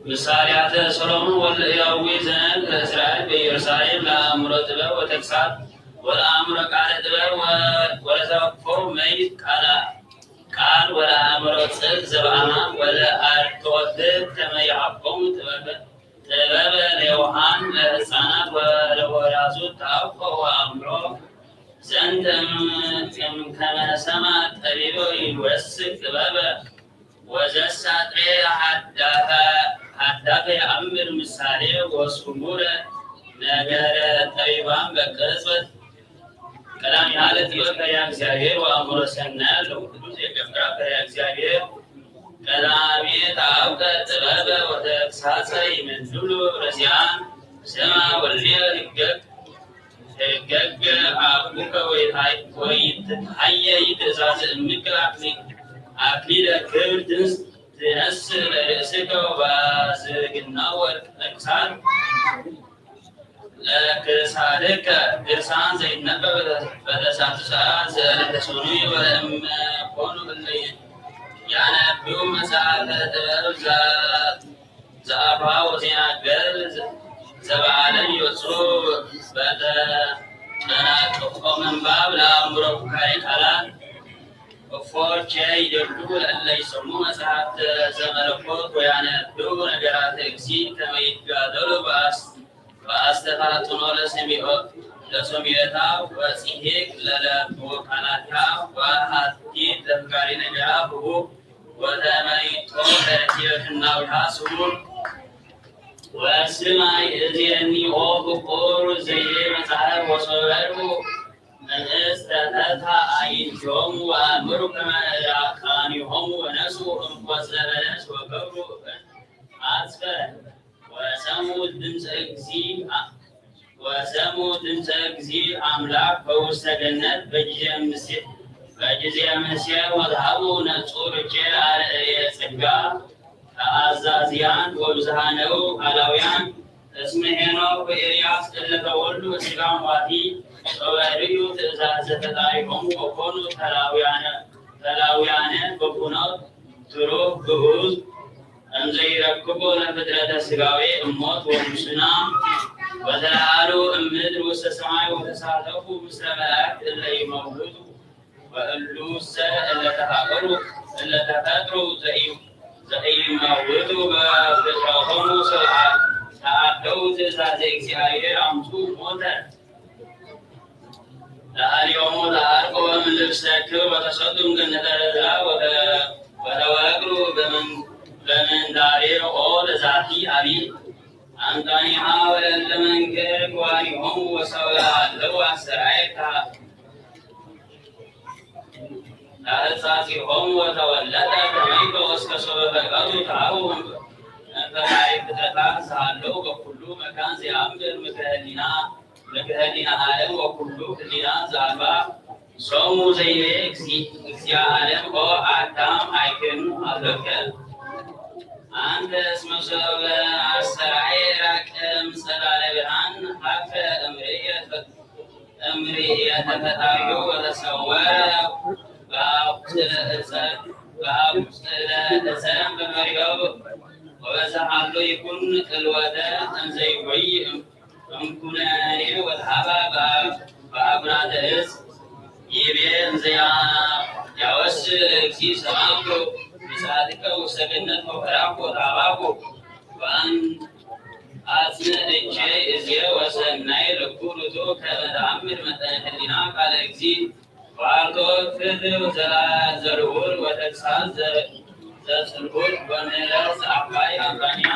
ምሳሌያተ ሰሎሞን ወልደ ዳዊት ዘነብ ለእስራኤል በኢየሩሳሌም ለአእምሮ ጥበብ ወተግሳጽ ወለአእምሮ ቃለ ጥበብ ወለተወክፎ መይት ቃል ወለአእምሮ ጽድቅ ዘበአማን ወለአርትዖት ከመ ይዐቆሙ ጥበበ ለዮሐን ለሕፃናት ወለወላዙት ተአውቆ ወአእምሮ زنت كما سما طبيب يوسك طبابا وزسات حتى يأمر مثالي وسمور نجار طبيبان بكسبت كلام حالة يوكا يا እግዚአብሔር وأمر سنة لو تدوس يكفرك يا እግዚአብሔር كلامي تعوك طبابا وتكساس من دلو رزيان سما والليل رجك ገገ አቡከ ወይትሐየ ትእዛዝ እምከ አክሊለ ክብር ትነስእ ለርእስከ ወባዝግና ወርቅ ነቅሳት ለክሳድከ ድርሳን ዘይነበብ በተሳቱ ሰዓት ዘዕለተ ሰኑይ ወለእመ ኮኑ እለ ያነብቡ መጽሐፈ ጥበብ ዘአፋ ወዜናገር ዘበዓለም ይወፅኡ በተናቅቆ ምንባብ ለአእምሮ ቡካሪ ቃላት እፎች ይደሉ ለእለ ይሰሙ መጽሐፍተ ዘመለኮት ወያነብቡ ነገራተ እግዚእ ከመ ይትጋደሉ በአስተፋጥኖ ለሰሚዖታ ወጽሒቅ ለለብቦ ቃላታ ወሐቲት ለፍቃሪ ነገራ ብቡ ወተመይጦ ለሕይወትናዊሃ ስሙን وأسمع إذني وبقور زي مصعب وصبر من استثتها عينهم وأمر كما كانهم ونسوا وسلبنس وكبروا وسموا دمس እግዚእ አምላክ በውስተ ገነት በጊዜ ምስያ ወዝሃቡ ነጹር አርአየ ጸጋ ተአዛዚያን ወብዝሃነው አላውያን እስመ ሄኖክ ወኤልያስ እለተወልዱ ሥጋም ዋቲ ወበልዩ ትእዛዘ ፈጣሪሆሙ ወኮኑ ተላውያነ በኩነው ትሩፍ ግዑዝ እንዘ ይረክቦ ለፍጥረተ ሥጋዌ እሞት ወሙስና ወተለአሉ እምድር ውስተ ሰማይ ወተሳተፉ ምስለ መላእክት እለ ይመውቱ ወእሉሰ እለ ተፈጥሩ ዘኢይመውቱ በፍጥረቶሙ ተአደው ትእዛዘ እግዚአብሔር አምጡ ሞተ ለአልዮሙ ለአርቆ በምልብሰ ክብር ወተሰጡም ገነተ ለዝራ ወተወግሩ በምንዳሬ ለዛቲ አቢይ አንጣኒሃ ወለለ መንገድ ዋኒሆሙ ወሰብአለው አሰራይታ ታሕጻጺሆሙ ወተወለደ ከመይቶ እስከ ሶበ ፈቀዱ ተአቡ እንፈራይ ፍጥረታት ሳለው በኩሉ መካን ሲያምር ምክህሊና ዓለም ወኩሉ ህሊና ዛልባ ሶሙ ዘይቤ እግዚአ ዓለም ኦ አዳም አይከኑ አለከ አንተ እስመ ሰበ አስተርአየ ራቀ እምጸላለ ብርሃን ሀፈ እምርኤተ ፈጣሪሁ ወተሰወረ በአብጽለ ዕፀ በመሪው ወበዛሃሎ ይኩን ቅልወተ እንዘ ይጎይ እምኩነኔ ወተሃባ በአብራተ ዕፅ ይቤ እንዘ ያወስ እግዚእ ሰማዕኩ በሳድከ ውስተ ገነት ወፈራኩ ወተሃባኩ አጽንዕቼ እዝየ ወሰናይ ለኩልቶ ከመ ተአምር መጠነ ህሊና ቃለ እግዚእ ወአርቶ ፍትሕ ዘርሁር ወተግሣጽ ዘጽልዑል ወንዕረስ አባይ አምባንያ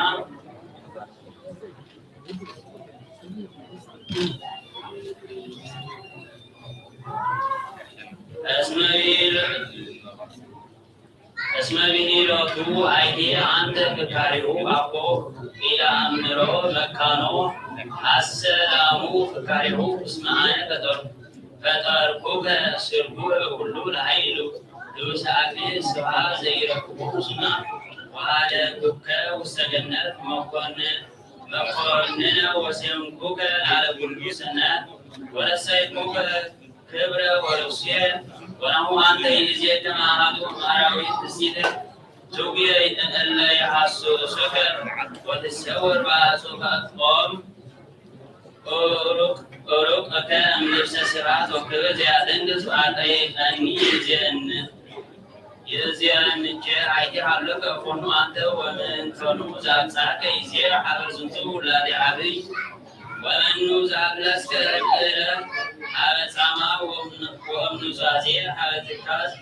እስመ ብሂሎቱ አይቴ አንተ ፍካሪሁ አቦ ኢለአምሮ መካኖ አሰላሙ ፍካሪሁ እስመ አነ ፈጠርኩከ ስርጉዕ ኩሉ ለኃይሉ ልውሳኔ ስብሐት ዘይረክቦ ስና ወአደግኩከ ውስተ ገነት መኮንነ ወሰምኩከ ላለ ኩሉ ሰናት ወረሰይኩከ ክብረ ወርውስየ ወናሁ አንተ ይእዜከ ማሃዱ አራዊት ትሲት ትጉየ እለ ይሐስሱከ ወትሰውር በአጹቀ ጾም ኦሩቀከ እምልብሰ ስብሐት ወክብር ዘያደንግጽ አጠይቀኒ ይእዜንኬ አይቴሃለከ ኮኑ አንተ ወምንተኑ ዘአብጽሐከ ይእዜ ሀበ ዝንቱ ውላዴ አብይ ወመኑ ዘአብለስከ እለ ሀበ ጻማ ወእምኑዛዜ ሀበ ትካዝ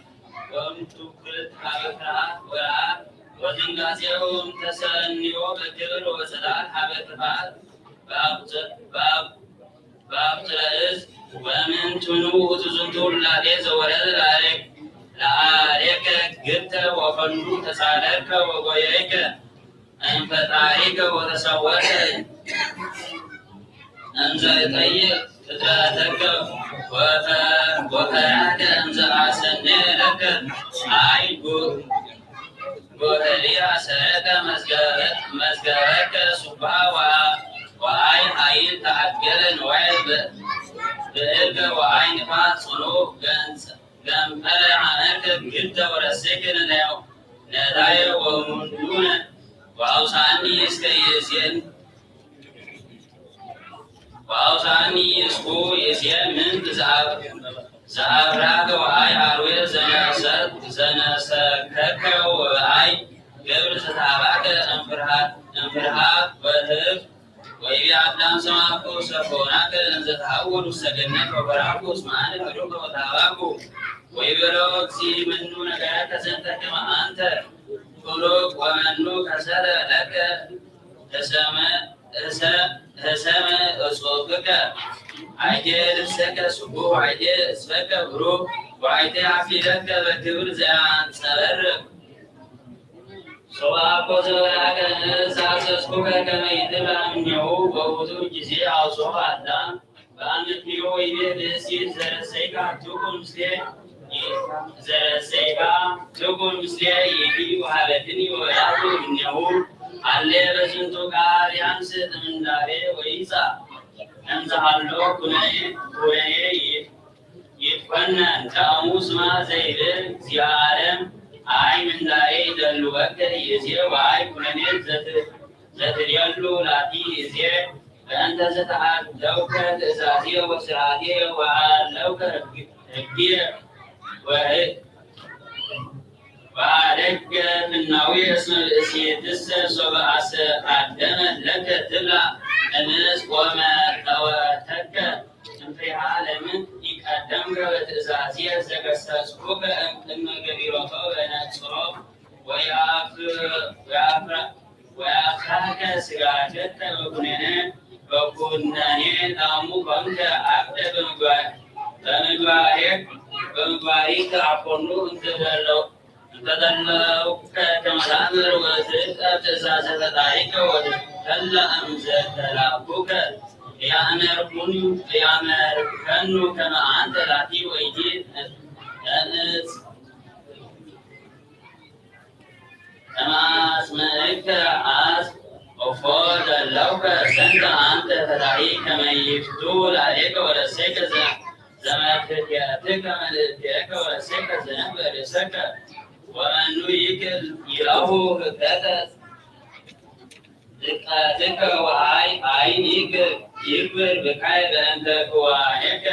ወእምትውክልት ሀበ ፍርሃት ወረዓብ ወድንጋጼው እምተሰንዮ በክብር ወጽላል ሀበ ጥፋት በአብጽለ ዕፅ ወእምንትኑ ውእቱ ዝንቱ ውላዴ ዘወረደ ለአሌከ ግብተ ወፈኑ ተሳለከ ወጎየይከ እምፈጣሪከ ወተሰወርከ እንዘ ይጠይቅ ፍጥረተከ ወፈራከ እንዘ አሰነየ ለከ አይ ጎተልያ ሰረከ መዝገበከ ሱብሐ ወአይ ኃይል ተአገለ ንዋየ ብዕልከ ወአይ ንፋስ ጽኑዕ ገንፈለ ሐመርከ ግብተ ወረሰይከ ነዳየ ወሙንዱነ ወአውሳኒ እስከ ይእዜን ወአውሳኒ እስኩ ይእዜን ምንት ዘአብራከ ወአይ አርዌ ዘነሰከከ ወአይ ገብር ዘተሃባከ እምፍርሃት ወትብ ወይቤ አዳም ሰማዕኩ ሰኮናከ እንዘ ተሐወሉ ውስተ ገነት ወበራኩ እስመ አነ ፈዶከ ወተሃባኩ ወይቤሎ እግዚእ መኑ ነገረከ ዘንተ ከመ አንተ ቡሩክ ወመኑ ከሰረ ለከ ህሰመ እጾብከ አይቴ ልብሰከ ስቡሕ ወአይቴ እስፈከ ብሩክ ወአይቴ ሐፊረከ በክብር ዘያንጸበርቅ ሰባኮ ዘበላከ ሳሰስኩከ ከመ ይትበላ እምኔሁ በውእቱ ጊዜ አውጽሖ አዳም በአመክንዮ ይቤ ብእሲ ዘረሰይካ ትኩን ምስሌ ይእቲ ወሀበትኒ ወላቱ እምኔሁ አሌ በዝንቱ ቃል ያንስ ጥምንዳሬ ወይጻእ እንዘሃሎ ኩነኔ ይትኮነን ጣዕሙ ስማ ዘይብል እግዚአ ዓለም አይ ምንዳሬ ይደልወከ ይእዜ ወአይ ኩነኔ ዘትድየሉ ላቲ ይእዜ በእንተ ዘተአደውከ ትእዛዝየ ወስርዓትየ ወአለውከ ሕግየ ወአደገ ምናዊ እስመ ብእሲትሰ ሶበ አደመ ለከ ትብላ እምስ ወመተወተከ እምፍሬሃ ለምን ይቀደምከ በትእዛዝየ ዘገሰጽኩከ እምቅድመ ገቢሮቶ በነጽሮ ወያፍራከ ሥጋከ በኩነኔ ጣዕሙ ኮንከ አብደ በምግባሪከ አኮኑ እንተደለውከ ከመ ተአምር ወትዕቀብ ትእዛዘ ፈጣሪከ ወትከለ እምዘተላኩከ ያእመርከኑ ከመ አንተ ላቲ ወይቴ ተንጽ ከመ አስምዕከ ኦፎ ደለውከ ሰንተ አንተ ፈጣሪ ከመ ይፍቱ ላዕሌከ ወረሰይከ ዘመትሕቲአትከ መልእክቲከ ወረሰይከ ዘእንበ ርእሰከ ወመኑ ይክል ይእሁ ህገተ ጥቀትከ ወአይን ይክብር ብካይ በእንተ ክዋኔከ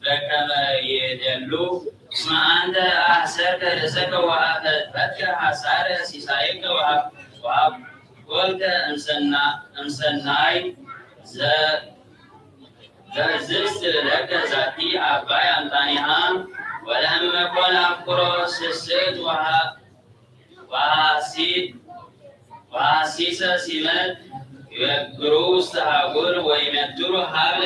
በከመ ይደሉ እስመ አንተ አሕሰርከ ርእሰከ ወአፈትፈትከ ሐሳረ ሲሳይከ ወሀብኮልከ እምሰናይ ዘእዝዝት ለከ ዛቲ አባይ አምጣኒሃ ወለእመ ኮነ አፍቁሮ ስስት ወሐሲሰ ሲመት ይበግሩ ውስተ ሀጉር ወይመድሩ ሀብለ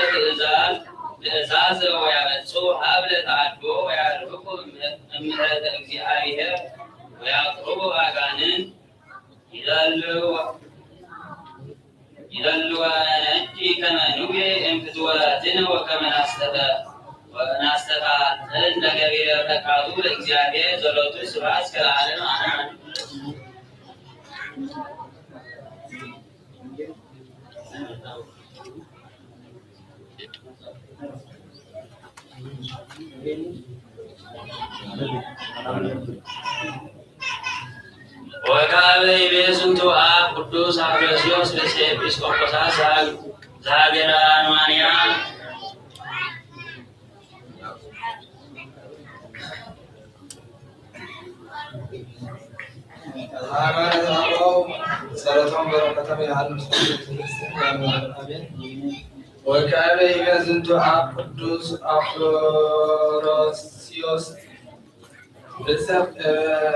ትእዛዝ ወያበጽሑ ሀብለ ተአድቦ ወያርፍቁ እምሕረተ እግዚአብሔር ወያቅርቡ አጋንንት ይደልወነኪ ከመ ኑቤ እምፍትወትነ ወከመ ናስተታትል ለገቢረ ፈቃዱ ለእግዚአብሔር ጸሎቱ ስብሐት እስከ ለዓለም አሜን። ወካዕበ ይቤ ዝንቱ አብ ቅዱስ አፍረስዮስ ርእሰ ኤጲስቆጶሳት ዘሀገረ አርማንያ ወካዕበ ይቤ ዝንቱ አብ ቅዱስ አፍሮስዮስ ርእሰ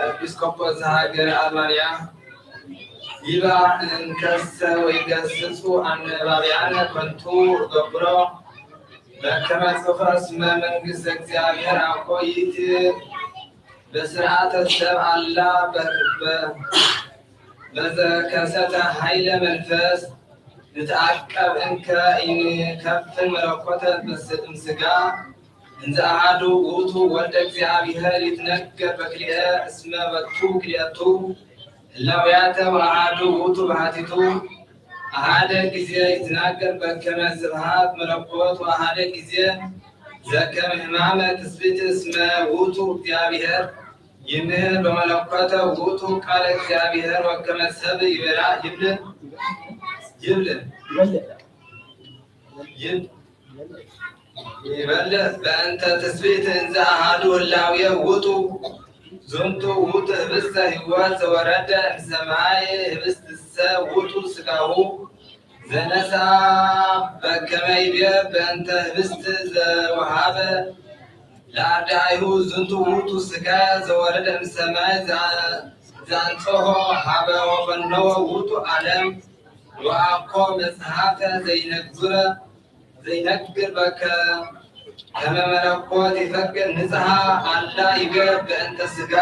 ኤጲስቆጶስ ዘሀገረ አርማንያ ይባ እንከሰ ወይገስጹ አንባቢያነ ኮንቱ ገብሮ በከመ ጽሑፈ እስመ መንግሥተ እግዚአብሔር አኮ ይእቲ በስርዓተ ሰብ አላ በዘከሰተ ኃይለ መንፈስ ንተአቀብ እንከ ኢንከፍል መለኮተ እምሥጋ እንዘ አሐዱ ውእቱ ወልደ እግዚአብሔር ይትነገር በክልኤ እስመ በቱ ክልኤቱ እላውያተ ወአሐዱ ውእቱ ባሕቲቱ አሐደ ጊዜ ይትናገር በከመ ስብሐት መለኮት ወአሐደ ጊዜ ዘከመ ሕማመ ትስብእት እስመ ውእቱ እግዚአብሔር ይምህር በመለኮተ ውእቱ ቃለ እግዚአብሔር ወከመ ሰብእ ይበላ ይበልዕ በእንተ ትስብእት እንዘ አሐዱ ህላዌ ውእቱ ዝንቱ ውእቱ ህብስተ ሕይወት ዘወረደ እምሰማይ ህብስትሰ ውእቱ ሥጋሁ ዘነሣ በከመ ይቤ በእንተ ህብስት ዘወሃበ ለአርዳኢሁ ዝንቱ ውእቱ ሥጋ ዘወረደ እምሰማይ ዘአንጽሖ ሀበ ወፈነወ ውእቱ ዓለም ወአኮ መጽሐፈ ዘይነግር ከመ መለኮት ይፈቅድ ንጽሐ አላ ይቤ በእንተ ሥጋ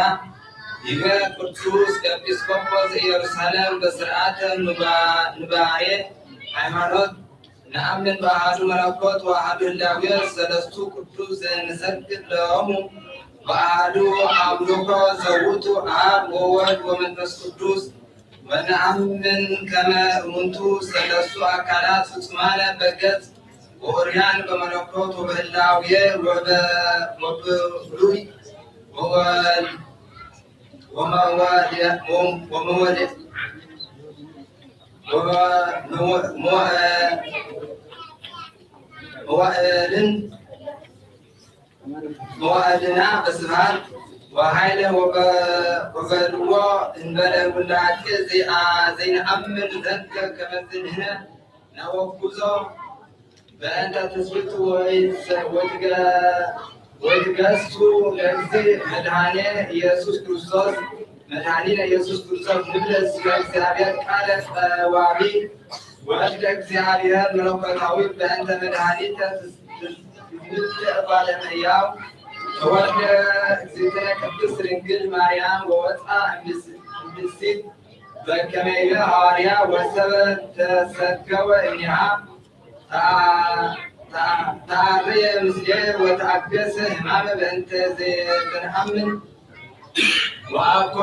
ይገ ቅዱስ ኤጲስቆጶስ ኢየሩሳሌም በስርዓተ ንባሬ ሃይማኖት ነአምን በአሐዱ መለኮት ወአሐዱ ህላዌ ሰለስቱ ቅዱስ ዘንሰግድ ለሆሙ በአሐዱ አምልኮ ዘውቱ አብ ወወልድ ወመንፈስ ቅዱስ ወነአምን ከመ እሙንቱ ሰለስቱ አካላት ፍጹማነ በገጽ ወኦርያን በመለኮት ወበህላዌ ወበብሉይ መዋዕልና በስብሐት ወኃይለ ወበልዎ እንበለ ውላጤ ዘይነአምን ዘንተ ከመ ዝንህነ ነወኩዞ በእንተ ትስብእቱ ወይትገሱ ለእግዚእ መድኃኔ ኢየሱስ ክርስቶስ መድኃኒነ ኢየሱስ ክርስቶስ ንብለ እስመ እግዚአብሔር ቃለ ጸዋቢ ወልደ እግዚአብሔር መለኮታዊ በእንተ መድኃኒተ ባለ እመሕያው ወልደ እግዝእትነ ቅድስት ድንግል ማርያም ወወፅአ እምብእሲት በከመ ይቤ ሐዋርያ ወሰበ ተሰገወ እኒሃ ተአርየ ምስሌ ወተአገሰ ሕማመ በእንተ ዘተነአምን ወአኮ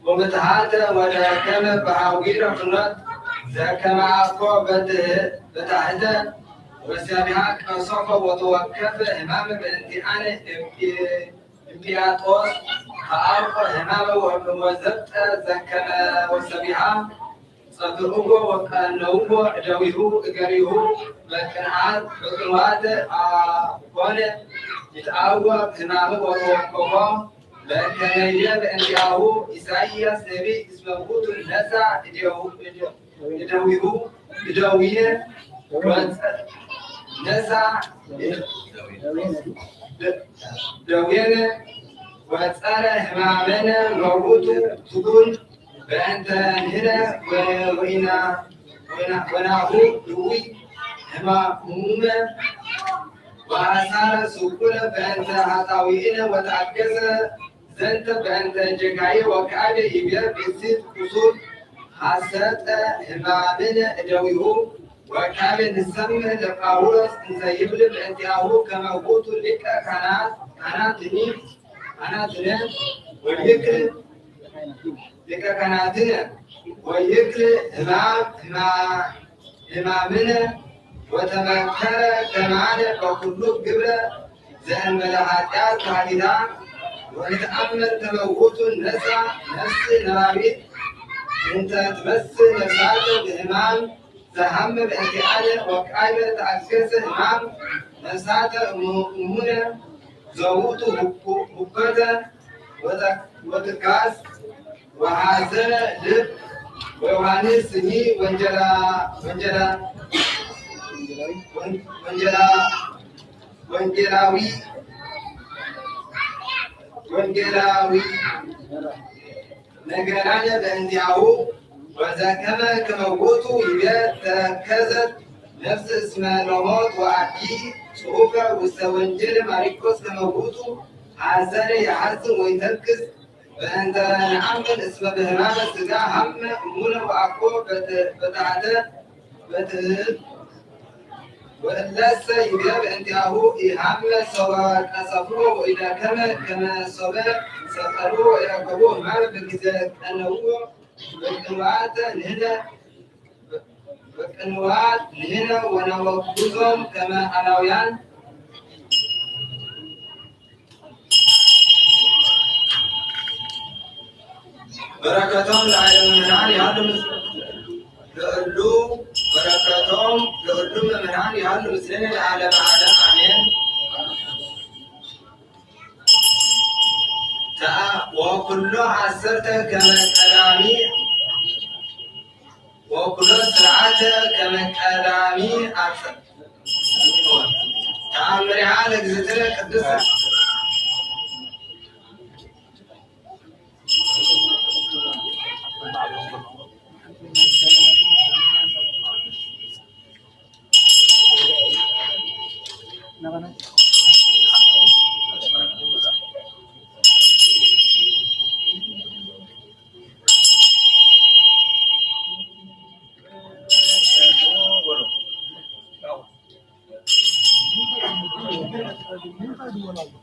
ወምትሃተ ወደከመ በሐዊረ ፍኖት ዘከመ አኮ በታሕተ ወሰቢሃ ቀሶፈ ወተወከፈ ሕማመ በእንቲአነ እምጲላጦስ ከአርቆ ሕማመ ወዘብጠ ዘከመ ወሰቢሃ ጸግዑዎ ወቀነውዎ እደዊሁ እገሪሁ በቅንዋት ኮነ ይትአወቅ ሕማመ ወተወከፎ በከመ ይቤ በእንቲአሁ ኢሳይያስ ነቢይ እስመ ውእቱ ነሣ እደዊሁ እደዊነ ነሣ ደዌነ ወጸረ ሕማመነ ወውእቱ ትጉን በእንተ ንሕነ ወናሁ ድውይ ሕማሙመ ወአሳረ ስቁለ በእንተ ኃጣውኢነ ወተአገሰ ዘንተ በእንተ ጀጋዬ ወከአበ ይቤ ብእሲት ቁሱል ሐሰጠ ሕማምነ እደዊሁ ወከአበ ንሰምዕ ለጳውሎስ እንዘ ይብል በእንቲአሁ ከመ ውእቱ ሊቀ ካህናትነ ወይክል ሊቀ ካህናትነ ወይክል ሕማምነ ወተመከረ ከማነ በኩሉ ግብረ ዘእንበለ ኃጢአት ካሊዳ ወይተአመን ከመ ውእቱ ነሣ ነፍስ ነባቢት እንተ ትመስል ነፍሳተ በሕማም ዘሐመ በእንቲአነ ወከአበ ተአገሰ ሕማም ነፍሳተ እሙነ ዘውእቱ ሁከተ ወትካዝ ወሐዘነ ልብ ወዮሐንስ ስኒ ወንጌላዊ ነገራነ በእንቲአሁ ወዘከመ ከመ ውእቱ ይቤ ተከዘት ነፍስ እስመ ለሞት ወአዲ ጽሑፈ ውስተ ወንጌል ማርቆስ ከመ ውእቱ ሐዘነ የሐዝን ወይተክዝ በእንተ ነአምን እስመ በሕማመ ሥጋ ሐመ እሙነ ወአኮ በታሕተ በትሕት ወእለሰ ይቤ በእንቲአሁ ኢሐመ ሶበ ቀሰፍዎ ወኢደከመ ከመ ሶበ ሰቀልዎ ወኢረከቦ ሕማመ በጊዜ ቀነውዎ በቅንዋት ንሕነ ወነወግዞም ከመ አላውያን በረከቶም ለዓለምናን ያሉ ለሁሉ በረከቶም ለሁሉ ምእመናን ያሉ ምስሌነ ለዓለመ ዓለም አሜን። ወኩሎ ዓሰርተ ከመ ቀዳሚ ወኩሎ ስርዓተ ከመ ቀዳሚ ተአምሪሃ ለእግዝእትነ ቅድስት Amen.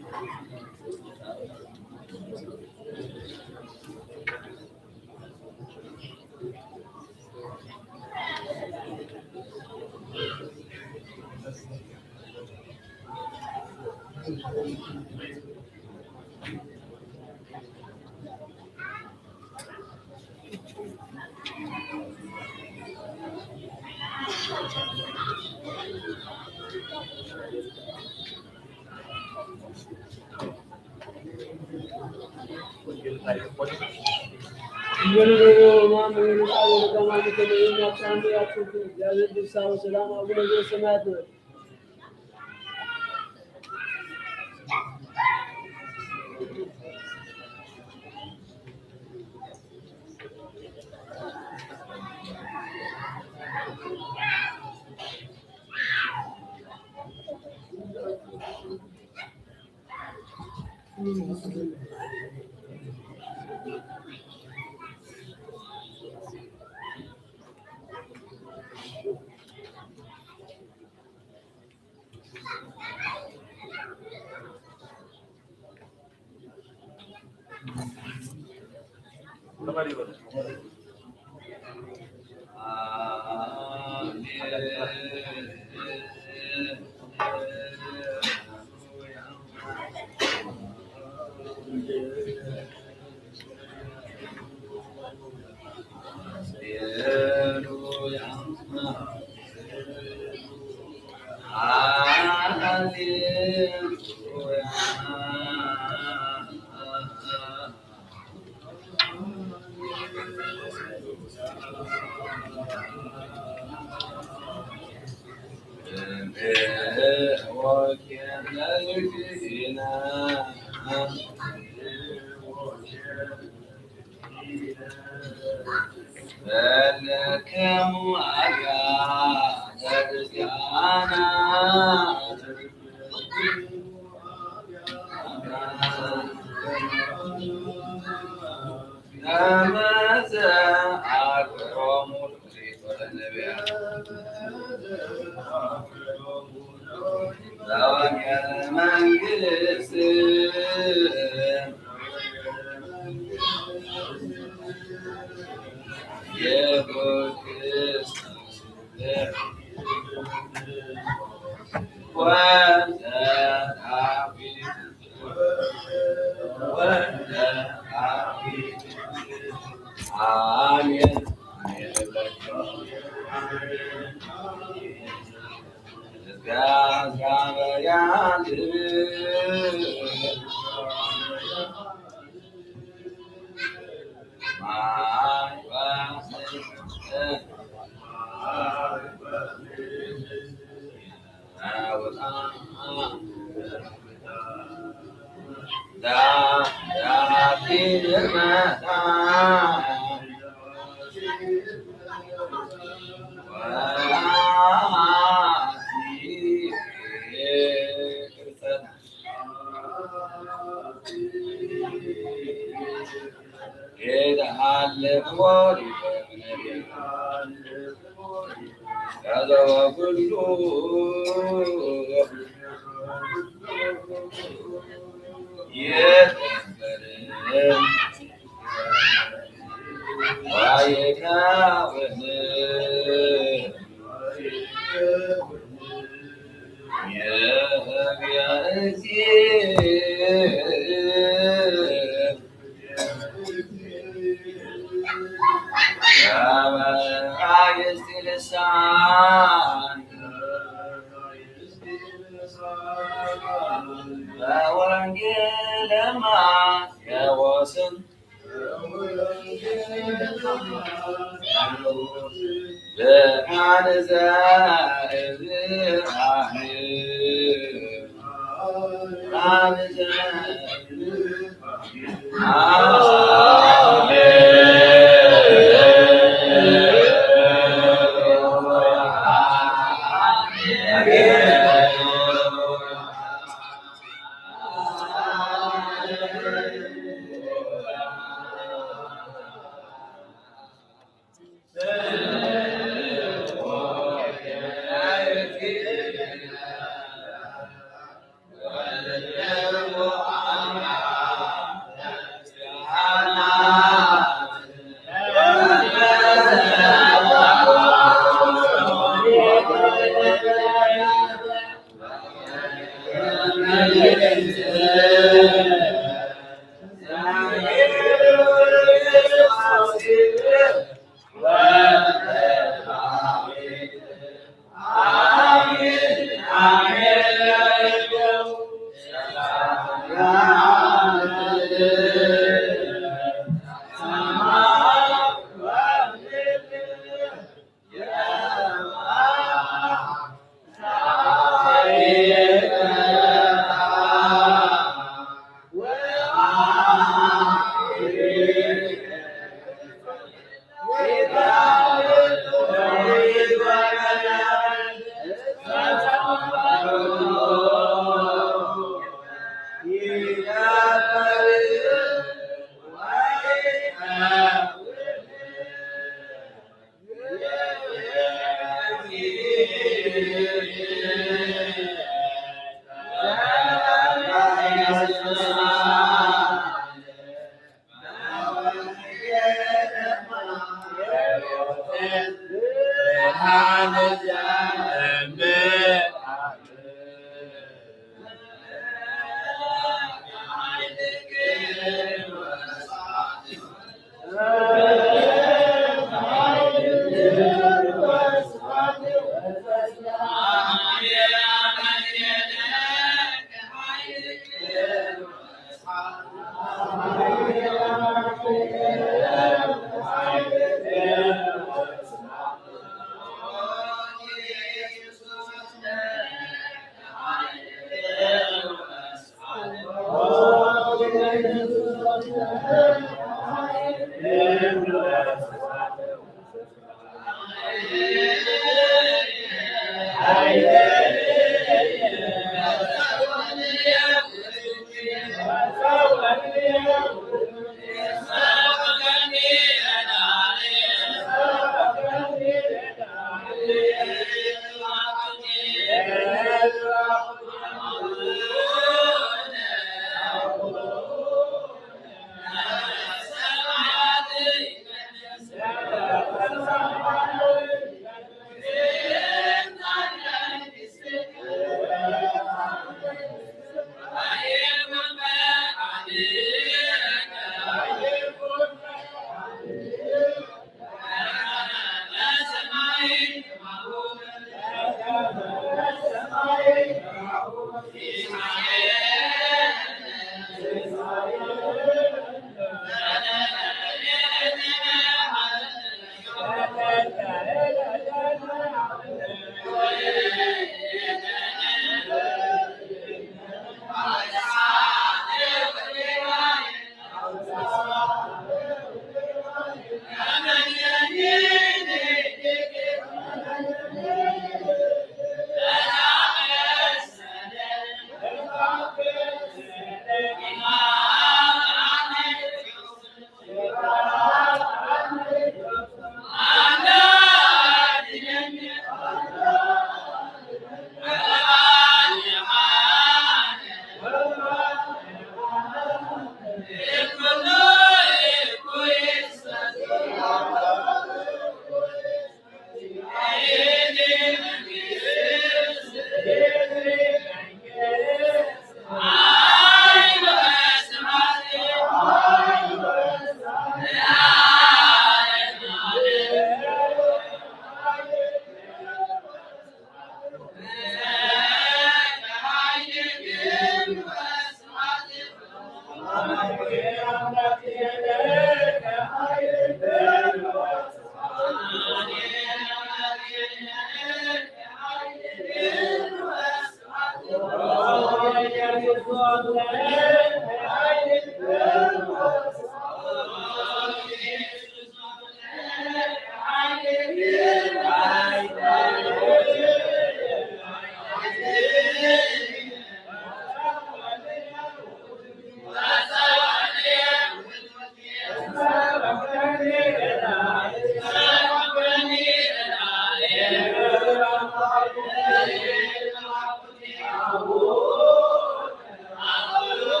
Amen.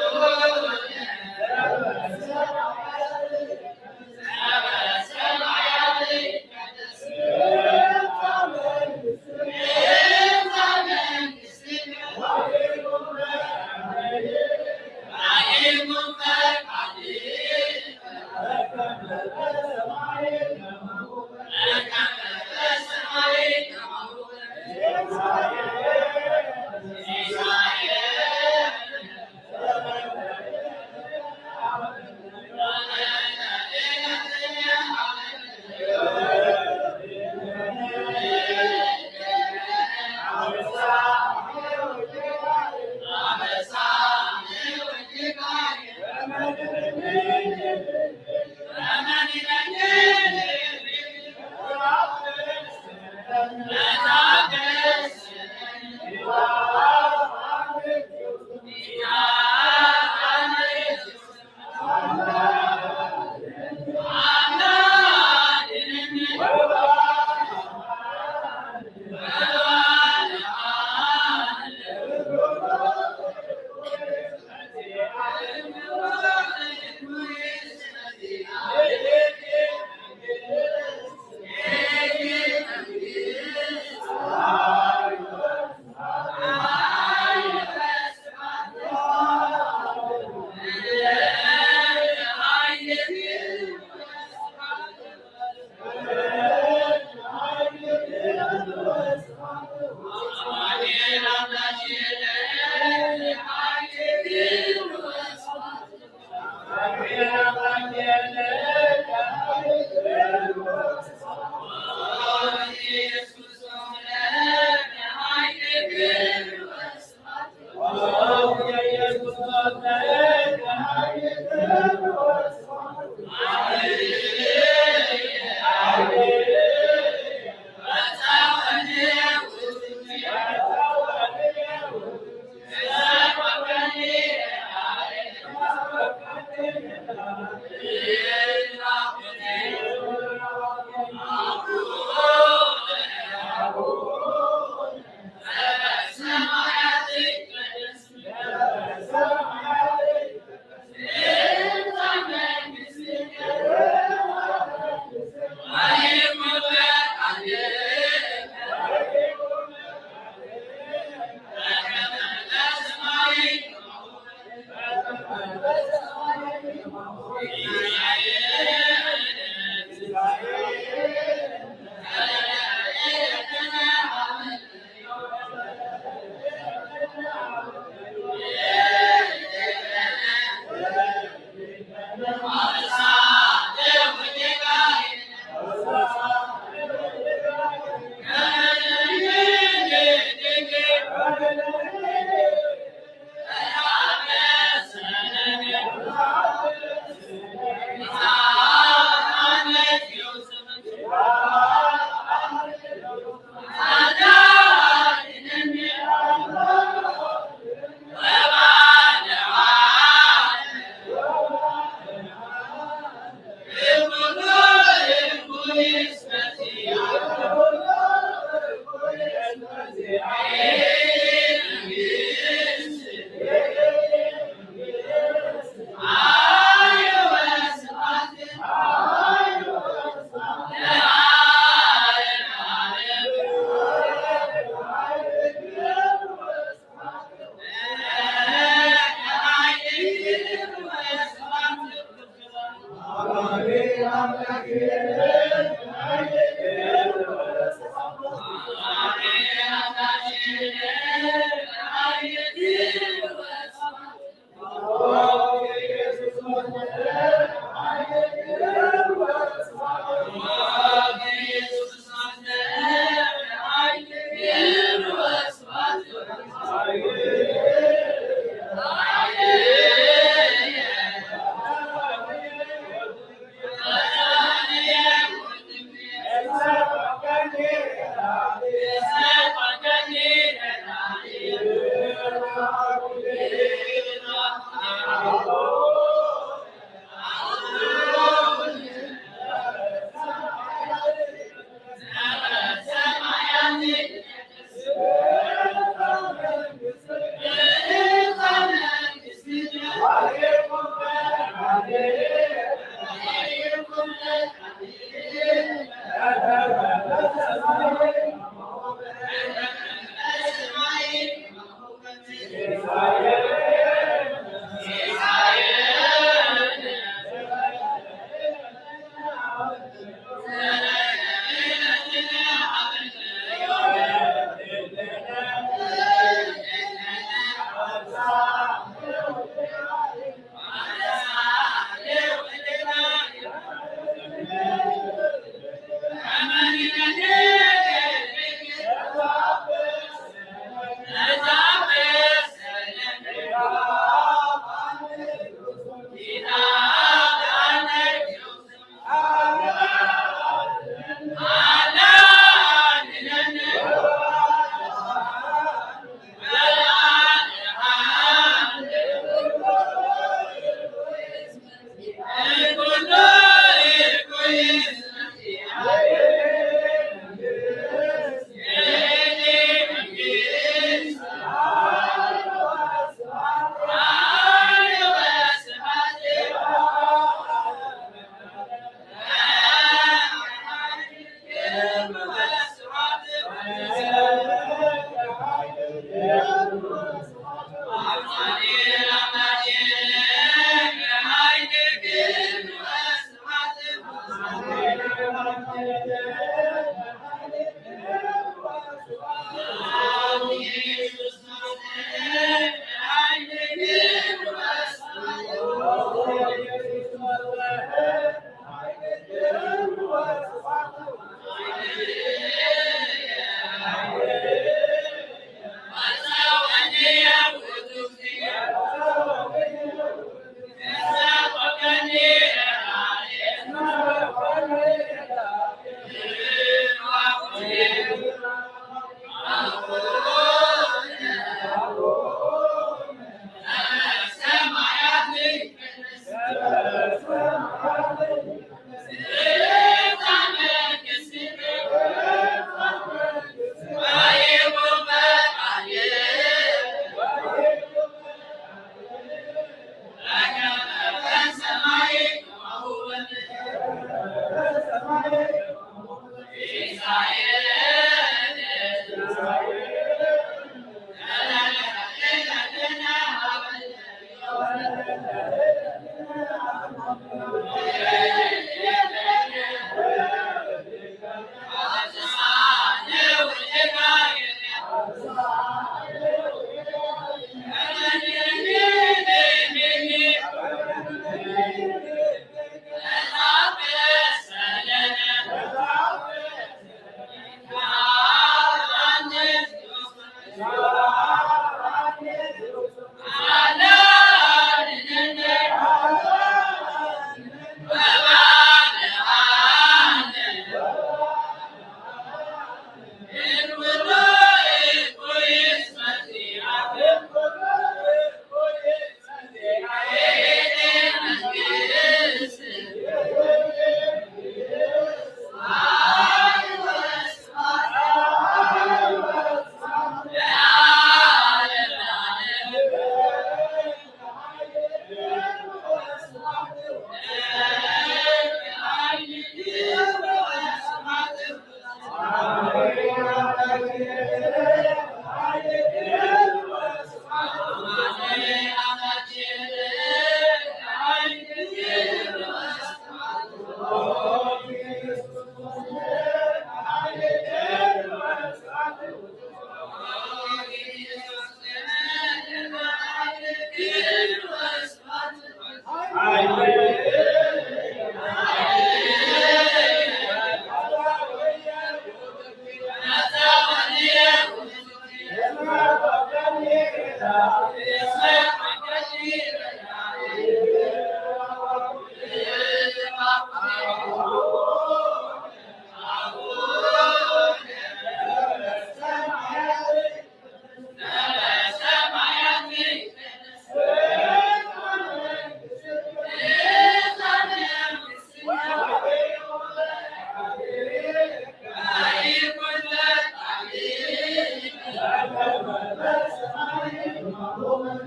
Amen.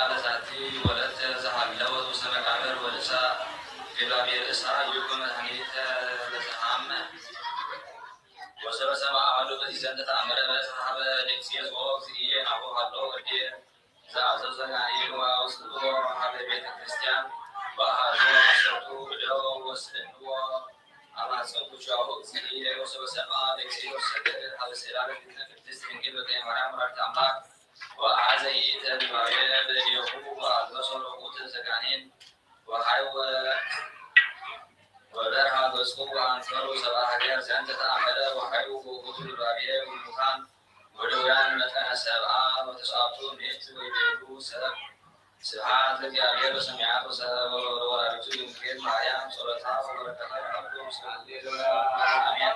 ለዛቲ ወለት ዘሃለው ወሰበ ቃበር ወልሳ ገባቢ ርዕሳ ይቁም መድኃኒተ ለዘሃመ ወሰበ ሰማ አሉ በዚህ ዘንድ ተአምረ በሰሐበ ሌክሲየስ ወግዚየ አቦ ሃሎ ወዲ ዘአዘዘና ይዋ ውስጡ ሀበ ቤተ ክርስቲያን ባህሉ አሰጡ ብለው ወስደንዎ አማሰቡ ሻው እግዚየ ወሰበ ሰማ ሌክሲየስ ሰገድ ሀበ ሰላም ቅድስት ድንግል በቀኝ ማርያም ወላዲተ አምላክ ወአዘይተ ድባቤ በዲሁ ወአልበሶ ቁት ዘጋኔን ወሃይወ ወበረሃ ገጹ አንሰሩ ሰብአ ሀገር ዘንድ ተአመረ ወሃይወ ቁት ድባቤ ወሙታን ወደውያን መጠነ ሰብአ ወተስዓቱ ምዕት ወይቤሉ ሰብ ስብሐት ለእግዚአብሔር በሰማያት ወወላዲቱ ድንግል ማርያም ጸሎታ ወበረከታ ያብሩ ምስለ አሜን።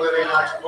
Amen.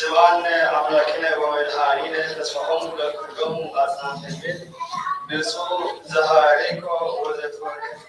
ስብሐነ አምላክነ ወመድኃኒነ ተስፋሆሙ ለኩሎሙ አጽናፈ ምድር ንጹሕ ዘሐረይኮ ወዘትወክፎ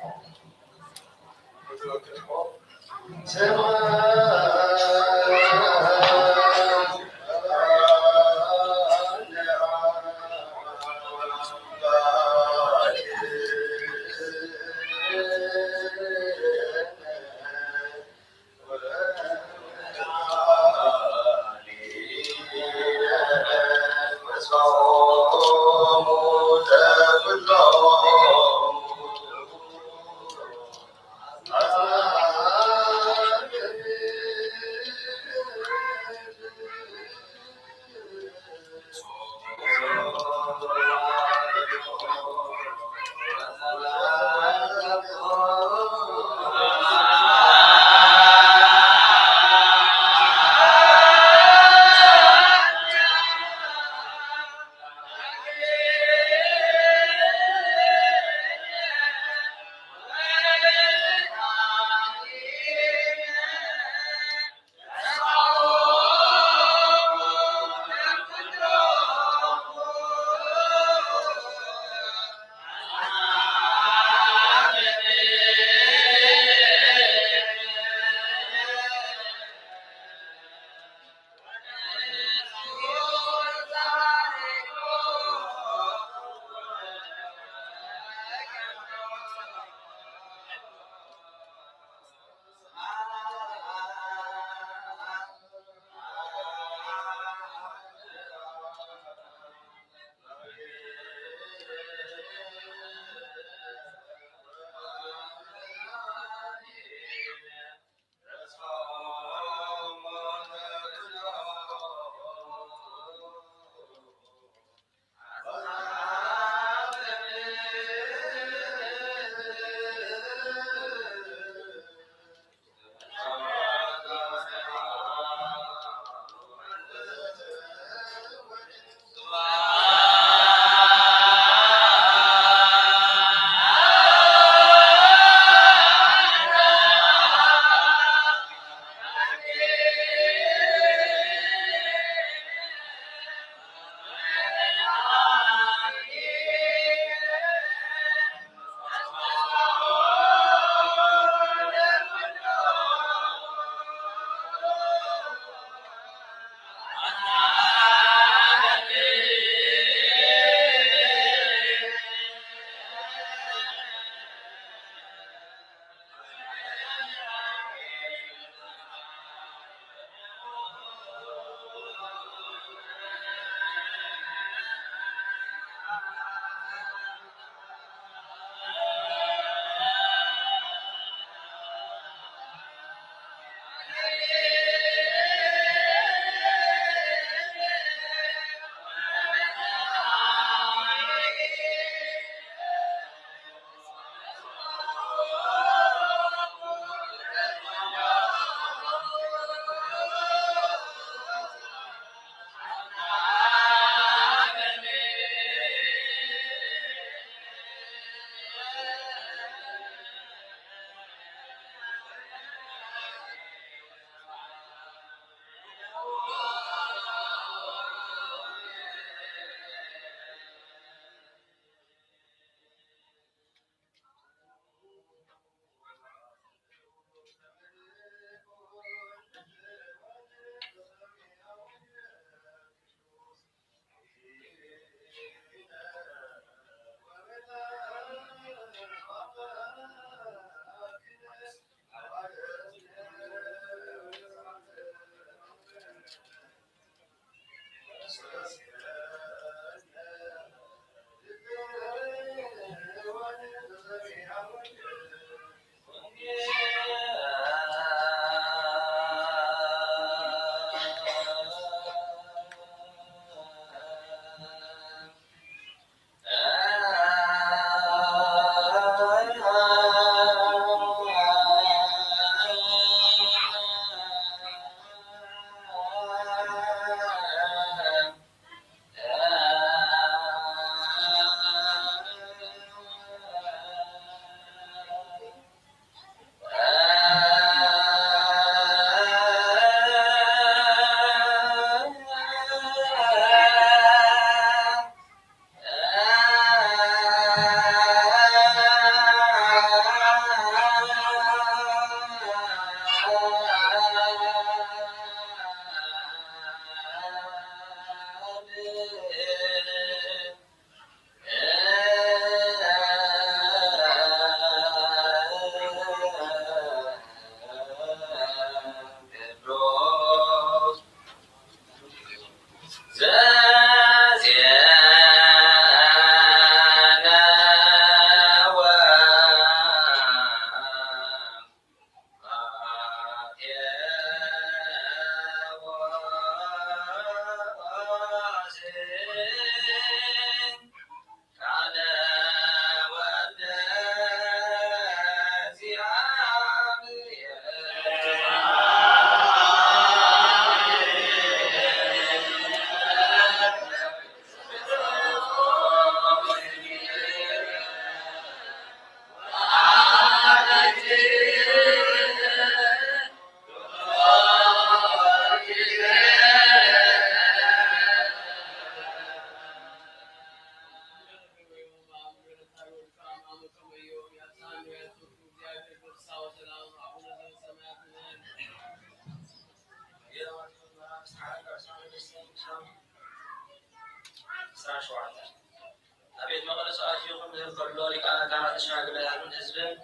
أبيت مقدس آتيكم من الفردوري كانت أشهاق لها من حزب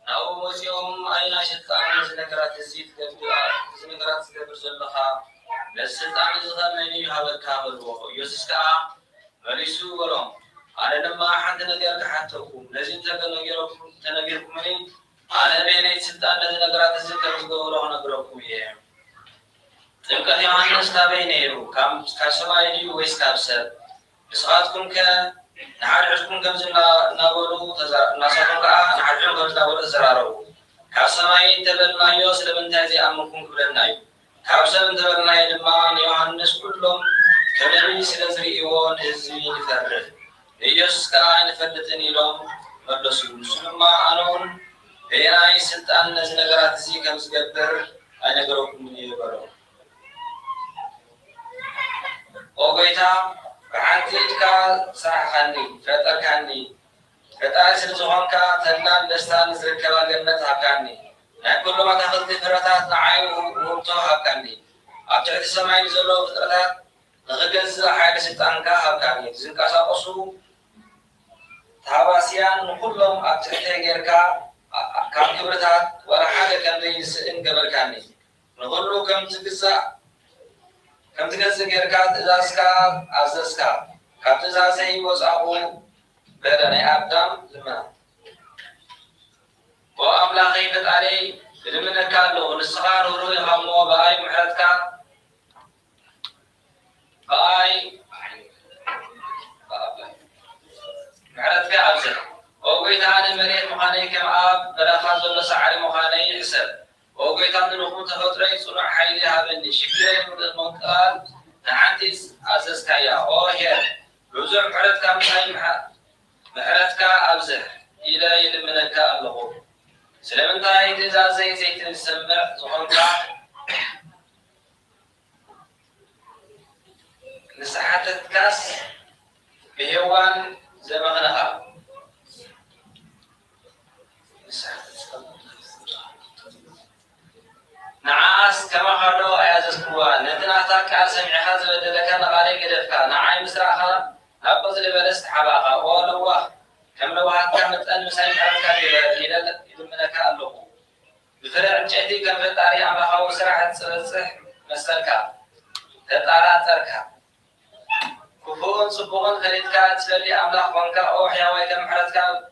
ناو وسيوم أين شتان زنكرات الزيت كبيرة زنكرات كبير زلخا للسلطان زغمني هذا كامل وهو يسكا مريسو ولهم أنا لما حد نجار كحتكم لازم تنجركم مني أنا بيني سلطان زنكرات الزيت كبير زلخا نجركم إياه تمكن يوحنس تابينيرو كم كسمايدي ويسكابسر نسخاتكم نحرجكم كم زنا نقولوا نسخاتكم نحرجكم كم زنا نقولوا تزرارو كسماي تبلنا يوس لمن تأتي أمكم كبرناي كابسر تبلنا لما يوحنس كلهم كنبي سلزري إيوان هزمي نفرد يوس كأين فردتني لهم مدرسون سلما أنون بيناي سلطان نزنقرات زي كم زقبر أنا قروكم من يبرو وقيتا بحانتيكا ساحاني فتركاني فتاي سلزوانكا تنان دستان زركبا جنة حقاني كل ما تاخذ فراتات نعاي ومتو حقاني أبتعد السماعين زلو فترات نغجز حاجة ستانكا حقاني زنكا ساقصو تاباسيان كلهم أبتعد غيركا كام كبرتات ولا حاجة كان ريس إن قبلكاني نقولو كم تجزا كم تجزا غيركا تزاسكا أزاسكا كم تزاسي وصابو بدني أبدام زمان وأملاقي فتالي لمن كانوا نسخان وروي خمو بأي محرتك بأي محرتك أبزر وقيت عن المريض مخاني كم أب بلا خازل لسعر مخاني حسب وقيت عن النقود فتري صنع حيلي هذني شكلين من المنطقة نحنتيس أساس كايا أو هي رجوع محرتك مخاني محرتك أبزر إلى يلمنك اللغو سلمنتاي تزازي زيت السمع زخنكا نسحات الكاس بهوان زمغنها نعاس كما خردو ايازسكوا نتناتا كاسمع هذا بدلك نغالي قدفكا نعاي مسراخا نبض لبلست حباقا ولوه كم لو كانت أن مساعد حركة إلى الملك اللغو بفرع جهدي كم في الطريق أما هو سرعة صح مسلكا تطارا تركا كفون صبغون خليتك تسلي أملاح بانكا أو حيوي كم حركة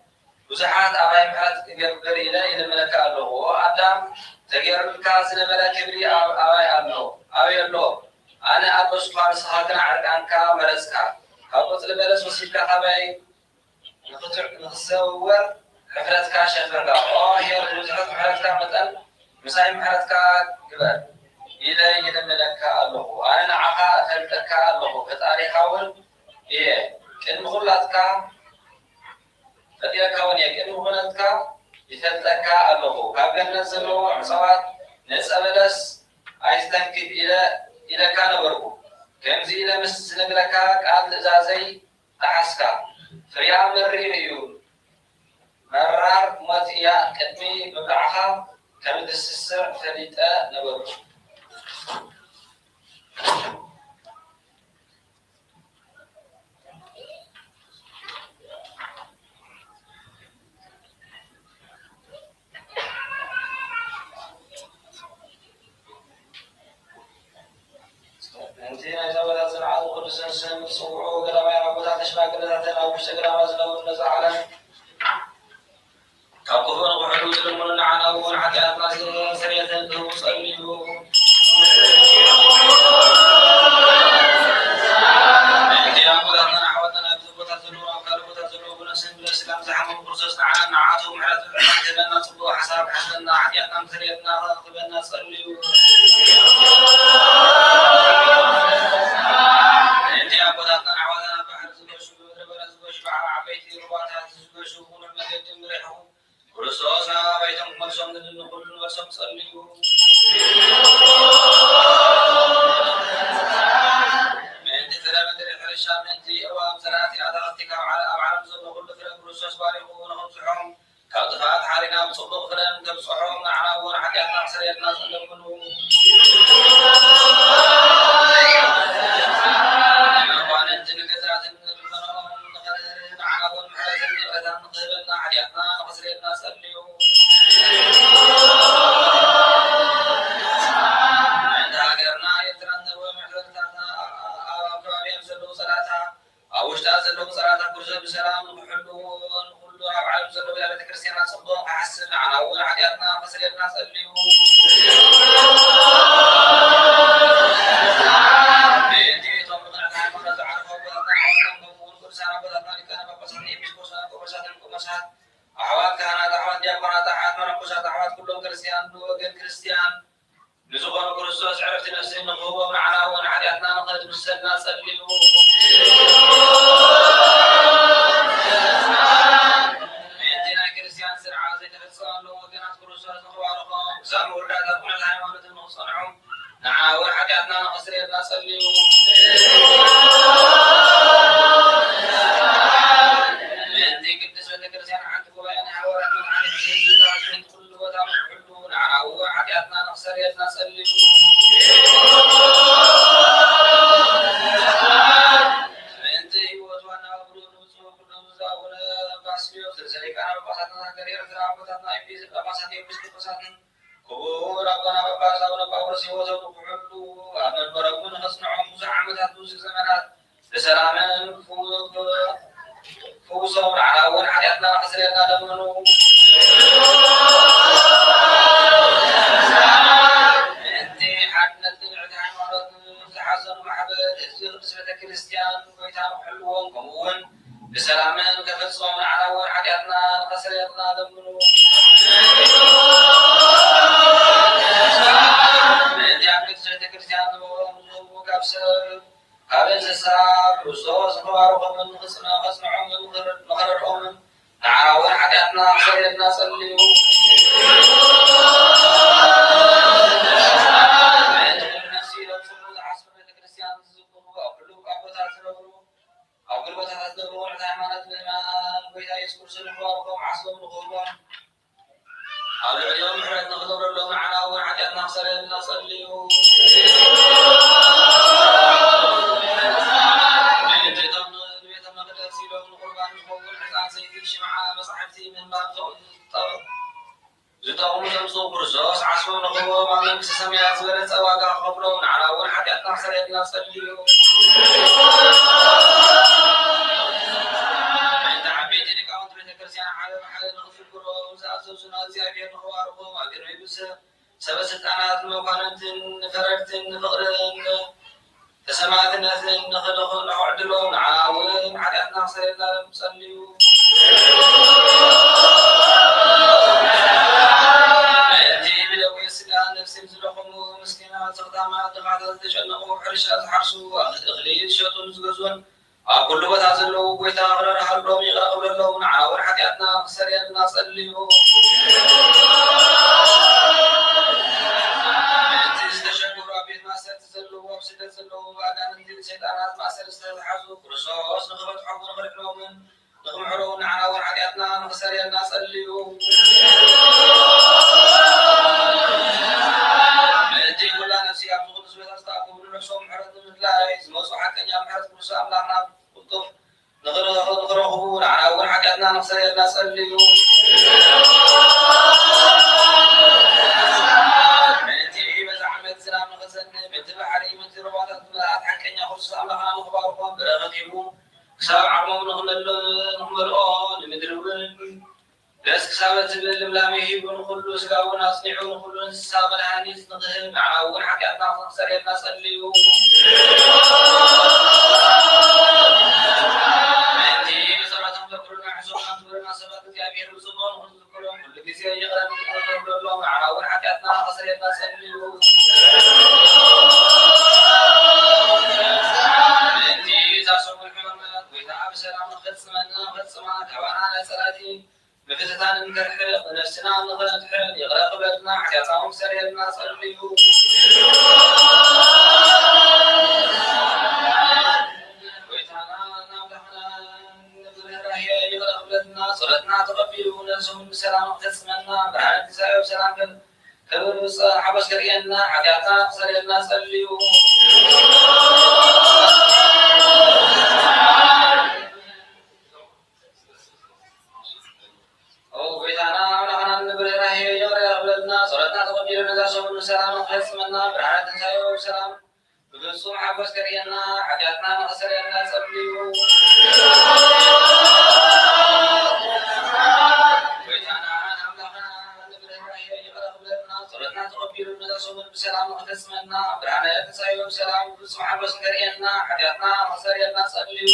وزحات أبايم حركة قبر إلى الملك اللغو وأدام تغير الكاس لملك كبري أباي اللغو أباي اللغو أنا أبوش فارس هاكنا عرقانكا مرسكا هبط لبلس وسيبكا أباي نتصور حفلتك شفنكا هي رجعت حفلتك مثلا مساهم حفلتك كبر إلى يلملك اللغو أنا عقا أفلتك اللغو فتاريخ أول إيه كن مخلاتك فتيلك ونيك كن مخلاتك يفلتك اللغو قبل نزلوا عصوات نسألس أيستنكب إلى كان برغو كمزي إلى مسنقلك قال إزازي تحسكا فريا مرينيو مرار ماتيا كدمي ببعها كمد السسر فريتا نبر انتينا زوجات زرعات وقدسا سن صوعوا قدما يعبدها تشباك لذاتنا أو مشتقنا وزنوا النزع على كابوفون وحدود لمن عنا ونحكي أثناء سرية له صليبوا مرسوم من كل مرسوم صليوا من تلامد الحرشام نتي أوام زراتي على غتك على أبعاد زل كل فرق برسوس بارقون وصحهم كأطفال حالنا بصدق فرق تبصحهم على ورحكاتنا عسريتنا صلوا نزغن كرسوس عرفت نفسي نقوم معنا ونعديتنا نقد بالسنة سلموا بيتنا كريستيان سرعة زي تفصل لو كانت كرسوس نخوارقهم زاموا ولاد أبونا الهيمانة المصنعهم نعاون حديتنا نقصريتنا سلموا بيتي قدس كريستيان عندك وبيان حوالك من عن الجنة كل وتعمل حلون نعاون حديتنا نقصريتنا سلموا فوزوا على أول حياتنا خسرنا دمنو أنتي حدنا الدمع تعمل حسن محبة اسمة كريستيان ويتعمل حلوهم كمون بسلامين كفصون على أول حياتنا خسرنا دمنو أنتي عملت اسمة كريستيان وكبسر قابل سساب رسوس خوارق من خصنعهم مغررهم نعاون حياتنا خسرنا سليوا اليوم حرد نغدر له معنا وحديتنا خسرنا صليوا بيت المقدس لهم القربان المقبول حسان سيدي شمعة مصحفتي من باب زتهم شمسو برزوس عصفون نقوة ما نمس سميات زبرت أواقع خبرون على ورحديتنا خسرنا صليوا سبست أنات مقارنة فررت فقرن تسمعت الناس نخلق نعدلون عاون حياتنا صيرنا نصلي يأتي بلوي السلام نفسي بزلقهم مسكينة تقدام تقعد تشنقوا حرشات حرسوا أغليل شطون زغزون كل بتعزلوا ويتاغرر حلهم يغرقوا لهم عاون حياتنا صيرنا نصلي سيدانات ما سلسلة حزو كرسوس نخبت حب نغرق لهم نغم حرون عنا حياتنا نخسر الناس الليو ملتي كل نفسي عبد القدس ويتستاقوا من نفسهم حرد من الله اسمه صحة يا محرد كرسو أملاحنا بالطف نغرق خبور عنا حياتنا نخسر الناس الليو سلام نغسل بنت بحري من تروات الطلعات حكينا خص الله عن خبرهم برغتهم كساب عمهم نخمرون مدرون بس كسابة بالملامه بنخلو سقاو نصنعون نخلو نساب الهانيس نغهم معاون حكينا نخسر الناس الليو مانتي بصراتهم ذكرنا حسونا تبرنا سبات يابير بصنون ونذكرهم كل كيسي يغرم نخلو معاون حكينا نخسر الناس الليو بسلام خصمنا كوانا سلاتي بفتتان نكرحق نفسنا نغنحق يغرق بلدنا حياتهم سريرنا صليو ويتانا نامدحنا نبذل رهي يغرق بلدنا صلتنا تقبلوا نفسهم بسلام اقتسمنا برهان تساوي بسلام كبر حبس كرينا حياتنا سريرنا صليو وبيتنا ونحن نبرر هي يغرق بلدنا صلتنا تقبل نزاشهم السلام وقسمنا برعاية تنسايو وسلام بقصوا حبس كرينا حاجاتنا مخسرنا سبليو وبيتنا نبرر هي يغرق بلدنا صلتنا تقبل نزاشهم السلام وقسمنا برعاية تنسايو وسلام بقصوا حبس كرينا حاجاتنا مخسرنا سبليو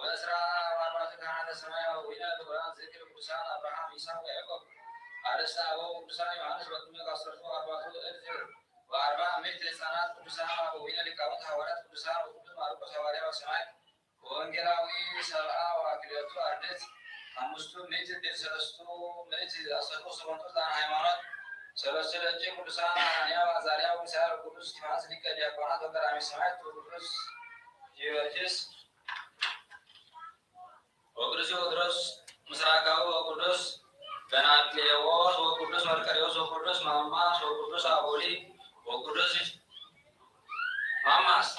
وأسرى وأربعة كهنة السماء وإلى القرآن ذكر قدسان أبراهام إسحاق ويعقوب أرسل أبو قدسان يوحنس بطميق أسرته أربعة ألف و400 سنة قدسان وإلى لكاوت حوالات قدسان وقدس معروف حوالي وسماء وانجلاوي سبعة وأكليوتو أردت أمستو ميت دير سلستو ميت أسرتو سبنتو دان هيمانات سلسل أجي قدسان أنيا وأزاريا ومسار قدس كفاس لك دياقونا دكتور أمي سماء قدس جيورجس وقدس ودرس مسراكاو وقدس بناتليوس وقدس مركريوس وقدس ماماس وقدس أبولي وقدس ماماس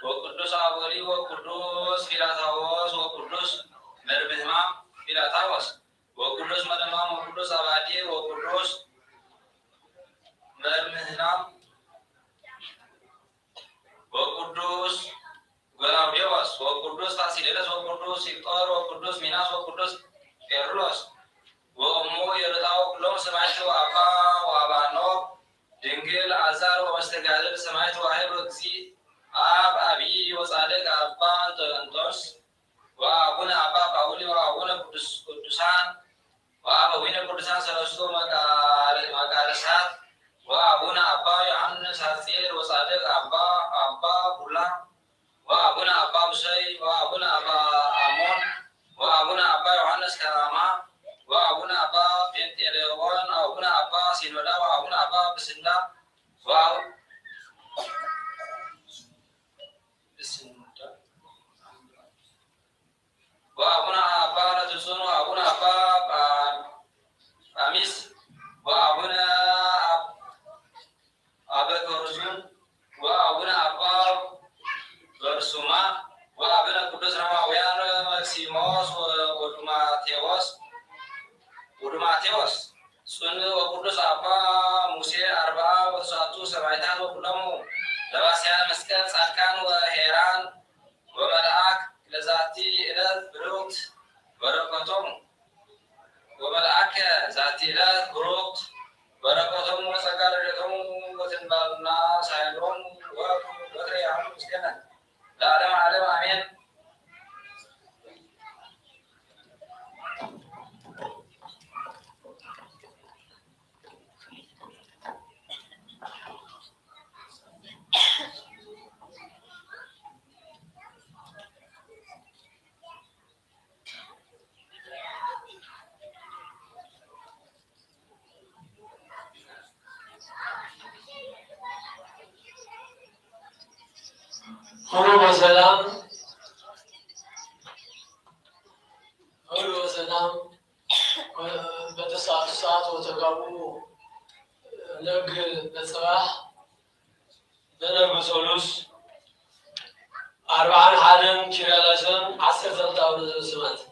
وقدس أبولي وقدس فيلاتاوس وقدس مربهما فيلاتاوس وقدس مدمام وقدس أبادي وقدس مرمهنا وقدس غلاوديوس وقدس تاسيلس وقدس سيطار وقدس ميناس وقدس كيرلس وأمو يرتاو كلهم سمعت وأبا وأبانو دنجل أزار ومستقال سمعت وأهب وكسي أب أبي وصادق أبا تنتوس وأبونا أبا باولي وأبونا قدسان وأبونا قدسان سلسلو مقالسات وأبونا أبا يوحنس هاسير وصادق أبا بولا وأبونا أبا مسي وأبونا أبا أمون وأبونا أبا يوحنس كراما وأبونا أبا بنت إليون وأبونا أبا سينودا وأبونا أبا بسندا وأبونا أبا رجسون وأبونا أبا أميس وأبونا أبا كورزون وأبونا أبا برسوما وأبونا قدس رماويان ماكسيموس ودوماتيوس سن وقدس أبا موسى أربعة وساتو سبعتان وكلهم لباسيان مسكن صادقان وهيران وملأك لذاتي إلى بروت بركتهم وملأك ذاتي إلى بروت بركتهم وسكارتهم وتنبالنا سايلهم وتريهم مسكنا لا علم آمين هلو وسلام بتسعة ساعات وتقابلوا نقل الصباح بنقل سولوس 40 حالم كيرالاسون 10 دقائق سمعت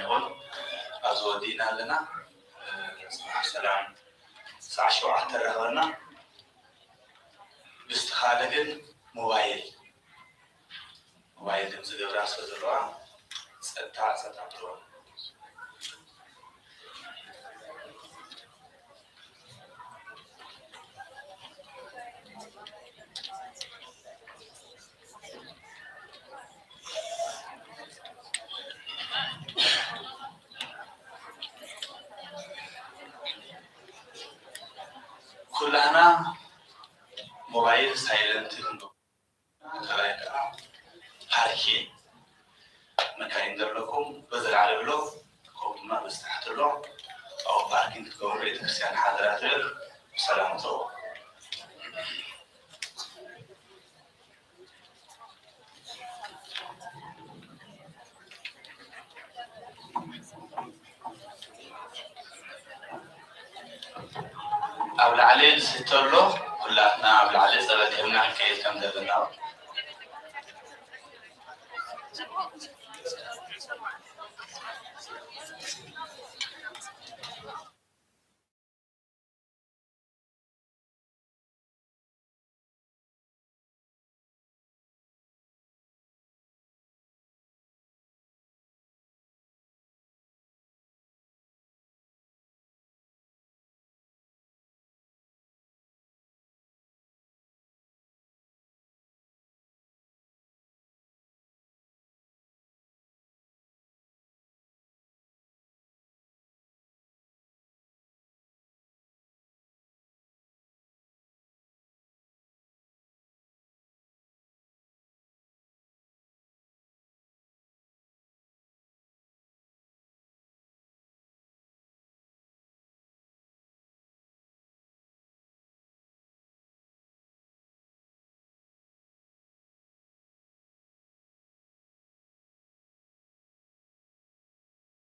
يقول أزودينا لنا سلام ساعة شوعة ترهبنا باستخالة موبايل دمز قبراس وزروا ستا بروا كلنا موبايل سايلنت حركين مكان درلكم بذل على بلو كم ما بستحت له أو باركين تكون بيت كريستيان حاضرات غير سلام تو أول عليه ستر له كلنا أول عليه سبت يمنع كيف كم دبنا